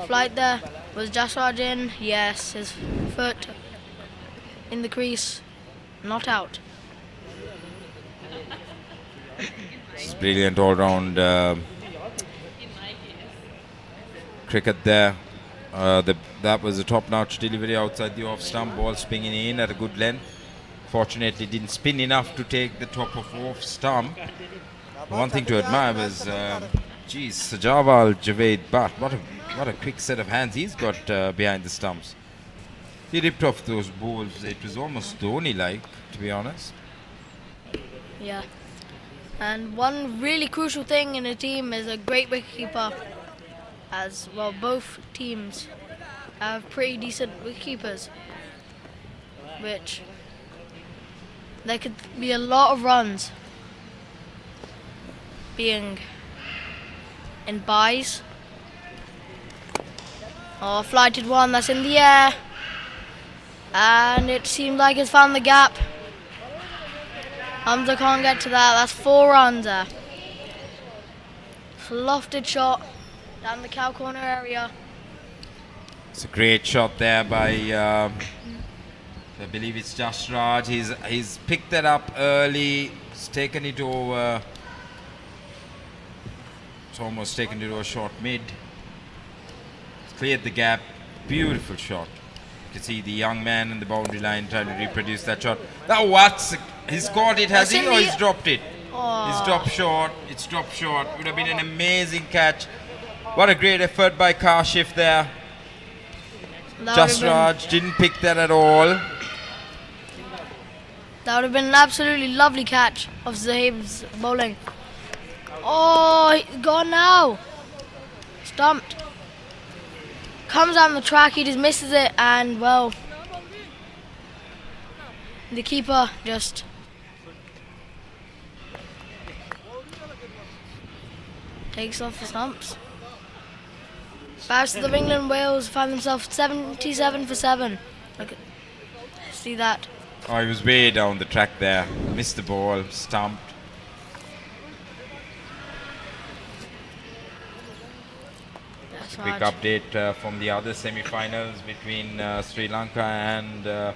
flight there. Was Jasraj in? Yes, his foot in the crease, not out. It's brilliant all-round cricket there. That was a top-notch delivery outside the off-stump, ball spinning in at a good length. Fortunately, didn't spin enough to take the top of off-stump. One thing to admire was, Sajawal Javed Bhatt. What a quick set of hands he's got behind the stumps. He ripped off those balls. It was almost Dhoni-like, to be honest. Yeah. And one really crucial thing in a team is a great wicketkeeper. As well, both teams have pretty decent wicketkeepers, which there could be a lot of runs being in buys. Oh, flighted one that's in the air, and it seemed like it's found the gap. Hamza can't get to that. That's 4 runs there. Lofted shot down the cow corner area. It's a great shot there by, I believe it's Jasraj. He's picked that up early. He's taken it over. It's almost taken it over short mid. It's cleared the gap. Beautiful shot. You can see the young man in the boundary line trying to reproduce that shot. Now what's... He's caught it, has he? Or he's dropped it? Oh. He's dropped short. It's dropped short. Would have been an amazing catch. What a great effort by Kashif there. Jasraj didn't pick that at all. That would have been an absolutely lovely catch of Zahib's bowling. Oh, he's gone now. Stumped. Comes down the track, he just misses it, and well, the keeper just takes off the stumps. Barristers of England, Wales find themselves 77 for 7. Look at, see that. Oh, he was way down the track there. Missed the ball, stumped. That's Quick update from the other semi-finals between Sri Lanka and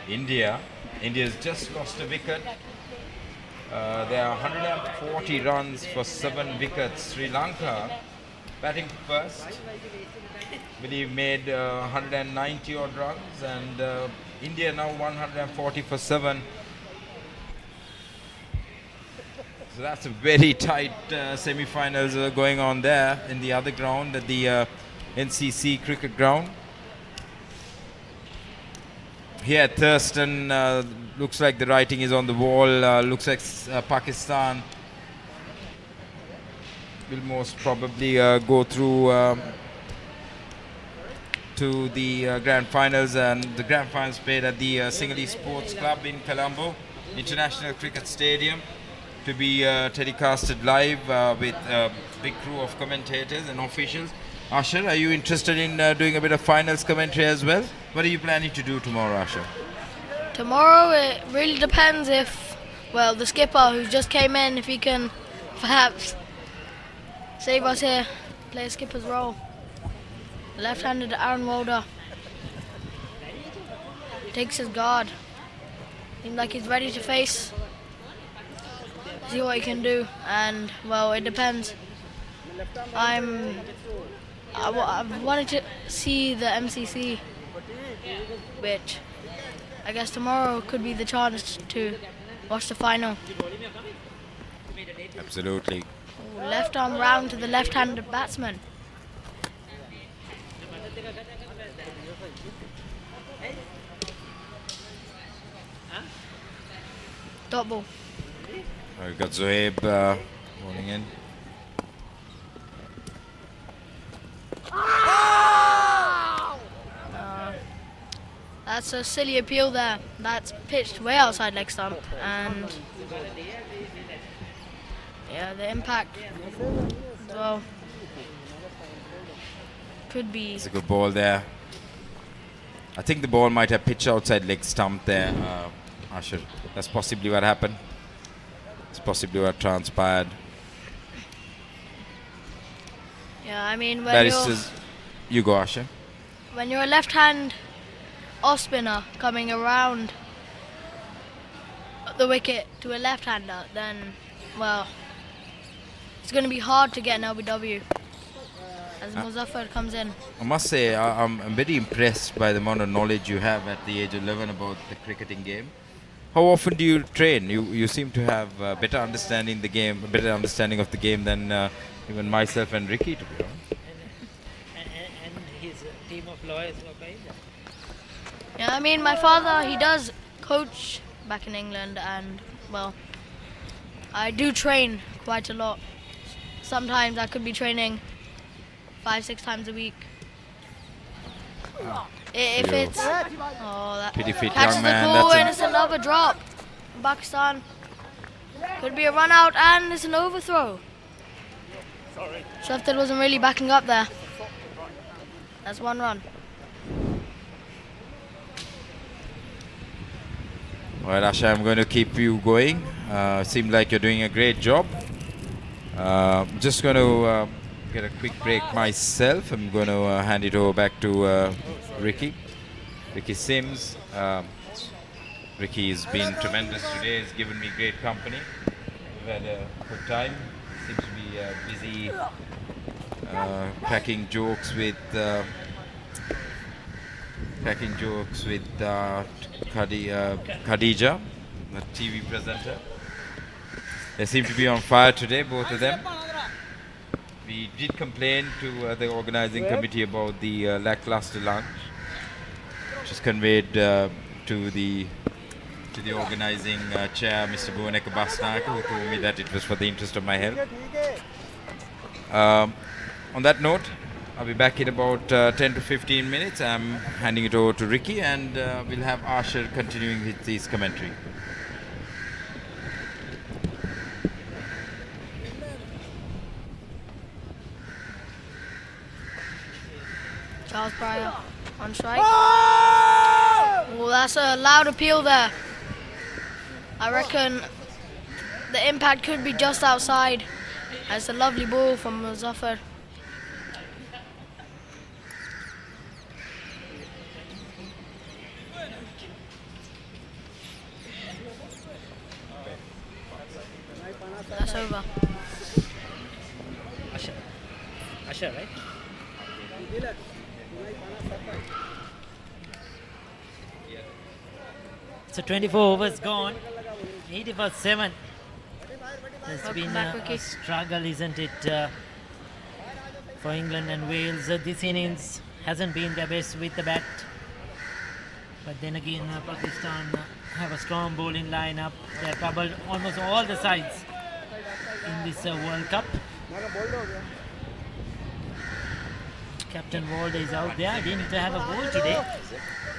India. India's just lost a wicket. There are 140 runs for 7 wickets. Sri Lanka batting first, I believe made 190 odd runs, and India now 140 for 7. So that's a very tight semi-finals going on there in the other ground, at the NCC cricket ground. Here at Thurstan, looks like the writing is on the wall. Looks like Pakistan will most probably go through to the grand finals, and the grand finals played at the Sinhalese Sports Club in Colombo International Cricket Stadium, to be telecasted live with a big crew of commentators and officials. Asher, are you interested in doing a bit of finals commentary as well? What are you planning to do tomorrow, Asher? Tomorrow it really depends if, well, the skipper who just came in, if he can perhaps save us here, play a skipper's role. Left-handed Aaron Walder takes his guard. Seems like he's ready to face. See what he can do, and well, it depends. I'm I wanted to see the MCC, which I guess tomorrow could be the chance to watch the final. Absolutely. Left arm round to the left-handed batsman. Dot ball. We've got Zohaib rolling in. That's a silly appeal there. That's pitched way outside leg stump, and yeah, the impact, well, could be. It's a good ball there. I think the ball might have pitched outside leg stump there, Asher. That's possibly what happened. It's possibly what transpired. Yeah, I mean, Barristers, you go, Asher. when you're a left-hand off spinner coming around the wicket to a left-hander, then, well, it's going to be hard to get an LBW as Muzaffar comes in. I must say, I'm very impressed by the amount of knowledge you have at the age of 11 about the cricketing game. How often do you train? You seem to have a better understanding of the game than even myself and Ricky, to be honest. And his team of lawyers were behind that. Yeah, I mean, my father, he does coach back in England, and, well, I do train quite a lot. Sometimes I could be training 5-6 times a week. If it's that Pretty fit catches young the man. ball That's and it's another drop. Pakistan could be a run out and it's an overthrow. Shaftal wasn't really backing up there. That's one run. Well, Asha, I'm going to keep you going. Seems like you're doing a great job. Just going to get a quick break myself. I'm going to hand it over back to Ricky Sims. Ricky has been tremendous today. He's given me great company. We've had a good time. Seems to be busy cracking jokes with Khadija, the TV presenter. They seem to be on fire today, both of them. We did complain to the organizing committee about the lackluster lunch, which is conveyed to the organizing chair, Mr. Bhuvaneka Basnaik, who told me that it was for the interest of my health. On that note, I'll be back in about 10 to 15 minutes. I'm handing it over to Ricky, and we'll have Asher continuing with his commentary. Charles Pryor on strike. Oh, that's a loud appeal there. I reckon the impact could be just outside. That's a lovely ball from Muzaffar. That's over. Asher, right? So 24 overs gone. 80 for 7. It's been a struggle, isn't it, for England and Wales. This innings hasn't been their best with the bat. But then again, Pakistan have a strong bowling lineup. They have troubled almost all the sides in this World Cup. Captain Wald is out there. Didn't have a bowl today.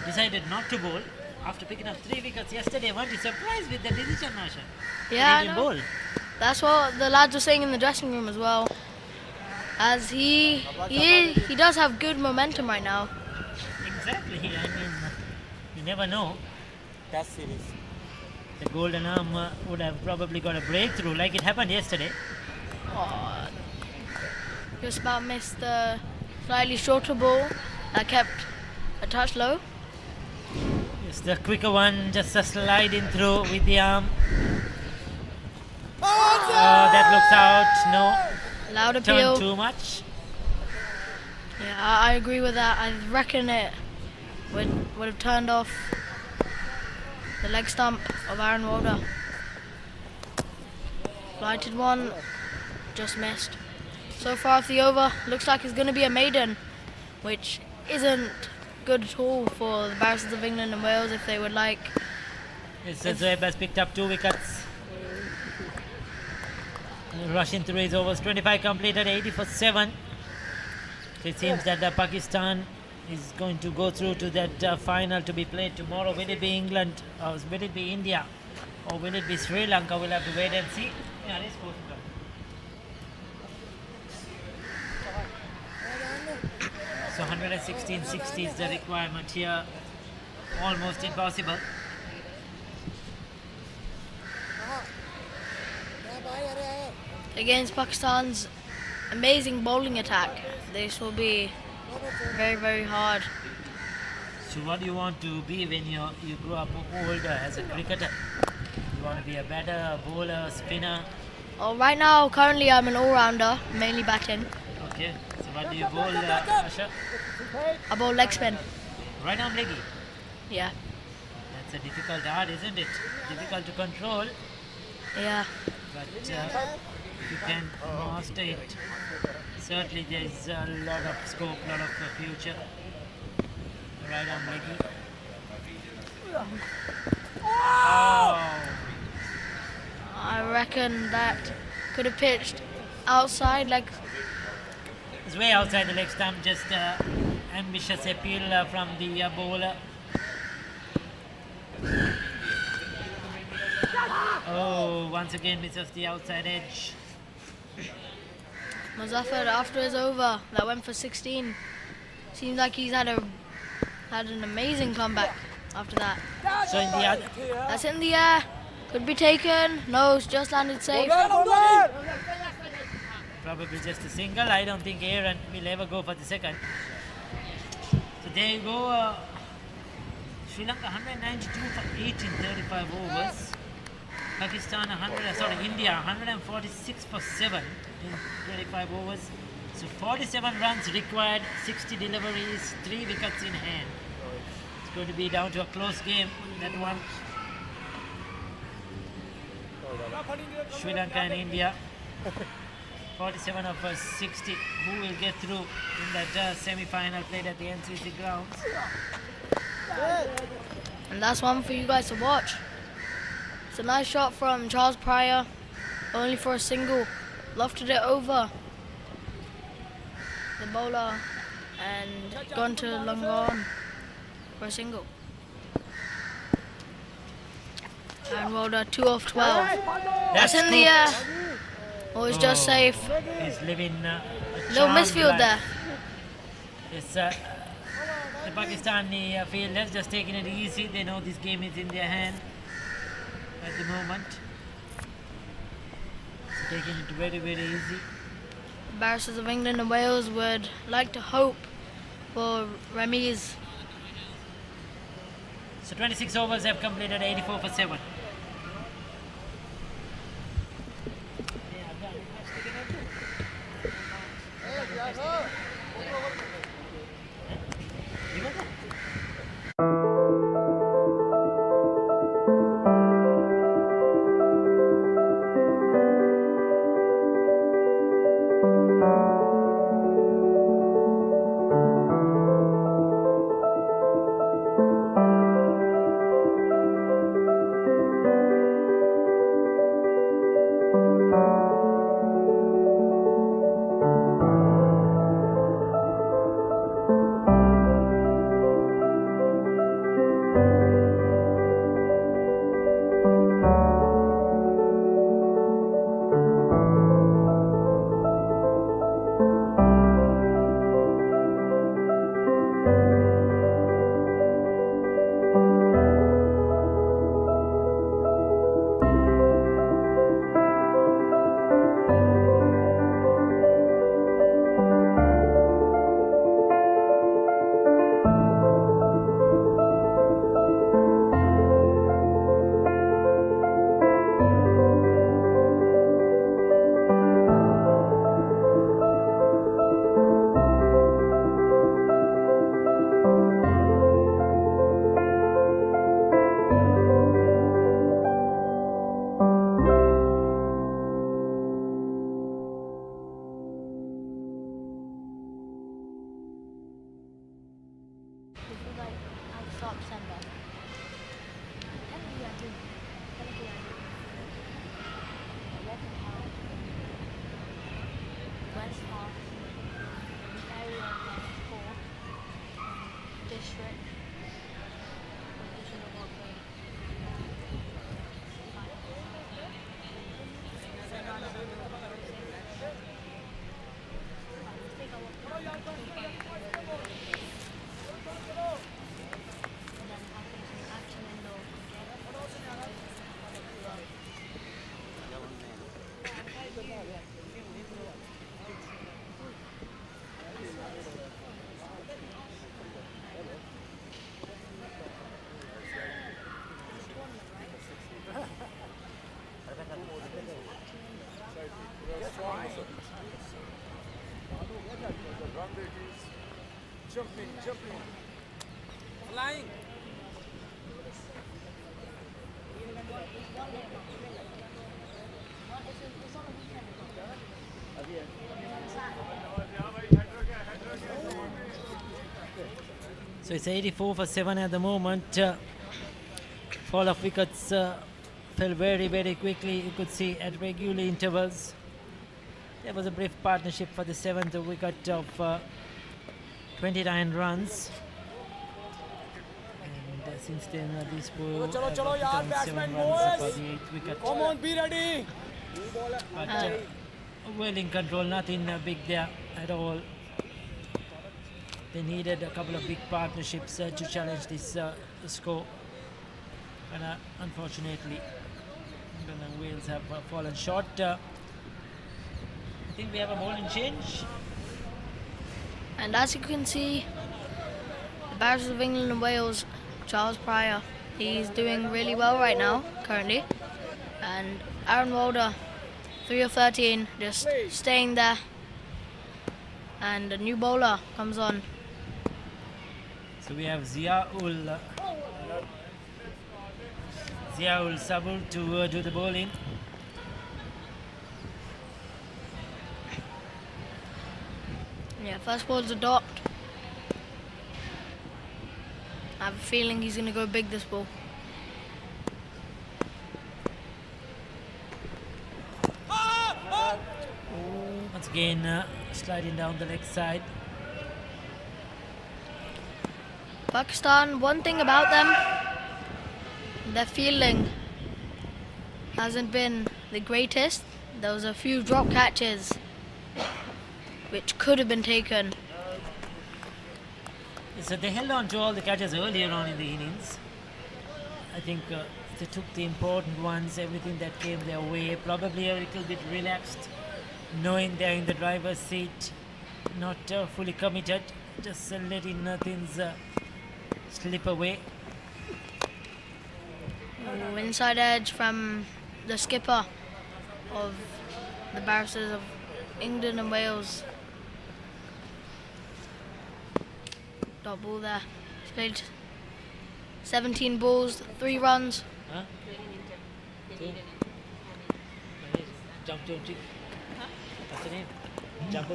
Decided not to bowl after picking up 3 wickets yesterday. Weren't you surprised with the decision, Masha? Yeah, I He didn't know. bowl. That's what the lads were saying in the dressing room as well. As he does have good momentum right now. Exactly. I mean, you never know. Test series. The golden arm would have probably got a breakthrough like it happened yesterday. Oh, just about missed the slightly shorter ball that kept a touch low. It's the quicker one, just a sliding through with the arm. Oh, that looks out. No. Loud appeal. Turned too much. Yeah, I agree with that. I reckon it would have turned off the leg stump of Aaron Wilder. Lighted one, just missed. So far off the over, looks like it's going to be a maiden, which isn't good at all for the Barristers of England and Wales if they would like. Zoeb has picked up 2 wickets. Rushing through his overs, 25 completed, 80 for 7. So it seems that Pakistan is going to go through to that final to be played tomorrow. Will it be England, or will it be India, or will it be Sri Lanka? We'll have to wait and see. Yeah, this goes to So 116.60 is the requirement here. Almost impossible. Against Pakistan's amazing bowling attack, this will be very, very hard. So what do you want to be when you grow up older as a cricketer? You want to be a batter, a bowler, a spinner? Oh, right now, currently I'm an all-rounder, mainly batting. Okay, so what do you bowl, Asha? I bowl leg spin. Right arm leggy? Yeah. That's a difficult art, isn't it? Difficult to control. Yeah. But if you can master it, certainly there's a lot of scope, a lot of future. Right arm leggy. Oh. I reckon that could have pitched outside, like. It's way outside the leg stump, just ambitious appeal from the bowler. Oh, once again misses the outside edge. Muzaffar, after his over, that went for 16. Seems like he's had an amazing comeback after that. So in the other, that's in the air. Could be taken. No, it's just landed safe. Probably just a single. I don't think Aaron will ever go for the second. So there you go. Sri Lanka 192 for 8 in 35 overs. Pakistan India 146 for 7 in 25 overs. So 47 runs required, 60 deliveries, 3 wickets in hand. It's going to be down to a close game, that one. Sri Lanka and India. 47 of 60. Who will get through in that semi-final played at the NCC grounds? And that's one for you guys to watch. It's a nice shot from Charles Pryor, only for a single. Lofted it over the bowler and gone to long on for a single. And Wilder 2 off 12. That's in the air. Oh, it's just safe. He's living little misfield there. It's the Pakistani fielders just taking it easy. They know this game is in their hand at the moment. So taking it very, very easy. Barristers of England and Wales would like to hope for remis. So 26 overs have completed, 84 for 7. Jumping. Flying. So it's 84 for 7 at the moment. Fall of wickets fell very, very quickly. You could see at regular intervals. There was a brief partnership for the 7th wicket of 29 runs. And since then, this ball chalo, 7 batsman runs for boys. the 8th wicket. Come on, be ready. But well in control, nothing big there at all. They needed a couple of big partnerships to challenge this score. And unfortunately, England and Wales have fallen short. I think we have a bowling change. And as you can see, the Barristers of England and Wales, Charles Pryor, he's doing really well right now, currently. And Aaron Walder, 3 of 13, just staying there. And a new bowler comes on. So we have Ziaul Sabur to do the bowling. Yeah, first ball's a dot. I have a feeling he's going to go big this ball. Once again, sliding down the leg side. Pakistan, one thing about them, their fielding hasn't been the greatest. There was a few drop catches which could have been taken. So they held on to all the catches earlier on in the innings. I think they took the important ones, everything that came their way, probably a little bit relaxed, knowing they're in the driver's seat, not fully committed, just letting things slip away. Ooh, inside edge from the skipper of the Barristers of England and Wales. Dot ball there. He's played 17 balls, 3 runs. Huh? Jump. What's the name? Jump.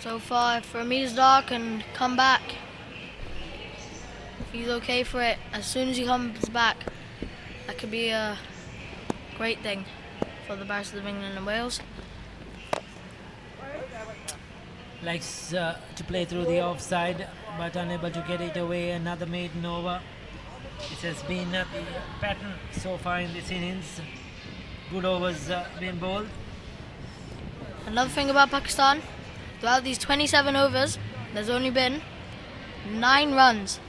So far, if Ramizadar can come back, if he's okay for it, as soon as he comes back, that could be a great thing for the Barristers of England and Wales. Likes to play through the offside, but unable to get it away. Another maiden over. This has been the pattern so far in this innings. Good overs being bowled. Another thing about Pakistan, throughout these 27 overs, there's only been 9 runs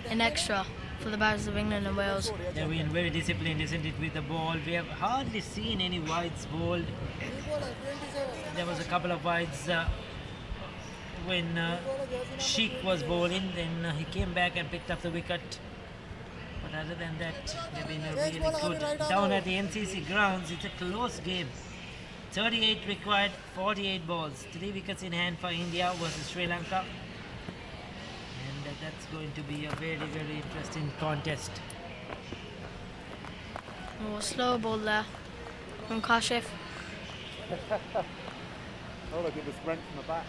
in extra for the Barristers of England and Wales. They've been very disciplined, isn't it, with the ball. We have hardly seen any wides bowled. There was a couple of wides when Sheikh was bowling, then he came back and picked up the wicket. But other than that, they've been really good. Down at the NCC grounds, it's a close game. 38 required, 48 balls. 3 wickets in hand for India versus Sri Lanka. And that's going to be a very, very interesting contest. Oh, slow ball there from Kashif. Oh, look at the sprint from the back.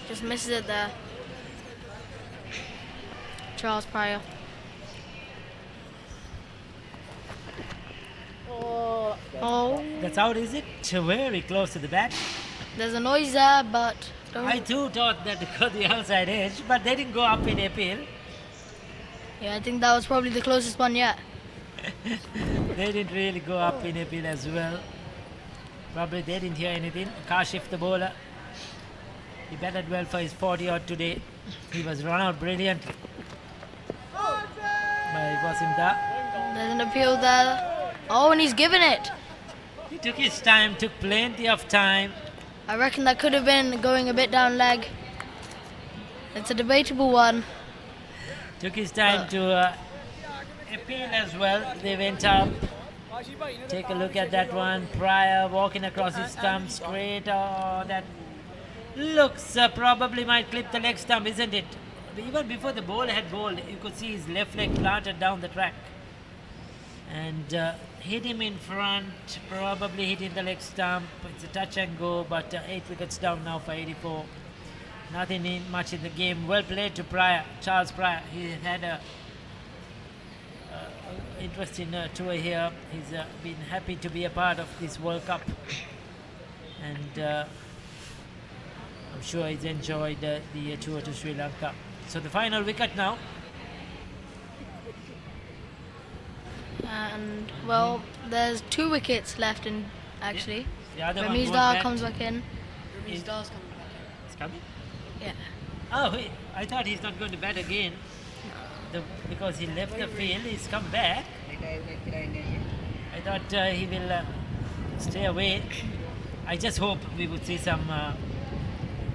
Just misses it there. Charles Pryor. Oh. That's out, is it? Very close to the bat. There's a noise there, but I too thought that it got the outside edge, but they didn't go up in appeal. Yeah, I think that was probably the closest one yet. They didn't really go up in appeal as well. Probably they didn't hear anything. Kashif, the bowler, he batted well for his 40 odd today. He was run out brilliantly by Wasimda. There's an appeal there. Oh, and he's given it. He took his time, took plenty of time. I reckon that could have been going a bit down leg. It's a debatable one. Took his time to appeal as well. They went up. Take a look at that one. Pryor walking across his stump straight. Oh, that looks probably might clip the leg stump, isn't it? Even before the ball had bowled, you could see his left leg planted down the track. And hit him in front, probably hitting the leg stump. It's a touch and go, but 8 wickets down now for 84. Nothing much in the game. Well played to Pryor, Charles Pryor. He had a interesting tour here. He's been happy to be a part of this World Cup, and I'm sure he's enjoyed the tour to Sri Lanka. So the final wicket now. And well, there's 2 wickets left in actually. The other one Ramizda comes back in. Ramizda's coming back in. He's coming? Yeah. Oh, I thought he's not going to bat again. Because he left the field, he's come back. I thought he will stay away. I just hope we would see some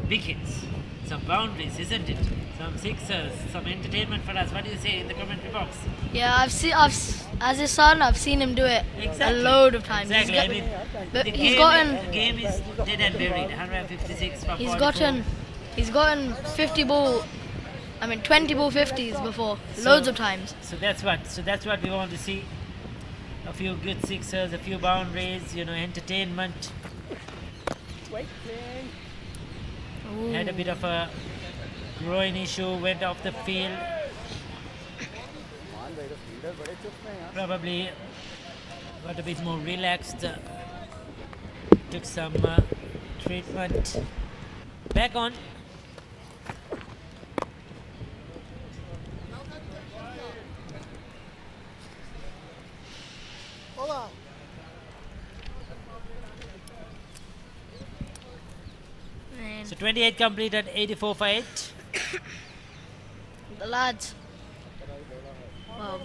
wickets, some boundaries, isn't it? Some sixers, some entertainment for us. What do you say in the commentary box? Yeah, as his son, I've seen him do it a load of times. Exactly. The game is dead and buried. 156 for 44. He's gotten 20 ball 50s before, loads of times. So that's what we want to see. A few good sixers, a few boundaries, entertainment. Ooh. Had a bit of a groin issue, went off the field. Probably got a bit more relaxed. Took some treatment. Back on. So 28 completed, 84 for 8. The lads, well,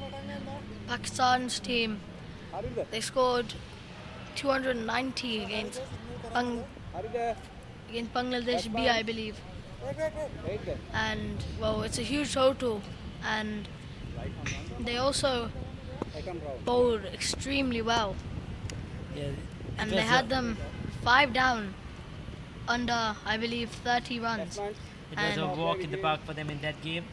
Pakistan's team, they scored 290 against Bangladesh B, I believe. And well, it's a huge total, and they also bowled extremely well. Yeah, and they had them 5 down under, I believe, 30 runs. It was a walk in the park for them in that game.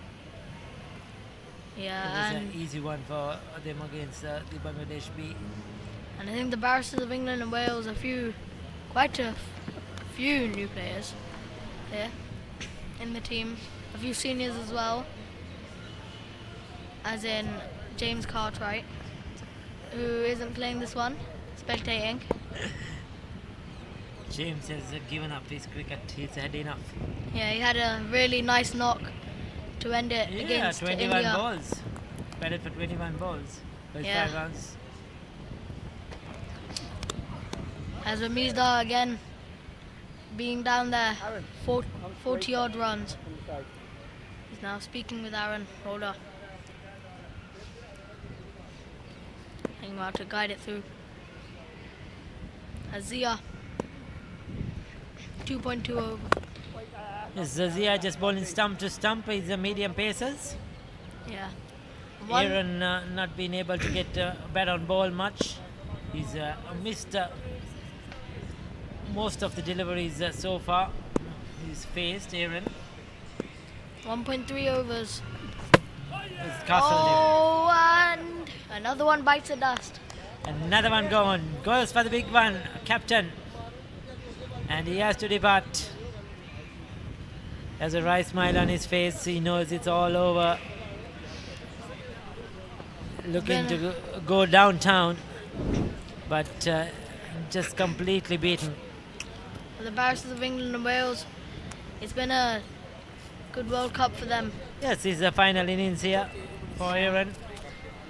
Yeah, it was an easy one for them against the Bangladesh B. And I think the Barristers of England and Wales, quite a few new players here in the team. A few seniors as well, as in James Cartwright, who isn't playing this one, spectating. James has given up his cricket. He's had enough. Yeah, he had a really nice knock to end it against 21 India. balls. Batted for 21 balls. 5 runs. As Ramizda again being down there, 40 odd runs. He's now speaking with Aaron Holder. Hanging out to guide it through. Azia. 2.2 over. Yes, Zia just bowling stump to stump. He's a medium pacers. Yeah. Aaron not being able to get bat on ball much. He's missed most of the deliveries so far. He's faced Aaron. 1.3 overs. He's castled him. And another one bites the dust. Another one gone. Goes for the big one, captain. And he has to depart. Has a wry smile on his face. He knows it's all over. Looking to go downtown, but just completely beaten. For the Barristers of England and Wales, it's been a good World Cup for them. Yes, it's the final innings here for Aaron.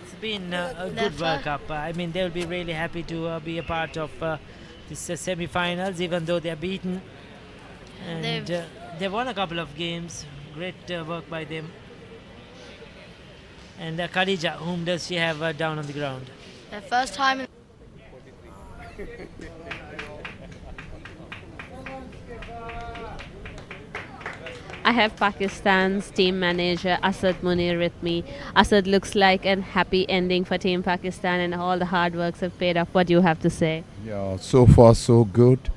It's been a good World Cup. I mean, they'll be really happy to be a part of this semi-finals, even though they're beaten. And they won a couple of games. Great work by them. And Khadija, whom does she have down on the ground? Their first time in I have Pakistan's team manager Asad Munir with me. Asad, looks like a happy ending for Team Pakistan and all the hard works have paid off. What do you have to say? Yeah, so far so good.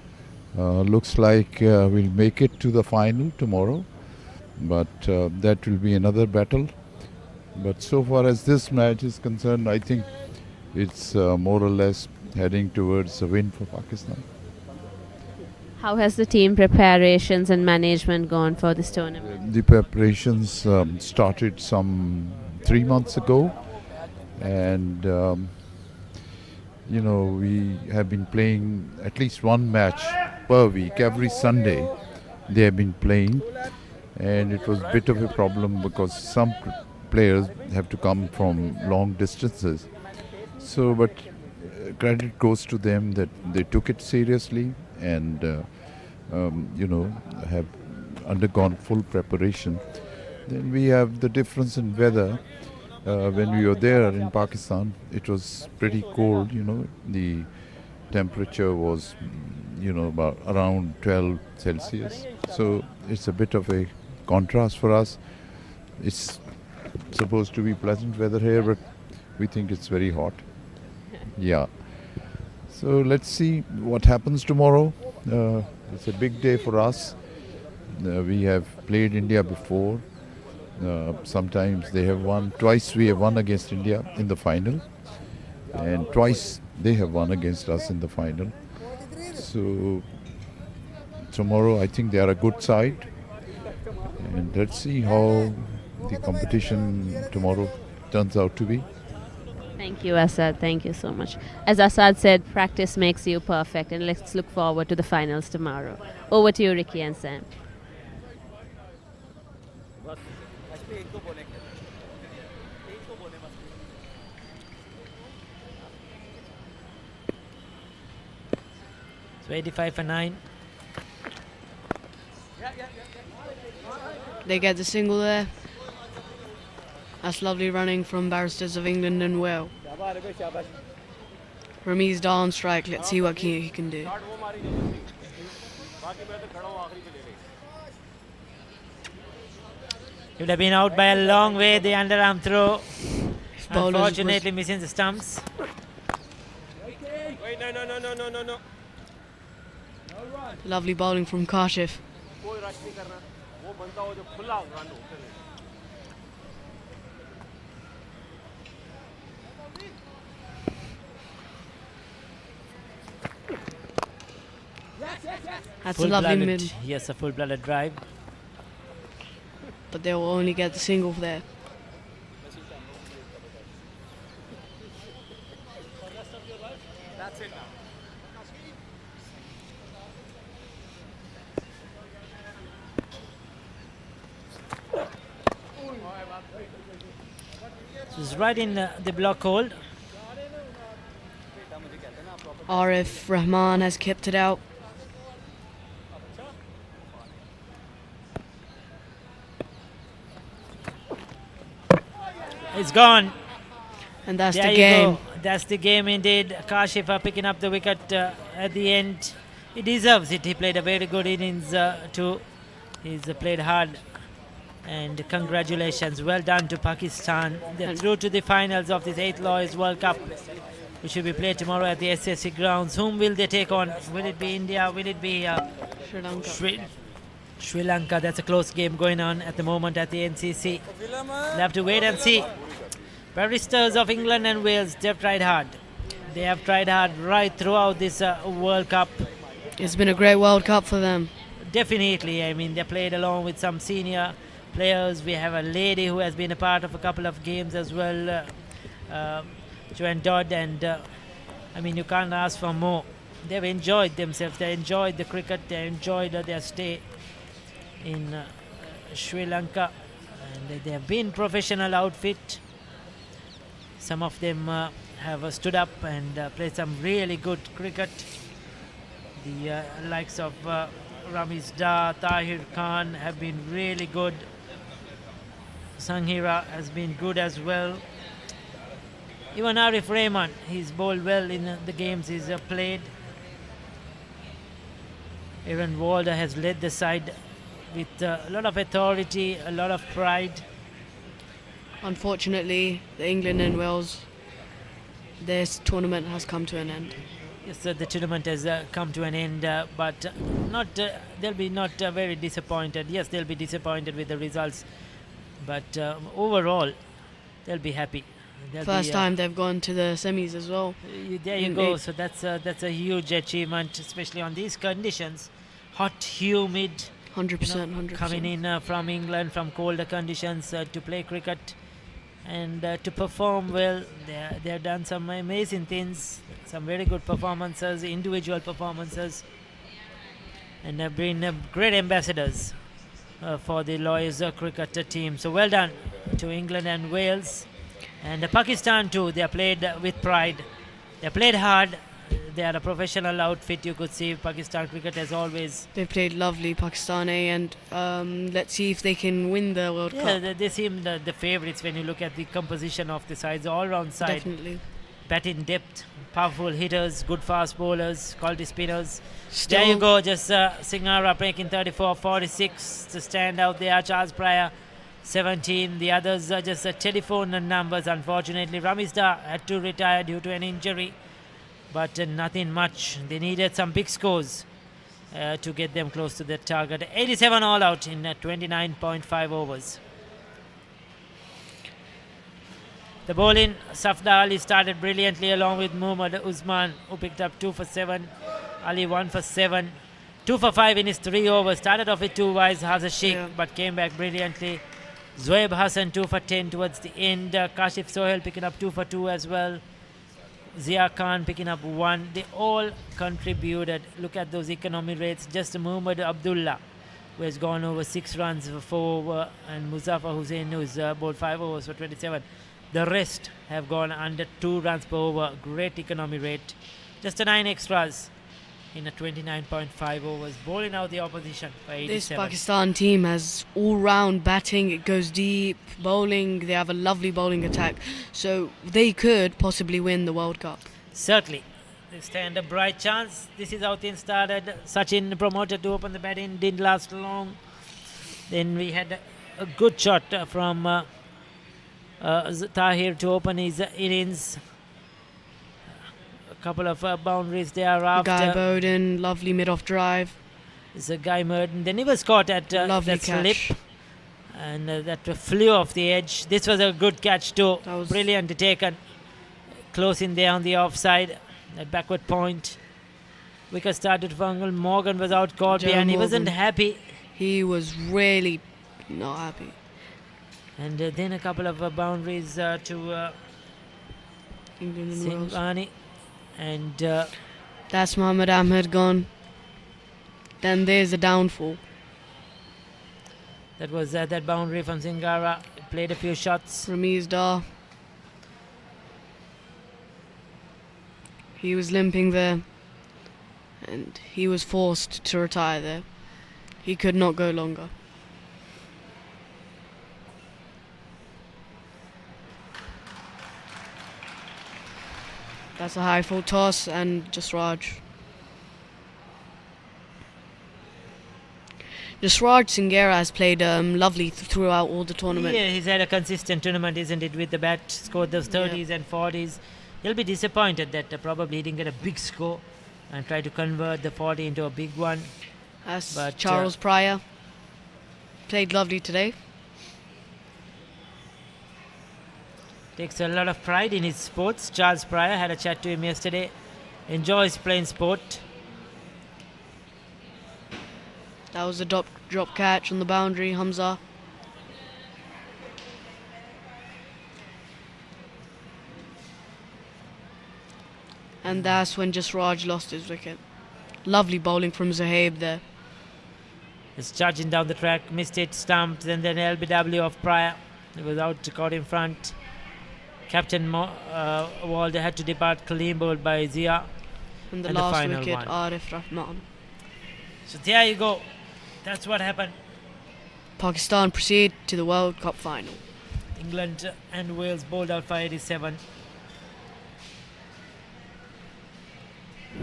Looks like we'll make it to the final tomorrow, but that will be another battle. But so far as this match is concerned, I think it's more or less heading towards a win for Pakistan. How has the team preparations and management gone for this tournament? The preparations started some 3 months ago, and we have been playing at least one match per week. Every Sunday they have been playing, and it was a bit of a problem because some players have to come from long distances. So, but credit goes to them that they took it seriously and have undergone full preparation. Then we have the difference in weather. When we were there in Pakistan, it was pretty cold. The temperature was about around 12 Celsius. So it's a bit of a contrast for us. It's supposed to be pleasant weather here, but we think it's very hot. Yeah. So let's see what happens tomorrow. It's a big day for us. We have played India before. Sometimes they have won. Twice we have won against India in the final, and twice they have won against us in the final. So tomorrow I think they are a good side, and let's see how the competition tomorrow turns out to be. Thank you, Asad. Thank you so much. As Asad said, practice makes you perfect, and let's look forward to the finals tomorrow. Over to you, Ricky and Sam. So 85 for 9. They get the single there. That's lovely running from Barristers of England and Wales. Ramiz down strike. Let's see what he can do. He would have been out by a long way, the underarm throw. Bowlers Unfortunately missing the stumps. Wait, no. Lovely bowling from Kashif. That's a lovely mid. Yes, a full-blooded drive. But they will only get the single there. That's it now. So it's right in the block hold. Arif Rahman has kept it out. It's gone. And that's There the you game. go. That's the game indeed. Kashif picking up the wicket at the end. He deserves it. He played a very good innings too. He's played hard. And congratulations. Well done to Pakistan. They're through to the finals of this 8th Lawyers World Cup, which will be played tomorrow at the SSC grounds. Whom will they take on? Will it be India? Will it be Sri Lanka? Sri Lanka? That's a close game going on at the moment at the NCC. We'll have to wait and see. Barristers of England and Wales, they've tried hard. They have tried hard right throughout this World Cup. It's been a great World Cup for them. Definitely. I mean, they played along with some senior players. We have a lady who has been a part of a couple of games as well, Joanne Dodd, and I mean, you can't ask for more. They've enjoyed themselves. They enjoyed the cricket. They enjoyed their stay in Sri Lanka, and they have been professional outfit. Some of them have stood up and played some really good cricket. The likes of Ramiz Dar, Tahir Khan have been really good. Sanghira has been good as well. Even Arif Rahman, he's bowled well in the games he's played. Aaron Walder has led the side with a lot of authority, a lot of pride. Unfortunately, the England and Wales, this tournament has come to an end. Yes, the tournament has come to an end, but not they'll be not very disappointed. Yes, they'll be disappointed with the results, but overall, they'll be happy. First time they've gone to the semis as well. There you go. So that's a huge achievement, especially on these conditions, hot, humid. 100%. Coming in from England, from colder conditions to play cricket and to perform well. They have done some amazing things, some very good performances, individual performances, and have been great ambassadors for the Lawyers cricket team. So well done to England and Wales. And Pakistan too, they played with pride. They played hard. They are a professional outfit, you could see. Pakistan cricket as always. They played lovely, Pakistani, and let's see if they can win the World Cup. Yeah, they seem the favourites when you look at the composition of the sides, all-round side. Definitely. Batting depth, powerful hitters, good fast bowlers, quality spinners. Still, there you go, just Singara breaking 34-46 to stand out there. Charles Pryor 17. The others are just telephone numbers. Unfortunately, Ramisda had to retire due to an injury, but nothing much. They needed some big scores to get them close to their target. 87 all out in 29.5 overs. The bowling, Safda Ali started brilliantly along with Muhammad Usman, who picked up 2 for 7. Ali 1 for 7. 2 for 5 in his 3 overs. Started off with 2 wides, Hazar Sheikh, but came back brilliantly. Zoeb Hassan 2 for 10 towards the end. Kashif Sohail picking up 2 for 2 as well. Zia Khan picking up 1. They all contributed. Look at those economy rates. Just Muhammad Abdullah, who has gone over 6 runs for 4 over, and Muzaffar Hussain, who's bowled 5 overs for 27. The rest have gone under 2 runs per over. Great economy rate. Just a 9 extras in a 29.5 overs, bowling out the opposition for 87. This Pakistan team has all-round batting. It goes deep, bowling. They have a lovely bowling attack, so they could possibly win the World Cup. Certainly, they stand a bright chance. This is how things started. Sachin promoted to open the batting, didn't last long. Then we had a good shot from Tahir to open his innings. Couple of boundaries thereafter. Guy Bowden, lovely mid-off drive. It's a Guy Murden. They never scored at that slip, and that flew off the edge. This was a good catch too. Brilliant taken. Close in there on the offside. That backward point. Wicket started to fungal. Morgan was out caught behind. He wasn't happy. He was really not happy. And then a couple of boundaries to England and Wales. And that's Mohammad Ahmed gone. Then there's a downfall. That was that boundary from Singara. Played a few shots. Ramiz Dar. He was limping there, and he was forced to retire there. He could not go longer. That's a high full toss, and Jasraj. Jasraj Singera has played lovely throughout all the tournament. Yeah, he's had a consistent tournament, isn't it, with the bat. Scored those 30s and 40s. He'll be disappointed that probably he didn't get a big score and try to convert the 40 into a big one. As Charles Pryor played lovely today. Takes a lot of pride in his sports. Charles Pryor, had a chat to him yesterday. Enjoys playing sport. That was a drop catch on the boundary, Hamza. And that's when Jasraj lost his wicket. Lovely bowling from Zahaib there. He's charging down the track, missed it, stumped, and then LBW of Pryor. He was out, caught in front. Captain Walder had to depart, clean bowled by Zia. And the last wicket, Arif Rahman. So there you go. That's what happened. Pakistan proceed to the World Cup final. England and Wales bowled out for 87.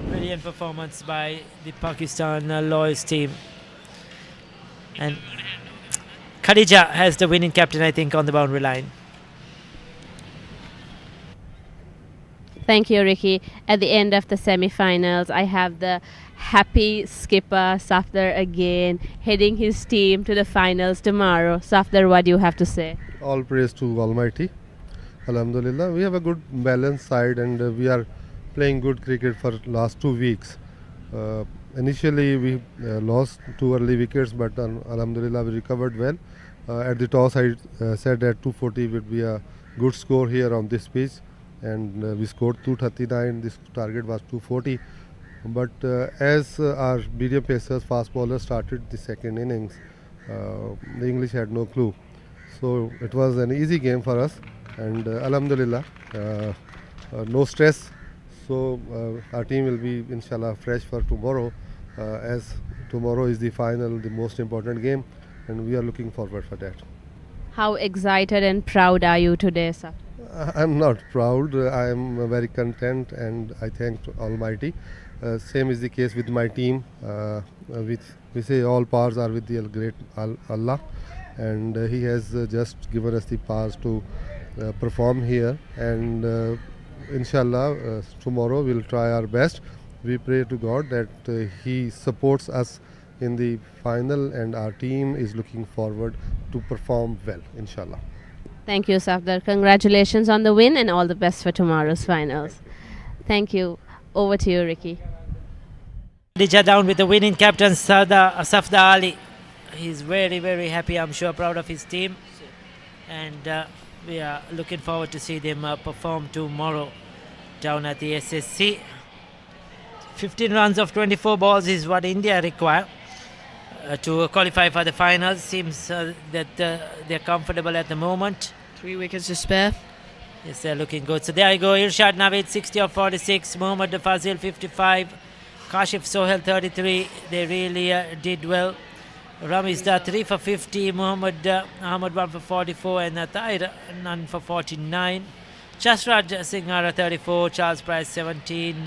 Brilliant performance by the Pakistan Lawyers team. And Khadija has the winning captain, I think, on the boundary line. Thank you, Ricky. At the end of the semi-finals, I have the happy skipper Safdar again heading his team to the finals tomorrow. Safdar, what do you have to say? All praise to Almighty. Alhamdulillah, we have a good balanced side, and we are playing good cricket for last 2 weeks. Initially we lost 2 early wickets, but Alhamdulillah we recovered well. At the toss I said that 240 would be a good score here on this pitch, and we scored 239. This target was 240, but as our medium pacers, fast bowlers started the second innings, the English had no clue. So it was an easy game for us, and Alhamdulillah, no stress. So our team will be inshallah fresh for tomorrow, as tomorrow is the final, the most important game, and we are looking forward for that. How excited and proud are you today, sir? I'm not proud. I am very content, and I thank Almighty. Same is the case with my team. We say all powers are with the great Allah, and He has just given us the powers to perform here. And inshallah, tomorrow we'll try our best. We pray to God that He supports us in the final, and our team is looking forward to perform well, inshallah. Thank you, Safdar. Congratulations on the win and all the best for tomorrow's finals. Thank you. Over to you, Ricky. Khadija down with the winning captain Safdar Ali. He's very, very happy, I'm sure, proud of his team, and we are looking forward to see them perform tomorrow down at the SSC. 15 runs of 24 balls is what India require to qualify for the finals. Seems that they're comfortable at the moment. 3 wickets to spare. Yes, they're looking good. So there you go. Irshad Naveed 60 of 46, Mohammad Fazil 55, Kashif Sohail 33. They really did well. Ramiz Dar 3 for 50, Muhammad Ahmad 1 for 44, and Tahir none for 49. Jasraj Singhara 34, Charles Price 17,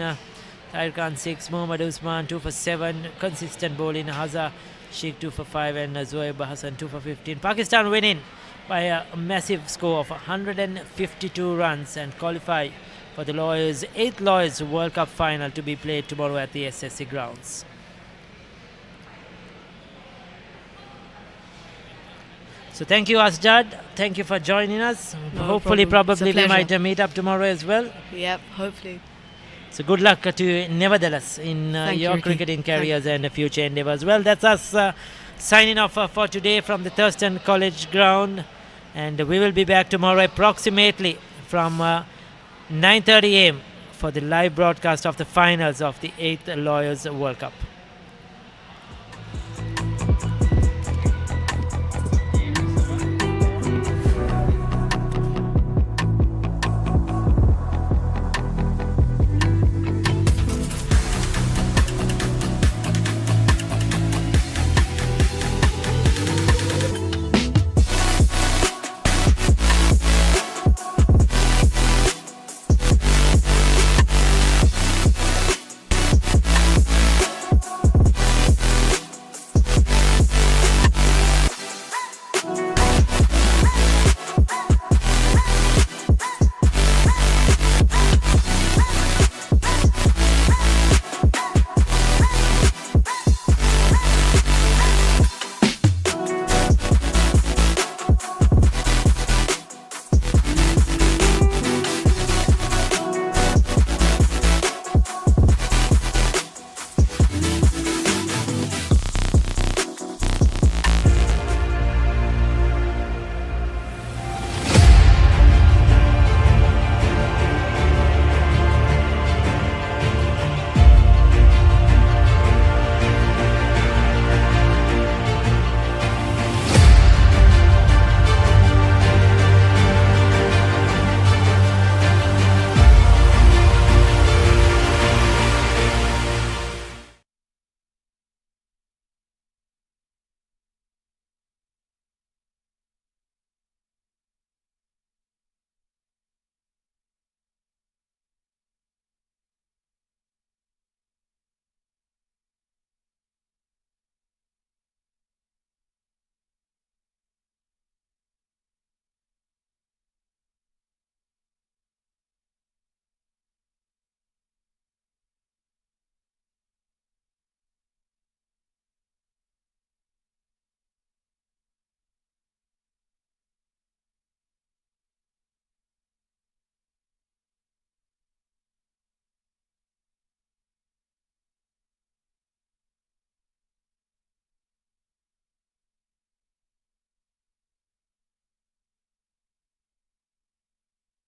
Tahir Khan 6, Muhammad Usman 2 for 7, consistent bowling, Haza Sheikh 2 for 5, and Zoaib Hassan 2 for 15. Pakistan winning by a massive score of 152 runs and qualify for the 8th Lawyers World Cup final to be played tomorrow at the SSC grounds. So thank you, Asjad. Thank you for joining us. No Hopefully, problem. probably It's a we might pleasure. meet up tomorrow as well. Yep, hopefully. So good luck to you nevertheless in Thank you, your Ricky. cricketing careers and future endeavours. Well, that's us signing off for today from the Thurstan College ground, and we will be back tomorrow approximately from 9:30 a.m. for the live broadcast of the finals of the 8th Lawyers World Cup.